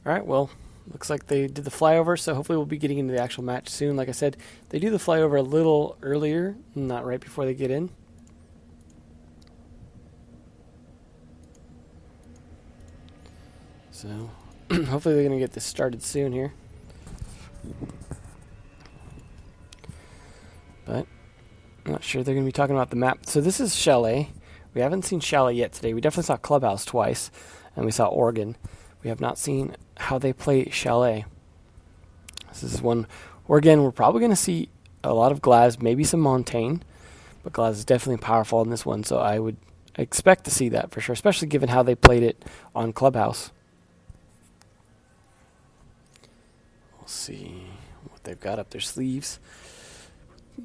All right, well, looks like they did the flyover, so hopefully we'll be getting into the actual match soon. Like I said, they do the flyover a little earlier, not right before they get in. So hopefully they're going to get this started soon here. But I'm not sure they're going to be talking about the map. So this is Chalet. We haven't seen Chalet yet today. We definitely saw Clubhouse twice, and we saw Oregon. We have not seen how they play Chalet. This is one. Oregon, we're probably going to see a lot of Glaz, maybe some Montaigne, but Glaz is definitely powerful in this one, so I would expect to see that for sure, especially given how they played it on Clubhouse. We'll see what they've got up their sleeves.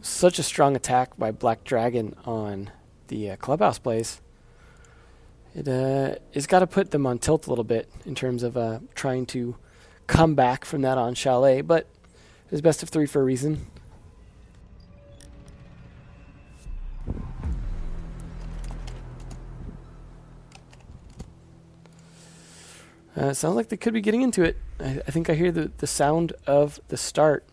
Such a strong attack by Black Dragon on the Clubhouse plays. It's got to put them on tilt a little bit in terms of trying to come back from that on Chalet, but it's best of 3 for a reason. It sounds like they could be getting into it. I think I hear the sound of the start.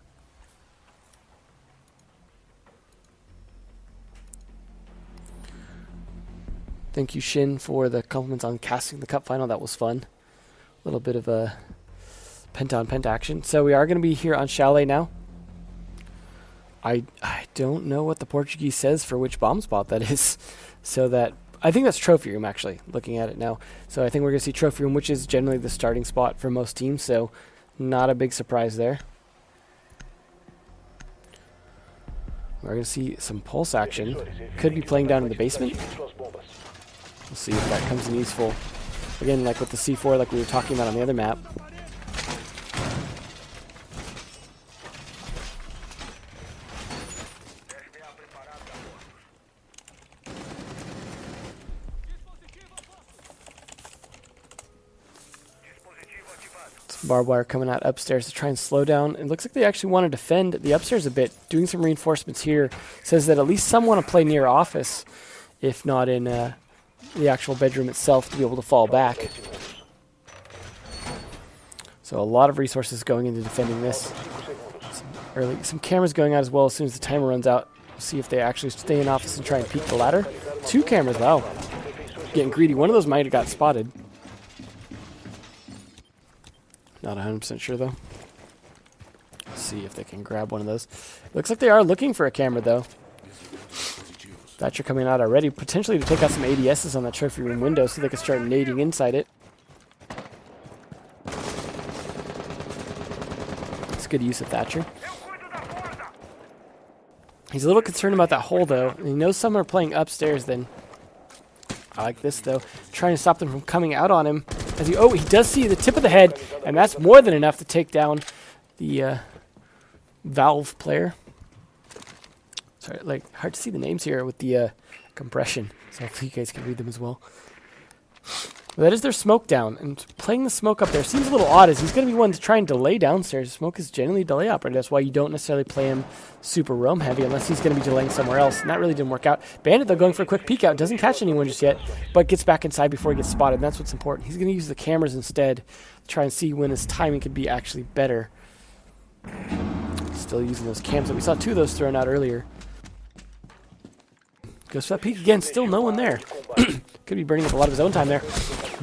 Thank you, Shin, for the compliments on casting the cup final. That was fun. A little bit of a penta on penta action. So we are going to be here on Chalet now. I don't know what the Portuguese says for which bomb spot that is. So that I think that's trophy room, actually, looking at it now. So I think we're going to see trophy room, which is generally the starting spot for most teams. So not a big surprise there. We're going to see some pulse action. Could be playing down in the basement. We'll see if that comes in useful. Again, like with the C4, like we were talking about on the other map. Some barbed wire coming out upstairs to try and slow down. It looks like they actually want to defend the upstairs a bit. Doing some reinforcements here says that at least some want to play near office, if not in the actual bedroom itself, to be able to fall back. So a lot of resources going into defending this. Some cameras going out as well as soon as the timer runs out. We'll see if they actually stay in office and try and peek the ladder. 2 cameras, wow. Getting greedy. One of those might have got spotted. Not 100% sure though. Let's see if they can grab one of those. Looks like they are looking for a camera though. Thatcher coming out already, potentially to take out some ADSs on that trophy room window so they can start nading inside it. It's good use of Thatcher. He's a little concerned about that hole though. And he knows some are playing upstairs then. I like this though. Trying to stop them from coming out on him. As he does see the tip of the head, and that's more than enough to take down the Valve player. Sorry, like hard to see the names here with the compression, so hopefully you guys can read them as well. But that is their smoke down, and playing the smoke up there seems a little odd, as he's going to be one to try and delay downstairs. Smoke is generally a delay operator. That's why you don't necessarily play him super roam heavy unless he's going to be delaying somewhere else, and that really didn't work out. Bandit, though, going for a quick peek out, doesn't catch anyone just yet, but gets back inside before he gets spotted, and that's what's important. He's going to use the cameras instead to try and see when his timing could be actually better. Still using those cams that we saw 2 of those thrown out earlier. Goes for that peek again, still no one there. Could be burning up a lot of his own time there.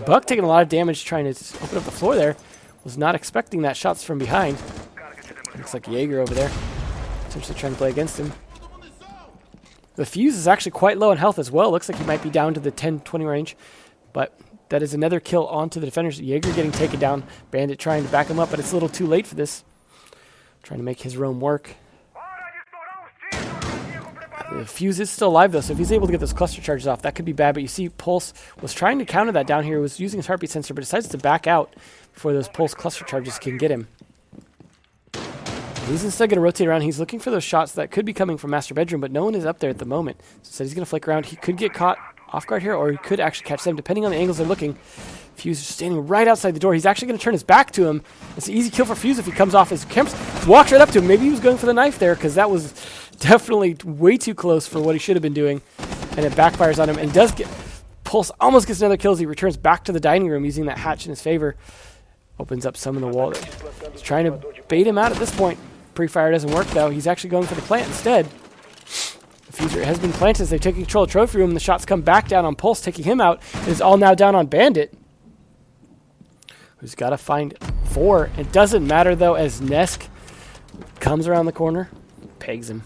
Buck taking a lot of damage trying to open up the floor there. Was not expecting that shots from behind. Looks like Jaeger over there. Potentially trying to play against him. The Fuse is actually quite low in health as well. Looks like he might be down to the 10-20 range. But that is another kill onto the defenders. Jaeger getting taken down. Bandit trying to back him up, but it's a little too late for this. Trying to make his roam work. The Fuse is still alive though, so if he's able to get those cluster charges off, that could be bad. But you see Pulse was trying to counter that down here, was using his heartbeat sensor, but decides to back out before those Pulse cluster charges can get him. He's instead going to rotate around. He's looking for those shots that could be coming from Master Bedroom, but no one is up there at the moment. So he's going to flick around. He could get caught off guard here, or he could actually catch them, depending on the angles they're looking. Fuse is standing right outside the door. He's actually going to turn his back to him. It's an easy kill for Fuse if he comes off his camps. Walks right up to him. Maybe he was going for the knife there, because that was definitely way too close for what he should have been doing. And it backfires on him, and does get... Pulse almost gets another kill as he returns back to the dining room using that hatch in his favor. Opens up some of the wall. He's trying to bait him out at this point. Pre-fire doesn't work though. He's actually going for the plant instead. The fuser has been planted as they take control of Trophy Room. The shots come back down on Pulse, taking him out. It is all now down on Bandit, who's got to find 4. It doesn't matter though, as Nesk comes around the corner, pegs him.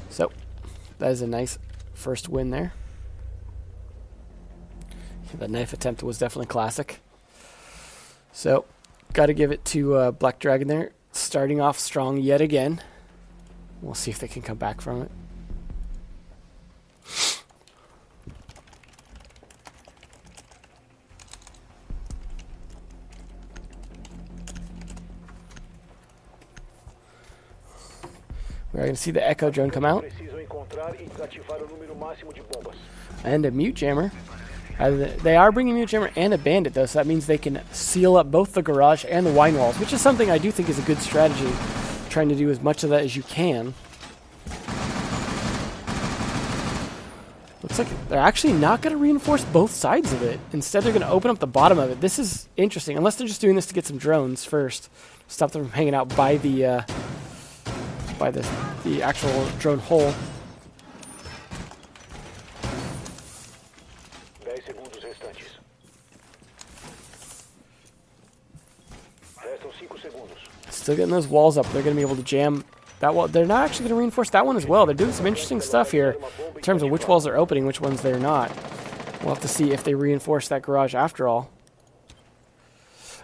So that is a nice first win there. The knife attempt was definitely classic. So, got to give it to Black Dragon there. Starting off strong yet again. We'll see if they can come back from it. We're going to see the Echo drone come out. And a Mute Jammer. They are bringing Mute Jammer and a Bandit, though, so that means they can seal up both the garage and the wine walls, which is something I do think is a good strategy, trying to do as much of that as you can. Looks like they're actually not going to reinforce both sides of it. Instead, they're going to open up the bottom of it. This is interesting, unless they're just doing this to get some drones first. Stop them from hanging out by the actual drone hole. Still getting those walls up. They're going to be able to jam that wall. They're not actually going to reinforce that one as well. They're doing some interesting stuff here in terms of which walls are opening, which ones they're not. We'll have to see if they reinforce that garage after all.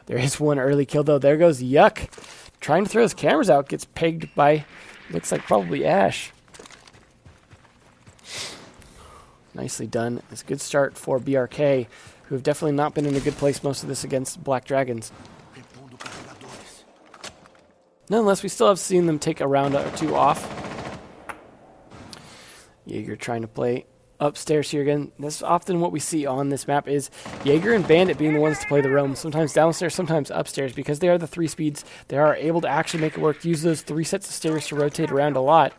There is one early kill, though. There goes Yuck. Trying to throw his cameras out. Gets pegged by, looks like probably Ash. Nicely done. It's a good start for BRK, who have definitely not been in a good place most of this against Black Dragons. Nonetheless, we still have seen them take a round or two off. Jaeger trying to play upstairs here again. This is often what we see on this map is Jaeger and Bandit being the ones to play the roam. Sometimes downstairs, sometimes upstairs. Because they are the 3 speeds, they are able to actually make it work. Use those 3 sets of stairs to rotate around a lot.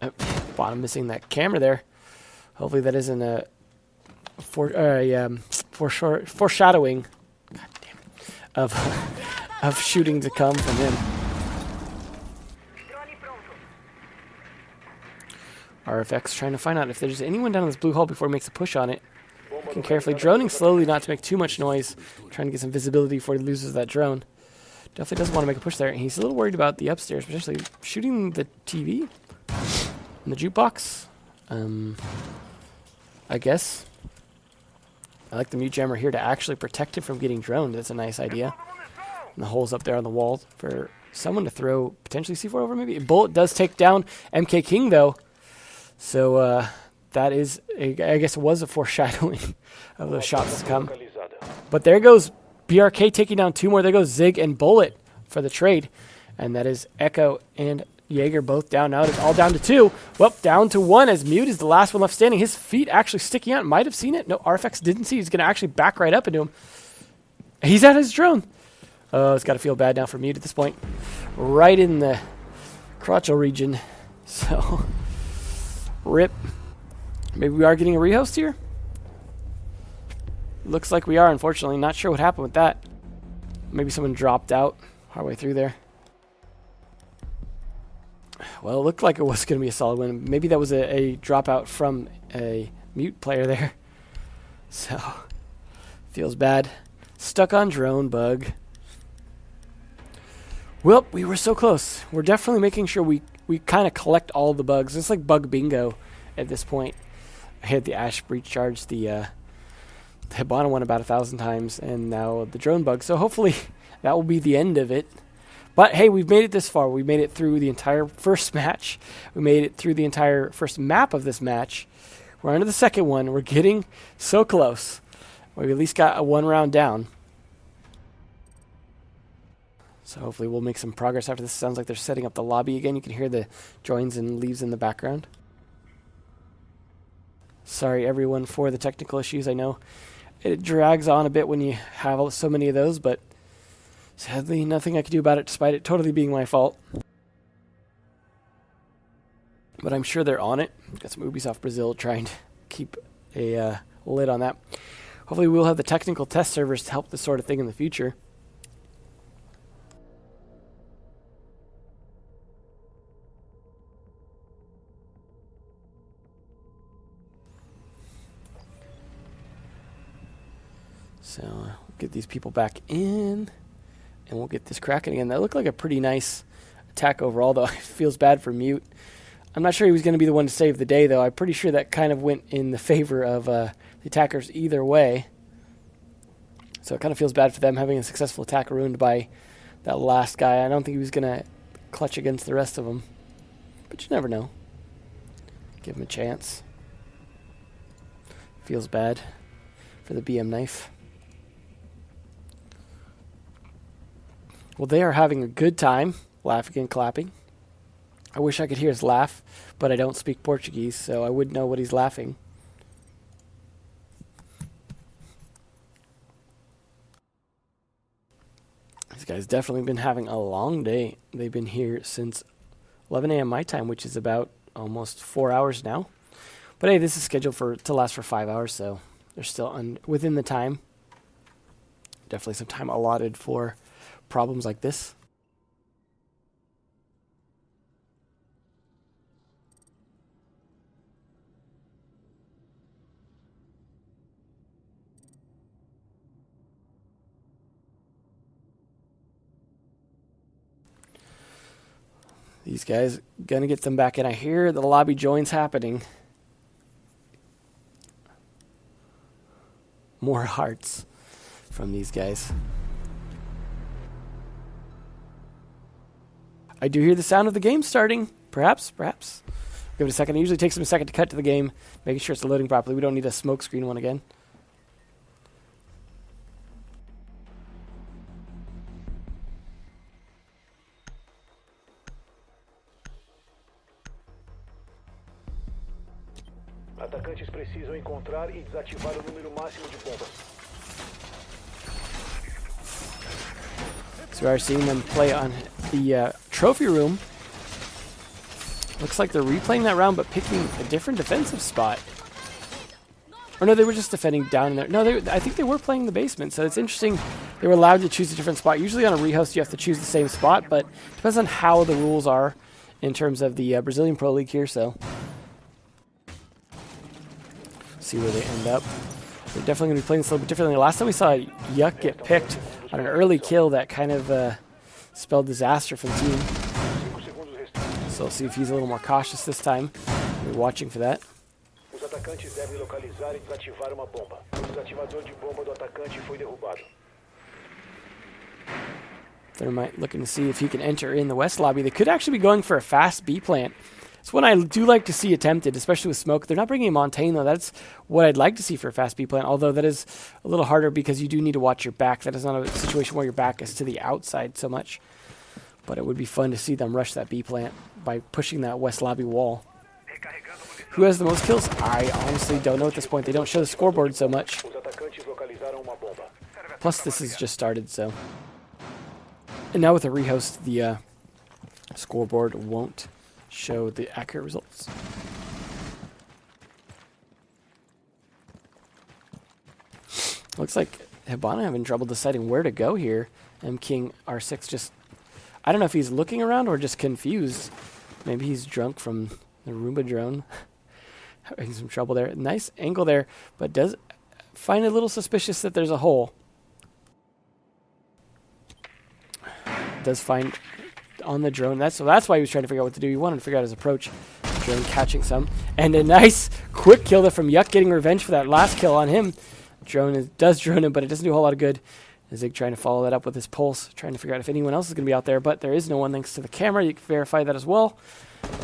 Oh, bottom missing that camera there. Hopefully that isn't a foreshadowing of shooting to come from him. RFX trying to find out if there's anyone down in this blue hole before he makes a push on it. Looking carefully, droning slowly not to make too much noise. Trying to get some visibility before he loses that drone. Definitely doesn't want to make a push there. And he's a little worried about the upstairs, potentially shooting the TV and the jukebox. I guess. I like the Mute Jammer here to actually protect him from getting droned. That's a nice idea. And the holes up there on the wall for someone to throw potentially C4 over maybe. A bullet does take down MK King though. So that is, I guess it was a foreshadowing of those shots to come. But there goes BRK taking down 2 more. There goes Zig and Bullet for the trade. And that is Echo and Jaeger both down now. It's all down to 2. Well, down to 1 as Mute is the last one left standing. His feet actually sticking out. Might have seen it. No, RFX didn't see. He's going to actually back right up into him. He's at his drone. Oh, it's got to feel bad now for Mute at this point. Right in the crotchal region. So, rip. Maybe we are getting a rehost here? Looks like we are, unfortunately. Not sure what happened with that. Maybe someone dropped out halfway through there. Well, it looked like it was going to be a solid win. Maybe that was a dropout from a Mute player there. So, feels bad. Stuck on drone bug. Well, we were so close. We're definitely making sure we kind of collect all the bugs. It's like bug bingo at this point. I had the Ash breach charge, the Hibana one about 1,000 times, and now the drone bug. So hopefully that will be the end of it. But hey, we've made it this far. We made it through the entire first match. We made it through the entire first map of this match. We're on to the second one. We're getting so close. We at least got a 1 round down. So hopefully we'll make some progress after this. Sounds like they're setting up the lobby again. You can hear the joins and leaves in the background. Sorry everyone for the technical issues. I know it drags on a bit when you have so many of those, but sadly nothing I can do about it despite it totally being my fault. but I'm sure they're on it. Got some Ubisoft Brazil trying to keep a lid on that. Hopefully we'll have the technical test servers to help this sort of thing in the future. So we'll get these people back in, and we'll get this cracking again. That looked like a pretty nice attack overall, though. It feels bad for Mute. I'm not sure he was going to be the one to save the day, though. I'm pretty sure that kind of went in the favor of the attackers either way. So it kind of feels bad for them having a successful attack ruined by that last guy. I don't think he was going to clutch against the rest of them. But you never know. Give him a chance. Feels bad for the BM knife. Well, they are having a good time, laughing and clapping. I wish I could hear his laugh, but I don't speak Portuguese, so I wouldn't know what he's laughing. These guys definitely been having a long day. They've been here since 11 a.m. my time, which is about almost 4 hours now. But hey, this is scheduled to last for 5 hours, so they're still within the time. Definitely some time allotted for problems like this. These guys gonna get them back in. I hear the lobby joins happening. More hearts from these guys. I do hear the sound of the game starting. Perhaps. Give it a second. It usually takes them a second to cut to the game, making sure it's loading properly. We don't need a smoke screen one again. Atacantes precisam encontrar e desativar o número máximo de bombas. So we are seeing them play on the trophy room. Looks like they're replaying that round, but picking a different defensive spot. Or no, they were just defending down there. No, I think they were playing the basement, so it's interesting. They were allowed to choose a different spot. Usually on a rehost, you have to choose the same spot, but it depends on how the rules are in terms of the Brazilian Pro League here, so see where they end up. They're definitely going to be playing this a little bit differently. Last time we saw Yuck get picked on an early kill that kind of spelled disaster for the team. So we'll see if he's a little more cautious this time. We're watching for that. Os atacantes devem localizar e desativar uma bomba. O desativador de bomba do atacante foi derrubado. They're looking to see if he can enter in the west lobby. They could actually be going for a fast B plant. It's one I do like to see attempted, especially with smoke. They're not bringing Montaigne, though. That's what I'd like to see for a fast B plant, although that is a little harder because you do need to watch your back. That is not a situation where your back is to the outside so much. But it would be fun to see them rush that B plant by pushing that west lobby wall. Who has the most kills? I honestly don't know at this point. They don't show the scoreboard so much. Os atacantes localizaram uma bomba. Plus, this has just started, so. And now with the rehost, the scoreboard won't show the accurate results. Looks like Hibana having trouble deciding where to go here. M King R6 just, I don't know if he's looking around or just confused. Maybe he's drunk from the Roomba drone. Having some trouble there. Nice angle there, but does find it a little suspicious that there's a hole. Does find on the drone. That's why he was trying to figure out what to do. He wanted to figure out his approach. Drone catching some. And a nice quick kill there from Yuck, getting revenge for that last kill on him. Drone does drone him, but it doesn't do a whole lot of good. Zig trying to follow that up with his pulse, trying to figure out if anyone else is going to be out there, but there is no one thanks to the camera. You can verify that as well.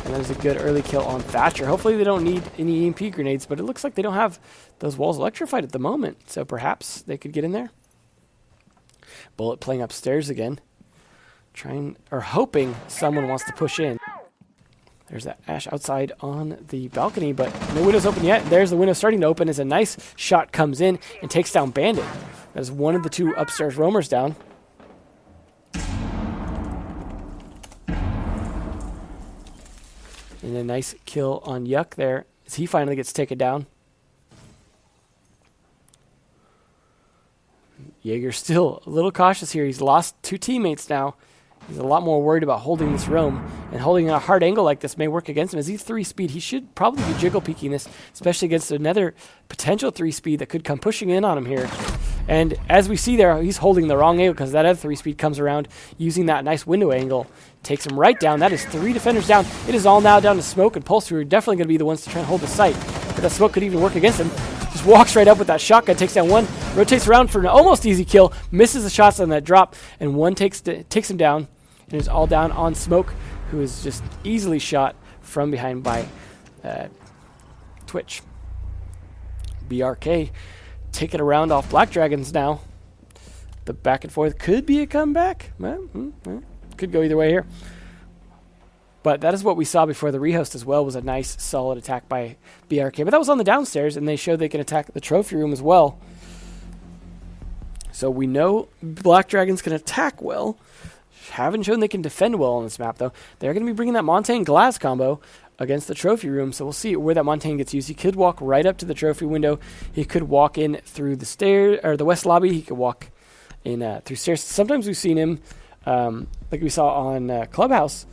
And that is a good early kill on Thatcher. Hopefully they don't need any EMP grenades, but it looks like they don't have those walls electrified at the moment, so perhaps they could get in there. Bullet playing upstairs again. Hoping someone wants to push in. There's that Ash outside on the balcony, but no window's open yet. There's the window starting to open as a nice shot comes in and takes down Bandit. That is one of the two upstairs roamers down. And a nice kill on Yuck there as he finally gets taken down. Jaeger still a little cautious here. He's lost 2 teammates now. He's a lot more worried about holding this roam, and holding a hard angle like this may work against him. As he's 3-speed, he should probably be jiggle peeking this, especially against another potential 3-speed that could come pushing in on him here. And as we see there, he's holding the wrong angle because that other 3-speed comes around using that nice window angle. Takes him right down. That is 3 defenders down. It is all now down to Smoke and Pulse, who are definitely going to be the ones to try and hold the site. But that Smoke could even work against him. Just walks right up with that shotgun, takes down one, rotates around for an almost easy kill, misses the shots on that drop, and one takes him down. And it's all down on Smoke, who is just easily shot from behind by Twitch. BRK taking a round off Black Dragons now. The back and forth could be a comeback. Could go either way here. But that is what we saw before the rehost as well, was a nice, solid attack by BRK. But that was on the downstairs, and they showed they can attack the trophy room as well. So we know Black Dragons can attack well. Haven't shown they can defend well on this map, though. They're going to be bringing that Montaigne Glass combo against the trophy room, so we'll see where that Montaigne gets used. He could walk right up to the trophy window. He could walk in through the stairs, or the west lobby. He could walk in through stairs. Sometimes we've seen him, like we saw on Clubhouse,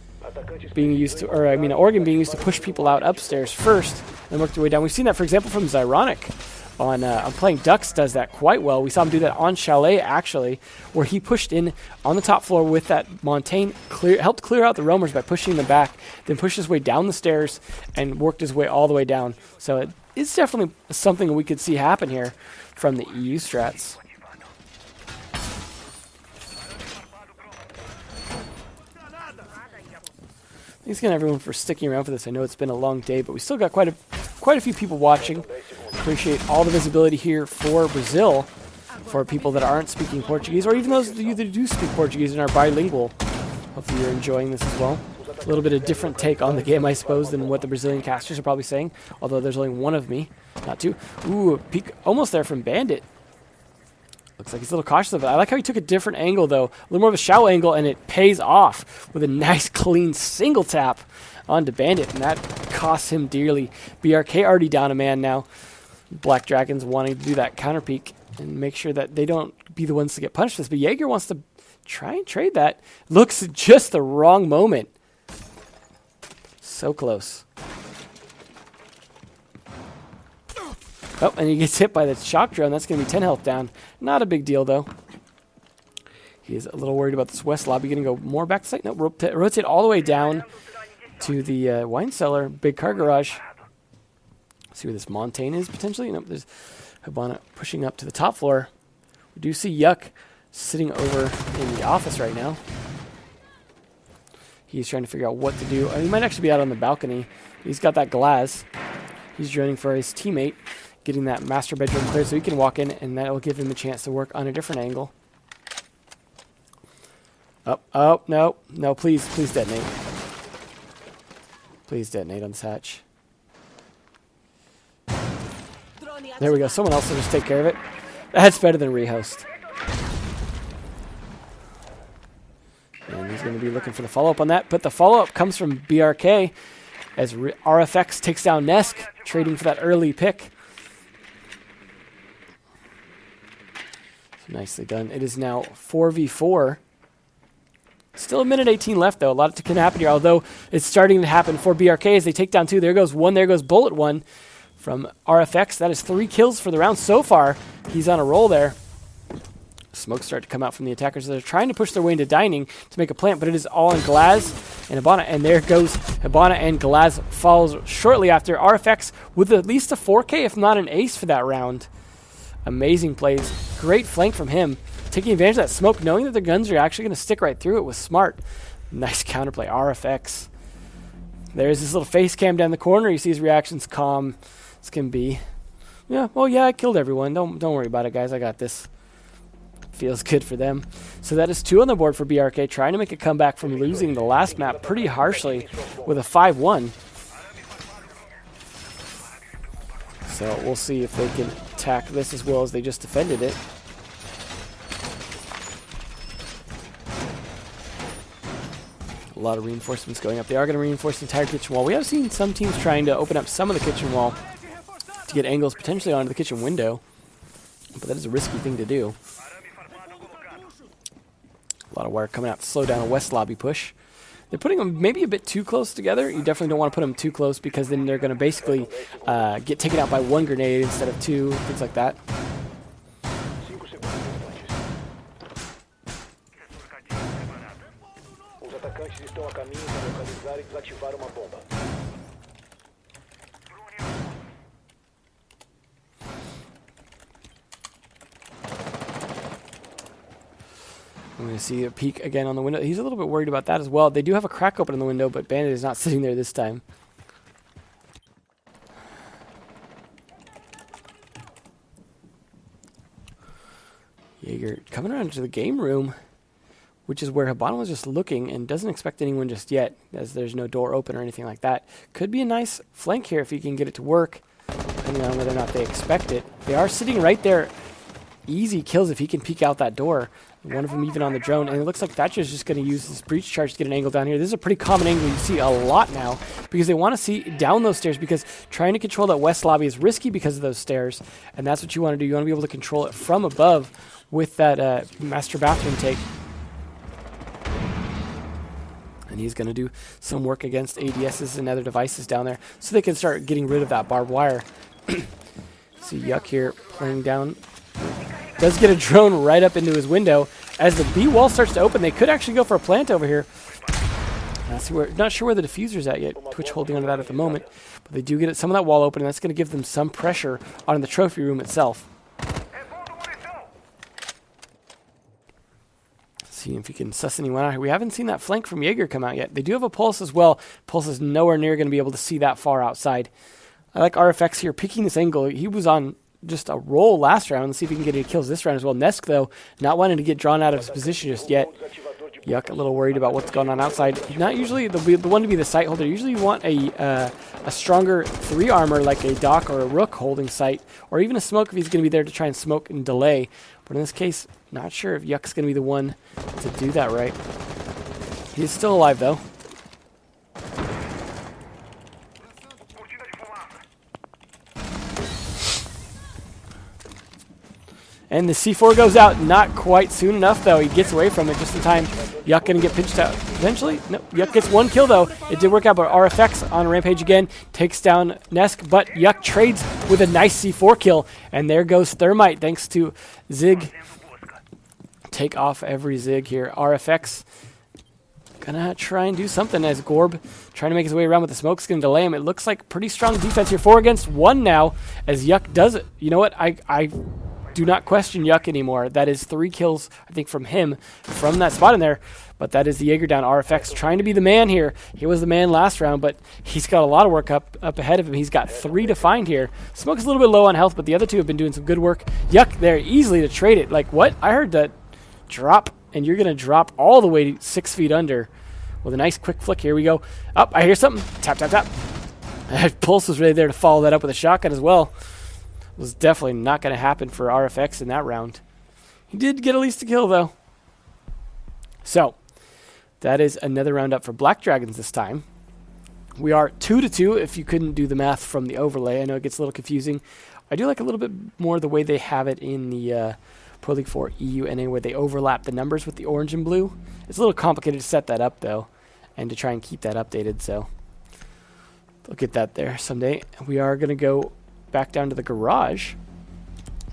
being used to, or I mean, Oregon being used to push people out upstairs first and work their way down. We've seen that, for example, from Zyronic. On Playing Ducks does that quite well. We saw him do that on Chalet, actually, where he pushed in on the top floor with that Montaigne, helped clear out the roamers by pushing them back, then pushed his way down the stairs and worked his way all the way down. So it's definitely something we could see happen here from the EU strats. Thanks again, everyone, for sticking around for this. I know it's been a long day, but we still got quite a few people watching. Appreciate all the visibility here for Brazil, for people that aren't speaking Portuguese, or even those of you that do speak Portuguese and are bilingual. Hopefully you're enjoying this as well. A little bit of different take on the game, I suppose, than what the Brazilian casters are probably saying, although there's only one of me, not two. Ooh, a peek almost there from Bandit. Looks like he's a little cautious of it. I like how he took a different angle, though. A little more of a shallow angle, and it pays off with a nice, clean single tap onto Bandit, and that costs him dearly. BRK already down a man now. Black Dragons wanting to do that counter peek and make sure that they don't be the ones to get punished for this. But Jaeger wants to try and trade that. Looks at just the wrong moment. So close. Oh, and he gets hit by the shock drone. That's going to be 10 health down. Not a big deal, though. He's a little worried about this west lobby. Going to go more back to site. No, rotate all the way down to the wine cellar, big car garage. See where this Montaigne is, potentially. Nope, there's Habana pushing up to the top floor. We do see Yuck sitting over in the office right now. He's trying to figure out what to do. He might actually be out on the balcony. He's got that glass. He's droning for his teammate, getting that master bedroom clear so he can walk in, and that will give him a chance to work on a different angle. Oh, no, please detonate. Please detonate on this hatch. There we go. Someone else will just take care of it. That's better than rehost. And he's going to be looking for the follow-up on that. But the follow-up comes from BRK as RFX takes down Nesk, trading for that early pick. So nicely done. It is now 4v4. Still a minute 18 left, though. A lot can happen here, although it's starting to happen for BRK as they take down 2. There goes 1. There goes Bullet 1 from RFX. That is 3 kills for the round so far. He's on a roll there. Smoke start to come out from the attackers. They're trying to push their way into dining to make a plant, but it is all in Glaz and Habana. And there goes Habana, and Glaz follows shortly after. RFX with at least a 4K, if not an ace for that round. Amazing plays. Great flank from him. Taking advantage of that smoke, knowing that the guns are actually going to stick right through it was smart. Nice counterplay, RFX. There's this little face cam down the corner. You see his reactions calm as can be. Yeah, well, yeah, I killed everyone. Don't worry about it, guys. I got this. Feels good for them. So that is 2 on the board for BRK, trying to make a comeback from losing the last map pretty harshly with a 5-1. So we'll see if they can attack this as well as they just defended it. A lot of reinforcements going up. They are going to reinforce the entire kitchen wall. We have seen some teams trying to open up some of the kitchen wall to get angles potentially onto the kitchen window, but that is a risky thing to do. A lot of wire coming out to slow down a west lobby push. They're putting them maybe a bit too close together. You definitely don't want to put them too close because then they're going to basically get taken out by one grenade instead of two, things like that. Os atacantes estão a caminho para localizar e desativar uma bomba. I'm going to see a peek again on the window. He's a little bit worried about that as well. They do have a crack open in the window, but Bandit is not sitting there this time. Jaeger coming around to the game room, which is where Habano was just looking and doesn't expect anyone just yet, as there's no door open or anything like that. Could be a nice flank here if he can get it to work, depending on whether or not they expect it. They are sitting right there. Easy kills if he can peek out that door. One of them even on the drone, and it looks like Thatcher's just going to use this breach charge to get an angle down here. This is a pretty common angle you see a lot now because they want to see down those stairs, because trying to control that west lobby is risky because of those stairs, and that's what you want to do. You want to be able to control it from above with that master bathroom take. And he's going to do some work against ADSs and other devices down there so they can start getting rid of that barbed wire. See Yuck here playing down. Does get a drone right up into his window. As the B wall starts to open, they could actually go for a plant over here. Not sure where the diffuser's at yet. Twitch holding onto that at the moment. But they do get some of that wall open, and that's going to give them some pressure on the trophy room itself. See if he can suss anyone out here. We haven't seen that flank from Jaeger come out yet. They do have a Pulse as well. Pulse is nowhere near going to be able to see that far outside. I like RFX here picking this angle. He was on just a roll last round. Let's see if he can get any kills this round as well. Nesk, though, not wanting to get drawn out of his position just yet. Yuck, a little worried about what's going on outside. He's not usually the one to be the sight holder. Usually you want a stronger 3 armor like a Doc or a Rook holding sight, or even a Smoke if he's going to be there to try and smoke and delay. But in this case, not sure if Yuck's going to be the one to do that right. He's still alive, though. And the C4 goes out, not quite soon enough, though. He gets away from it just in time. Yuck going to get pinched out eventually. No, Yuck gets 1 kill, though. It did work out, but RFX on Rampage again takes down Nesk, but Yuck trades with a nice C4 kill. And there goes Thermite, thanks to Zig. Take off every Zig here. RFX gonna try and do something as Gorb trying to make his way around with the smoke's gonna delay him. It looks like pretty strong defense here. 4 against 1 now as Yuck does it. You know what? I do not question Yuck anymore. That is 3 kills, I think, from him from that spot in there. But that is the Jaeger down. RFX trying to be the man here. He was the man last round, but he's got a lot of work up ahead of him. He's got 3 to find here. Smoke's a little bit low on health, but the other 2 have been doing some good work. Yuck there easily to trade it. Like, what? I heard that drop, and you're going to drop all the way 6 feet under with a nice quick flick. Here we go. Oh, I hear something. Tap, tap, tap. Pulse was really there to follow that up with a shotgun as well. Was definitely not going to happen for RFX in that round. He did get at least a kill, though. So, that is another round up for Black Dragons this time. We are 2-2 if you couldn't do the math from the overlay. I know it gets a little confusing. I do like a little bit more the way they have it in the Pro League 4 EUNA, where they overlap the numbers with the orange and blue. It's a little complicated to set that up, though, and to try and keep that updated, so they'll get that there someday. We are going to go back down to the garage.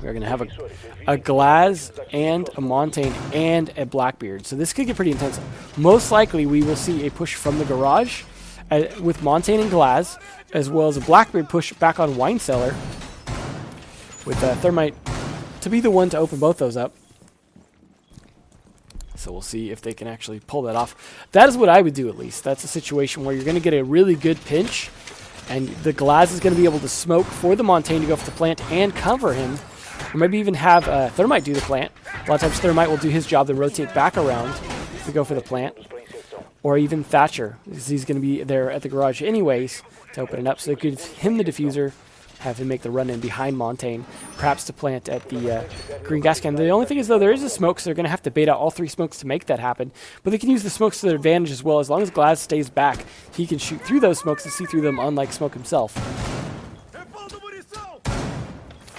We're going to have a Glaz and a Montaigne and a Blackbeard. So this could get pretty intense. Most likely we will see a push from the garage with Montaigne and Glaz, as well as a Blackbeard push back on Wine Cellar with Thermite to be the one to open both those up. So we'll see if they can actually pull that off. That is what I would do, at least. That's a situation where you're going to get a really good pinch, and the Glaz is going to be able to smoke for the Montaigne to go for the plant and cover him. Or maybe even have Thermite do the plant. A lot of times Thermite will do his job, then rotate back around to go for the plant. Or even Thatcher, because he's going to be there at the garage anyways to open it up. So they give him the diffuser, have him make the run in behind Montaigne, perhaps to plant at the green gas can. The only thing is, though, there is a smoke, so they're going to have to bait out all 3 smokes to make that happen. But they can use the smokes to their advantage as well. As long as Glaz stays back, he can shoot through those smokes and see through them, unlike Smoke himself.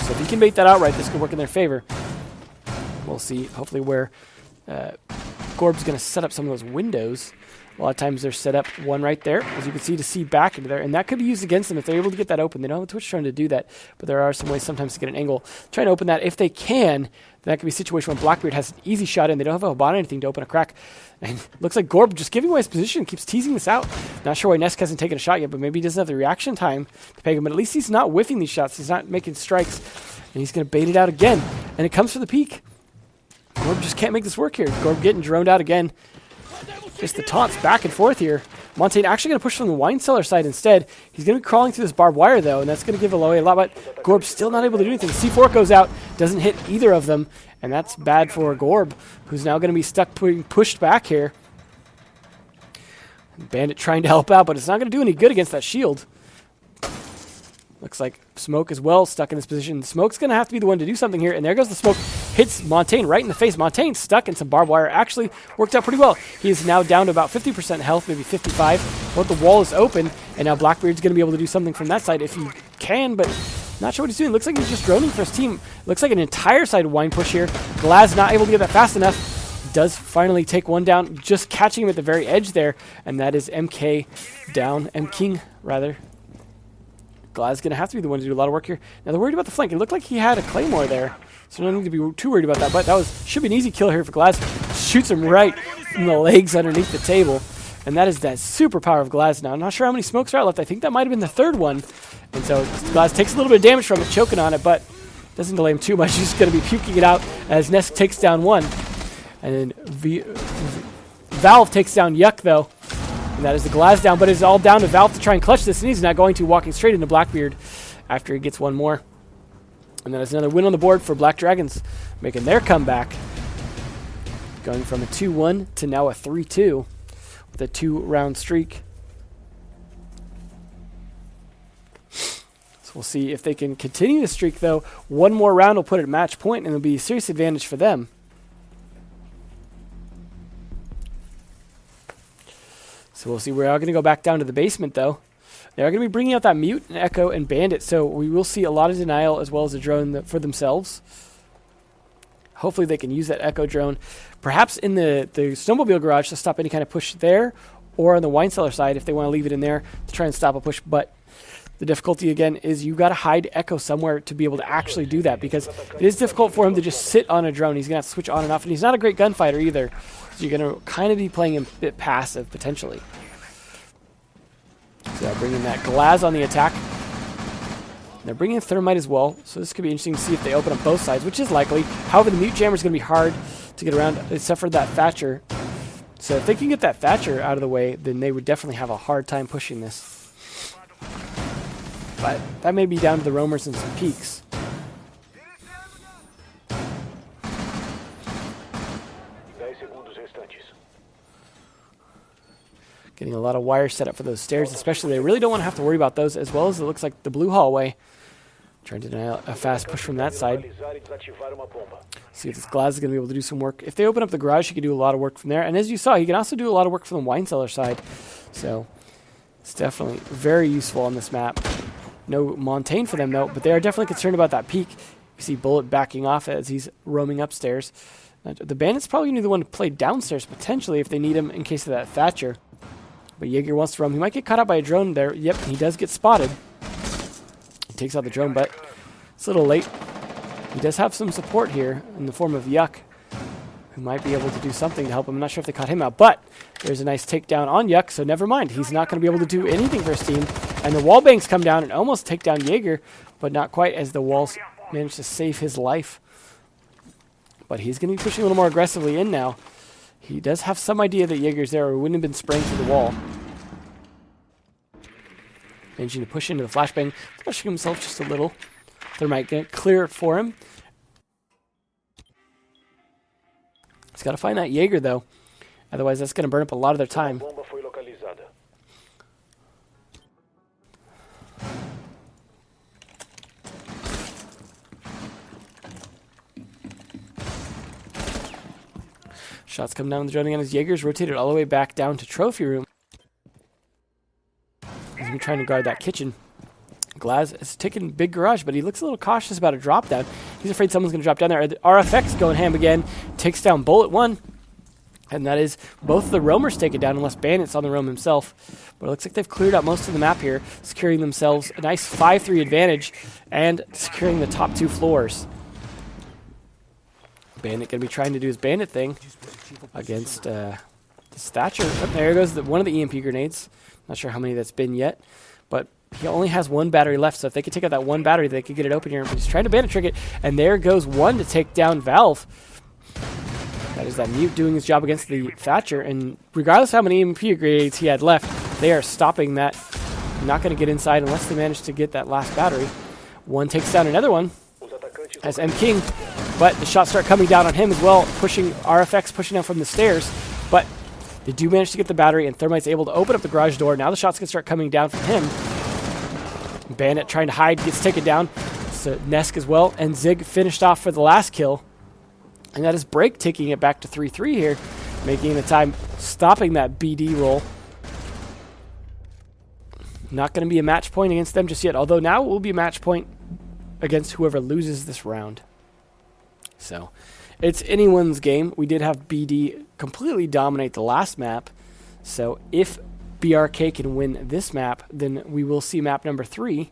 So if he can bait that out right, this could work in their favor. We'll see, hopefully, where Gorb's going to set up some of those windows. A lot of times they're set up one right there, as you can see back into there, and that could be used against them if they're able to get that open. They don't have a Twitch trying to do that, but there are some ways sometimes to get an angle. Trying to open that, if they can, that could be a situation where Blackbeard has an easy shot in. They don't have a Hobana or anything to open a crack. And looks like Gorb just giving away his position, keeps teasing this out. Not sure why Nesk hasn't taken a shot yet, but maybe he doesn't have the reaction time to peg him. But at least he's not whiffing these shots. He's not making strikes, and he's going to bait it out again. And it comes for the peak. Gorb just can't make this work here. Gorb getting droned out again. Just the taunts back and forth here. Montaigne actually going to push from the wine cellar side instead. He's going to be crawling through this barbed wire, though, and that's going to give away a lot, but Gorb's still not able to do anything. C4 goes out, doesn't hit either of them, and that's bad for Gorb, who's now going to be stuck pushed back here. Bandit trying to help out, but it's not going to do any good against that shield. Looks like Smoke as well stuck in this position. Smoke's going to have to be the one to do something here, and there goes the smoke. Hits Montaigne right in the face. Montaigne stuck in some barbed wire. Actually worked out pretty well. He is now down to about 50% health, maybe 55. But the wall is open, and now Blackbeard's going to be able to do something from that side if he can, but not sure what he's doing. Looks like he's just droning for his team. Looks like an entire side wine push here. Glaz not able to get that fast enough. Does finally take one down, just catching him at the very edge there, and that is MK down. M-King, rather. Glaz going to have to be the one to do a lot of work here. Now they're worried about the flank. It looked like he had a claymore there, so no need to be too worried about that. But that should be an easy kill here for Glaz. Shoots him right in the legs underneath the table, and that is that super power of Glaz now. I'm not sure how many smokes are out left. I think that might have been the 3rd one, and so Glaz takes a little bit of damage from it, choking on it, but doesn't delay him too much. He's going to be puking it out as Nesk takes down one, and then Valve takes down Yuck though. And that is the Glaz down, but it's all down to Valve to try and clutch this, and he's not going to, walking straight into Blackbeard after he gets one more. And that is another win on the board for Black Dragons, making their comeback, going from a 2-1 to now a 3-2 with a 2-round streak. So we'll see if they can continue the streak, though. One more round will put it at match point, and it'll be a serious advantage for them. So we'll see. We're all going to go back down to the basement, though. They're going to be bringing out that Mute and Echo and Bandit, so we will see a lot of denial as well as a drone for themselves. Hopefully they can use that Echo drone, perhaps in the snowmobile garage to stop any kind of push there, or on the wine cellar side if they want to leave it in there to try and stop a push. But the difficulty, again, is you got to hide Echo somewhere to be able to actually do that, because it is difficult for him to just sit on a drone. He's going to have to switch on and off, and he's not a great gunfighter either. So you're going to kind of be playing him a bit passive, potentially. So bringing that Glaz on the attack. They're bringing in Thermite as well, so this could be interesting to see if they open up both sides, which is likely. However, the Mute Jammer is going to be hard to get around, except for that Thatcher. So if they can get that Thatcher out of the way, then they would definitely have a hard time pushing this. But that may be down to the roamers and some peaks. Getting a lot of wires set up for those stairs, especially. They really don't want to have to worry about those, as well as it looks like the blue hallway. Trying to deny a fast push from that side. See if this Glaz is going to be able to do some work. If they open up the garage, he can do a lot of work from there. And as you saw, he can also do a lot of work from the wine cellar side. So it's definitely very useful on this map. No Montaigne for them, though, but they are definitely concerned about that peak. You see Bullet backing off as he's roaming upstairs. The Bandit's probably going to be the one to play downstairs, potentially, if they need him in case of that Thatcher. But Jaeger wants to roam. He might get caught out by a drone there. Yep, he does get spotted. He takes out the drone, but it's a little late. He does have some support here in the form of Yuck, who might be able to do something to help him. I'm not sure if they caught him out, but there's a nice takedown on Yuck, so never mind. He's not going to be able to do anything for his team. And the wall banks come down and almost take down Jaeger, but not quite, as the walls manage to save his life. But he's going to be pushing a little more aggressively in now. He does have some idea that Jaeger's there, or he wouldn't have been spraying through the wall. Managing to push into the flashbang, pushing himself just a little. Thermite going to clear it for him. He's got to find that Jaeger, though. Otherwise, that's going to burn up a lot of their time. Shots come down with the droning on his Jaeger's rotated all the way back down to trophy room. He's been trying to guard that kitchen. Glaz is taking big garage, but he looks a little cautious about a drop down. He's afraid someone's going to drop down there. The RFX going ham again. Takes down Bullet 1. And that is both of the roamers take it down unless Bandit's on the roam himself. But it looks like they've cleared out most of the map here, securing themselves a nice 5-3 advantage and securing the top 2 floors. Bandit going to be trying to do his Bandit thing against this Thatcher. Oh, there goes one of the EMP grenades. Not sure how many that's been yet, but he only has 1 battery left, so if they could take out that 1 battery, they could get it open here. But he's trying to Bandit trick it, and there goes one to take down Valve. That is that Mute doing his job against the Thatcher, and regardless of how many EMP grenades he had left, they are stopping that. Not going to get inside unless they manage to get that last battery. One takes down another one as M King, but the shots start coming down on him as well, pushing RFX, pushing down from the stairs, but they do manage to get the battery, and Thermite's able to open up the garage door. Now the shots can start coming down from him. Bandit trying to hide, gets taken down. So Nesk as well, and Zig finished off for the last kill. And that is Break taking it back to 3-3 here, making the time, stopping that BD roll. Not going to be a match point against them just yet, although now it will be a match point against whoever loses this round. So it's anyone's game. We did have BD completely dominate the last map, so if BRK can win this map, then we will see map number 3.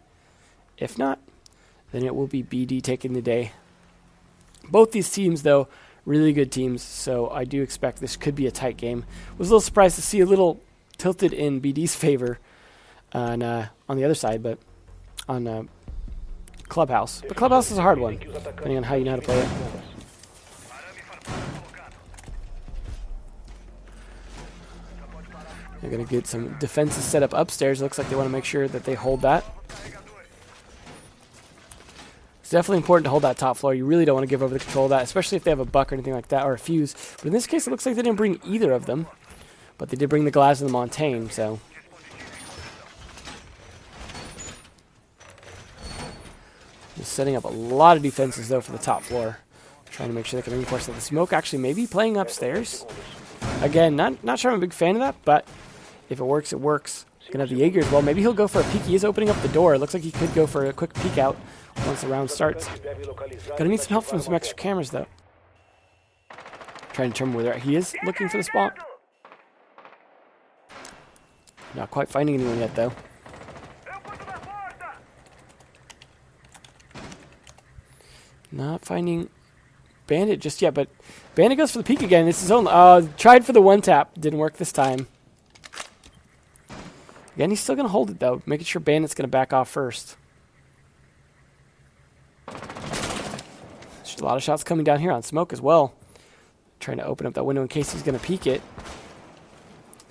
If not, then it will be BD taking the day. Both these teams, though, really good teams, so I do expect this could be a tight game. Was a little surprised to see a little tilted in BD's favor on the other side, but on Clubhouse. But Clubhouse is a hard one, depending on how you know how to play it. They're going to get some defenses set up upstairs. Looks like they want to make sure that they hold that. It's definitely important to hold that top floor. You really don't want to give over the control of that, especially if they have a buck or anything like that, or a fuse. But in this case, it looks like they didn't bring either of them. But they did bring the Glaz and the Montaigne, so. Just setting up a lot of defenses, though, for the top floor. Trying to make sure they can reinforce that. The smoke actually may be playing upstairs. Again, not sure I'm a big fan of that, but if it works, it works. Gonna have the Jaeger as well. Maybe he'll go for a peek. He is opening up the door. It looks like he could go for a quick peek out once the round starts. Gonna need some help from some extra cameras, though. Trying to determine whether he is looking for the spot. Not quite finding anyone yet, though. Not finding Bandit just yet, but Bandit goes for the peek again. It's his own. Tried for the one tap. Didn't work this time. Again, he's still going to hold it, though, making sure Bandit's going to back off first. There's a lot of shots coming down here on smoke as well. Trying to open up that window in case he's going to peek it.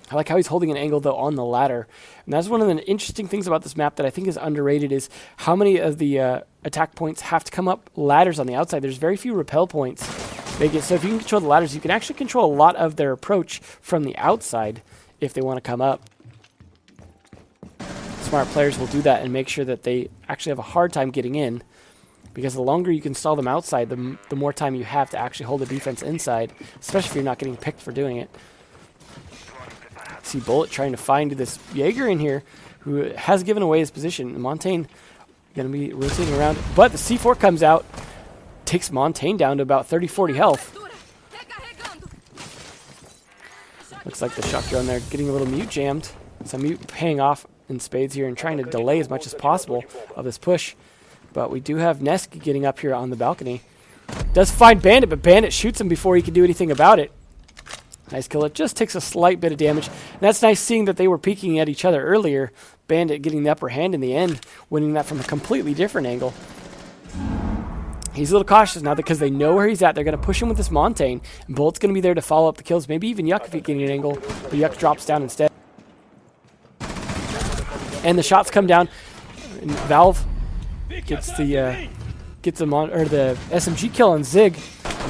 I like how he's holding an angle, though, on the ladder. And that's one of the interesting things about this map that I think is underrated is how many of the attack points have to come up ladders on the outside. There's very few repel points. So if you can control the ladders, you can actually control a lot of their approach from the outside if they want to come up. Smart players will do that and make sure that they actually have a hard time getting in, because the longer you can stall them outside, the more time you have to actually hold the defense inside, especially if you're not getting picked for doing it. See Bullet trying to find this Jaeger in here, who has given away his position. Montaigne going to be rotating around, but the C4 comes out, takes Montaigne down to about 30-40 health. Looks like the shock drone there getting a little Mute jammed. So Mute paying off in spades here and trying to delay as much as possible of this push. But we do have Nesk getting up here on the balcony. Does find Bandit, but Bandit shoots him before he can do anything about it. Nice kill. It just takes a slight bit of damage. And that's nice seeing that they were peeking at each other earlier. Bandit getting the upper hand in the end, winning that from a completely different angle. He's a little cautious now because they know where he's at. They're going to push him with this Montaigne. And Bullet's going to be there to follow up the kills. Maybe even Yuck if he can get an angle. But Yuck drops down instead. And the shots come down. And Valve gets the the SMG kill on Zig.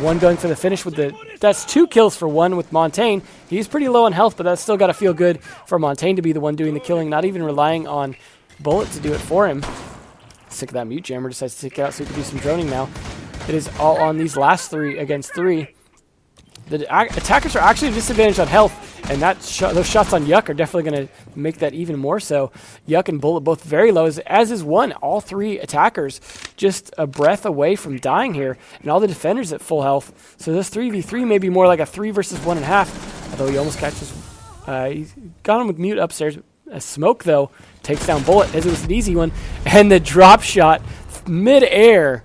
One going for the finish with the. That's 2 kills for one with Montaigne. He's pretty low on health, but that's still got to feel good for Montaigne to be the one doing the killing, not even relying on Bullet to do it for him. Sick of that Mute Jammer. Decides to take it out so he can do some droning now. It is all on these last 3 against 3. The attackers are actually disadvantaged on health, and those shots on Yuck are definitely going to make that even more so. Yuck and Bullet both very low, as is One. All three attackers just a breath away from dying here, and all the defenders at full health. So this 3v3 may be more like a 3 versus 1.5, although he almost catches. He's got him with mute upstairs. A Smoke, though, takes down Bullet, as it was an easy one, and the drop shot mid-air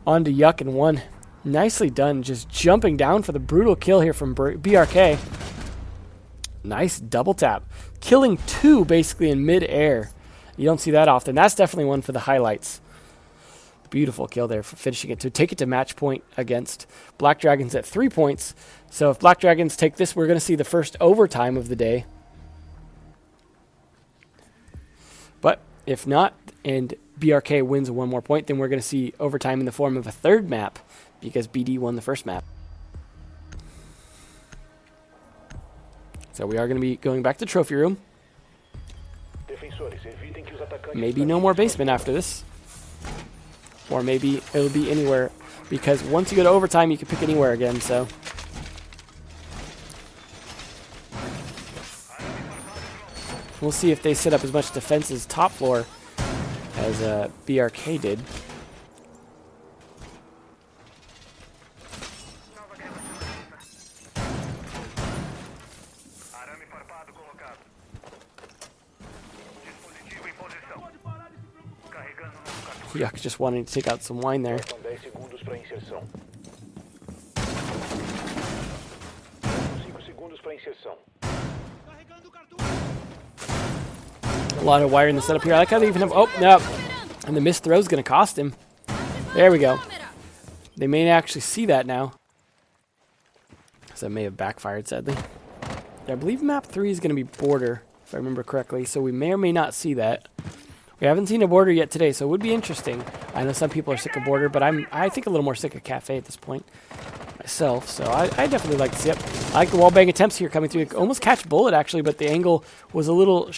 onto Yuck and One. Nicely done, just jumping down for the brutal kill here from BRK. Nice double tap. Killing 2 basically in mid-air. You don't see that often. That's definitely one for the highlights. Beautiful kill there for finishing it to take it to match point against Black Dragons at 3 points. So if Black Dragons take this, we're going to see the first overtime of the day. But if not, and BRK wins 1 more point, then we're going to see overtime in the form of a 3rd map, because BD won the first map. So we are going to be going back to trophy room. Maybe no more basement after this. Or maybe it'll be anywhere, because once you go to overtime, you can pick anywhere again, so. We'll see if they set up as much defense as top floor as BRK did. Yuck, just wanting to take out some wine there. Faltam 10 segundos para inserção. 5 segundos para inserção. A lot of wire in the setup here. I like how they even have... Oh, no. And the missed throw is going to cost him. There we go. They may actually see that now. So that may have backfired, sadly. I believe map 3 is going to be border, if I remember correctly. So we may or may not see that. We haven't seen a border yet today, so it would be interesting. I know some people are sick of border, but I think a little more sick of cafe at this point myself. So I definitely like to see it. I like the wallbang attempts here coming through. Almost catch Bullet, actually, but the angle was a little